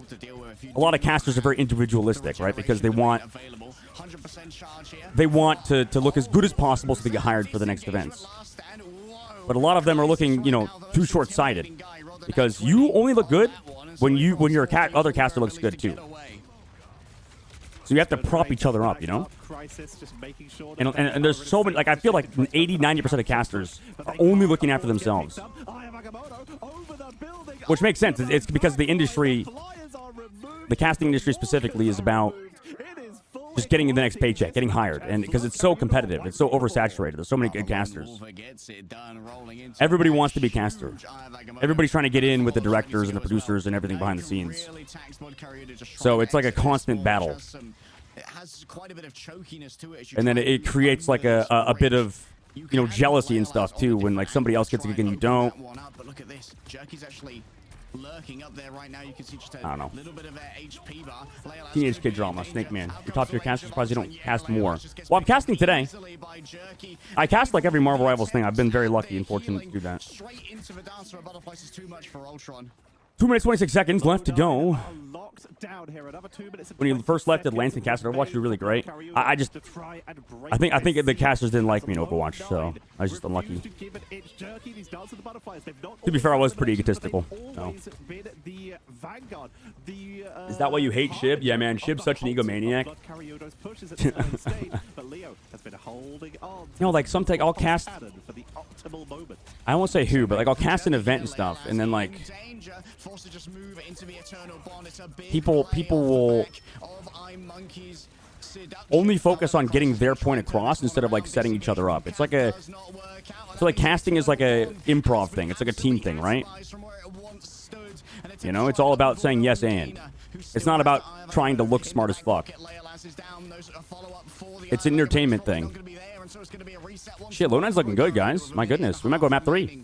A lot of casters are very individualistic, right? Because they want to look as good as possible so they get hired for the next events. But a lot of them are looking, you know, too short-sighted. Because you only look good when your other caster looks good too. So you have to prop each other up, you know? And there's so many, like, I feel like 80-90% of casters are only looking after themselves. Which makes sense. It's because the industry, the casting industry specifically, is about just getting the next paycheck, getting hired. And because it's so competitive, it's so oversaturated. There's so many good casters. Everybody wants to be a caster. Everybody's trying to get in with the directors and the producers and everything behind the scenes. So it's like a constant battle. And then it creates like a bit of, you know, jealousy and stuff too when, like, somebody else gets a gig and you don't. lurking up there right now. You can see just a I don't know. little bit of HP bar. Teenage kid drama, Snake Man. You're top tier caster, surprised you don't cast more. Well, I'm casting today. I cast like every Marvel Rivals thing. I've been very lucky and fortunate to do that. Straight into the dance for a butterfly is too much for Ultron. 2 minutes, 26 seconds left to go. Down here, another 2 minutes When you first left at Lansing Caster Overwatch, you were really great. I think the casters didn't like me in Overwatch, so I was just unlucky. To be fair, I was pretty egotistical. So. Is that why you hate Shib? Yeah, man, Shib's such an egomaniac. Like I'll cast. I won't say who, but like I'll cast an event and stuff, and then like people will only focus on getting their point across instead of like setting each other up. It's like I feel like casting is like a improv thing. It's like a team thing, right? You know, it's all about saying yes and. It's not about trying to look smart as fuck. It's an entertainment thing. Shit, Lone Knight's looking good, guys. My goodness, we might go to map 3.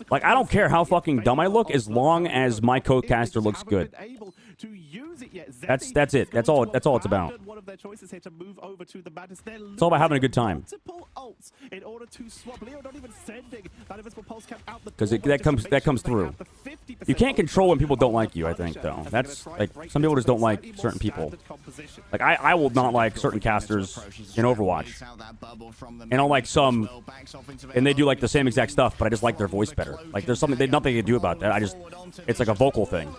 Like, I don't care how fucking dumb I look as long as my co-caster looks good. That's it. That's all it's about. It's all about having a good time. Because that comes through. You can't control when people don't like you, I think, though. That's like some people just don't like certain people. Like I will not like certain casters in Overwatch. And I'll like some, and they do like the same exact stuff, but I just like their voice better. Like there's something, nothing they can do about that. It's like a vocal thing.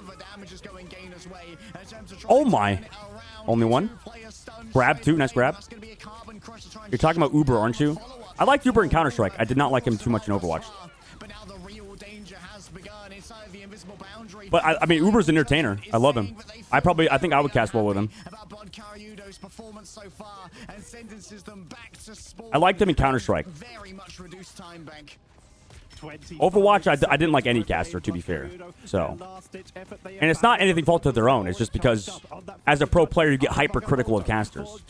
Oh my. Only one. Grab, too. Nice grab. You're talking about Uber, aren't you? I liked Uber in Counter-Strike. I did not like him too much in Overwatch. But, I mean, Uber's an entertainer. I love him. I think I would cast well with him. I liked him in Counter-Strike. Overwatch, I didn't like any caster, to be fair. So, and it's not anything fault of their own. It's just because, as a pro player, you get hypercritical of casters.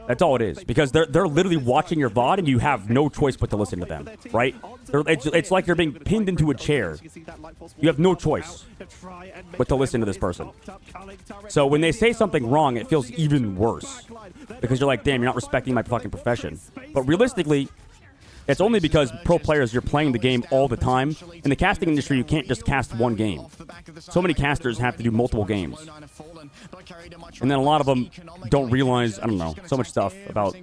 That's all it is. Because they're literally watching your VOD, and you have no choice but to listen to them, right? It's like you're being pinned into a chair. You have no choice but to listen to this person. So when they say something wrong, it feels even worse. Because you're like, damn, you're not respecting my fucking profession. But realistically, it's only because pro players, you're playing the game all the time. In the casting industry, you can't just cast one game. So many casters have to do multiple games. And then a lot of them don't realize, I don't know, so much stuff about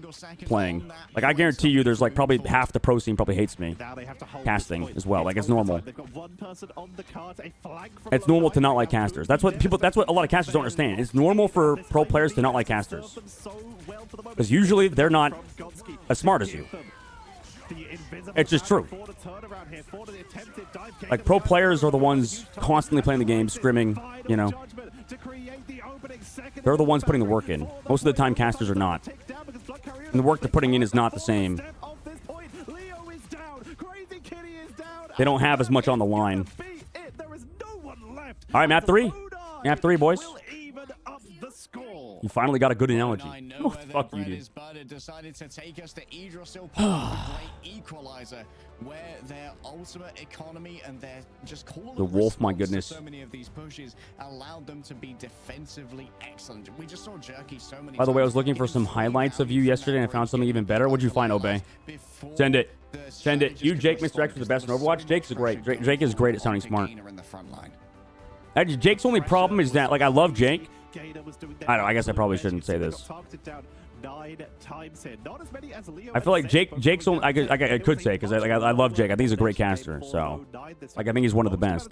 playing. Like, I guarantee you there's like probably half the pro scene probably hates me casting as well. Like, it's normal. It's normal to not like casters. That's what a lot of casters don't understand. It's normal for pro players to not like casters. Because usually they're not as smart as you. It's just true. Like, pro players are the ones constantly playing the game, scrimming, you know. They're the ones putting the work in. Most of the time, casters are not. And the work they're putting in is not the same. They don't have as much on the line. All right, map 3. Map 3, boys. You finally got a good analogy. Oh, fuck you, dude. Decided to take us to Yggdrasil, the great equalizer, where their ultimate economy and their just call the wolf, my goodness. So many of these pushes allowed them to be defensively excellent. We just saw Jerky so many. By the way, I was looking for some highlights of you yesterday, and I found something even better. What'd you find, Obey? Send it. Send it. You, Jake, Mr. X, are the best in Overwatch. Jake's great. Jake is great at sounding smart. Jake's only problem is that, like, I love Jake. I don't know, I guess I probably shouldn't say this. I feel like Jake's only, I could say, because I love Jake. I think he's a great caster, so like, I think he's one of the best.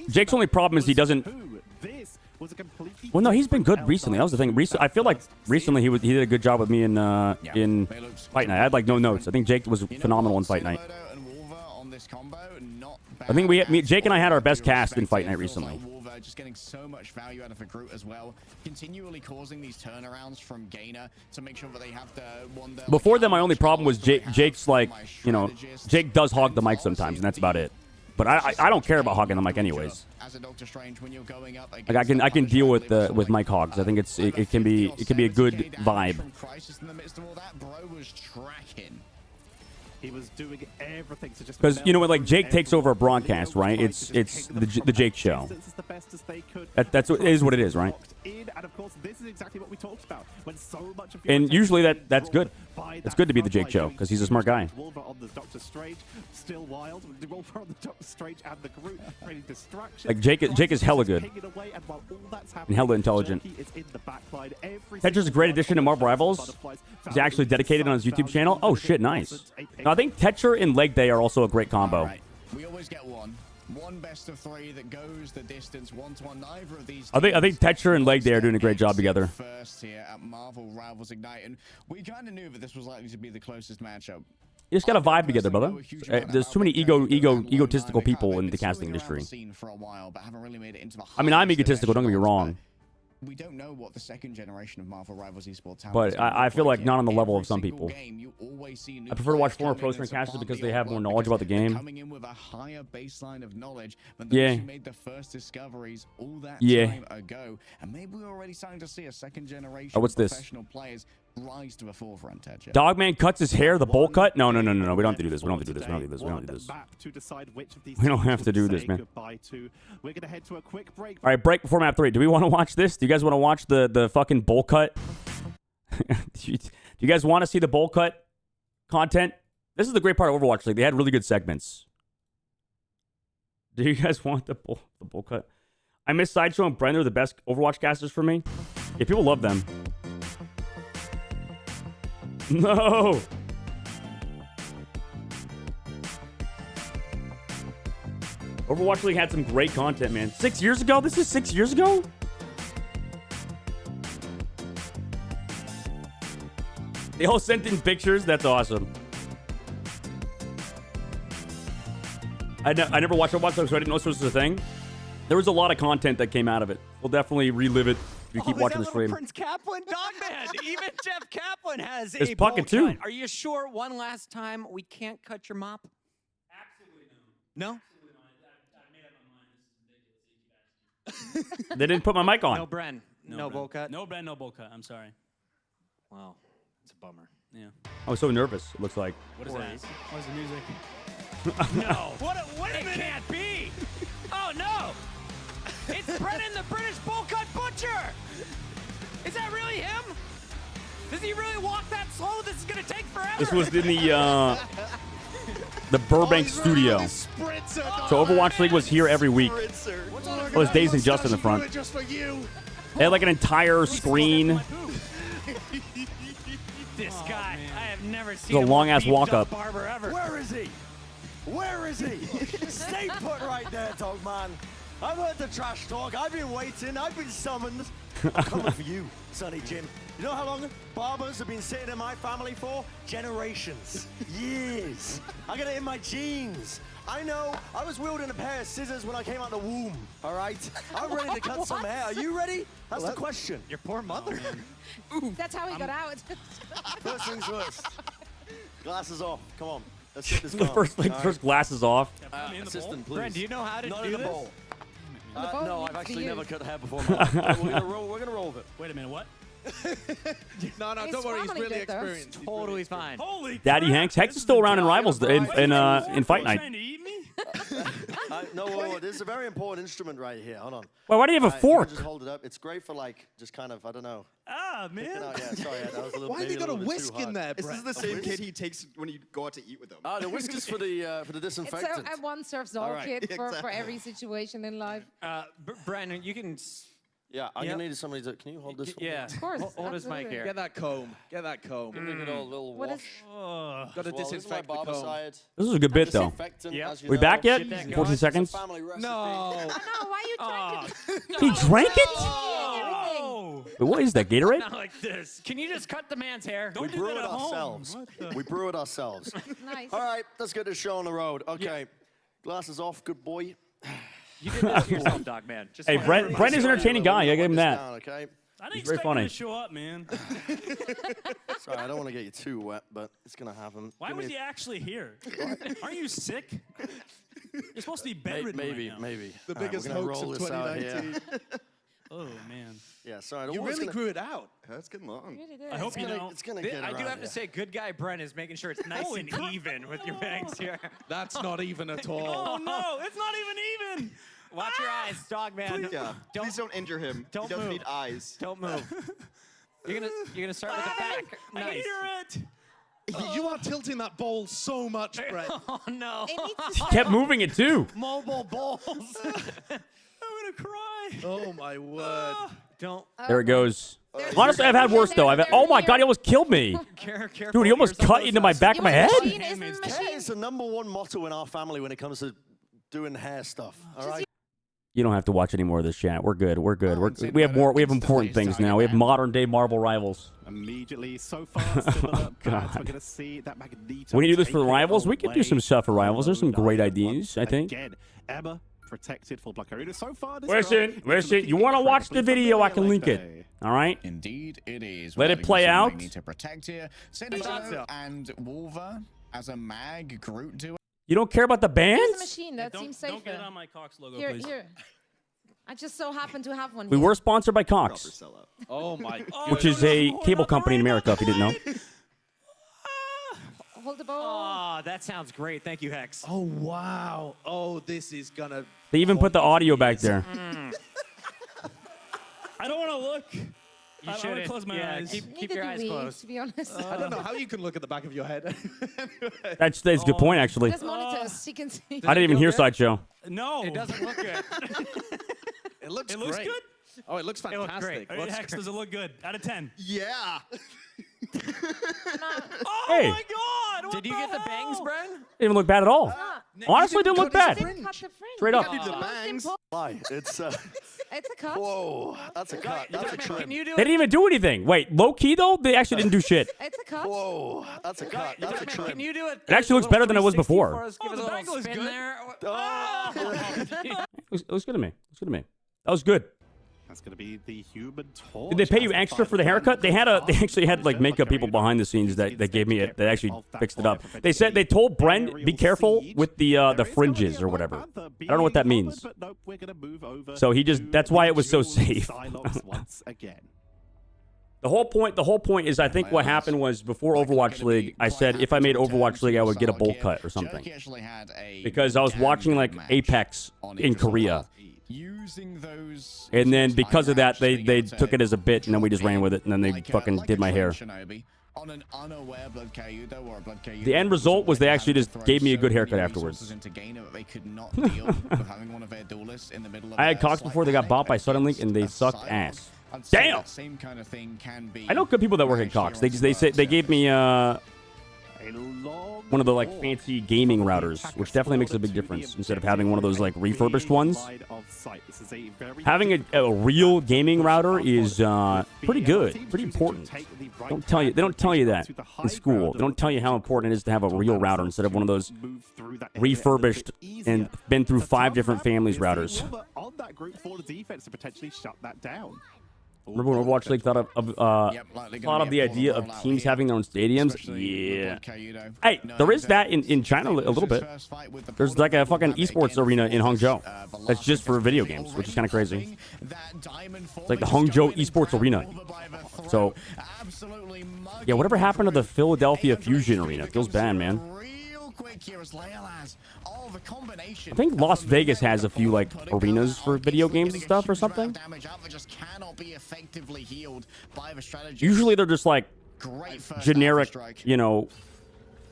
Jake's only problem is he doesn't. Well, no, he's been good recently. That was the thing. I feel like recently he did a good job with me in Fight Night. I had like no notes. I think Jake was phenomenal in Fight Night. I think Jake and I had our best cast in Fight Night recently. Just getting so much value out of a Groot as well, continually causing these turnarounds from Gainer to make sure that they have to wonder. Before then, my only problem was Jake's like, you know, Jake does hog the mic sometimes, and that's about it. But I don't care about hogging the mic anyways. Like, I can deal with mic hogs. I think it can be a good vibe. He was doing everything to just Because, you know, when, like, Jake takes over a broadcast, right? It's the Jake show. That's what, it is what it is, right? And of course, this is exactly what we talked about. When so much of And usually that's good. It's good to be the Jake show, because he's a smart guy. Wolver on the Doctor Strange, still wild. Wolver on the Doctor Strange and the group, creating distractions. Like, Jake is hella good. And hella intelligent. Tetra's a great addition to Marvel Rivals. He's actually dedicated on his YouTube channel. Oh, shit, nice. No, I think Tetra and Leg Day are also a great combo. Right. We always get one best of 3 that goes the distance 1-1. Neither of these I think Tetra and Leg Day are doing a great job together. First here at Marvel Rivals Ignite, and we kind of knew that this was likely to be the closest matchup. You just got to vibe together, brother. There's too many egotistical people in the casting industry. I mean, I'm egotistical, don't get me wrong. We don't know what the second generation of Marvel Rivals esports talent But is I feel like not on the level of some people. I prefer to watch former pro stream casters because they have more knowledge about the game. Coming in with a higher baseline of knowledge than Yeah. those who made the first discoveries all that Yeah. time ago. And maybe we're already starting to see a second generation Oh, what's of this? professional players rise to the forefront, Ted. Dogman cuts his hair, the bowl cut? No. We don't have to do this. We don't have to do this. We don't have to do this. We don't have to do this. We don't have to do this, man. We're going to head to a quick break. All right, break before map 3. Do we want to watch this? Do you guys want to watch the fucking bowl cut? Do you guys want to see the bowl cut content? This is the great part of Overwatch League. They had really good segments. Do you guys want the bowl cut? I miss Sideshow and Bren. They're the best Overwatch casters for me. Yeah, people love them. No! Overwatch League had some great content, man. 6 years ago? This is 6 years ago? They all sent in pictures? That's awesome. I never watched Overwatch League, so I didn't know this was a thing. There was a lot of content that came out of it. We'll definitely relive it if you keep watching the stream. Prince Kaplan, Dogman. Even Jeff Kaplan has There's a bowl Puckett, too. cut. Are you sure one last time we can't cut your mop? Absolutely no. No? They didn't put my mic on. No, Bren. No bowl cut? No Bren, no bowl cut. I'm sorry. Wow. It's a bummer. Yeah. I was so nervous, it looks like. What is that? What is the music? No. What it can't be. Oh, no. It's Brennan, the British bowl cut butcher. Is that really him? Does he really walk that slow? This is going to take forever. This was in the Burbank studio. So Overwatch League was here every week. It was Days and Just in the front. They had like an entire screen. This guy, I have never seen It was a long-ass walk-up. barber ever. Where is he? Where is he? Stay put right there, Dogman. I've heard the trash talk. I've been waiting. I've been summoned. I'm coming for you, Sonny Jim. You know how long barbers have been sitting in my family for? Generations. Years. I got it in my genes. I know. I was wielding a pair of scissors when I came out the womb. All right? I'm ready to cut some hair. Are you ready? That's the question. Your poor mother. That's how he got out. First things first. Glasses off. Come on. Let's get this The going. first glasses off. Assistant, please. Bren, do you know how to Not do in the this? bowl. No, I've actually never cut hair before. We're gonna roll with it. Wait a minute, what? No, don't worry. He's really experienced. Totally fine. Holy Daddy Hanks. Hex is still around in Rivals in Fight Night. Trying to eat me? No, this is a very important instrument right here. Hold on. Well, why do you have a fork? Just hold it up. It's great for like, just kind of, I don't know. Ah, man. Yeah, sorry, that was a little. Why have you got a whisk in there, This is the same kit he takes when you go out to eat with them. Ah, the whisk is for the It's disinfectant. a one serves all right. kit for every situation in life. Brandon, you can. Yeah, I'm gonna need somebody to. Can you hold this? for me? Yeah. Of course. Hold his mic here. Get that comb. Get that comb. Give me a good old little What wash. Got to Well, this is my disinfect the barber comb. side. This is a good bit, though. Disinfectant, Yep. as you We know. back yet? Keep that 14 going. seconds? It's a family recipe. No. Oh, no, why you trying to He drank it? Oh. Wait, what is that, Gatorade? Not like this. Can you just cut the man's hair? We do brew that it at home. ourselves. What the- We brew it ourselves. Nice. All right, let's get this show on the road. Okay, glasses off, good boy. You did this to yourself, Dog Man. Just Hey, wanna Brent remind is an you. entertaining guy. I give him that. Okay. I didn't He's very expect funny. you to show up, man. Sorry, I don't want to get you too wet, but it's gonna happen. Why Give was me he actually here? Aren't you sick? You're supposed to be bedridden maybe, right now. maybe. The All right, biggest we're gonna hoax roll of this out here. 2019. Oh man. Yeah, sorry. You really grew it out. That's getting long. I hope you know. It's gonna get I do around have to you. say, good guy Brent is making sure it's nice and even with your bangs here. That's not even at all. Oh no, it's not even. Watch your eyes, dog man. Yeah. Please don't injure him. Don't he doesn't move. need eyes. Don't move. You're gonna start with the back. I Nice. hear it. You are tilting that ball so much, Brett. Oh no. Kept moving it too. Mobile balls. I'm gonna cry. Oh my word. Don't. There it goes. Honestly, I've had worse though. Oh my god, he almost killed me. Dude, he almost cut into my back of my head. Care is the #1 motto in our family when it comes to doing hair stuff. All right. You don't have to watch any more of this chat. We're good. We're good. We have more. We have important things now. We have modern day Marvel rivals. Immediately, so far, similar paths. We're going to see that Magneto. We need to do this for the take it rivals. We could do away. some stuff for rivals. There's some great ideas, I think. Again, Emma protected for Black Arena. So far, this Listen. You want to watch the video? I can link it. All right. Indeed, it is. Let it play out. Need to protect here. Sentinel and Wolver as a mag. Groot do it. You don't care about the Here's bands? a machine. That seems safer. Don't get it on my Cox logo, Here, please. here. I just so happen to have one. We here. were sponsored by Cox, Oh my. which is a cable company in America, if you didn't know. Hold the ball. Oh, that sounds great. Thank you, Hex. Oh wow. Oh, this is gonna. They even put the audio back there. I don't want to look. I want to shouldn't. close my Yeah, eyes. keep Neither your do eyes we, closed. to be honest. I don't know how you can look at the back of your head. That's a good point, actually. There's monitors. You can see. I didn't even hear Sideshow. No. It doesn't look good. It looks It looks great. good. Oh, it looks looks fantastic. great. Hey, Hex, does it look good? Out of 10. Yeah. Oh Hey. my God! What Did you get the bangs, Bren? Didn't even look bad at all. Honestly, it didn't look bad. Didn't cut the fringe. Straight up. Do the bangs. Lie. It's It's a cut. whoa. That's a cut. That's a trim. Can you do They it? didn't even do anything. Wait, low key though, they actually didn't do shit. It's a cut. Whoa. That's a cut. That's a Can trim. you do it? It actually looks better than it was before. Give us the a little bangle is spin good. there. It looks good to me. That was good. That's going to be the human torch. Did they pay you as the extra for the final haircut? They actually had like makeup people behind the scenes that gave me it. That actually fixed it up. They told Bren, be careful with the fringes or whatever. I don't know what that means. But nope, we're going to move over So that's why it was so safe. once again. The whole point is I think what happened was before Overwatch League, I said if I made Overwatch League, I would get a bowl cut or something. Because I was watching like Apex in Korea. And then because of that, they took it as a bit, and then we just ran with it, and then they fucking did my hair. The end result was they actually just gave me a good haircut afterwards. I had Cox before they got bought by Suddenlink, and they sucked ass. Damn! I know good people that work at Cox. They gave me one of the like fancy gaming routers, which definitely makes a big difference instead of having one of those like refurbished ones. Having a real gaming router is pretty good, pretty important. They don't tell you that in school. They don't tell you how important it is to have a real router instead of one of those refurbished and been through 5 different families routers. On that group for the defense to potentially shut that down. Remember when Overwatch League thought of the idea of teams having their own stadiums? Yeah. Hey, there is that in China a little bit. There's like a fucking esports arena in Hangzhou that's just for video games, which is kind of crazy. It's like the Hangzhou esports arena. So, yeah, whatever happened to the Philadelphia Fusion arena? It feels bad, man. I think Las Vegas has a few like arenas for video games and stuff or something. Usually they're just like generic,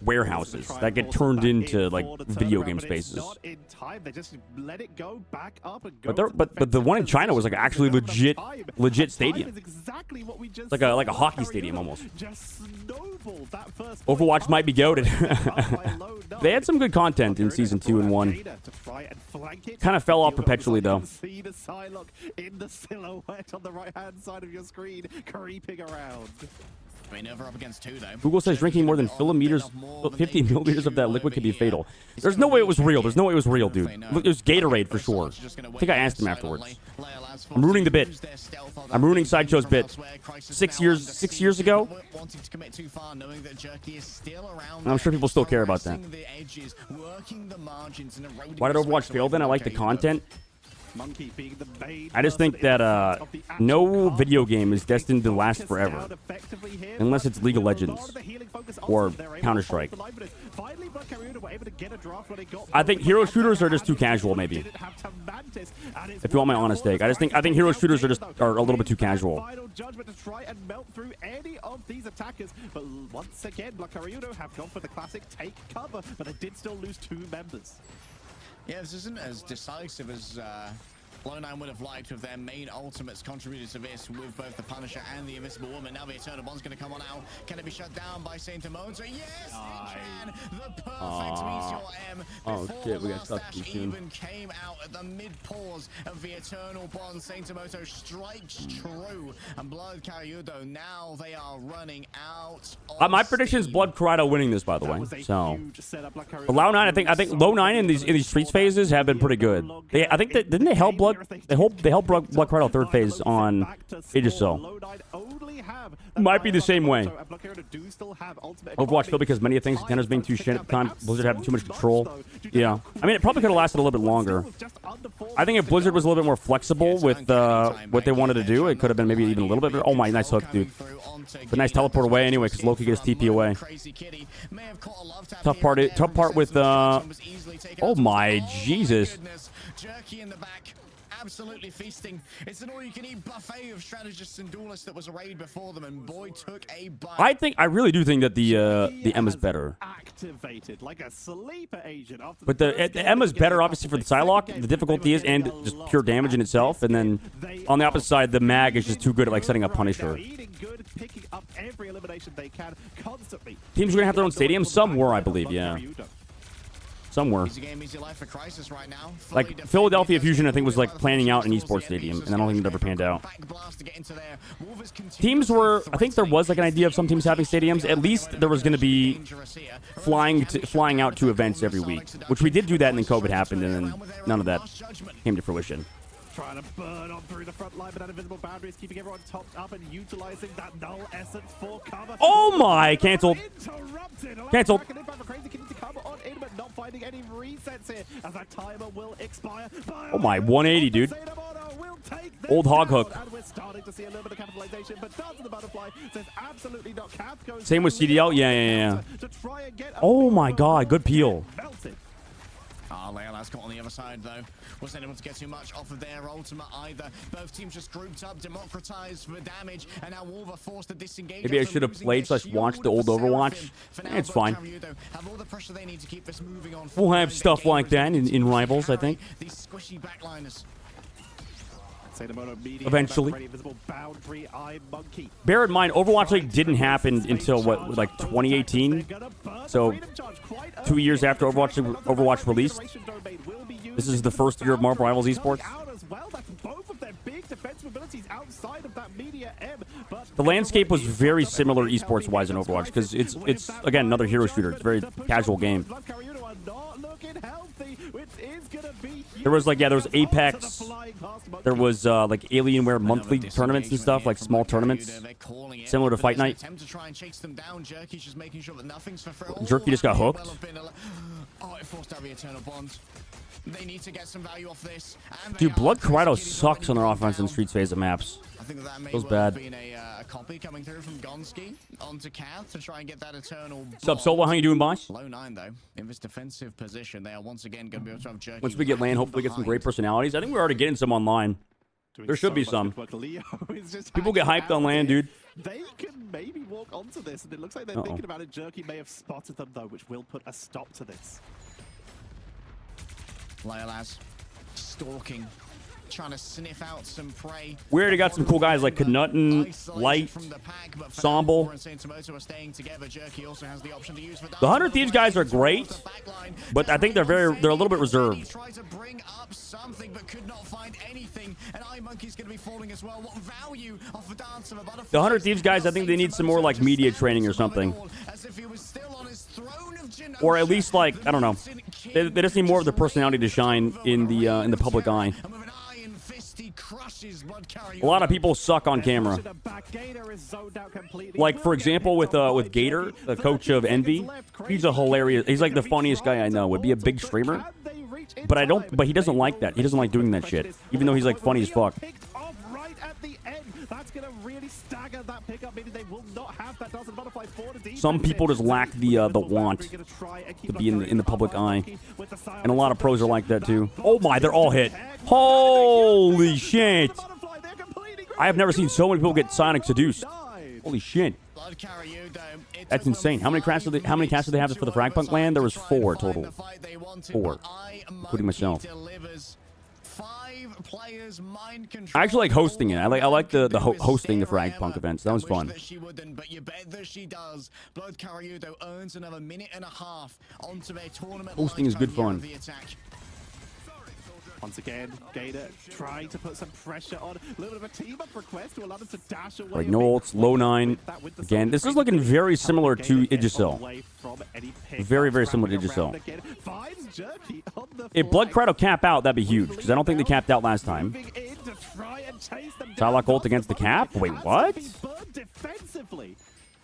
warehouses that get turned into like video game spaces. But the one in China was like actually legit stadium. Like a hockey stadium almost. Overwatch might be goated. They had some good content in season 2 and 1. Kind of fell off perpetually though. See the Psylocke in the silhouette on the right-hand side of your screen, creeping around. Up against 2, though. Google says drinking more than 50 milliliters of that liquid could be fatal. There's no way it was real. There's no way it was real, dude. Look, it was Gatorade for sure. I think I asked him afterwards. I'm ruining the bit. I'm ruining Sideshow's bit. 6 years ago. I'm sure people still care about that. Why did Overwatch fail then? I like the content. Monkey being the main I just think that no video game is destined to last forever, unless it's League of Legends or Counter-Strike. I think hero shooters are just too casual, maybe. If you want my honest take, I think hero shooters are a little bit too casual. Final judgment to try and melt through any of these attackers, but once again, Blackarudo have gone for the classic take cover, but they did still lose 2 members. Yeah, this isn't as decisive as Low9 would have liked with their main ultimates contributed to this with both the Punisher and the Invisible Woman. Now the Eternal Bond's going to come on out. Can it be shut down by Saint Amoto? Yes, it can! The perfect Meteor M Oh before shit, the we got last stuck dash too soon. even came out at the mid-pause of the Eternal Bond. Saint Amoto strikes true, and Blood Karyudo, now they are running out. My prediction is Blood Corrado winning this, by the way. So, but Low9, I think Low9 in these streets phases have been pretty good. I think that didn't they help Blood? They helped Blood Corral third phase on Aegis-So. Might be the same way. Overwatch feel because many things contenders being too shit at the time. Blizzard having too much control. Yeah, I mean it probably could have lasted a little bit longer. I think if Blizzard was a little bit more flexible with what they wanted to do, it could have been maybe even a little bit. Oh my, nice hook, dude. But nice teleport away anyway, because Loki gets TP away. Tough part with oh my Jesus. Jerky in the back, absolutely feasting. It's an all-you-can-eat buffet of strategists and duelists that was arrayed before them, and boy took a bite. I really do think that the M is better. Activated like a sleeper agent after But the M is better, obviously, for the Psylocke. The difficulty is, and just pure damage in itself. And then on the opposite side, the Mag is just too good at like setting up Punisher. picking up every elimination they can constantly. Teams are gonna have their own stadium. Some were, I believe, yeah. Somewhere. Like Philadelphia Fusion, I think, was like planning out an esports stadium, and I don't think it ever panned out. Teams were, I think there was like an idea of some teams having stadiums. At least there was going to be flying out to events every week, which we did do that, and then COVID happened, and then none of that came to fruition. Trying to burn on through the front line, but that invisible boundary is keeping everyone topped up and utilizing that null essence for cover. Oh my! Canceled. Canceled. Not finding any resets here as that timer will expire. Oh my, 180, dude. Old hog hook. And we're starting to see a little bit of capitalization, but Dance of the Butterfly says absolutely not. Kath goes Same with CDL. Yeah. Oh my God, good peel. Leila's got on the other side, though. Wasn't able to get too much off of their ultimate either. Both teams just grouped up, democratized for damage, and now Wolver forced to disengage. Maybe I should have played / watched the old Overwatch. It's fine. We'll have stuff like that in Rivals, I think. These squishy backliners. Eventually. Bear in mind, Overwatch League didn't happen until, what, like 2018? So, 2 years after Overwatch released. This is the first year of Marvel Rivals esports. The landscape was very similar esports-wise in Overwatch, because it's, again, another hero shooter. It's a very casual game. There was like, yeah, there was Apex. There was like Alienware monthly tournaments and stuff, like small tournaments, similar to Fight Night. Jerky just got hooked. Oh, it forced out the Eternal Bond. They need to get some value off this. Dude, Blood Corrado sucks on their offense in Streets phase of maps. I think that may Feels well have bad. been a copy coming through from Gonski onto Kath to try and get that Eternal. What's up, Solo? How you doing, boss? Low9 though, in this defensive position, they are once again going to be able to have Jerky. Once we get land, hopefully get some great personalities. I think we're already getting some online. There should be some. People get hyped on land, dude. They can maybe walk onto this, and it looks like they're thinking about it. Jerky may have spotted them, though, which will put a stop to this. Leila's stalking, trying to sniff out some prey. We already got some cool guys like Knutton, Light, Somble. The 100 Thieves guys are great, but I think they're a little bit reserved. Tried to bring up something, but could not find anything. And iMonkey's going to be falling as well. What value off the Dance of a Butterfly? The 100 Thieves guys, I think they need some more like media training or something. Or at least like, I don't know. They just need more of their personality to shine in the public eye. A lot of people suck on camera. Like, for example, with Gator, the coach of Envy, he's a hilarious. He's like the funniest guy I know. Would be a big streamer. But I don't. But he doesn't like that. He doesn't like doing that shit. Even though he's like funny as fuck. Right at the end. That's going to really stagger that pickup, meaning they will not have that dozen butterfly for the defense. Some people just lack the want to be in the public eye, and a lot of pros are like that too. Oh my, they're all hit. Holy shit! I have never seen so many people get Sonic seduced. Holy shit! That's insane. How many casts did they have for the Fragpunk land? There was 4 total. 4, including myself. I actually like hosting it. I like the hosting the Fragpunk events. That was fun. But you bet that she does. Blood Cariudo earns another minute and a half onto their tournament. Hosting is good fun. Once again, Gator trying to put some pressure on. A little bit of a team-up request to allow them to dash away. Right, no ults, low 9. Again, this is looking very similar to Idricil. Very, very similar to Idricil. If Blood Crowd cap out, that'd be huge, because I don't think they capped out last time. Psylocke ult against the cap? Wait, what?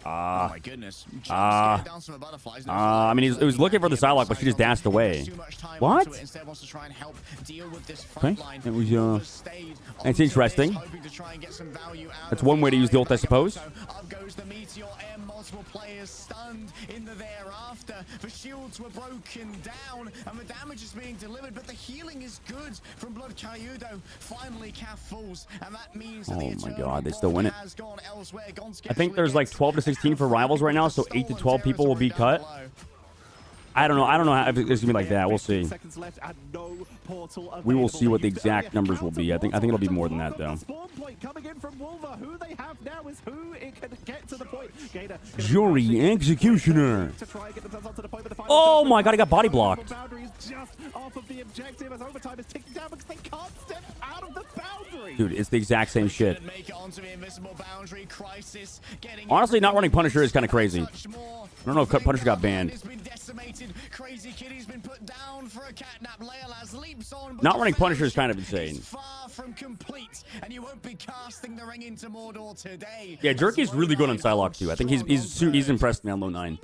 Oh my goodness. I mean, it was looking for the Psylocke, but she just dashed away. What? Okay. It was, it's interesting. That's one way to use the ult, I suppose. Multiple players stunned in the thereafter. The shields were broken down and the damage is being delivered, but the healing is good from Blood Cariudo. Finally, Calf falls, and that means that oh my god, they still win it. I think there's like 12 to 16 for rivals right now, so 8 to 12 people will be cut. I don't know how if it's gonna be like that. We'll see. We will see what the exact numbers will be. I think it'll be more than that though. Jury Executioner. Oh my god, he got body blocked. Dude, it's the exact same shit. Honestly, not running Punisher is kind of crazy. I don't know if Punisher got banned. Crazy Kitty's been put down for a catnap. Leolaz leaps on, not running Punisher is kind of insane. Far from complete, and you won't be casting the ring into Mordor today. Yeah, Jerky's really good on Psylocke too. I think he's impressed me on low 9.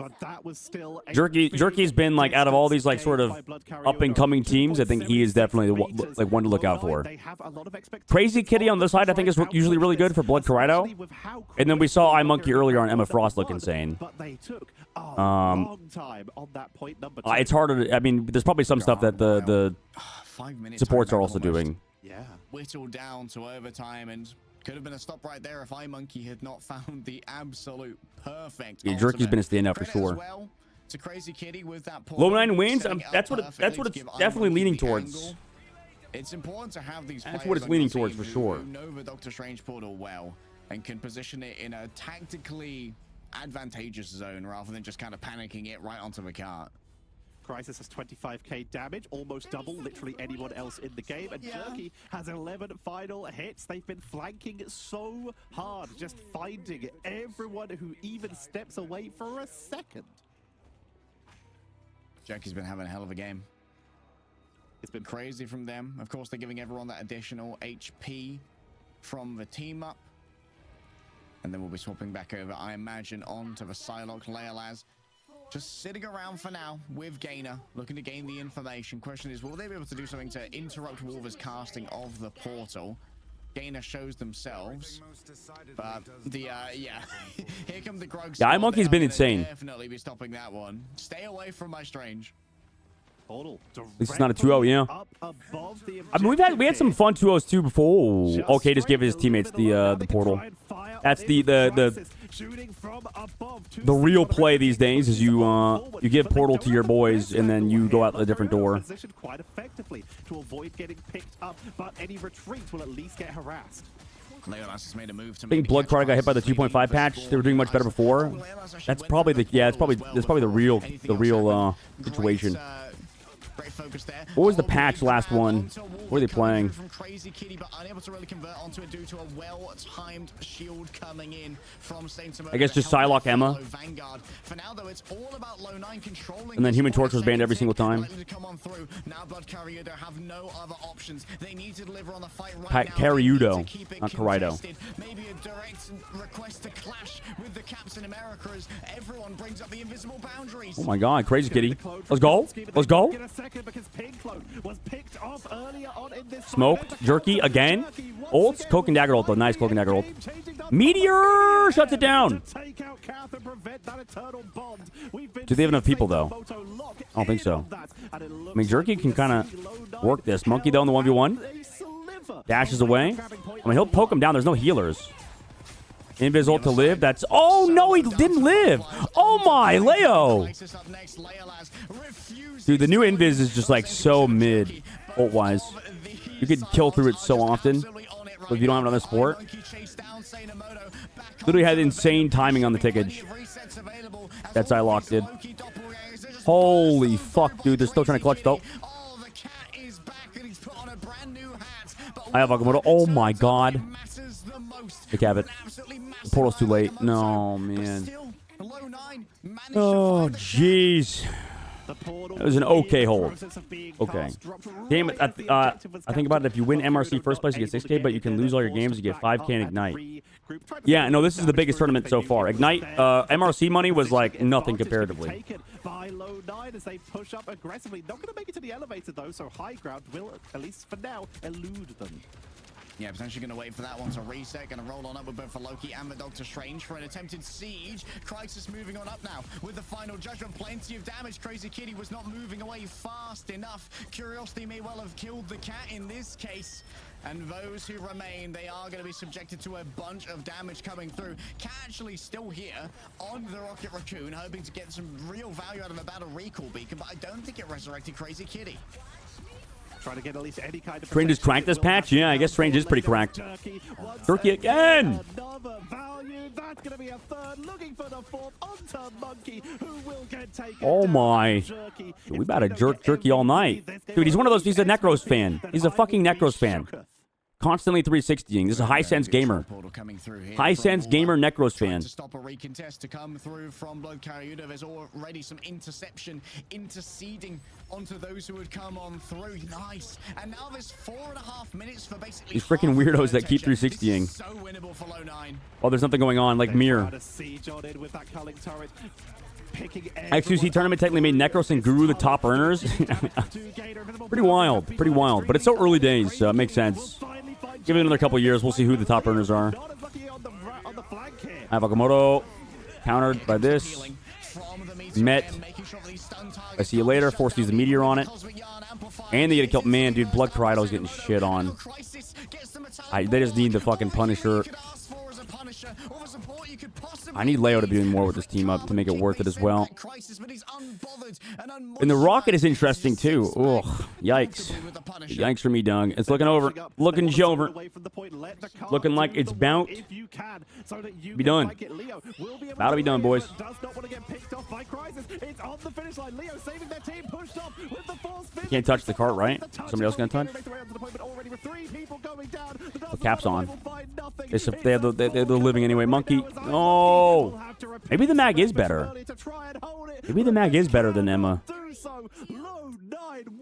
Jerky's been like out of all these like sort of up and coming teams. I think he is definitely the one to look out for. Crazy Kitty on this side, I think is usually really good for Blood Corrido. And then we saw iMonkey earlier on Emma Frost look insane. It's harder to, I mean, there's probably some stuff that the supports are also doing. Yeah. Whittled down to overtime, and could have been a stop right there if iMonkey had not found the absolute perfect. Yeah, Jerky's been a standout for sure. To Crazy Kitty with that low 9 wins. That's what it's definitely leaning towards. It's important to have these. That's what it's leaning towards for sure. Who know the Doctor Strange portal well and can position it in a tactically advantageous zone rather than just kind of panicking it right onto the cart. Crisis has 25k damage, almost double literally anyone else in the game, and Jerky has 11 final hits. They've been flanking so hard, just finding everyone who even steps away for a second. Jerky's been having a hell of a game. It's been crazy from them. Of course, they're giving everyone that additional HP from the team up. And then we'll be swapping back over, I imagine, onto the Psylocke. Leolaz just sitting around for now with Gainer, looking to gain the information. Question is, will they be able to do something to interrupt Wolver's casting of the portal? Gainer shows themselves, but the yeah, here come the Grug. Yeah, iMonkey's been insane. Definitely be stopping that one. Stay away from my Strange. This is not a 2-0, yeah. I mean, we had some fun 2-0s too before. Oh, okay, just give his teammates the portal. That's the real play these days is you give portal to your boys and then you go out a different door. Quite effectively to avoid getting picked up, but any retreat will at least get harassed. Leolaz made a move to I think Blood Card got hit by the 2.5 patch. They were doing much better before. That's probably that's probably the real situation. Great focus there. What was the patch last one? What are they playing? From Crazy Kitty, but unable to really convert onto it due to a well-timed shield coming in from Saint I guess just Psylocke Emma. Vanguard. For now, though, it's all about low 9 controlling. And then Human Torch was banned every single time. Come on through. Now Blood Cariudo have no other options. They need to deliver on the fight right now. Cariudo, not Corrido. Maybe a direct request to clash with the Caps in America as everyone brings up the invisible boundaries. Oh my god, Crazy Kitty. Let's go. Let's go. second because Pinkload was picked off earlier on in this Smoked. Jerky again. Ults. Cloak and Dagger ult, though. Nice Cloak and Dagger ult. Meteor shuts it down. Do they have enough people, though? I don't think so. I mean, Jerky can kind of work this. Monkey, though, in the 1v1. Dashes away. I mean, he'll poke him down. There's no healers. Invis ult to live. That's... Oh, no, he didn't live. Oh, my. Leo. Dude, the new Invis is just, like, so mid ult-wise. You could kill through it so often. But if you don't have another support. Literally had insane timing on the tickage. That's I locked did. Holy fuck, dude. They're still trying to clutch, though. I have Akamoto. Oh, my God. They have it. The portal's too late. No, man. Oh, jeez. It was an okay hold. Okay. Game. I think about it. If you win MRC first place, you get 6K, but you can lose all your games, you get 5K in Ignite. Yeah, no, this is the biggest tournament so far. Ignite, MRC money was like nothing comparatively. By low 9 as they push up aggressively. Not going to make it to the elevator, though, so high ground will, at least for now, elude them. Yeah, potentially going to wait for that one to reset. Going to roll on up with both for Loki and the Doctor Strange for an attempted siege. Crisis moving on up now with the final judgment. Plenty of damage. Crazy Kitty was not moving away fast enough. Curiosity may well have killed the cat in this case. And those who remain, they are going to be subjected to a bunch of damage coming through. Cat actually still here on the Rocket Raccoon, hoping to get some real value out of a battle recall beacon, but I don't think it resurrected Crazy Kitty. Trying to get at least any kind of Strange is cracked this patch? Yeah, I guess Strange is pretty cracked. Turkey again! Another value. That's going to be a third. Looking for the fourth onto Monkey, who will get taken. Oh my. Dude, we about to jerk Jerky all night. Dude, he's one of those, he's a Necros fan. He's a fucking Necros fan. Constantly 360ing. This is a high sense gamer. High sense gamer Necros fan. To stop a recontest to come through from Blood Karyuda. There's already some interception interceding onto those who would come on through. Nice. And now there's 4.5 minutes for basically These freaking weirdos that keep 360ing. so winnable for low 9. Oh, there's nothing going on, like Mirror. XQC tournament technically made Necros and Guru the top earners. Pretty wild, pretty wild. But it's so early days, so it makes sense. Give it another couple years, we'll see who the top earners are. I have Akamoto countered by this. Met. I see you later. Force to use the meteor on it. And they get killed. Man, dude, Blood Karido's getting shit on. They just need the fucking Punisher. I need Leo to be doing more with this team up to make it worth it as well. And the Rocket is interesting too. Ugh, yikes. Yikes for me, Doug. It's looking over. Looking over. Looking like it's about to be done. About to be done, boys. You can't touch the cart, right? Somebody else gonna touch? The cap's on. They have the living anyway. Monkey. Oh. Maybe the mag is better. Maybe the mag is better than Emma.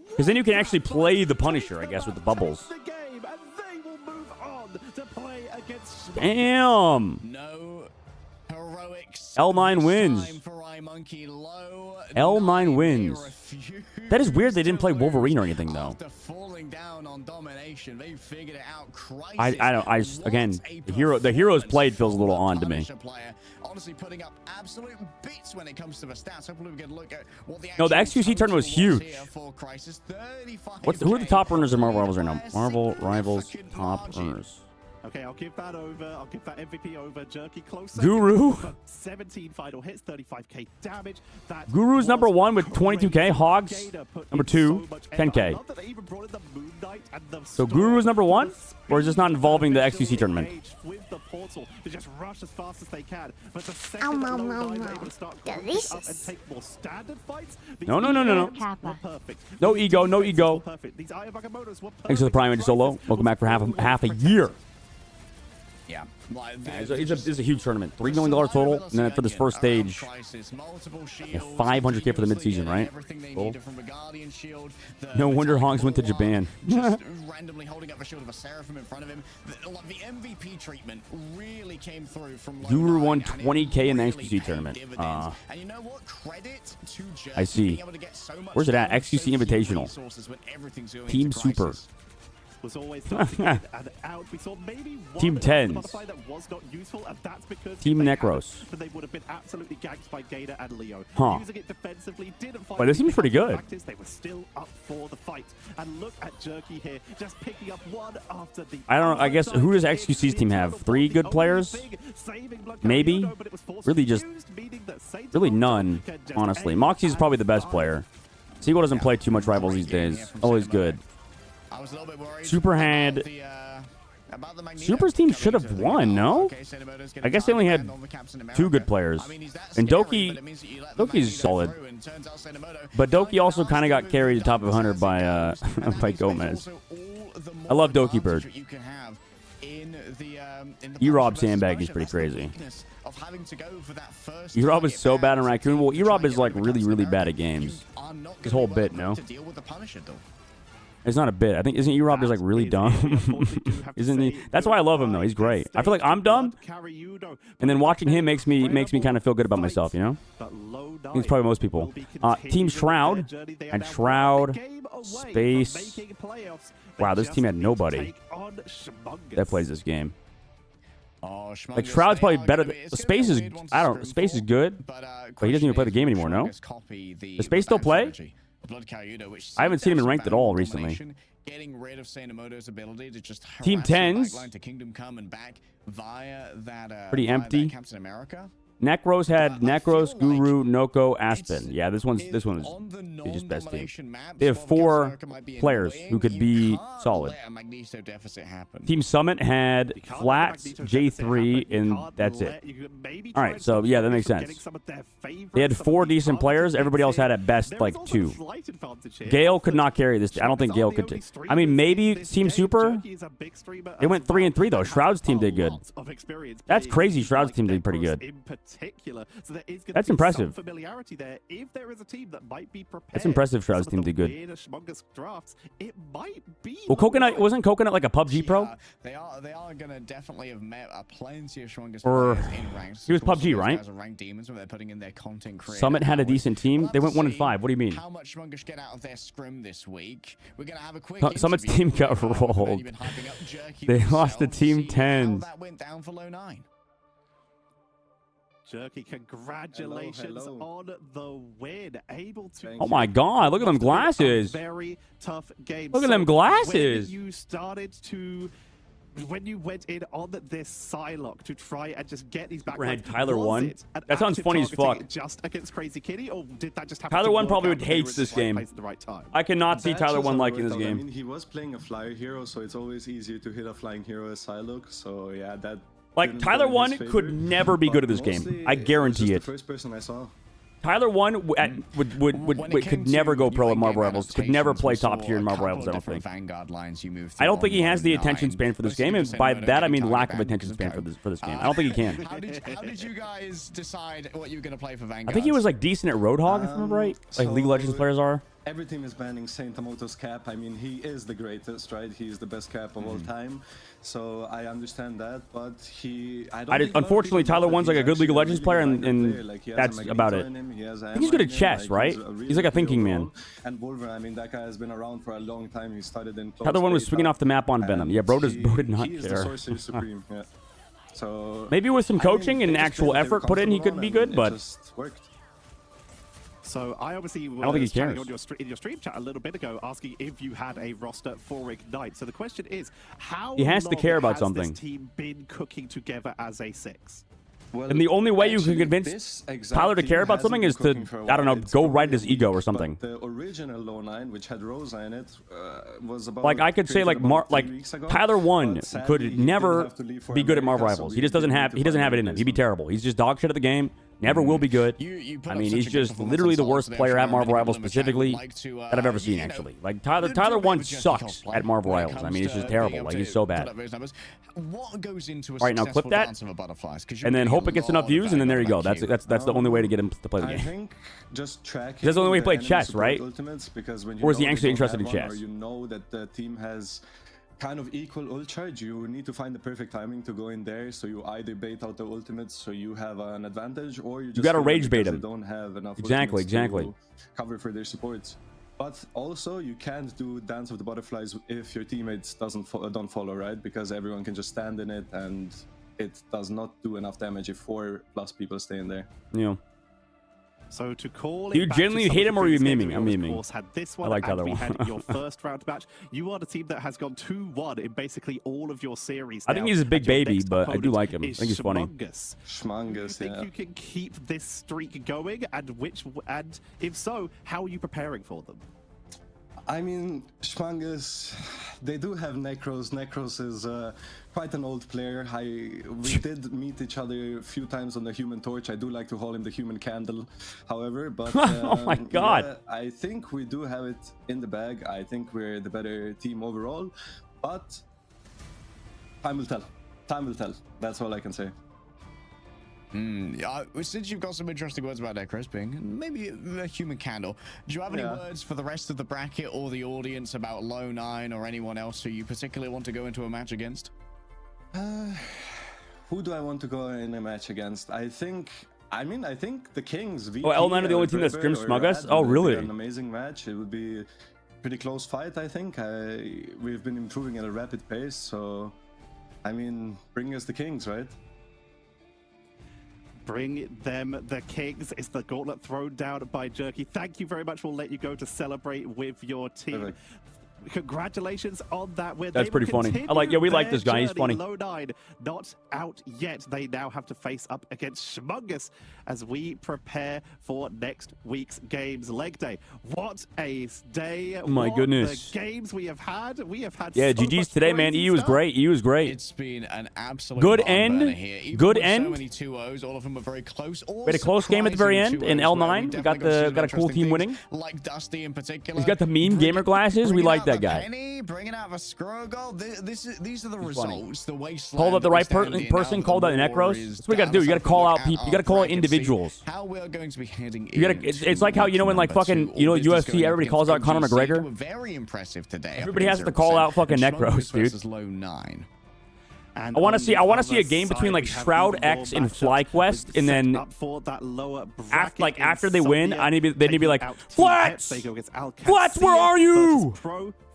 Because then you can actually play the Punisher, I guess, with the bubbles. Damn. L9 wins. L9 wins. That is weird they didn't play Wolverine or anything, though. Again, the heroes played feels a little odd to me. Honestly, putting up absolute bits when it comes to the stats. Hopefully we can look at what the no, the XQC tournament was huge. Who are the top earners of Marvel Rivals right now? Marvel Rivals top earners. Okay, I'll give that over. I'll give that MVP over. Jerky close. Guru. 17 final hits, 35k damage. Guru's number 1 with 22k. Hogs number 2, 10k. So Guru's number 1, or is this not involving the XQC tournament? Delicious. No. No ego, no ego. Thanks for the Prime Solo. Welcome back for half a year. Yeah. It's a huge tournament. $3 million total, and then for this first stage, 500K for the midseason, right? Cool. No wonder Hongs went to Japan. Just randomly holding up a shield of a Seraphim in front of him. The MVP treatment really came through from Guru won 20K in the XQC tournament. And you know what? Credit to Jerky I see. being able to get so much Where's it at? gold, XQC so few Invitational. resources when everything's going Team into Super. crisis. Was always tough to get and out. We saw maybe one Team against the 10s. butterfly that was not useful, and that's because Team if they Necros. hadn't, then they would have been absolutely ganked by Gator and Leo. Huh. Using it defensively didn't find But this seems pretty anything good. in practice. They were still up for the fight. And look at Jerky here, just picking up one after the I guess, who does XQC's team have? 3 good players? Maybe? Really just... Really none, honestly. Moxie's is probably the best player. Seagull doesn't play too much Rivals these days. Always good. Super had... Super's team should have won, no? I guess they only had 2 good players. And Doki's solid. But Doki also kind of got carried to top of 100 by by Gomez. I love Doki Bird. E-Rob sandbag is pretty crazy. E-Rob is so bad in Raccoon. Well, E-Rob is like really, really bad at games. His whole bit, no? It's not a bit. I think, isn't E-Rob just like really dumb? Isn't he? That's why I love him though. He's great. I feel like I'm dumb, and then watching him makes me kind of feel good about myself. You know? He's probably most people. Team Shroud and Shroud Space. Wow, this team had nobody that plays this game. Like Shroud's probably better. Space is Space is good, but he doesn't even play the game anymore. No? Does Space still play? I haven't seen him in ranked at all recently. Getting rid of Sainamoto's ability to just Team 10s. to Kingdom Come and back via that Pretty via empty. that Captain America. Necros had Necros, Guru, Noko, Aspen. Yeah, this one's just best team. They have 4 players who could be solid. Team Summit had Flats, J3, and that's it. All right, so yeah, that makes sense. They had 4 decent players. Everybody else had at best like 2. Gale could not carry this. I don't think Gale could. I mean, maybe Team Super. They went 3-3 though. Shroud's team did good. That's crazy. Shroud's team did pretty good. So there is That's impressive. Familiarity there. If there is a team that might be prepared, That's impressive. Shroud's team did good. Drafts, it might be Well, Coconut wasn't Coconut like a PUBG pro? They are gonna definitely have met plenty of strongest Or players in ranks. he was Of course, PUBG, those right? guys are ranked demons when they're putting in their content creator Summit had a hours. decent team. They went 1-5. What do you mean? How much Shmungish get out of their scrim this week? We're gonna have a quick Summit's interview team got with, rolled. you've been hyping up Jerky They himself, lost to Team see how 10s. that went down for Low 9. Jerky, congratulations on the win. Able to. Oh my God! Look at them glasses. Very tough game. Look at them glasses. When you started to. When you went in on this Psylocke to try and just get these back, Had Tyler was won? it an That sounds active funny as targeting fuck. Just against Crazy Kitty, or did that just happen? Tyler to One work probably out would that they hate were in this the right game. place at the right time? I cannot see Tyler One liking this I game. mean, he was playing a flyer hero, so it's always easier to hit a flying hero as Psylocke. So yeah, that. Like didn't Tyler go in One his could favor, never be good at this but game. mostly I it was guarantee just it. The first person I saw. Tyler One could never go pro at Marvel Rivals. Could never play top tier in Marvel Rivals. I don't think. Vanguard lines you move I don't think he on has the 1-9. attention span for this game, and by that I mean lack of attention span for this game. I don't think he can. How did you guys decide what you were gonna play for Vanguard? I think he was like decent at Roadhog, if I remember right. Like League of Legends players are. Every team is banning Saint Amoto's cap. I mean, he is the greatest, right? He is the best cap of all time. So I understand that, but Unfortunately, Tyler One's like a good League of Legends player, and that's about it. I think he's good at chess, right? He's like a thinking man. And Wolver, I mean, that guy has been around for a long time. He started in Tyler One was swinging off the map on Venom. Yeah, bro did not he is the care. Sorcerer Supreme. Yeah. So Maybe with some I mean, coaching they and just actual did what they were effort put in, he could comfortable be on, good, and but it just worked. So I obviously was don't think he chatting cares. on in your stream chat a little bit ago, asking if you had a roster for Ignite. So the question is, how He has to long care about has something. this team been cooking together as a 6? Well, and the only way you can actually, convince this exact Tyler to team care about hasn't something been is to, cooking for a I don't know, while. It's go only ride his a ego week, or something. But the original Low 9, which had Rosa in it, was about Like I could say, like Tyler One could never be good at Marvel Rivals. He just doesn't have it in him. He'd be terrible. He's just dog shit at the game. Never will be good. You put I up mean, such he's a good just performance literally on the Solid worst today player for at Marvel many Rivals people in the chat specifically would like to, that I've ever seen, you know, actually. Like, Tyler do a bit of 1 a Jesse sucks Cosplay at Marvel when it Rivals. I comes mean, it's to just being terrible. able Like, to he's so put bad. up those numbers. What goes into a All right, now clip successful that, dance of a butterflies? and then hope it gets enough views, and then there you go. That's the only way to get him to play the I game. think just track. That's the only way to play enemy chess, support right? Ultimates, because when you Or is he know they actually don't interested have in one, chess? Or you know that the team has kind of equal ult charge, you need to find the perfect timing to go in there. So you either bait out the ultimates so you have an advantage, or you just gotta kill them rage bait because them. They don't have enough Exactly, ultimates to cover for their supports. But also, you can't do Dance of the Butterflies if your teammates don't follow, right? Because everyone can just stand in it, and it does not do enough damage if 4+ people stay in there. Yeah. So to call Do you it back to genuinely some hate of him the or are you previous games, memeing? we I'm of memeing. course had this I one, like the and other we one. had your first round match. You are the team that has gone 2-1 in basically all of your series. I think now, he's a big and your baby, next but I do opponent like him. I is think he's funny. Schmungus. Schmungus, Do you think you can keep this streak going, and if so, how are you preparing for them? I mean, Schmungus, they do have Necros. Necros is quite an old player. We did meet each other a few times on the Human Torch. I do like to call him the Human Candle, however. But oh my God. yeah, I think we do have it in the bag. I think we're the better team overall. But time will tell. Time will tell. That's all I can say. Since you've got some interesting words about Necros being maybe a human candle, do you have any words for the rest of the bracket or the audience about Low 9 or anyone else who you particularly want to go into a match against? Who do I want to go in a match against? I think the Kings. VP, Oh, L9 are the only team that Driver, scrims or Smug Us? Rad Oh, would be really? An amazing match. It would be a pretty close fight, I think. We've been improving at a rapid pace, so I mean, bring us the Kings, right? Bring them the Kings. It's the gauntlet thrown down by Jerky. Thank you very much. We'll let you go to celebrate with your team. Perfect. Congratulations on that win. That's pretty funny. We like this guy. He's funny. Low 9 not out yet. They now have to face up against Schmungus as we prepare for next week's games. Leg day. What a day. My What goodness. The games we have had. Yeah, so GG's much today, man. crazy EU was stuff. great. EU was great. It's been an absolute Good barn burner end. here. Even Good with end. So many 2-0s, all of them were very close. We had a close game at the very end in L9. We got a cool team winning. Like Dusty in particular. He's got the meme gamer glasses. We like that guy. Penny, bringing out the Scrogle. These are the results. The wasteland. Called out the that we right stand in person. now. Called out The Necros. war is That's what you got to do. You got to done. call Look out at people. our You got to call out bracket, see individuals. How we are going to be heading It's like how, you know, when like fucking, you know, UFC, everybody calls out Conor McGregor. Very impressive today. Everybody has to call out fucking Necros, dude. Low 9. And I want to on the see a game other between side, like we have Shroud even more X and matchups FlyQuest, and then up for that lower bracket after they win, Insomnia they need to be like, taking out Flats! Team Ep. They go against Flats, where are you?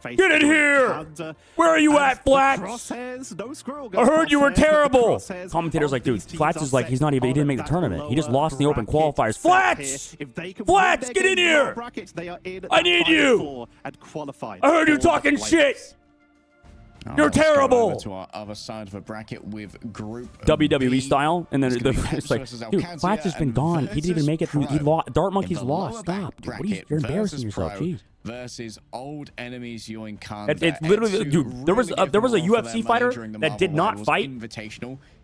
Get in here! Where are you at, Flats? Crosshairs, no squirrel. I heard you were Crosshairs, but the terrible. crosshairs Commentator's of like, dude, these teams Flats are is like, set he didn't make the on tournament. He just lower lost in the open bracket qualifiers. set Flats! here. If they can Flats, win get their in game lower here! brackets, they are in I at need 5 you! 4 and qualified. I heard you for the talking playoffs. shit! You're Let's go terrible! over to our other side of the bracket with Group WWE B. style, and then It's gonna be it's like, Peps versus dude, Alcantara Flats has been and gone. He didn't even make it through. He Pro. lost. Dart In Monkey's the lost. lower Stop, dude. bracket You're embarrassing versus yourself. Pro Jeez. versus old enemies Yoin Kanda. It's literally, dude. There was a UFC fighter that did not fight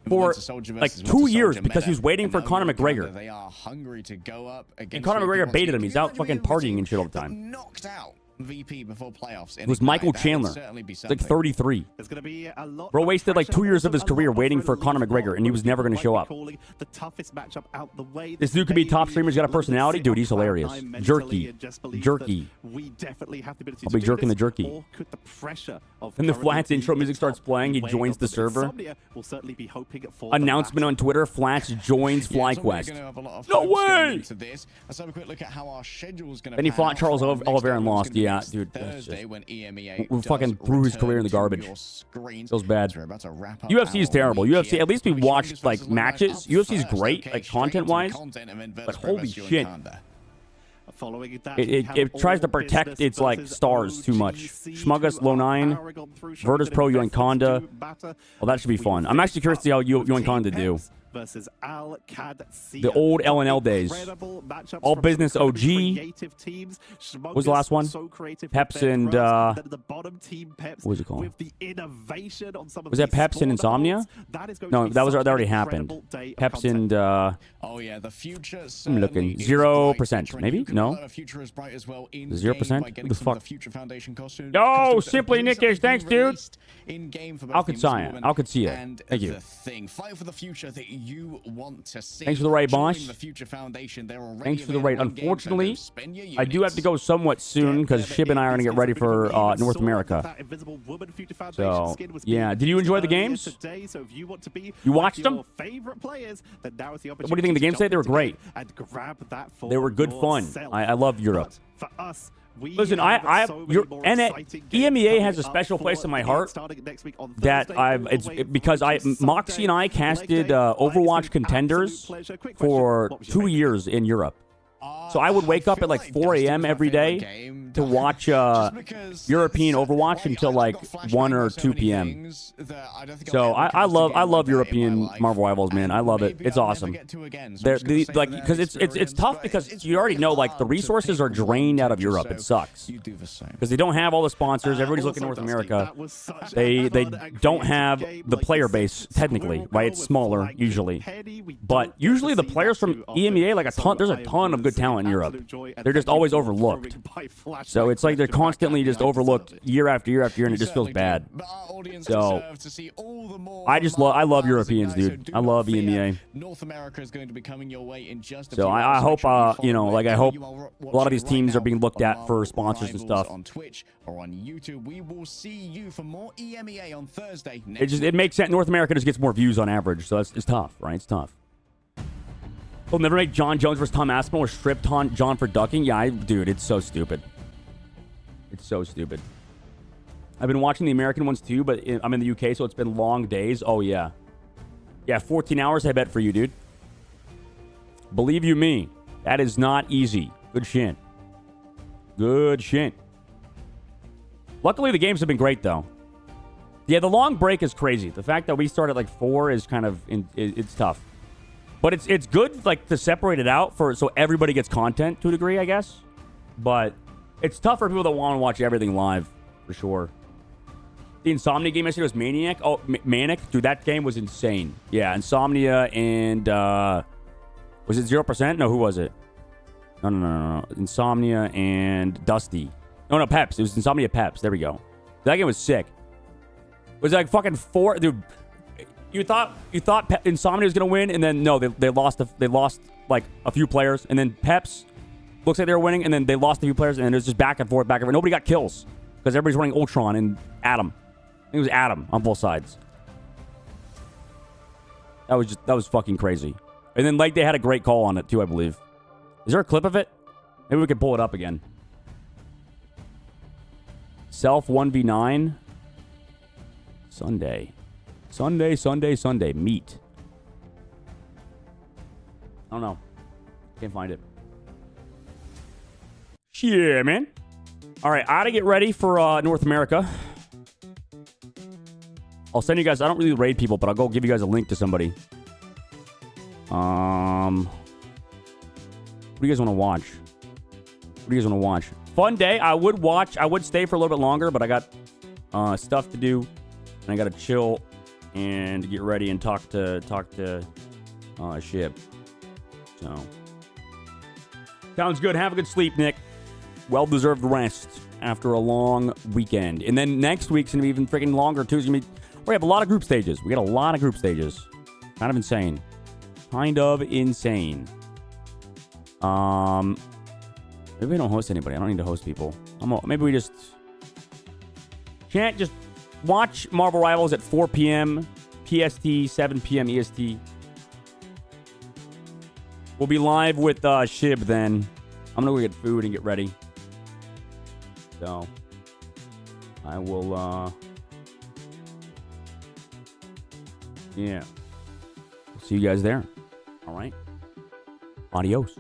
for like 2 years because he was waiting for Conor McGregor. They are hungry to go up against. And Conor McGregor baited him. He's out fucking partying and shit all the time. Knocked out VP before playoffs. It was Michael Chandler. It's like 33. There's going to be a lot Bro of wasted like 2 years of his pressure, career a lot waiting of for Conor relief. McGregor, and he was never going to show up. Calling the toughest matchup out the way. This dude could be a top streamer. He's got a personality. Dude, he's hilarious. Jerky. Jerky. We definitely have the ability I'll to be do jerking this, the jerky. or could the pressure of And the currently Flats intro being music starts top playing. He weigh joins of the them? server. Insomnia will certainly be hoping for Announcement on Twitter: Flats joins FlyQuest. No way! Let's have a quick look at how our schedule's going to. Then he fought Charles Oliveira and lost. Yeah, dude. Thursday when EMEA We fucking threw his career in the garbage. Feels bad. So we're about to wrap up UFC is our terrible. week UFC, here. at least we watched like versus Low 9 matches. up UFC is first. great, Okay, like straight into content-wise. content and then But versus holy Yoin shit. Kanda. Following that, It tries to protect its like stars too much. Schmuggus, Low 9, Virtus Pro, Yoin Kanda. Well, that should be fun. I'm actually curious to see how Yoin Kanda do. versus Alcadia. The old LNL days. Incredible matchups All from Business some OG. creative teams. What was the last one? So creative Peps with their and crafts. Then the bottom team Peps what was it called? with the innovation on some of Was that these Peps and spawn Insomnia? holds. That is going No, to be that such an already happened. incredible day of Peps content. and Oh yeah, the future. I'm looking. 0%, maybe? No. 0%? What the fuck? Yo, Simply Nickish, thanks, dude. Alcadia. Thank you. Fight for the future that you want to see. Thanks for the right, boss. Thanks for the right. Unfortunately, I do have to go somewhat soon because Shib and I are going to get ready for North America. So, yeah. Did you enjoy the games? You watched them? What do you think of the games today? They were great. They were good fun. I love Europe. Listen, EMEA has a special place in my heart that it's because Moxie and I casted Overwatch contenders for 2 years in Europe. So I would wake up at like 4 a.m. every day to watch European Overwatch until like 1 or 2 p.m. So I love European Marvel Rivals, man. I love it. It's awesome. Because it's tough because you already know like the resources are drained out of Europe. It sucks because they don't have all the sponsors. Everybody's looking at North America. They don't have the player base technically, right? It's smaller usually, but usually the players from EMEA like a ton. There's a ton of good talent in Europe. They're just always overlooked. So it's like they're constantly just overlooked year after year after year, and it just feels bad. So I love Europeans, dude. I love EMEA. North America is going to be coming your way in just a so I hope I hope a lot of these teams are being looked at for sponsors and stuff. On Twitch or on YouTube. We will see you for more EMEA on Thursday. It makes sense. North America just gets more views on average, so it's tough, right? It's tough. They'll never make John Jones versus Tom Aspinall or strip John for ducking. Yeah, dude, it's so stupid. It's so stupid. I've been watching the American ones too, but I'm in the UK, so it's been long days. Oh, yeah. Yeah, 14 hours, I bet, for you, dude. Believe you me, that is not easy. Good shit. Good shit. Luckily, the games have been great, though. Yeah, the long break is crazy. The fact that we start at like 4 is kind of... it's tough. But it's good like to separate it out so everybody gets content to a degree, I guess. But it's tough for people that want to watch everything live, for sure. The Insomnia game yesterday was Maniac. Oh, Manic? Dude, that game was insane. Yeah, Insomnia and... was it 0%? No, who was it? No. Insomnia and Dusty. No, Peps. It was Insomnia Peps. There we go. That game was sick. It was like fucking 4... Dude... You thought Insomnia was gonna win, and then no, they lost like a few players, and then Peps looks like they were winning, and then they lost a few players, and it was just back and forth. Nobody got kills because everybody's running Ultron and Adam. I think it was Adam on both sides. That was fucking crazy. And then like they had a great call on it too, I believe. Is there a clip of it? Maybe we can pull it up again. Self 1v9 Sunday. Meet. I don't know. Can't find it. Yeah, man. All right, I gotta get ready for North America. I'll send you guys. I don't really raid people, but I'll go give you guys a link to somebody. What do you guys want to watch? Fun day. I would stay for a little bit longer, but I got stuff to do, and I gotta chill and get ready and talk to Shib. So sounds good. Have a good sleep, Nick. Well-deserved rest after a long weekend. And then next week's gonna be even freaking longer too. We have a lot of group stages. Kind of insane. Maybe we don't host anybody. I don't need to host people. Maybe we just can't just watch Marvel Rivals at 4 p.m. PST, 7 p.m. EST. We'll be live with Shib then. I'm going to go get food and get ready. So, I will, yeah. See you guys there. All right. Adios.